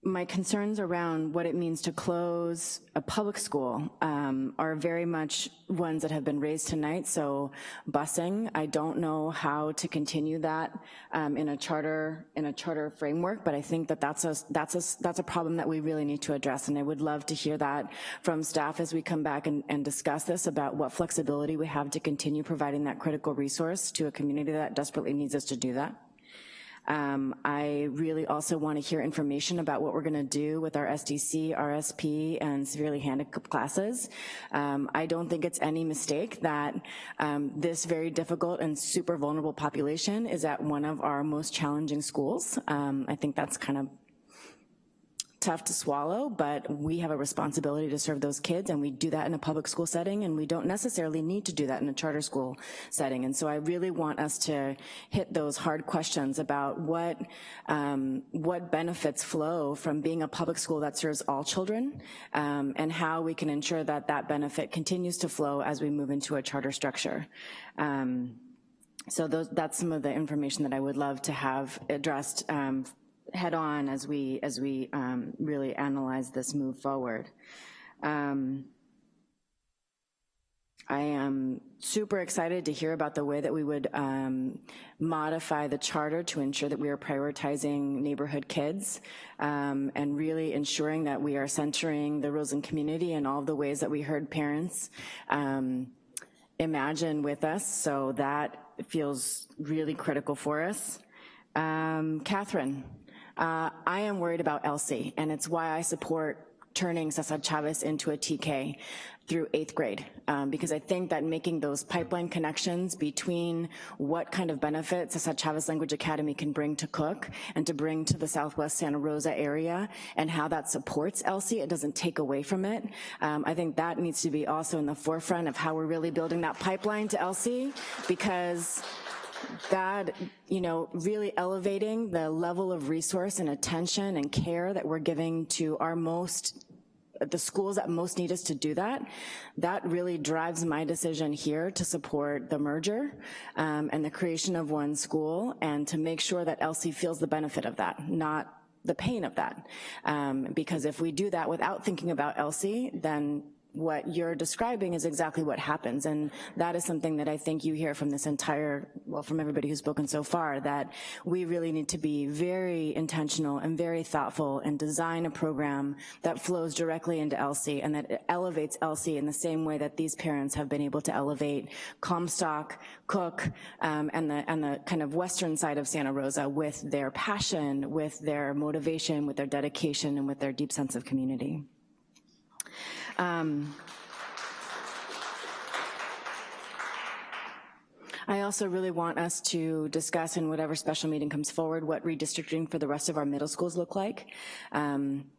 Speaker 9: My concerns around what it means to close a public school are very much ones that have been raised tonight. So busing, I don't know how to continue that in a charter framework, but I think that that's a problem that we really need to address, and I would love to hear that from staff as we come back and discuss this about what flexibility we have to continue providing that critical resource to a community that desperately needs us to do that. I really also want to hear information about what we're going to do with our SDC, RSP, and severely handicapped classes. I don't think it's any mistake that this very difficult and super vulnerable population is at one of our most challenging schools. I think that's kind of tough to swallow, but we have a responsibility to serve those kids, and we do that in a public school setting, and we don't necessarily need to do that in a charter school setting. And so I really want us to hit those hard questions about what benefits flow from being a public school that serves all children, and how we can ensure that that benefit continues to flow as we move into a charter structure. So that's some of the information that I would love to have addressed head on as we really analyze this move forward. I am super excited to hear about the way that we would modify the charter to ensure that we are prioritizing neighborhood kids, and really ensuring that we are centering the Rosen community in all of the ways that we heard parents imagine with us. So that feels really critical for us. Catherine, I am worried about Elsie, and it's why I support turning Cesar Chavez into a TK through 8th grade, because I think that making those pipeline connections between what kind of benefits Cesar Chavez Language Academy can bring to Cook and to bring to the Southwest Santa Rosa area, and how that supports Elsie, it doesn't take away from it. I think that needs to be also in the forefront of how we're really building that pipeline to Elsie, because that, really elevating the level of resource and attention and care that we're giving to the schools that most need us to do that, that really drives my decision here to support the merger and the creation of one school, and to make sure that Elsie feels the benefit of that, not the pain of that. Because if we do that without thinking about Elsie, then what you're describing is exactly what happens, and that is something that I think you hear from this from everybody who's spoken so far, that we really need to be very intentional and very thoughtful and design a program that flows directly into Elsie, and that elevates Elsie in the same way that these parents have been able to elevate Comstock, Cook, and the kind of western side of Santa Rosa with their passion, with their motivation, with their dedication, and with their deep sense of community. I also really want us to discuss in whatever special meeting comes forward what redistricting for the rest of our middle schools look like,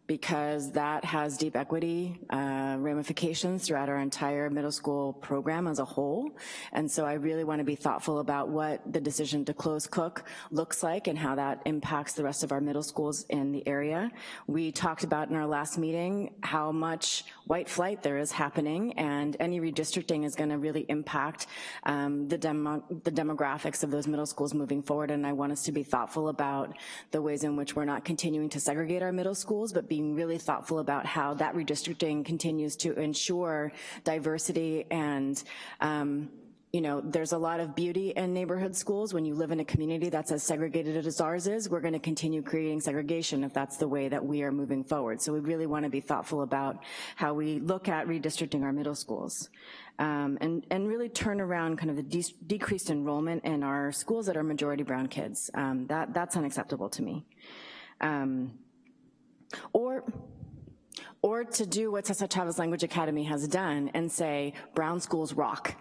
Speaker 9: because that has deep equity ramifications throughout our entire middle school program as a whole. And so I really want to be thoughtful about what the decision to close Cook looks like and how that impacts the rest of our middle schools in the area. We talked about in our last meeting how much white flight there is happening, and any redistricting is going to really impact the demographics of those middle schools moving forward. And I want us to be thoughtful about the ways in which we're not continuing to segregate our middle schools, but being really thoughtful about how that redistricting continues to ensure diversity. And there's a lot of beauty in neighborhood schools. When you live in a community that's as segregated as ours is, we're going to continue creating segregation if that's the way that we are moving forward. So we really want to be thoughtful about how we look at redistricting our middle schools. And really turn around kind of the decreased enrollment in our schools that are majority brown kids. That's unacceptable to me. Or to do what Cesar Chavez Language Academy has done and say, brown schools rock.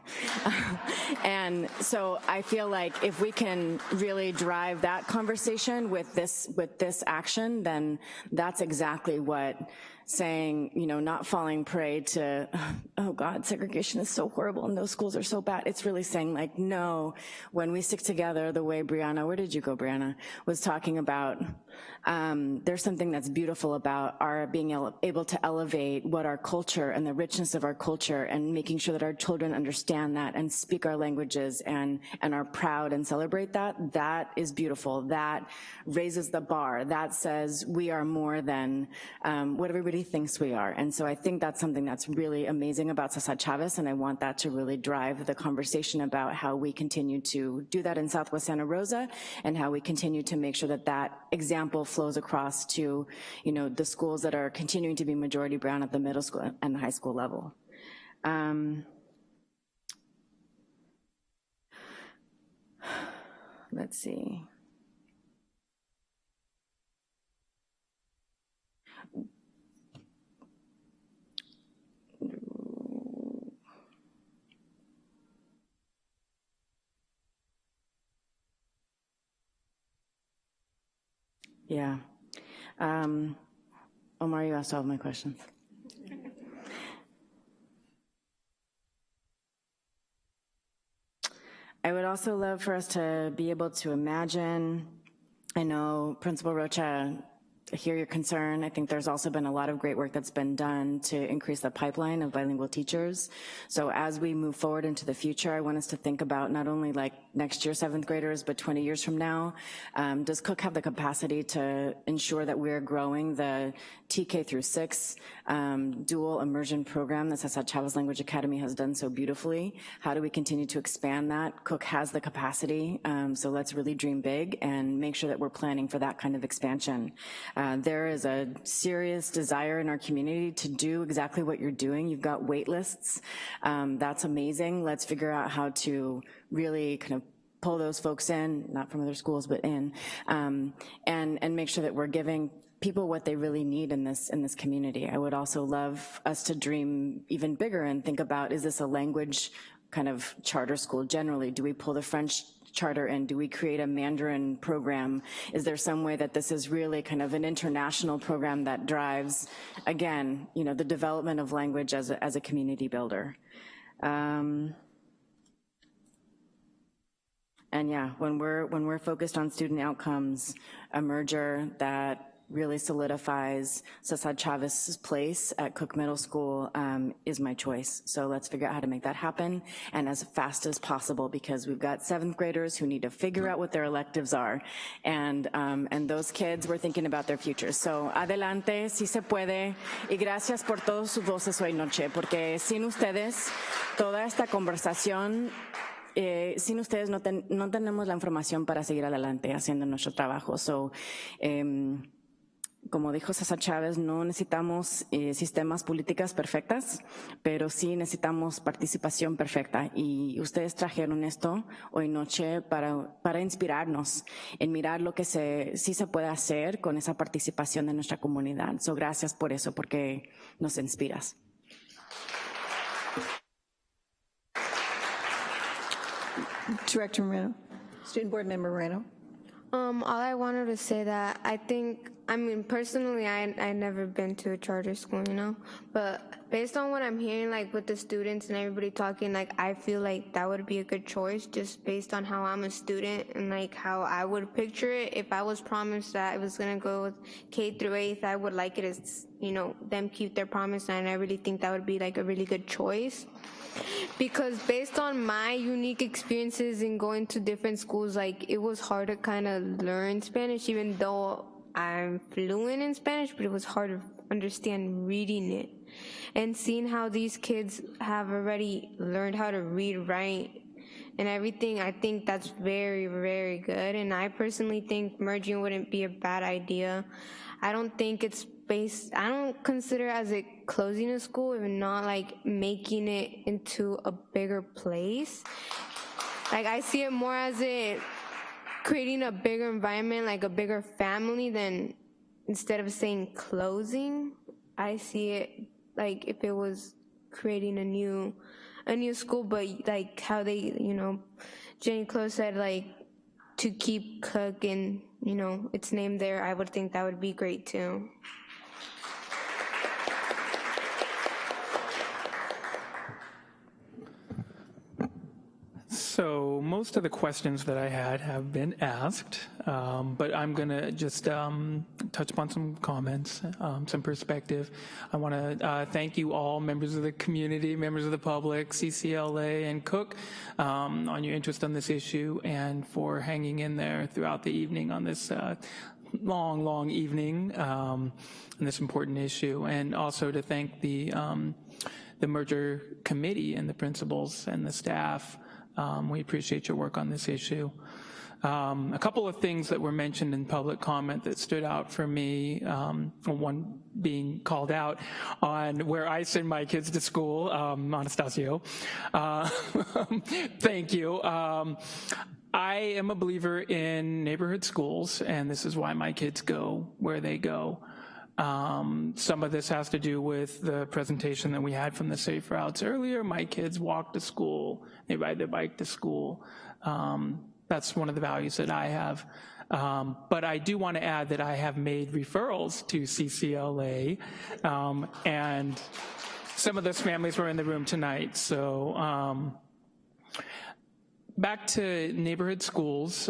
Speaker 9: And so I feel like if we can really drive that conversation with this action, then that's exactly what saying, not falling prey to, oh God, segregation is so horrible and those schools are so bad. It's really saying like, no, when we stick together the way Brianna, where did you go, Brianna, was talking about, there's something that's beautiful about our being able to elevate what our culture and the richness of our culture, and making sure that our children understand that and speak our languages and are proud and celebrate that. That is beautiful. That raises the bar. That says we are more than what everybody thinks we are. And so I think that's something that's really amazing about Cesar Chavez, and I want that to really drive the conversation about how we continue to do that in Southwest Santa Rosa, and how we continue to make sure that that example flows across to, the schools that are continuing to be majority brown at the middle school and the high school level. Let's see. Yeah. Omar, you asked all of my questions. I would also love for us to be able to imagine, I know Principal Rocha, I hear your concern. I think there's also been a lot of great work that's been done to increase the pipeline of bilingual teachers. So as we move forward into the future, I want us to think about not only like next year 7th graders, but 20 years from now. Does Cook have the capacity to ensure that we're growing the TK through 6 dual immersion program that Cesar Chavez Language Academy has done so beautifully? How do we continue to expand that? Cook has the capacity, so let's really dream big and make sure that we're planning for that kind of expansion. There is a serious desire in our community to do exactly what you're doing. You've got wait lists. That's amazing. Let's figure out how to really kind of pull those folks in, not from other schools, but in, and make sure that we're giving people what they really need in this community. I would also love us to dream even bigger and think about, is this a language kind of charter school generally? Do we pull the French charter in? Do we create a Mandarin program? Is there some way that this is really kind of an international program that drives, again, you know, the development of language as a community builder? And yeah, when we're focused on student outcomes, a merger that really solidifies Cesar Chavez's place at Cook Middle School is my choice. So let's figure out how to make that happen, and as fast as possible, because we've got 7th graders who need to figure out what their electives are, and those kids, we're thinking about their futures. So adelante, si se puede, y gracias por todos sus voces hoy noche, porque sin ustedes, toda esta conversación, sin ustedes no tenemos la información para seguir adelante haciendo nuestro trabajo. So, como dijo Cesar Chavez, no necesitamos sistemas políticas perfectas, pero sí necesitamos participación perfecta. Y ustedes trajeron esto hoy noche para inspirarnos en mirar lo que sí se puede hacer con esa participación de nuestra comunidad. So, gracias por eso, porque nos inspiras.
Speaker 1: Director Moreno, Student Board Member Moreno.
Speaker 13: All I wanted to say that I mean, personally, I never been to a charter school, you know, but based on what I'm hearing, like with the students and everybody talking, like I feel like that would be a good choice, just based on how I'm a student and like how I would picture it. If I was promised that I was gonna go with K through 8th, I would like it as, you know, them keep their promise, and I really think that would be like a really good choice. Because based on my unique experiences in going to different schools, like it was hard to kind of learn Spanish, even though I'm fluent in Spanish, but it was hard to understand reading it. And seeing how these kids have already learned how to read, write, and everything, I think that's very, very good. And I personally think merging wouldn't be a bad idea. I don't think it's I don't consider as it closing a school, if not like making it into a bigger place. Like I see it more as it creating a bigger environment, like a bigger family, than instead of saying closing. I see it like if it was creating a new school, but like how they, you know, Jenny Close said, like to keep Cook and, you know, its name there, I would think that would be great too.
Speaker 17: So most of the questions that I had have been asked, but I'm going to just touch upon some comments, some perspective. I want to thank you all, members of the community, members of the public, CCLA and Cook, on your interest on this issue and for hanging in there throughout the evening on this long evening on this important issue, and also to thank the merger committee and the principals and the staff. We appreciate your work on this issue. A couple of things that were mentioned in public comment that stood out for me, one being called out on where I send my kids to school, Anastasio. Thank you. I am a believer in neighborhood schools, and this is why my kids go where they go. Some of this has to do with the presentation that we had from the Safe Routes earlier. My kids walk to school, they ride their bike to school. That's one of the values that I have. But I do want to add that I have made referrals to CCLA, and some of those families were in the room tonight. So back to neighborhood schools,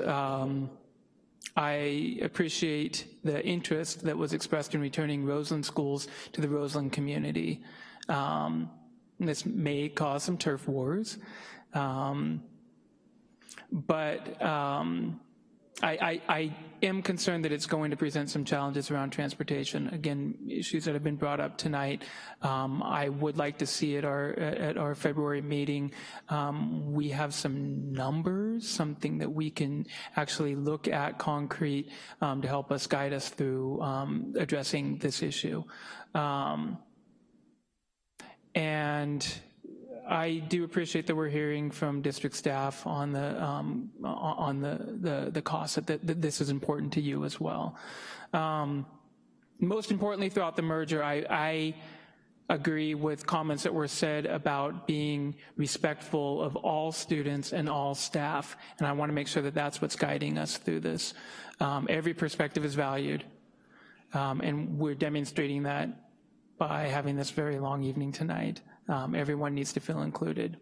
Speaker 17: I appreciate the interest that was expressed in returning Roseland schools to the Roseland community. This may cause some turf wars, but I am concerned that it's going to present some challenges around transportation. Again, issues that have been brought up tonight. I would like to see at our February meeting, we have some numbers, something that we can actually look at concrete to help us guide us through addressing this issue. And I do appreciate that we're hearing from district staff on the cost, that this is important to you as well. Most importantly, throughout the merger, I agree with comments that were said about being respectful of all students and all staff, and I want to make sure that that's what's guiding us through this. Every perspective is valued, and we're demonstrating that by having this very long evening tonight. Everyone needs to feel included.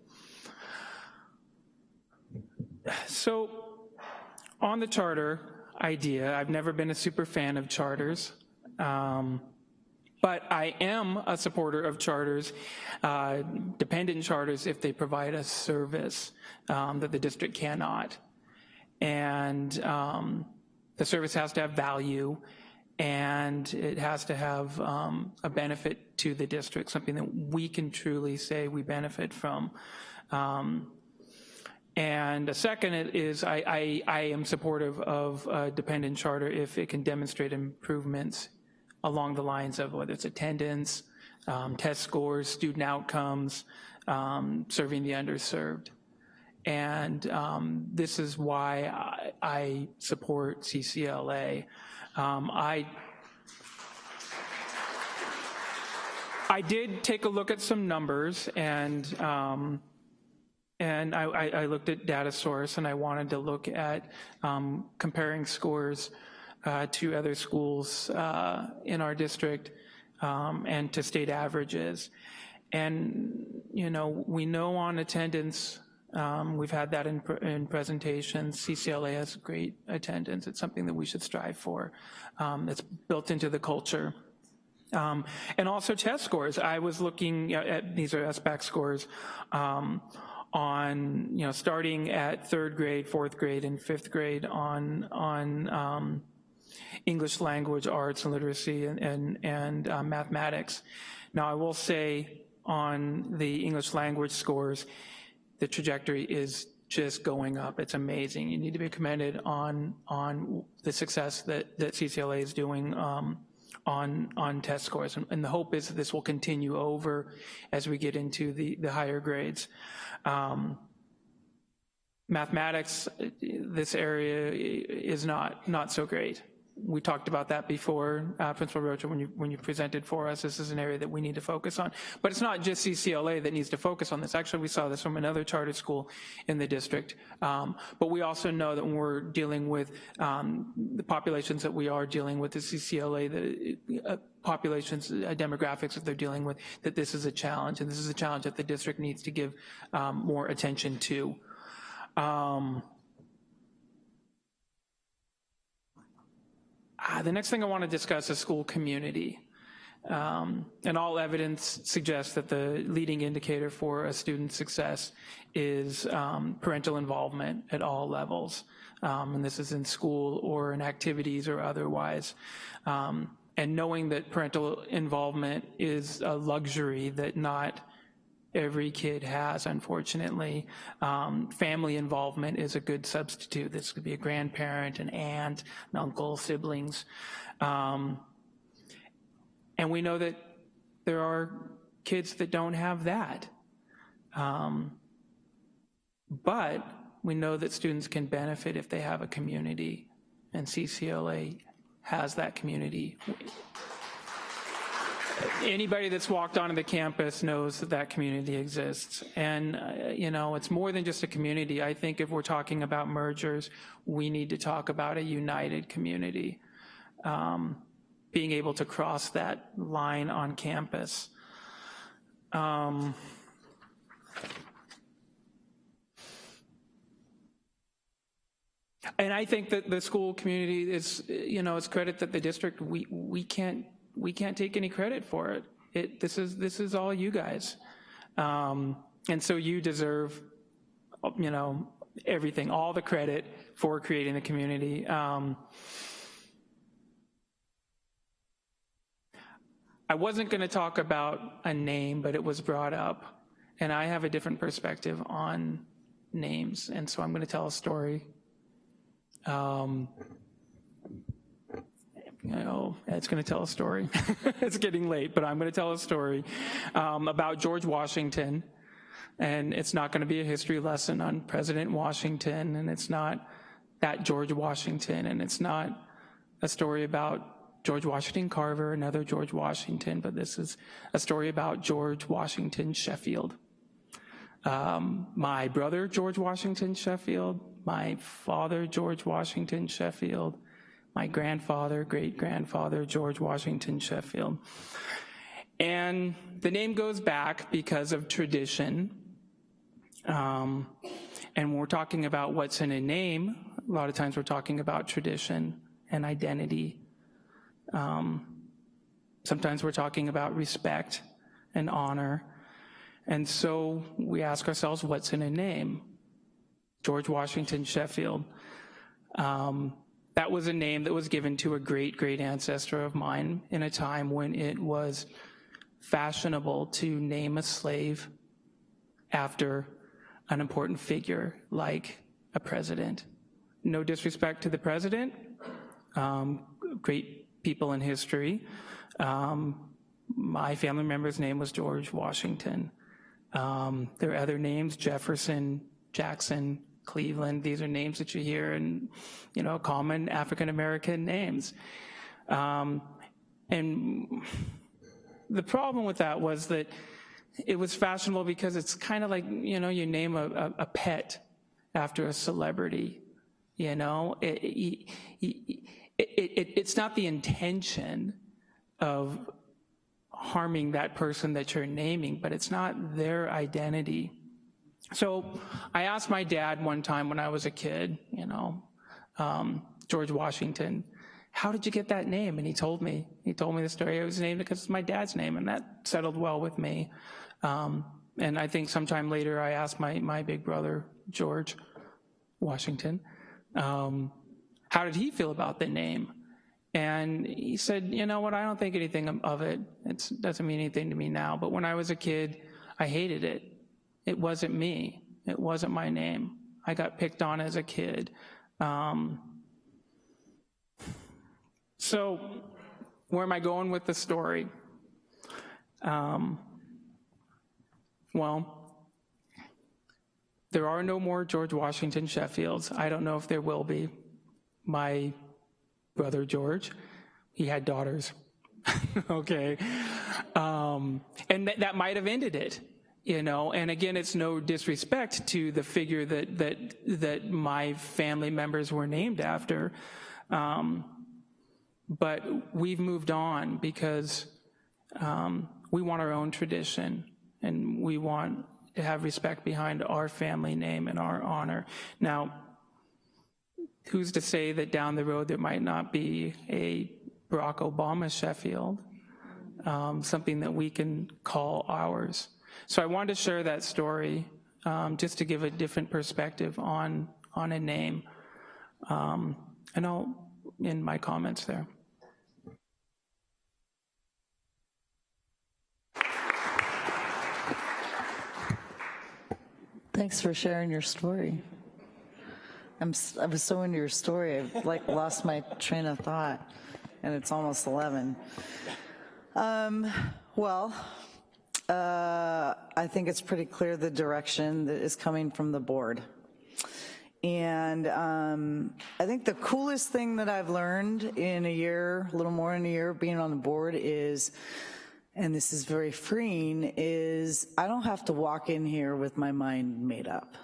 Speaker 17: So on the charter idea, I've never been a super fan of charters, but I am a supporter of charters, dependent charters, if they provide a service that the district cannot. And the service has to have value, and it has to have a benefit to the district, something that we can truly say we benefit from. And a second is I am supportive of a dependent charter if it can demonstrate improvements along the lines of whether it's attendance, test scores, student outcomes, serving the underserved. And this is why I support CCLA. I did take a look at some numbers, and I looked at data source, and I wanted to look at comparing scores to other schools in our district and to state averages. And, you know, we know on attendance, we've had that in presentations. CCLA has great attendance. It's something that we should strive for. It's built into the culture. And also test scores. I was looking at, these are SBAC scores, on, you know, starting at 3rd grade, 4th grade, and 5th grade on English language, arts, and literacy, and mathematics. Now, I will say on the English language scores, the trajectory is just going up. It's amazing. You need to be commended on the success that CCLA is doing on test scores. And the hope is that this will continue over as we get into the higher grades. Mathematics, this area is not so great. We talked about that before, Principal Rocha, when you presented for us. This is an area that we need to focus on. But it's not just CCLA that needs to focus on this. Actually, we saw this from another charter school in the district. But we also know that when we're dealing with the populations that we are dealing with, the CCLA, the populations, demographics that they're dealing with, that this is a challenge, and this is a challenge that the district needs to give more attention to. The next thing I want to discuss is school community. And all evidence suggests that the leading indicator for a student's success is parental involvement at all levels. And this is in school or in activities or otherwise. And knowing that parental involvement is a luxury that not every kid has, unfortunately. Family involvement is a good substitute. This could be a grandparent, an aunt, an uncle, siblings. And we know that there are kids that don't have that. But we know that students can benefit if they have a community, and CCLA has that community. anybody that's walked onto the campus knows that that community exists. And, you know, it's more than just a community. I think if we're talking about mergers, we need to talk about a united community, being able to cross that line on campus. And I think that the school community is, you know, it's credit that the district, we can't take any credit for it. This is all you guys. And so you deserve, you know, everything, all the credit for creating the community. I wasn't going to talk about a name, but it was brought up, and I have a different perspective on names, and so I'm going to tell a story. You know, it's going to tell a story. It's getting late, but I'm going to tell a story about George Washington, and it's not going to be a history lesson on President Washington, and it's not that George Washington, and it's not a story about George Washington Carver, another George Washington, but this is a story about George Washington Sheffield. My brother, George Washington Sheffield, my father, George Washington Sheffield, my grandfather, great-grandfather, George Washington Sheffield. And the name goes back because of tradition. And when we're talking about what's in a name, a lot of times we're talking about tradition and identity. Sometimes we're talking about respect and honor. And so we ask ourselves, what's in a name? George Washington Sheffield. That was a name that was given to a great ancestor of mine in a time when it was fashionable to name a slave after an important figure like a president. No disrespect to the president, great people in history. My family member's name was George Washington. There are other names, Jefferson, Jackson, Cleveland. These are names that you hear in, you know, common African-American names. And the problem with that was that it was fashionable because it's kind of like, you know, you name a pet after a celebrity, you know? It's not the intention of harming that person that you're naming, but it's not their identity. So I asked my dad one time when I was a kid, you know, George Washington, how did you get that name? And he told me the story. It was named because it's my dad's name, and that settled well with me. And I think sometime later I asked my big brother, George Washington, how did he feel about the name? And he said, you know what, I don't think anything of it. It doesn't mean anything to me now. But when I was a kid, I hated it. It wasn't me. It wasn't my name. I got picked on as a kid. So where am I going with the story? Well, there are no more George Washington Sheffields. I don't know if there will be. My brother George, he had daughters, okay? And that might have ended it, you know? And again, it's no disrespect to the figure that my family members were named after, but we've moved on because we want our own tradition, and we want to have respect behind our family name and our honor. Now, who's to say that down the road there might not be a Barack Obama Sheffield, something that we can call ours. So I wanted to share that story just to give a different perspective on a name. And I'll end my comments there.
Speaker 4: Thanks for sharing your story. I was so into your story, I've like lost my train of thought, and it's almost 11. Well, I think it's pretty clear the direction that is coming from the board. And I think the coolest thing that I've learned in a year, a little more than a year of being on the board is and this is very freeing, is I don't have to walk in here with my mind made up.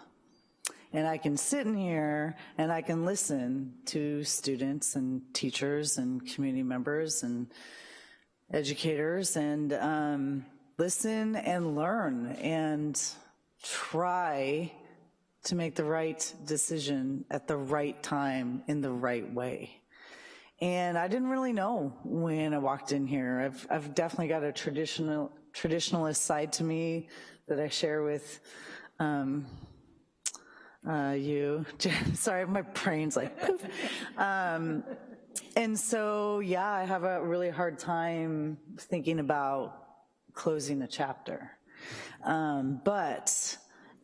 Speaker 4: And I can sit in here and I can listen to students and teachers and community members and educators and listen and learn and try to make the right decision at the right time in the right way. And I didn't really know when I walked in here. I've definitely got a traditionalist side to me that I share with you. Sorry, my brain's like poof. And so, yeah, I have a really hard time thinking about closing a chapter. But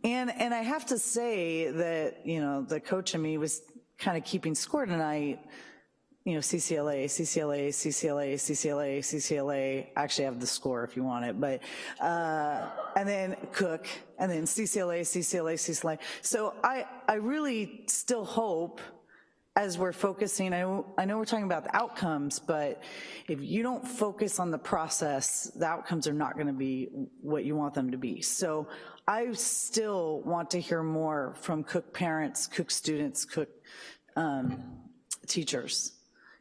Speaker 4: I have to say that, you know, the coach in me was kind of keeping score tonight. You know, CCLA, CCLA, CCLA, CCLA, CCLA. I actually have the score if you want it, but, and then Cook, and then CCLA, CCLA, CCLA. So I really still hope, as we're focusing, I know we're talking about the outcomes, but if you don't focus on the process, the outcomes are not gonna be what you want them to be. So I still want to hear more from Cook parents, Cook students, Cook teachers,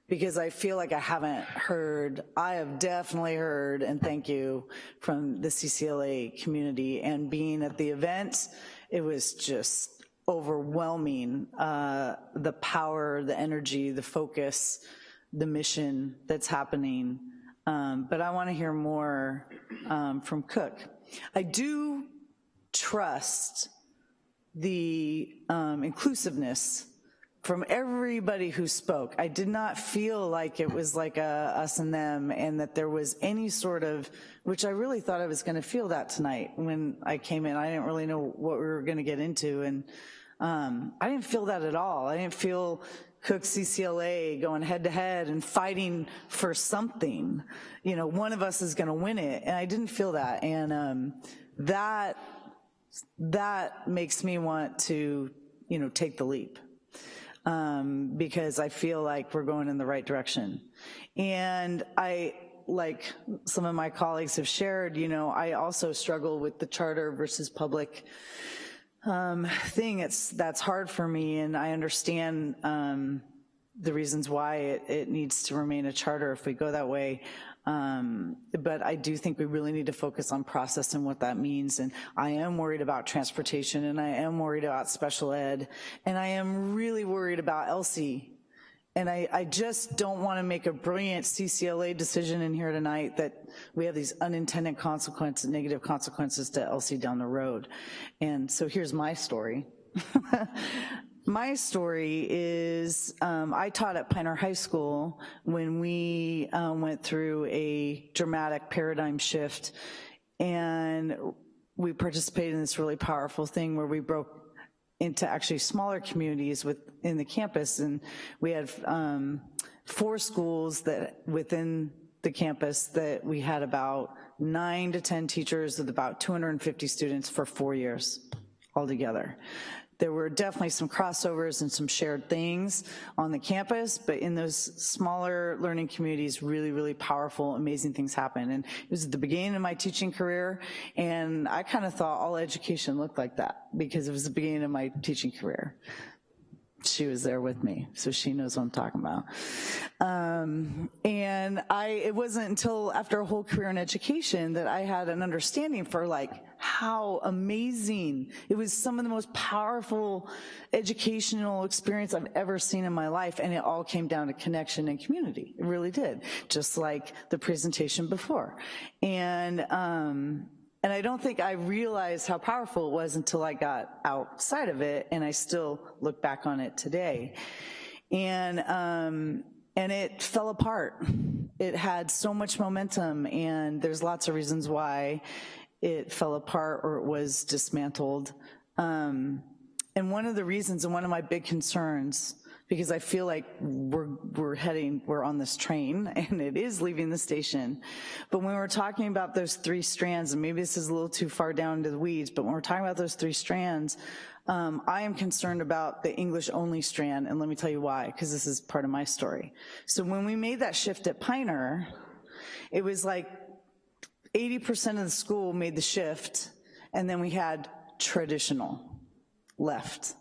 Speaker 4: because I feel like I haven't heard. I have definitely heard, and thank you, from the CCLA community, and being at the event, it was just overwhelming, the power, the energy, the focus, the mission that's happening. But I want to hear more from Cook. I do trust the inclusiveness from everybody who spoke. I did not feel like it was like a us and them, and that there was any sort of, which I really thought I was gonna feel that tonight when I came in. I didn't really know what we were gonna get into, and I didn't feel that at all. I didn't feel Cook CCLA going head to head and fighting for something. You know, one of us is gonna win it, and I didn't feel that, and that makes me want to, you know, take the leap. Because I feel like we're going in the right direction. And I, like some of my colleagues have shared, you know, I also struggle with the charter versus public thing. That's hard for me, and I understand the reasons why it needs to remain a charter if we go that way. But I do think we really need to focus on process and what that means. And I am worried about transportation, and I am worried about special ed, and I am really worried about ELSI. And I just don't want to make a brilliant CCLA decision in here tonight that we have these unintended consequences, negative consequences to ELSI down the road. And so here's my story. My story is, I taught at Pioneer High School when we went through a dramatic paradigm shift, and we participated in this really powerful thing where we broke into actually smaller communities within the campus, and we had 4 schools that within the campus that we had about 9 to 10 teachers with about 250 students for 4 years altogether. There were definitely some crossovers and some shared things on the campus, but in those smaller learning communities, really, really powerful, amazing things happened. And it was at the beginning of my teaching career, and I kind of thought all education looked like that because it was the beginning of my teaching career. She was there with me, so she knows what I'm talking about. And it wasn't until after a whole career in education that I had an understanding for like how amazing. It was some of the most powerful educational experience I've ever seen in my life, and it all came down to connection and community. It really did, just like the presentation before. And I don't think I realized how powerful it was until I got outside of it, and I still look back on it today. And it fell apart. It had so much momentum, and there's lots of reasons why it fell apart or it was dismantled. And one of the reasons, and one of my big concerns, because I feel like we're on this train and it is leaving the station. But when we're talking about those 3 strands, and maybe this is a little too far down into the weeds, but when we're talking about those 3 strands, I am concerned about the English only strand, and let me tell you why, because this is part of my story. So when we made that shift at Pioneer, it was like 80% of the school made the shift, and then we had traditional left.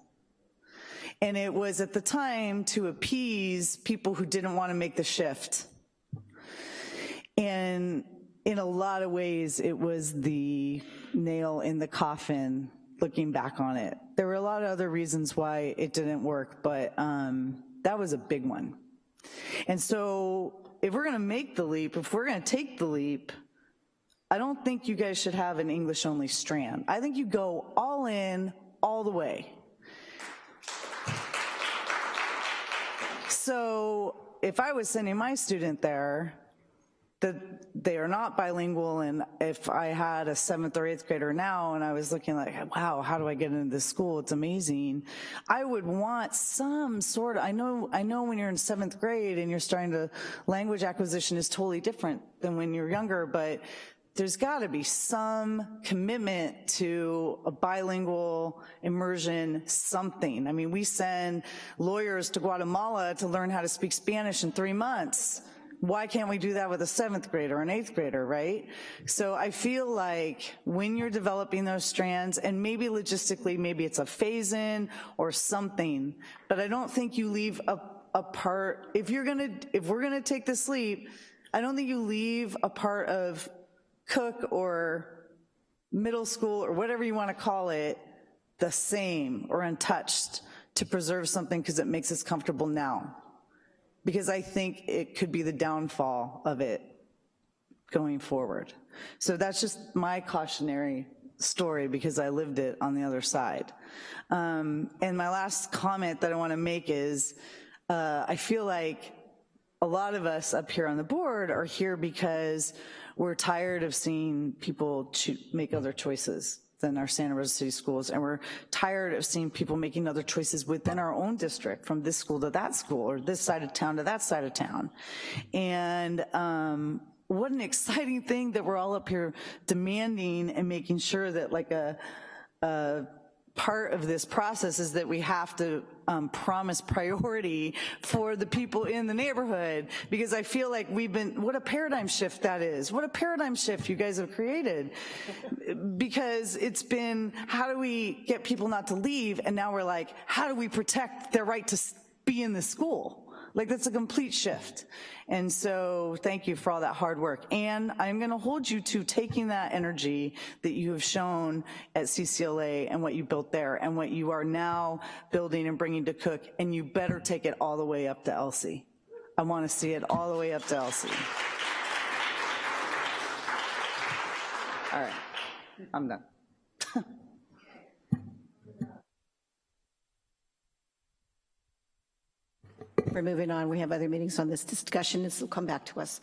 Speaker 4: And it was at the time to appease people who didn't want to make the shift. And in a lot of ways, it was the nail in the coffin looking back on it. There were a lot of other reasons why it didn't work, but that was a big one. And so if we're gonna make the leap, if we're gonna take the leap, I don't think you guys should have an English-only strand. I think you go all in, all the way. So if I was sending my student there, that they are not bilingual, and if I had a 7th or 8th grader now and I was looking like, wow, how do I get into this school? It's amazing. I would want some sort of, I know when you're in 7th grade and you're starting to, language acquisition is totally different than when you're younger, but there's gotta be some commitment to a bilingual immersion, something. I mean, we send lawyers to Guatemala to learn how to speak Spanish in 3 months. Why can't we do that with a 7th grader or an 8th grader, right? So I feel like when you're developing those strands, and maybe logistically, maybe it's a phase-in or something, but I don't think you leave a part, if we're gonna take this leap, I don't think you leave a part of Cook or middle school or whatever you wanna call it the same or untouched to preserve something because it makes us comfortable now. Because I think it could be the downfall of it going forward. So that's just my cautionary story because I lived it on the other side. And my last comment that I want to make is I feel like a lot of us up here on the board are here because we're tired of seeing people make other choices than our Santa Rosa City schools, and we're tired of seeing people making other choices within our own district, from this school to that school, or this side of town to that side of town. And what an exciting thing that we're all up here demanding and making sure that like a part of this process is that we have to promise priority for the people in the neighborhood, because I feel like what a paradigm shift that is. What a paradigm shift you guys have created. Because it's been, how do we get people not to leave? And now we're like, how do we protect their right to be in the school? Like, that's a complete shift. And so thank you for all that hard work. And I'm gonna hold you to taking that energy that you have shown at CCLA and what you built there and what you are now building and bringing to Cook, and you better take it all the way up to Elsie. I wanna see it all the way up to Elsie. All right, I'm done.
Speaker 1: We're moving on. We have other meetings on this discussion. This will come back to us.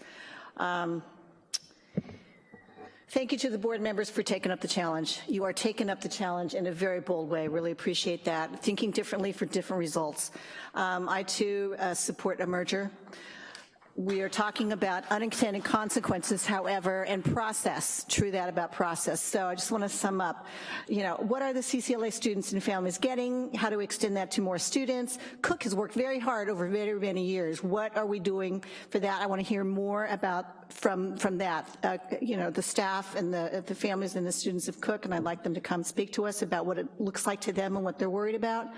Speaker 1: Thank you to the board members for taking up the challenge. You are taking up the challenge in a very bold way. Really appreciate that. Thinking differently for different results. I too support a merger. We are talking about unintended consequences, however, and process. True that about process. So I just want to sum up, what are the CCLA students and families getting? How do we extend that to more students? Cook has worked very hard over very many years. What are we doing for that? I want to hear more about from that, the staff and the families and the students of Cook, and I'd like them to come speak to us about what it looks like to them and what they're worried about.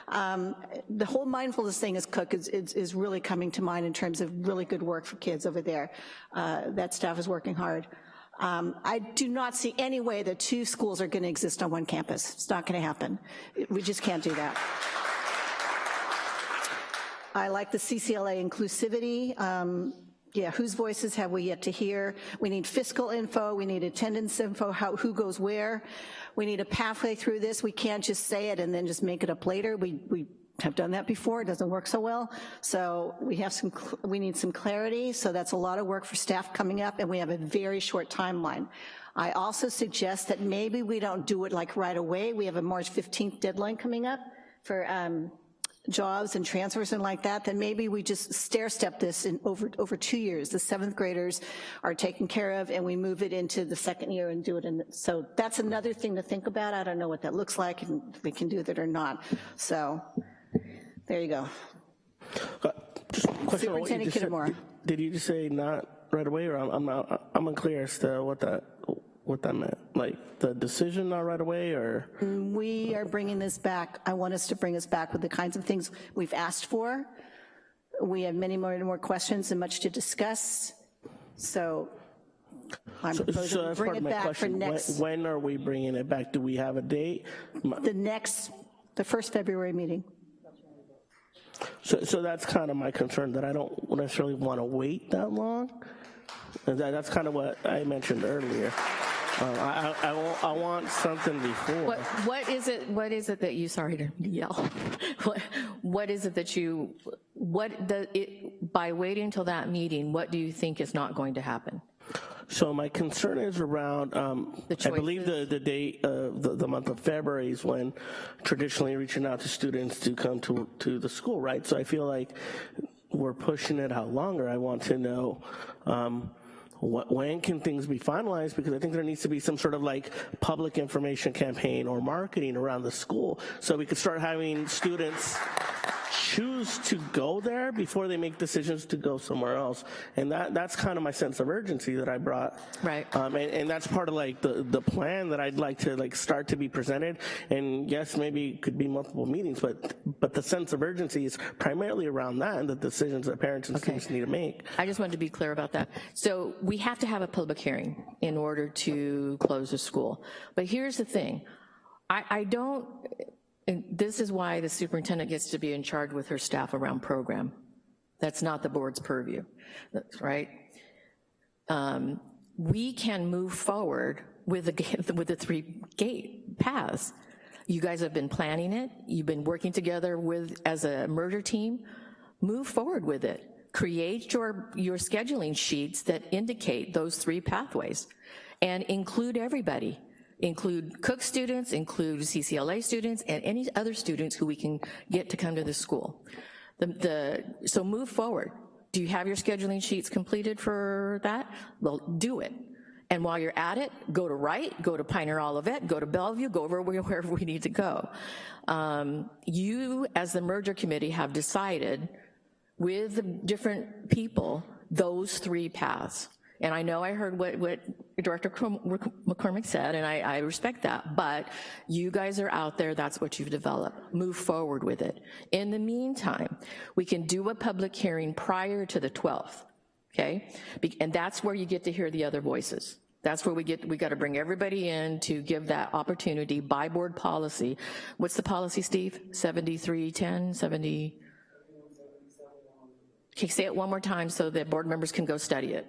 Speaker 1: The whole mindfulness thing as Cook is really coming to mind in terms of really good work for kids over there. That staff is working hard. I do not see any way that two schools are going to exist on one campus. It's not going to happen. We just can't do that. I like the CCLA inclusivity. Whose voices have we yet to hear? We need fiscal info, we need attendance info, who goes where. We need a pathway through this. We can't just say it and then just make it up later. We have done that before, it doesn't work so well. So we need some clarity, so that's a lot of work for staff coming up, and we have a very short timeline. I also suggest that maybe we don't do it like right away. We have a March 15th deadline coming up for jobs and transfers and like that, then maybe we just stair-step this in over 2 years. The 7th graders are taken care of, and we move it into the 2nd year and do it. So that's another thing to think about. I don't know what that looks like, and if we can do that or not. So there you go.
Speaker 6: Just a question.
Speaker 1: Superintendent Kittimore.
Speaker 6: did you just say not right away, or I'm unclear as to what that meant? Like the decision not right away, or?
Speaker 1: We are bringing this back. I want us to bring us back with the kinds of things we've asked for. We have many more questions and much to discuss. So I'm proposing to bring it back for next.
Speaker 6: When are we bringing it back? Do we have a date?
Speaker 1: The first February meeting.
Speaker 6: So that's kind of my concern, that I don't necessarily want to wait that long. And that's kind of what I mentioned earlier. I want something before.
Speaker 18: What is it that you, sorry to yell, what is it that you, by waiting until that meeting, what do you think is not going to happen?
Speaker 6: So my concern is around, I believe the date of the month of February is when traditionally reaching out to students to come to the school, right? So I feel like we're pushing it out longer. I want to know when can things be finalized, because I think there needs to be some sort of like public information campaign or marketing around the school so we could start having students choose to go there before they make decisions to go somewhere else. And that's kind of my sense of urgency that I brought.
Speaker 18: Right.
Speaker 6: And that's part of like the plan that I'd like to like start to be presented. And yes, maybe it could be multiple meetings, but the sense of urgency is primarily around that and the decisions that parents and students need to make.
Speaker 18: I just wanted to be clear about that. So we have to have a public hearing in order to close the school. But here's the thing, I don't, and this is why the superintendent gets to be in charge with her staff around program. That's not the board's purview, right? We can move forward with the 3 gate paths. You guys have been planning it. You've been working together as a merger team. Move forward with it. Create your scheduling sheets that indicate those 3 pathways and include everybody. Include Cook students, include CCLA students, and any other students who we can get to come to the school. So move forward. Do you have your scheduling sheets completed for that? Well, do it. And while you're at it, go to Wright, go to Pioneer Olivet, go to Bellevue, go over wherever we need to go. You, as the merger committee, have decided with different people those 3 paths. And I know I heard what Director McCormick said, and I respect that, but you guys are out there, that's what you've developed. Move forward with it. In the meantime, we can do a public hearing prior to the 12th, okay? And that's where you get to hear the other voices. That's where we got to bring everybody in to give that opportunity by board policy. What's the policy, Steve? 7310, 70? Okay, say it one more time so that board members can go study it.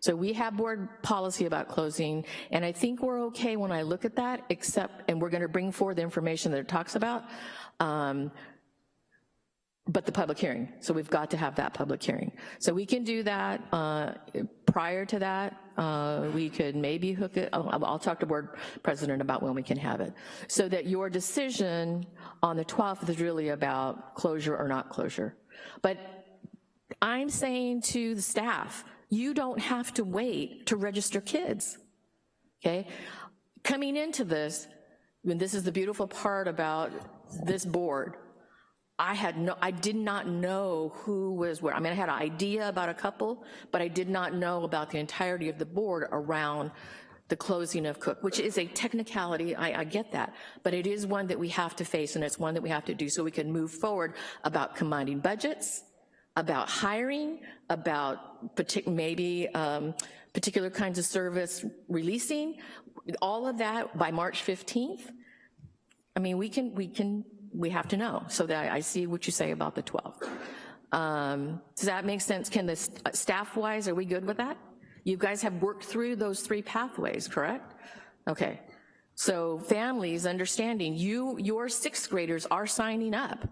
Speaker 18: So we have board policy about closing, and I think we're okay when I look at that, and we're gonna bring forward the information that it talks about, but the public hearing. So we've got to have that public hearing. So we can do that. Prior to that, we could maybe hook it, I'll talk to board president about when we can have it, so that your decision on the 12th is really about closure or not closure. But I'm saying to the staff, you don't have to wait to register kids, okay? Coming into this, and this is the beautiful part about this board, I did not know who was where. I mean, I had an idea about a couple, but I did not know about the entirety of the board around the closing of Cook, which is a technicality, I get that, but it is one that we have to face, and it's one that we have to do so we can move forward about combining budgets, about hiring, about particular kinds of service releasing, all of that by March 15th. I mean, we have to know, so that I see what you say about the 12th. Does that make sense? Can the staff-wise, are we good with that? You guys have worked through those 3 pathways, correct? Okay, so families understanding, your 6th graders are signing up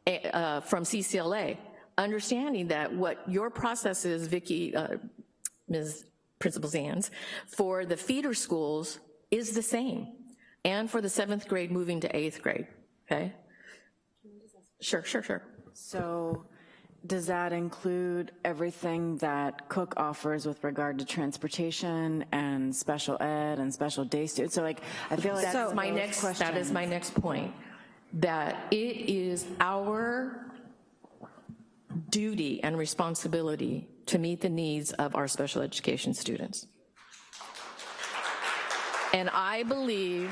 Speaker 18: from CCLA, understanding that what your process is, Vicki, Ms. Principal Zanz, for the feeder schools is the same, and for the 7th grade moving to 8th grade, okay? Sure.
Speaker 9: So does that include everything that Cook offers with regard to transportation and special ed and special day students? So like, I feel like
Speaker 18: that is my next point, that it is our duty and responsibility to meet the needs of our special education students. And I believe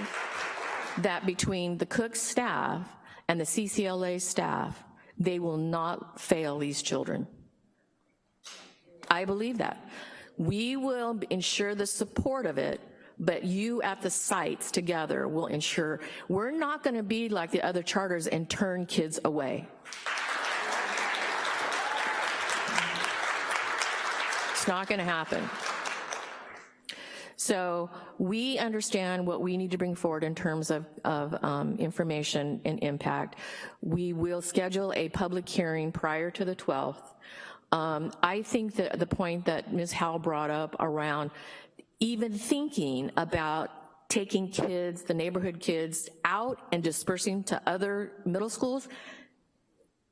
Speaker 18: that between the Cook staff and the CCLA staff, they will not fail these children. I believe that. We will ensure the support of it, but you at the sites together will ensure we're not going to be like the other charters and turn kids away. It's not going to happen. So we understand what we need to bring forward in terms of information and impact. We will schedule a public hearing prior to the 12th. I think that the point that Ms. Howell brought up around even thinking about taking kids, the neighborhood kids, out and dispersing to other middle schools,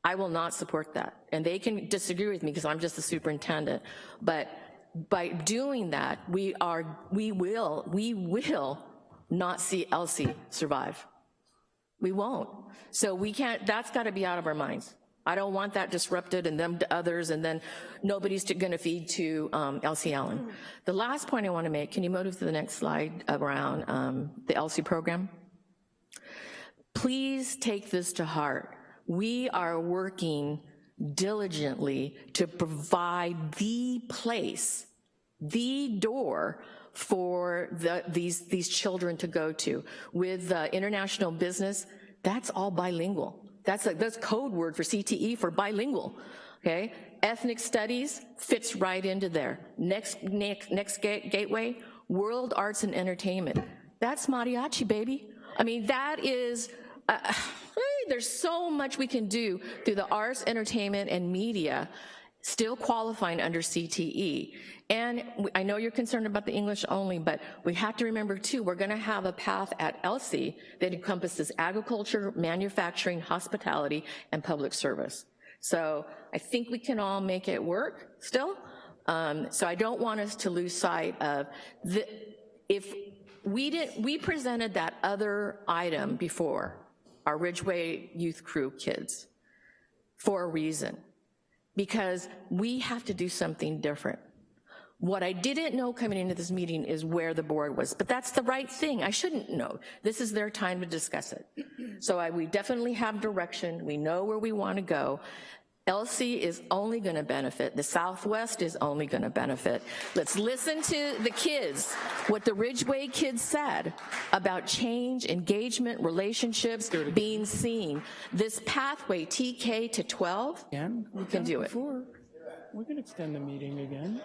Speaker 18: I will not support that. And they can disagree with me because I'm just the superintendent. But by doing that, we will not see Elsie survive. We won't. So we can't, that's gotta be out of our minds. I don't want that disrupted and them to others, and then nobody's gonna feed to Elsie Allen. The last point I wanna make, can you move to the next slide around the Elsie program? Please take this to heart. We are working diligently to provide the place, the door for these children to go to. With international business, that's all bilingual. That's code word for CTE for bilingual, okay? Ethnic studies fits right into there. Next gateway, world arts and entertainment. That's mariachi, baby. I mean, that is, there's so much we can do through the arts, entertainment, and media, still qualifying under CTE. And I know you're concerned about the English only, but we have to remember too, we're gonna have a path at Elsie that encompasses agriculture, manufacturing, hospitality, and public service. So I think we can all make it work still. So I don't want us to lose sight of, if we presented that other item before, our Ridgeway Youth Crew kids, for a reason, because we have to do something different. What I didn't know coming into this meeting is where the board was, but that's the right thing. I shouldn't know. This is their time to discuss it. So we definitely have direction. We know where we want to go. Elsie is only going to benefit. The Southwest is only going to benefit. Let's listen to the kids, what the Ridgeway kids said about change, engagement, relationships, being seen. This pathway, TK to 12, we can do it.
Speaker 17: We can extend the meeting again.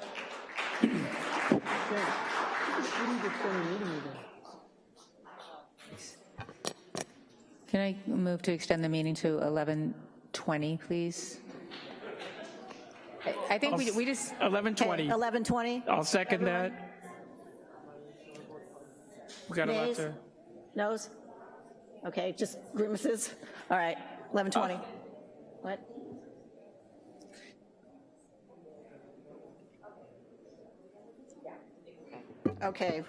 Speaker 5: Can I move to extend the meeting to 11:20, please? I think we just...
Speaker 17: 11:20.
Speaker 1: 11:20.
Speaker 17: I'll second that. We got a lot there.
Speaker 1: Noes? Okay, just grimaces. All right, 11:20. What? Okay,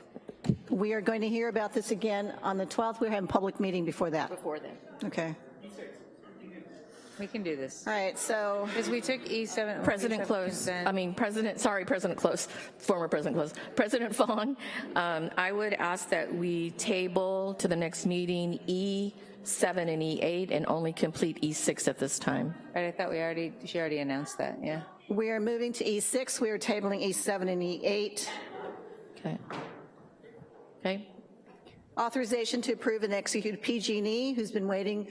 Speaker 1: we are going to hear about this again on the 12th. We're having a public meeting before that.
Speaker 2: Before then.
Speaker 1: Okay.
Speaker 5: We can do this.
Speaker 1: All right, so.
Speaker 5: Because we took E7.
Speaker 18: President Close, President Close, former President Close. President Fong, I would ask that we table to the next meeting E7 and E8 and only complete E6 at this time.
Speaker 5: Right, I thought she already announced that, yeah.
Speaker 1: We are moving to E6. We are tabling E7 and E8.
Speaker 18: Okay. Okay.
Speaker 1: Authorization to approve and execute PG&E, who've been waiting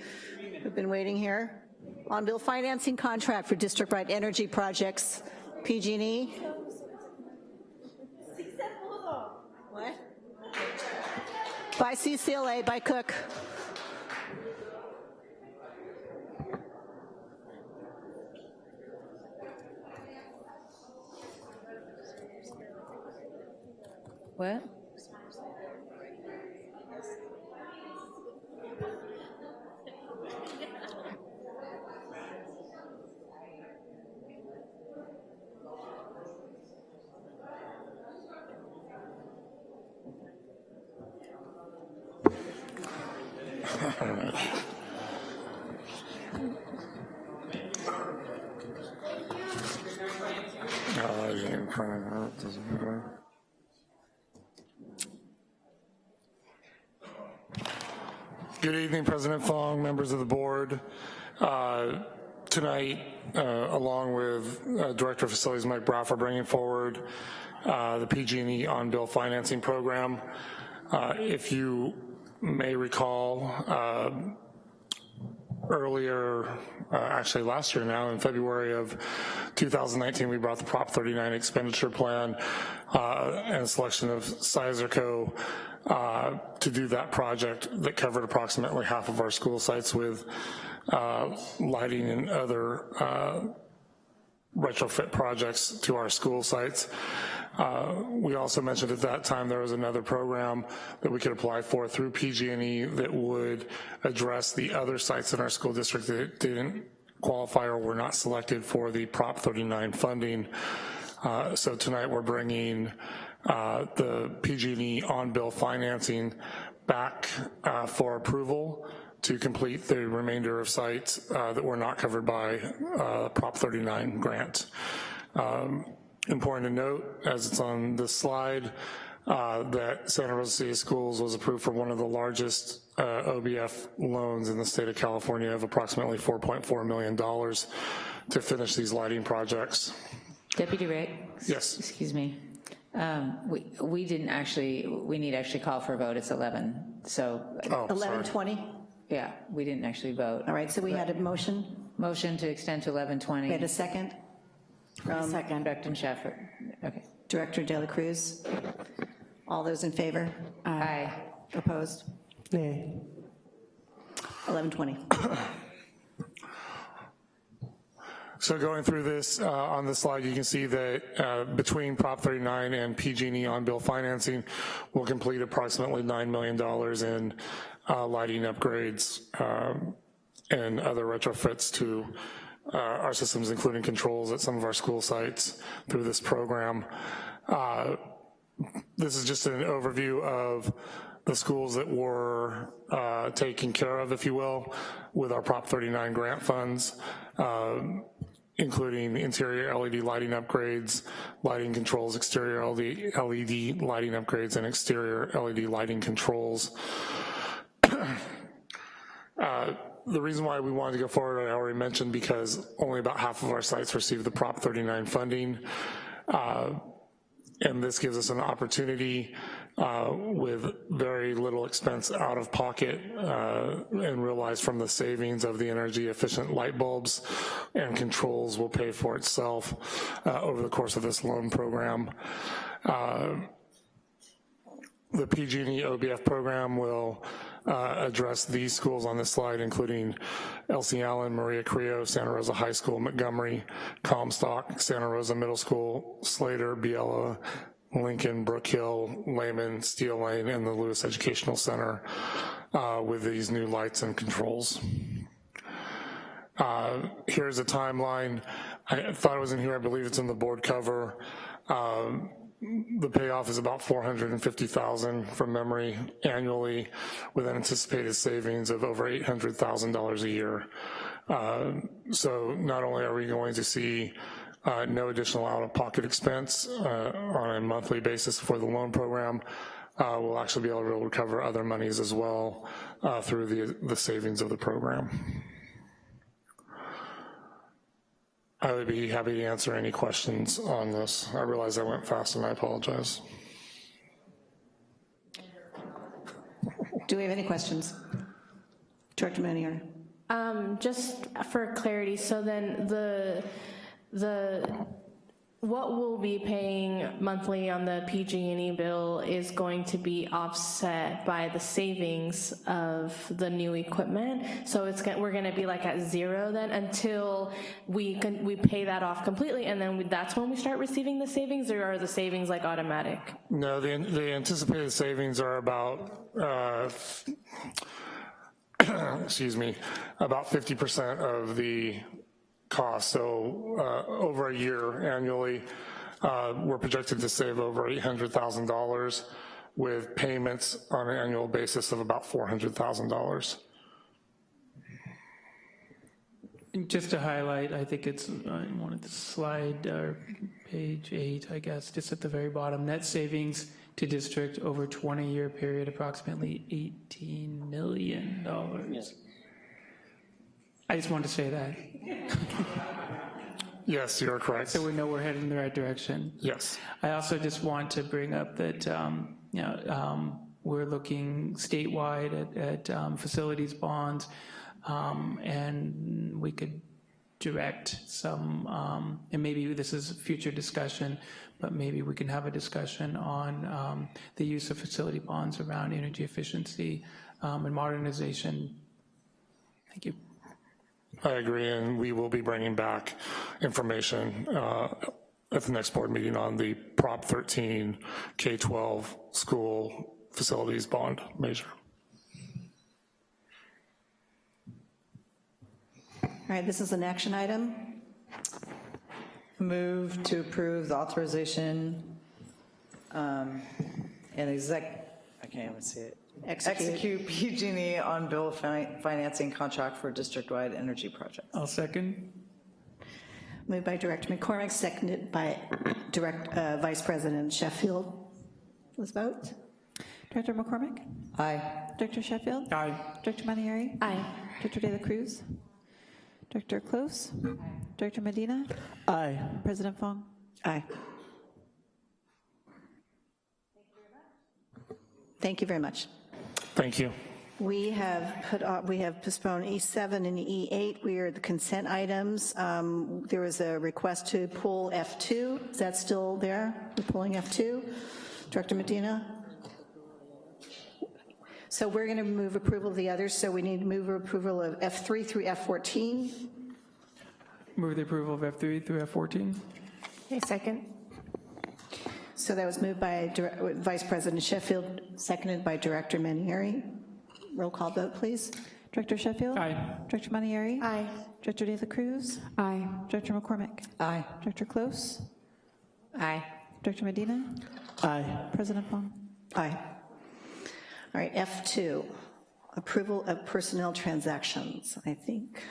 Speaker 1: here. On-bill financing contract for district-wide energy projects, PG&E. What? By CCLA, by Cook.
Speaker 5: What?
Speaker 14: Good evening, President Fong, members of the board. Tonight, along with Director of Facilities Mike Braff, are bringing forward the PG&E on-bill financing program. If you may recall, earlier, actually last year now, in February of 2019, we brought the Prop 39 expenditure plan and selection of Sizerco to do that project that covered approximately half of our school sites with lighting and other retrofit projects to our school sites. We also mentioned at that time there was another program that we could apply for through PG&E that would address the other sites in our school district that didn't qualify or were not selected for the Prop 39 funding. So tonight we're bringing the PG&E on-bill financing back for approval to complete the remainder of sites that were not covered by Prop 39 grant. Important to note, as it's on this slide, that Santa Rosa City Schools was approved for one of the largest OBF loans in the state of California of approximately $4.4 million to finish these lighting projects.
Speaker 5: Deputy Rick?
Speaker 14: Yes.
Speaker 5: Excuse me. We didn't actually, we need to actually call for a vote. It's 11. So.
Speaker 1: Oh, 11:20?
Speaker 5: Yeah, we didn't actually vote.
Speaker 1: All right, so we had a motion.
Speaker 5: Motion to extend to 11:20.
Speaker 1: We had a second.
Speaker 5: Second. Director Shaffer. Okay.
Speaker 1: Director De La Cruz. All those in favor?
Speaker 5: Aye.
Speaker 1: Opposed?
Speaker 6: Nay.
Speaker 1: 11:20.
Speaker 14: So going through this on the slide, you can see that between Prop 39 and PG&E on-bill financing, we'll complete approximately $9 million in lighting upgrades and other retrofits to our systems, including controls at some of our school sites through this program. This is just an overview of the schools that were taken care of, if you will, with our Prop 39 grant funds, including interior LED lighting upgrades, lighting controls, exterior LED lighting upgrades, and exterior LED lighting controls. The reason why we wanted to go forward, I already mentioned, because only about half of our sites received the Prop 39 funding. And this gives us an opportunity with very little expense out of pocket and realize from the savings of the energy efficient light bulbs and controls will pay for itself over the course of this loan program. The PG&E OBF program will address these schools on this slide, including Elsie Allen, Maria Creo, Santa Rosa High School, Montgomery, Comstock, Santa Rosa Middle School, Slater, Biella, Lincoln, Brook Hill, Lehman, Steel Lane, and the Lewis Educational Center with these new lights and controls. Here's a timeline. I thought it was in here, I believe it's in the board cover. The payoff is about $450,000 from memory annually, with an anticipated savings of over $800,000 a year. So not only are we going to see no additional out-of-pocket expense on a monthly basis for the loan program, we'll actually be able to recover other monies as well through the savings of the program. I would be happy to answer any questions on this. I realize I went fast and I apologize.
Speaker 1: Do we have any questions? Director Manier.
Speaker 15: Just for clarity, so then what we'll be paying monthly on the PG&E bill is going to be offset by the savings of the new equipment. So we're going to be like at zero then until we pay that off completely, and then that's when we start receiving the savings, or are the savings like automatic?
Speaker 14: No, the anticipated savings are about excuse me, about 50% of the cost. So over a year annually, we're projected to save over $800,000 with payments on an annual basis of about $400,000.
Speaker 17: Just to highlight, I think it's one of the slide, or page 8, I guess, just at the very bottom, net savings to district over 20-year period, approximately $18 million. Yes. I just wanted to say that.
Speaker 14: Yes, you're correct.
Speaker 17: So we know we're heading in the right direction.
Speaker 14: Yes.
Speaker 17: I also just want to bring up that we're looking statewide at facilities bonds, and we could direct some, and maybe this is future discussion, but maybe we can have a discussion on the use of facility bonds around energy efficiency and modernization. Thank you.
Speaker 14: I agree, and we will be bringing back information at the next board meeting on the Prop 13 K-12 school facilities bond measure.
Speaker 1: All right, this is an action item.
Speaker 4: Move to approve the authorization and I can't even see it. Execute PG&E on bill financing contract for district-wide energy projects.
Speaker 17: I'll second.
Speaker 1: Moved by Director McCormick, seconded by Vice President Sheffield. Let's vote.
Speaker 3: Director McCormick?
Speaker 4: Aye.
Speaker 3: Director Sheffield?
Speaker 17: Aye.
Speaker 3: Director Manieri?
Speaker 11: Aye.
Speaker 3: Director De La Cruz? Director Close? Director Medina?
Speaker 6: Aye.
Speaker 3: President Fong?
Speaker 1: Aye. Thank you very much.
Speaker 14: Thank you.
Speaker 1: We have postponed E7 and E8. We are the consent items. There was a request to pull F2. Is that still there? We're pulling F2. Director Medina? So we're going to move approval of the others, so we need to move approval of F3 through F14.
Speaker 17: Move the approval of F3 through F14.
Speaker 15: Okay, second.
Speaker 1: So that was moved by Vice President Sheffield, seconded by Director Manieri. Roll call vote, please.
Speaker 3: Director Sheffield?
Speaker 17: Aye.
Speaker 3: Director Manieri?
Speaker 15: Aye.
Speaker 3: Director De La Cruz?
Speaker 9: Aye.
Speaker 3: Director McCormick?
Speaker 4: Aye.
Speaker 3: Director Close?
Speaker 5: Aye.
Speaker 3: Director Medina?
Speaker 6: Aye.
Speaker 3: President Fong?
Speaker 1: Aye. All right, F2, approval of personnel transactions. I think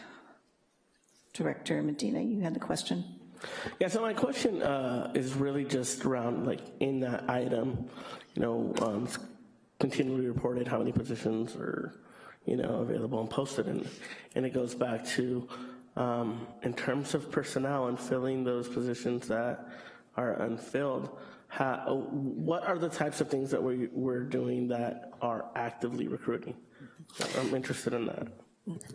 Speaker 1: Director Medina, you had the question.
Speaker 6: Yeah, so my question is really just around, like, in that item, continually reported how many positions are, available and posted, and it goes back to, in terms of personnel and filling those positions that are unfilled, what are the types of things that we're doing that are actively recruiting? I'm interested in that.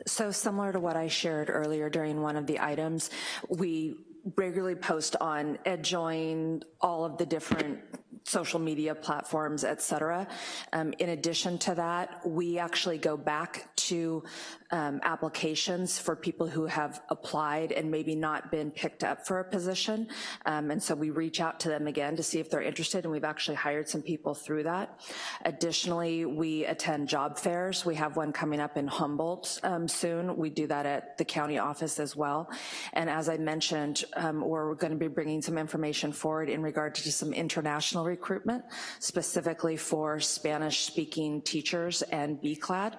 Speaker 8: So similar to what I shared earlier during one of the items, we regularly post on EdJoin, all of the different social media platforms, et cetera. In addition to that, we actually go back to applications for people who have applied and maybe not been picked up for a position. And so we reach out to them again to see if they're interested, and we've actually hired some people through that. Additionally, we attend job fairs. We have one coming up in Humboldt soon. We do that at the county office as well. And as I mentioned, we're going to be bringing some information forward in regard to some international recruitment, specifically for Spanish-speaking teachers and BCLAD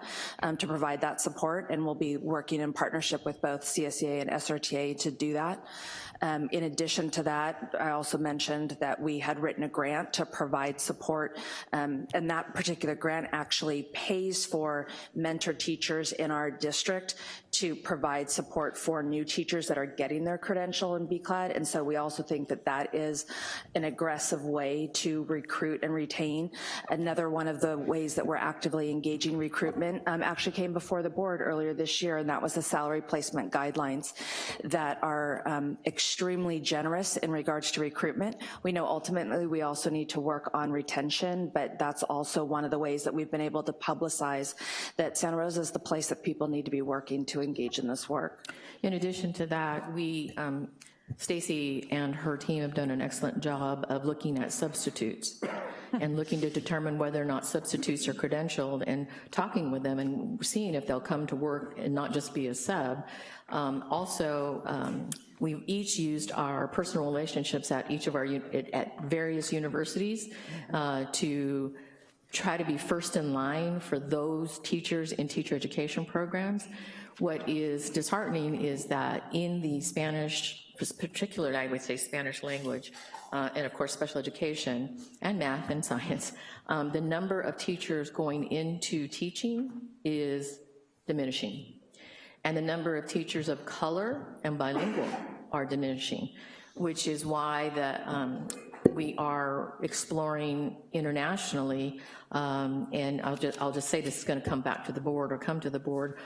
Speaker 8: to provide that support, and we'll be working in partnership with both CSEA and SRTA to do that. In addition to that, I also mentioned that we had written a grant to provide support, and that particular grant actually pays for mentor teachers in our district to provide support for new teachers that are getting their credential in BCLAD, and so we also think that that is an aggressive way to recruit and retain. Another one of the ways that we're actively engaging recruitment actually came before the board earlier this year, and that was the salary placement guidelines that are extremely generous in regards to recruitment. We know ultimately we also need to work on retention, but that's also one of the ways that we've been able to publicize that Santa Rosa is the place that people need to be working to engage in this work.
Speaker 18: In addition to that, Stacy and her team have done an excellent job of looking at substitutes and looking to determine whether or not substitutes are credentialed and talking with them and seeing if they'll come to work and not just be a sub. We've each used our personal relationships at each of our at various universities to try to be first in line for those teachers in teacher education programs. What is disheartening is that in the Spanish, particularly I would say Spanish language, and of course special education, and math and science, the number of teachers going into teaching is diminishing. And the number of teachers of color and bilingual are diminishing, which is why we are exploring internationally, and I'll just say this is going to come back to the board or come to the board,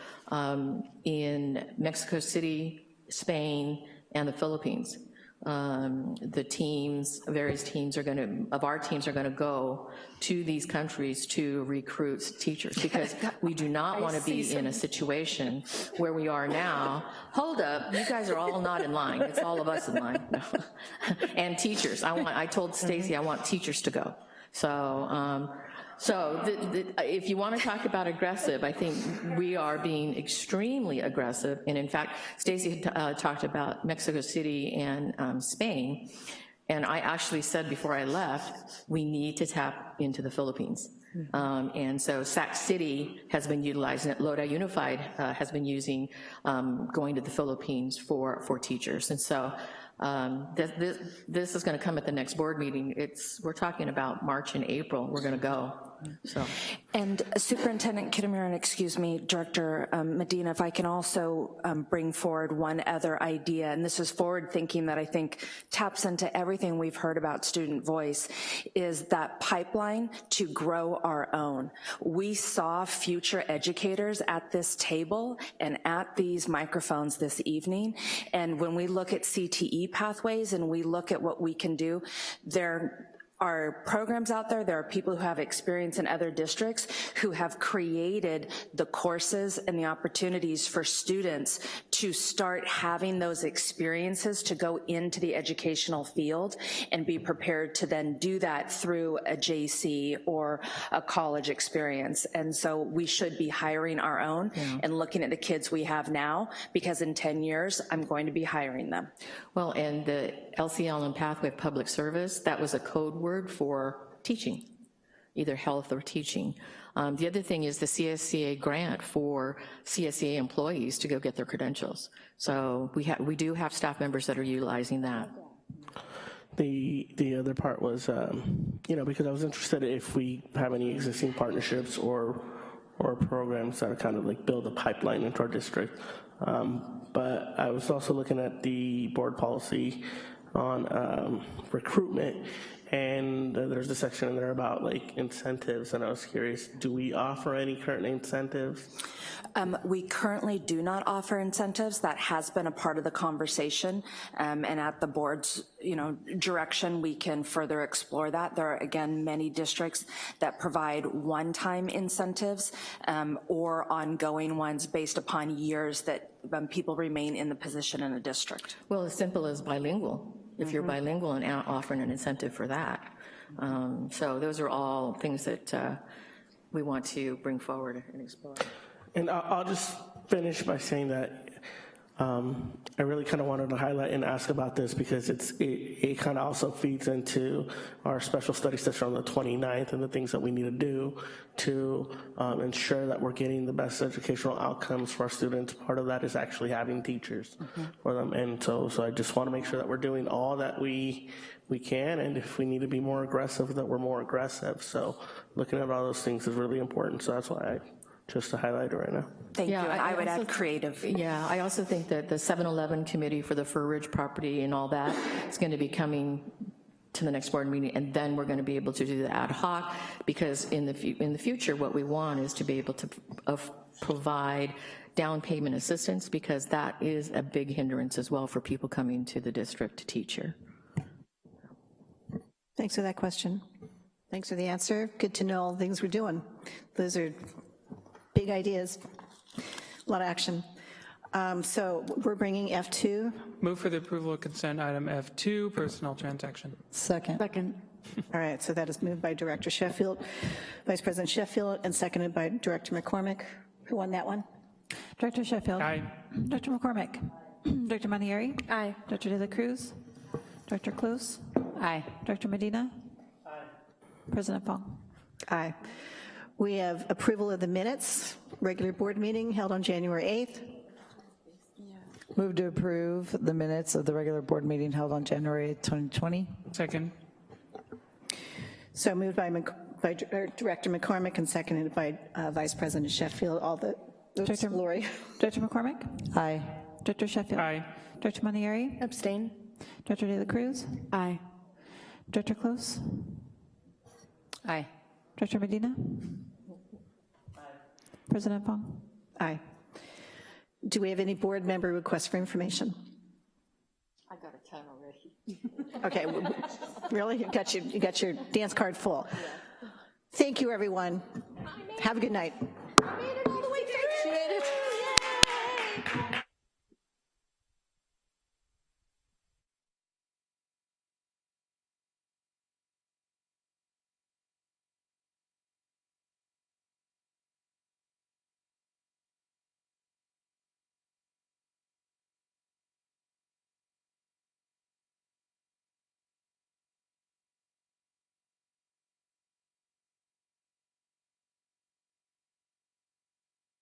Speaker 18: in Mexico City, Spain, and the Philippines. The teams, various teams of our teams are gonna go to these countries to recruit teachers, because we do not want to be in a situation where we are now. Hold up, you guys are all not in line, it's all of us in line. And teachers, I told Stacy I want teachers to go. So, if you want to talk about aggressive, I think we are being extremely aggressive. And in fact, Stacy talked about Mexico City and Spain. And I actually said before I left, we need to tap into the Philippines. And so Sac City has been utilizing it. Lodi Unified has been using going to the Philippines for teachers. And so this is going to come at the next board meeting. We're talking about March and April. We're going to go. So.
Speaker 8: And Superintendent Kittimer, excuse me, Director Medina, if I can also bring forward one other idea, and this is forward thinking that I think taps into everything we've heard about student voice, is that pipeline to grow our own. We saw future educators at this table and at these microphones this evening, and when we look at CTE pathways and we look at what we can do, there are programs out there, there are people who have experience in other districts who have created the courses and the opportunities for students to start having those experiences to go into the educational field and be prepared to then do that through a JC or a college experience. And so we should be hiring our own and looking at the kids we have now, because in 10 years, I'm going to be hiring them.
Speaker 18: Well, and the LCL and Pathway of Public Service, that was a code word for teaching, either health or teaching. The other thing is the CSCA grant for CSCA employees to go get their credentials. So we do have staff members that are utilizing that.
Speaker 6: The other part was, because I was interested if we have any existing partnerships or programs that are kind of like build a pipeline into our district. But I was also looking at the board policy on recruitment, and there's a section in there about like incentives, and I was curious, do we offer any current incentives?
Speaker 8: We currently do not offer incentives. That has been a part of the conversation, and at the board's direction, we can further explore that. There are, again, many districts that provide one-time incentives or ongoing ones based upon years that people remain in the position in a district.
Speaker 18: Well, as simple as bilingual. If you're bilingual and offering an incentive for that. So those are all things that we want to bring forward and explore.
Speaker 6: And I'll just finish by saying that I really kind of wanted to highlight and ask about this because it kind of also feeds into our special study session on the 29th and the things that we need to do to ensure that we're getting the best educational outcomes for our students. Part of that is actually having teachers for them. And so I just want to make sure that we're doing all that we can, and if we need to be more aggressive, that we're more aggressive. So looking at all those things is really important. So that's why just to highlight it right now.
Speaker 8: Thank you, and I would add creative.
Speaker 18: Yeah, I also think that the 7-Eleven committee for the Fur Ridge property and all that is going to be coming to the next board meeting, and then we're going to be able to do the ad hoc, because in the future, what we want is to be able to provide down payment assistance, because that is a big hindrance as well for people coming to the district to teach here.
Speaker 1: Thanks for that question. Thanks for the answer. Good to know all the things we're doing. Those are big ideas, a lot of action. So we're bringing F2.
Speaker 17: Move for the approval of consent item F2, personnel transaction.
Speaker 1: Second. All right, so that is moved by Director Sheffield, Vice President Sheffield, and seconded by Director McCormick. Who won that one?
Speaker 3: Director Sheffield.
Speaker 17: Aye.
Speaker 3: Dr. McCormick. Dr. Manieri.
Speaker 15: Aye.
Speaker 3: Dr. De La Cruz. Dr. Close.
Speaker 5: Aye.
Speaker 3: Dr. Medina. Aye. President Fong.
Speaker 1: Aye. We have approval of the minutes, regular board meeting held on January 8th.
Speaker 4: Move to approve the minutes of the regular board meeting held on January 2020.
Speaker 17: Second.
Speaker 1: So moved by Director McCormick and seconded by Vice President Sheffield. All the, oops, Lori.
Speaker 3: Director McCormick?
Speaker 4: Aye.
Speaker 3: Director Sheffield?
Speaker 17: Aye.
Speaker 3: Director Montieri?
Speaker 15: Abstain.
Speaker 3: Director De La Cruz?
Speaker 9: Aye.
Speaker 3: Director Close?
Speaker 5: Aye.
Speaker 3: Director Medina? President Fong?
Speaker 1: Aye. Do we have any board member requests for information?
Speaker 18: I got a ton already.
Speaker 1: Okay, really? You got your dance card full. Thank you, everyone. Have a good night.
Speaker 13: I made it all the way through.
Speaker 1: She made it.
Speaker 13: Yay!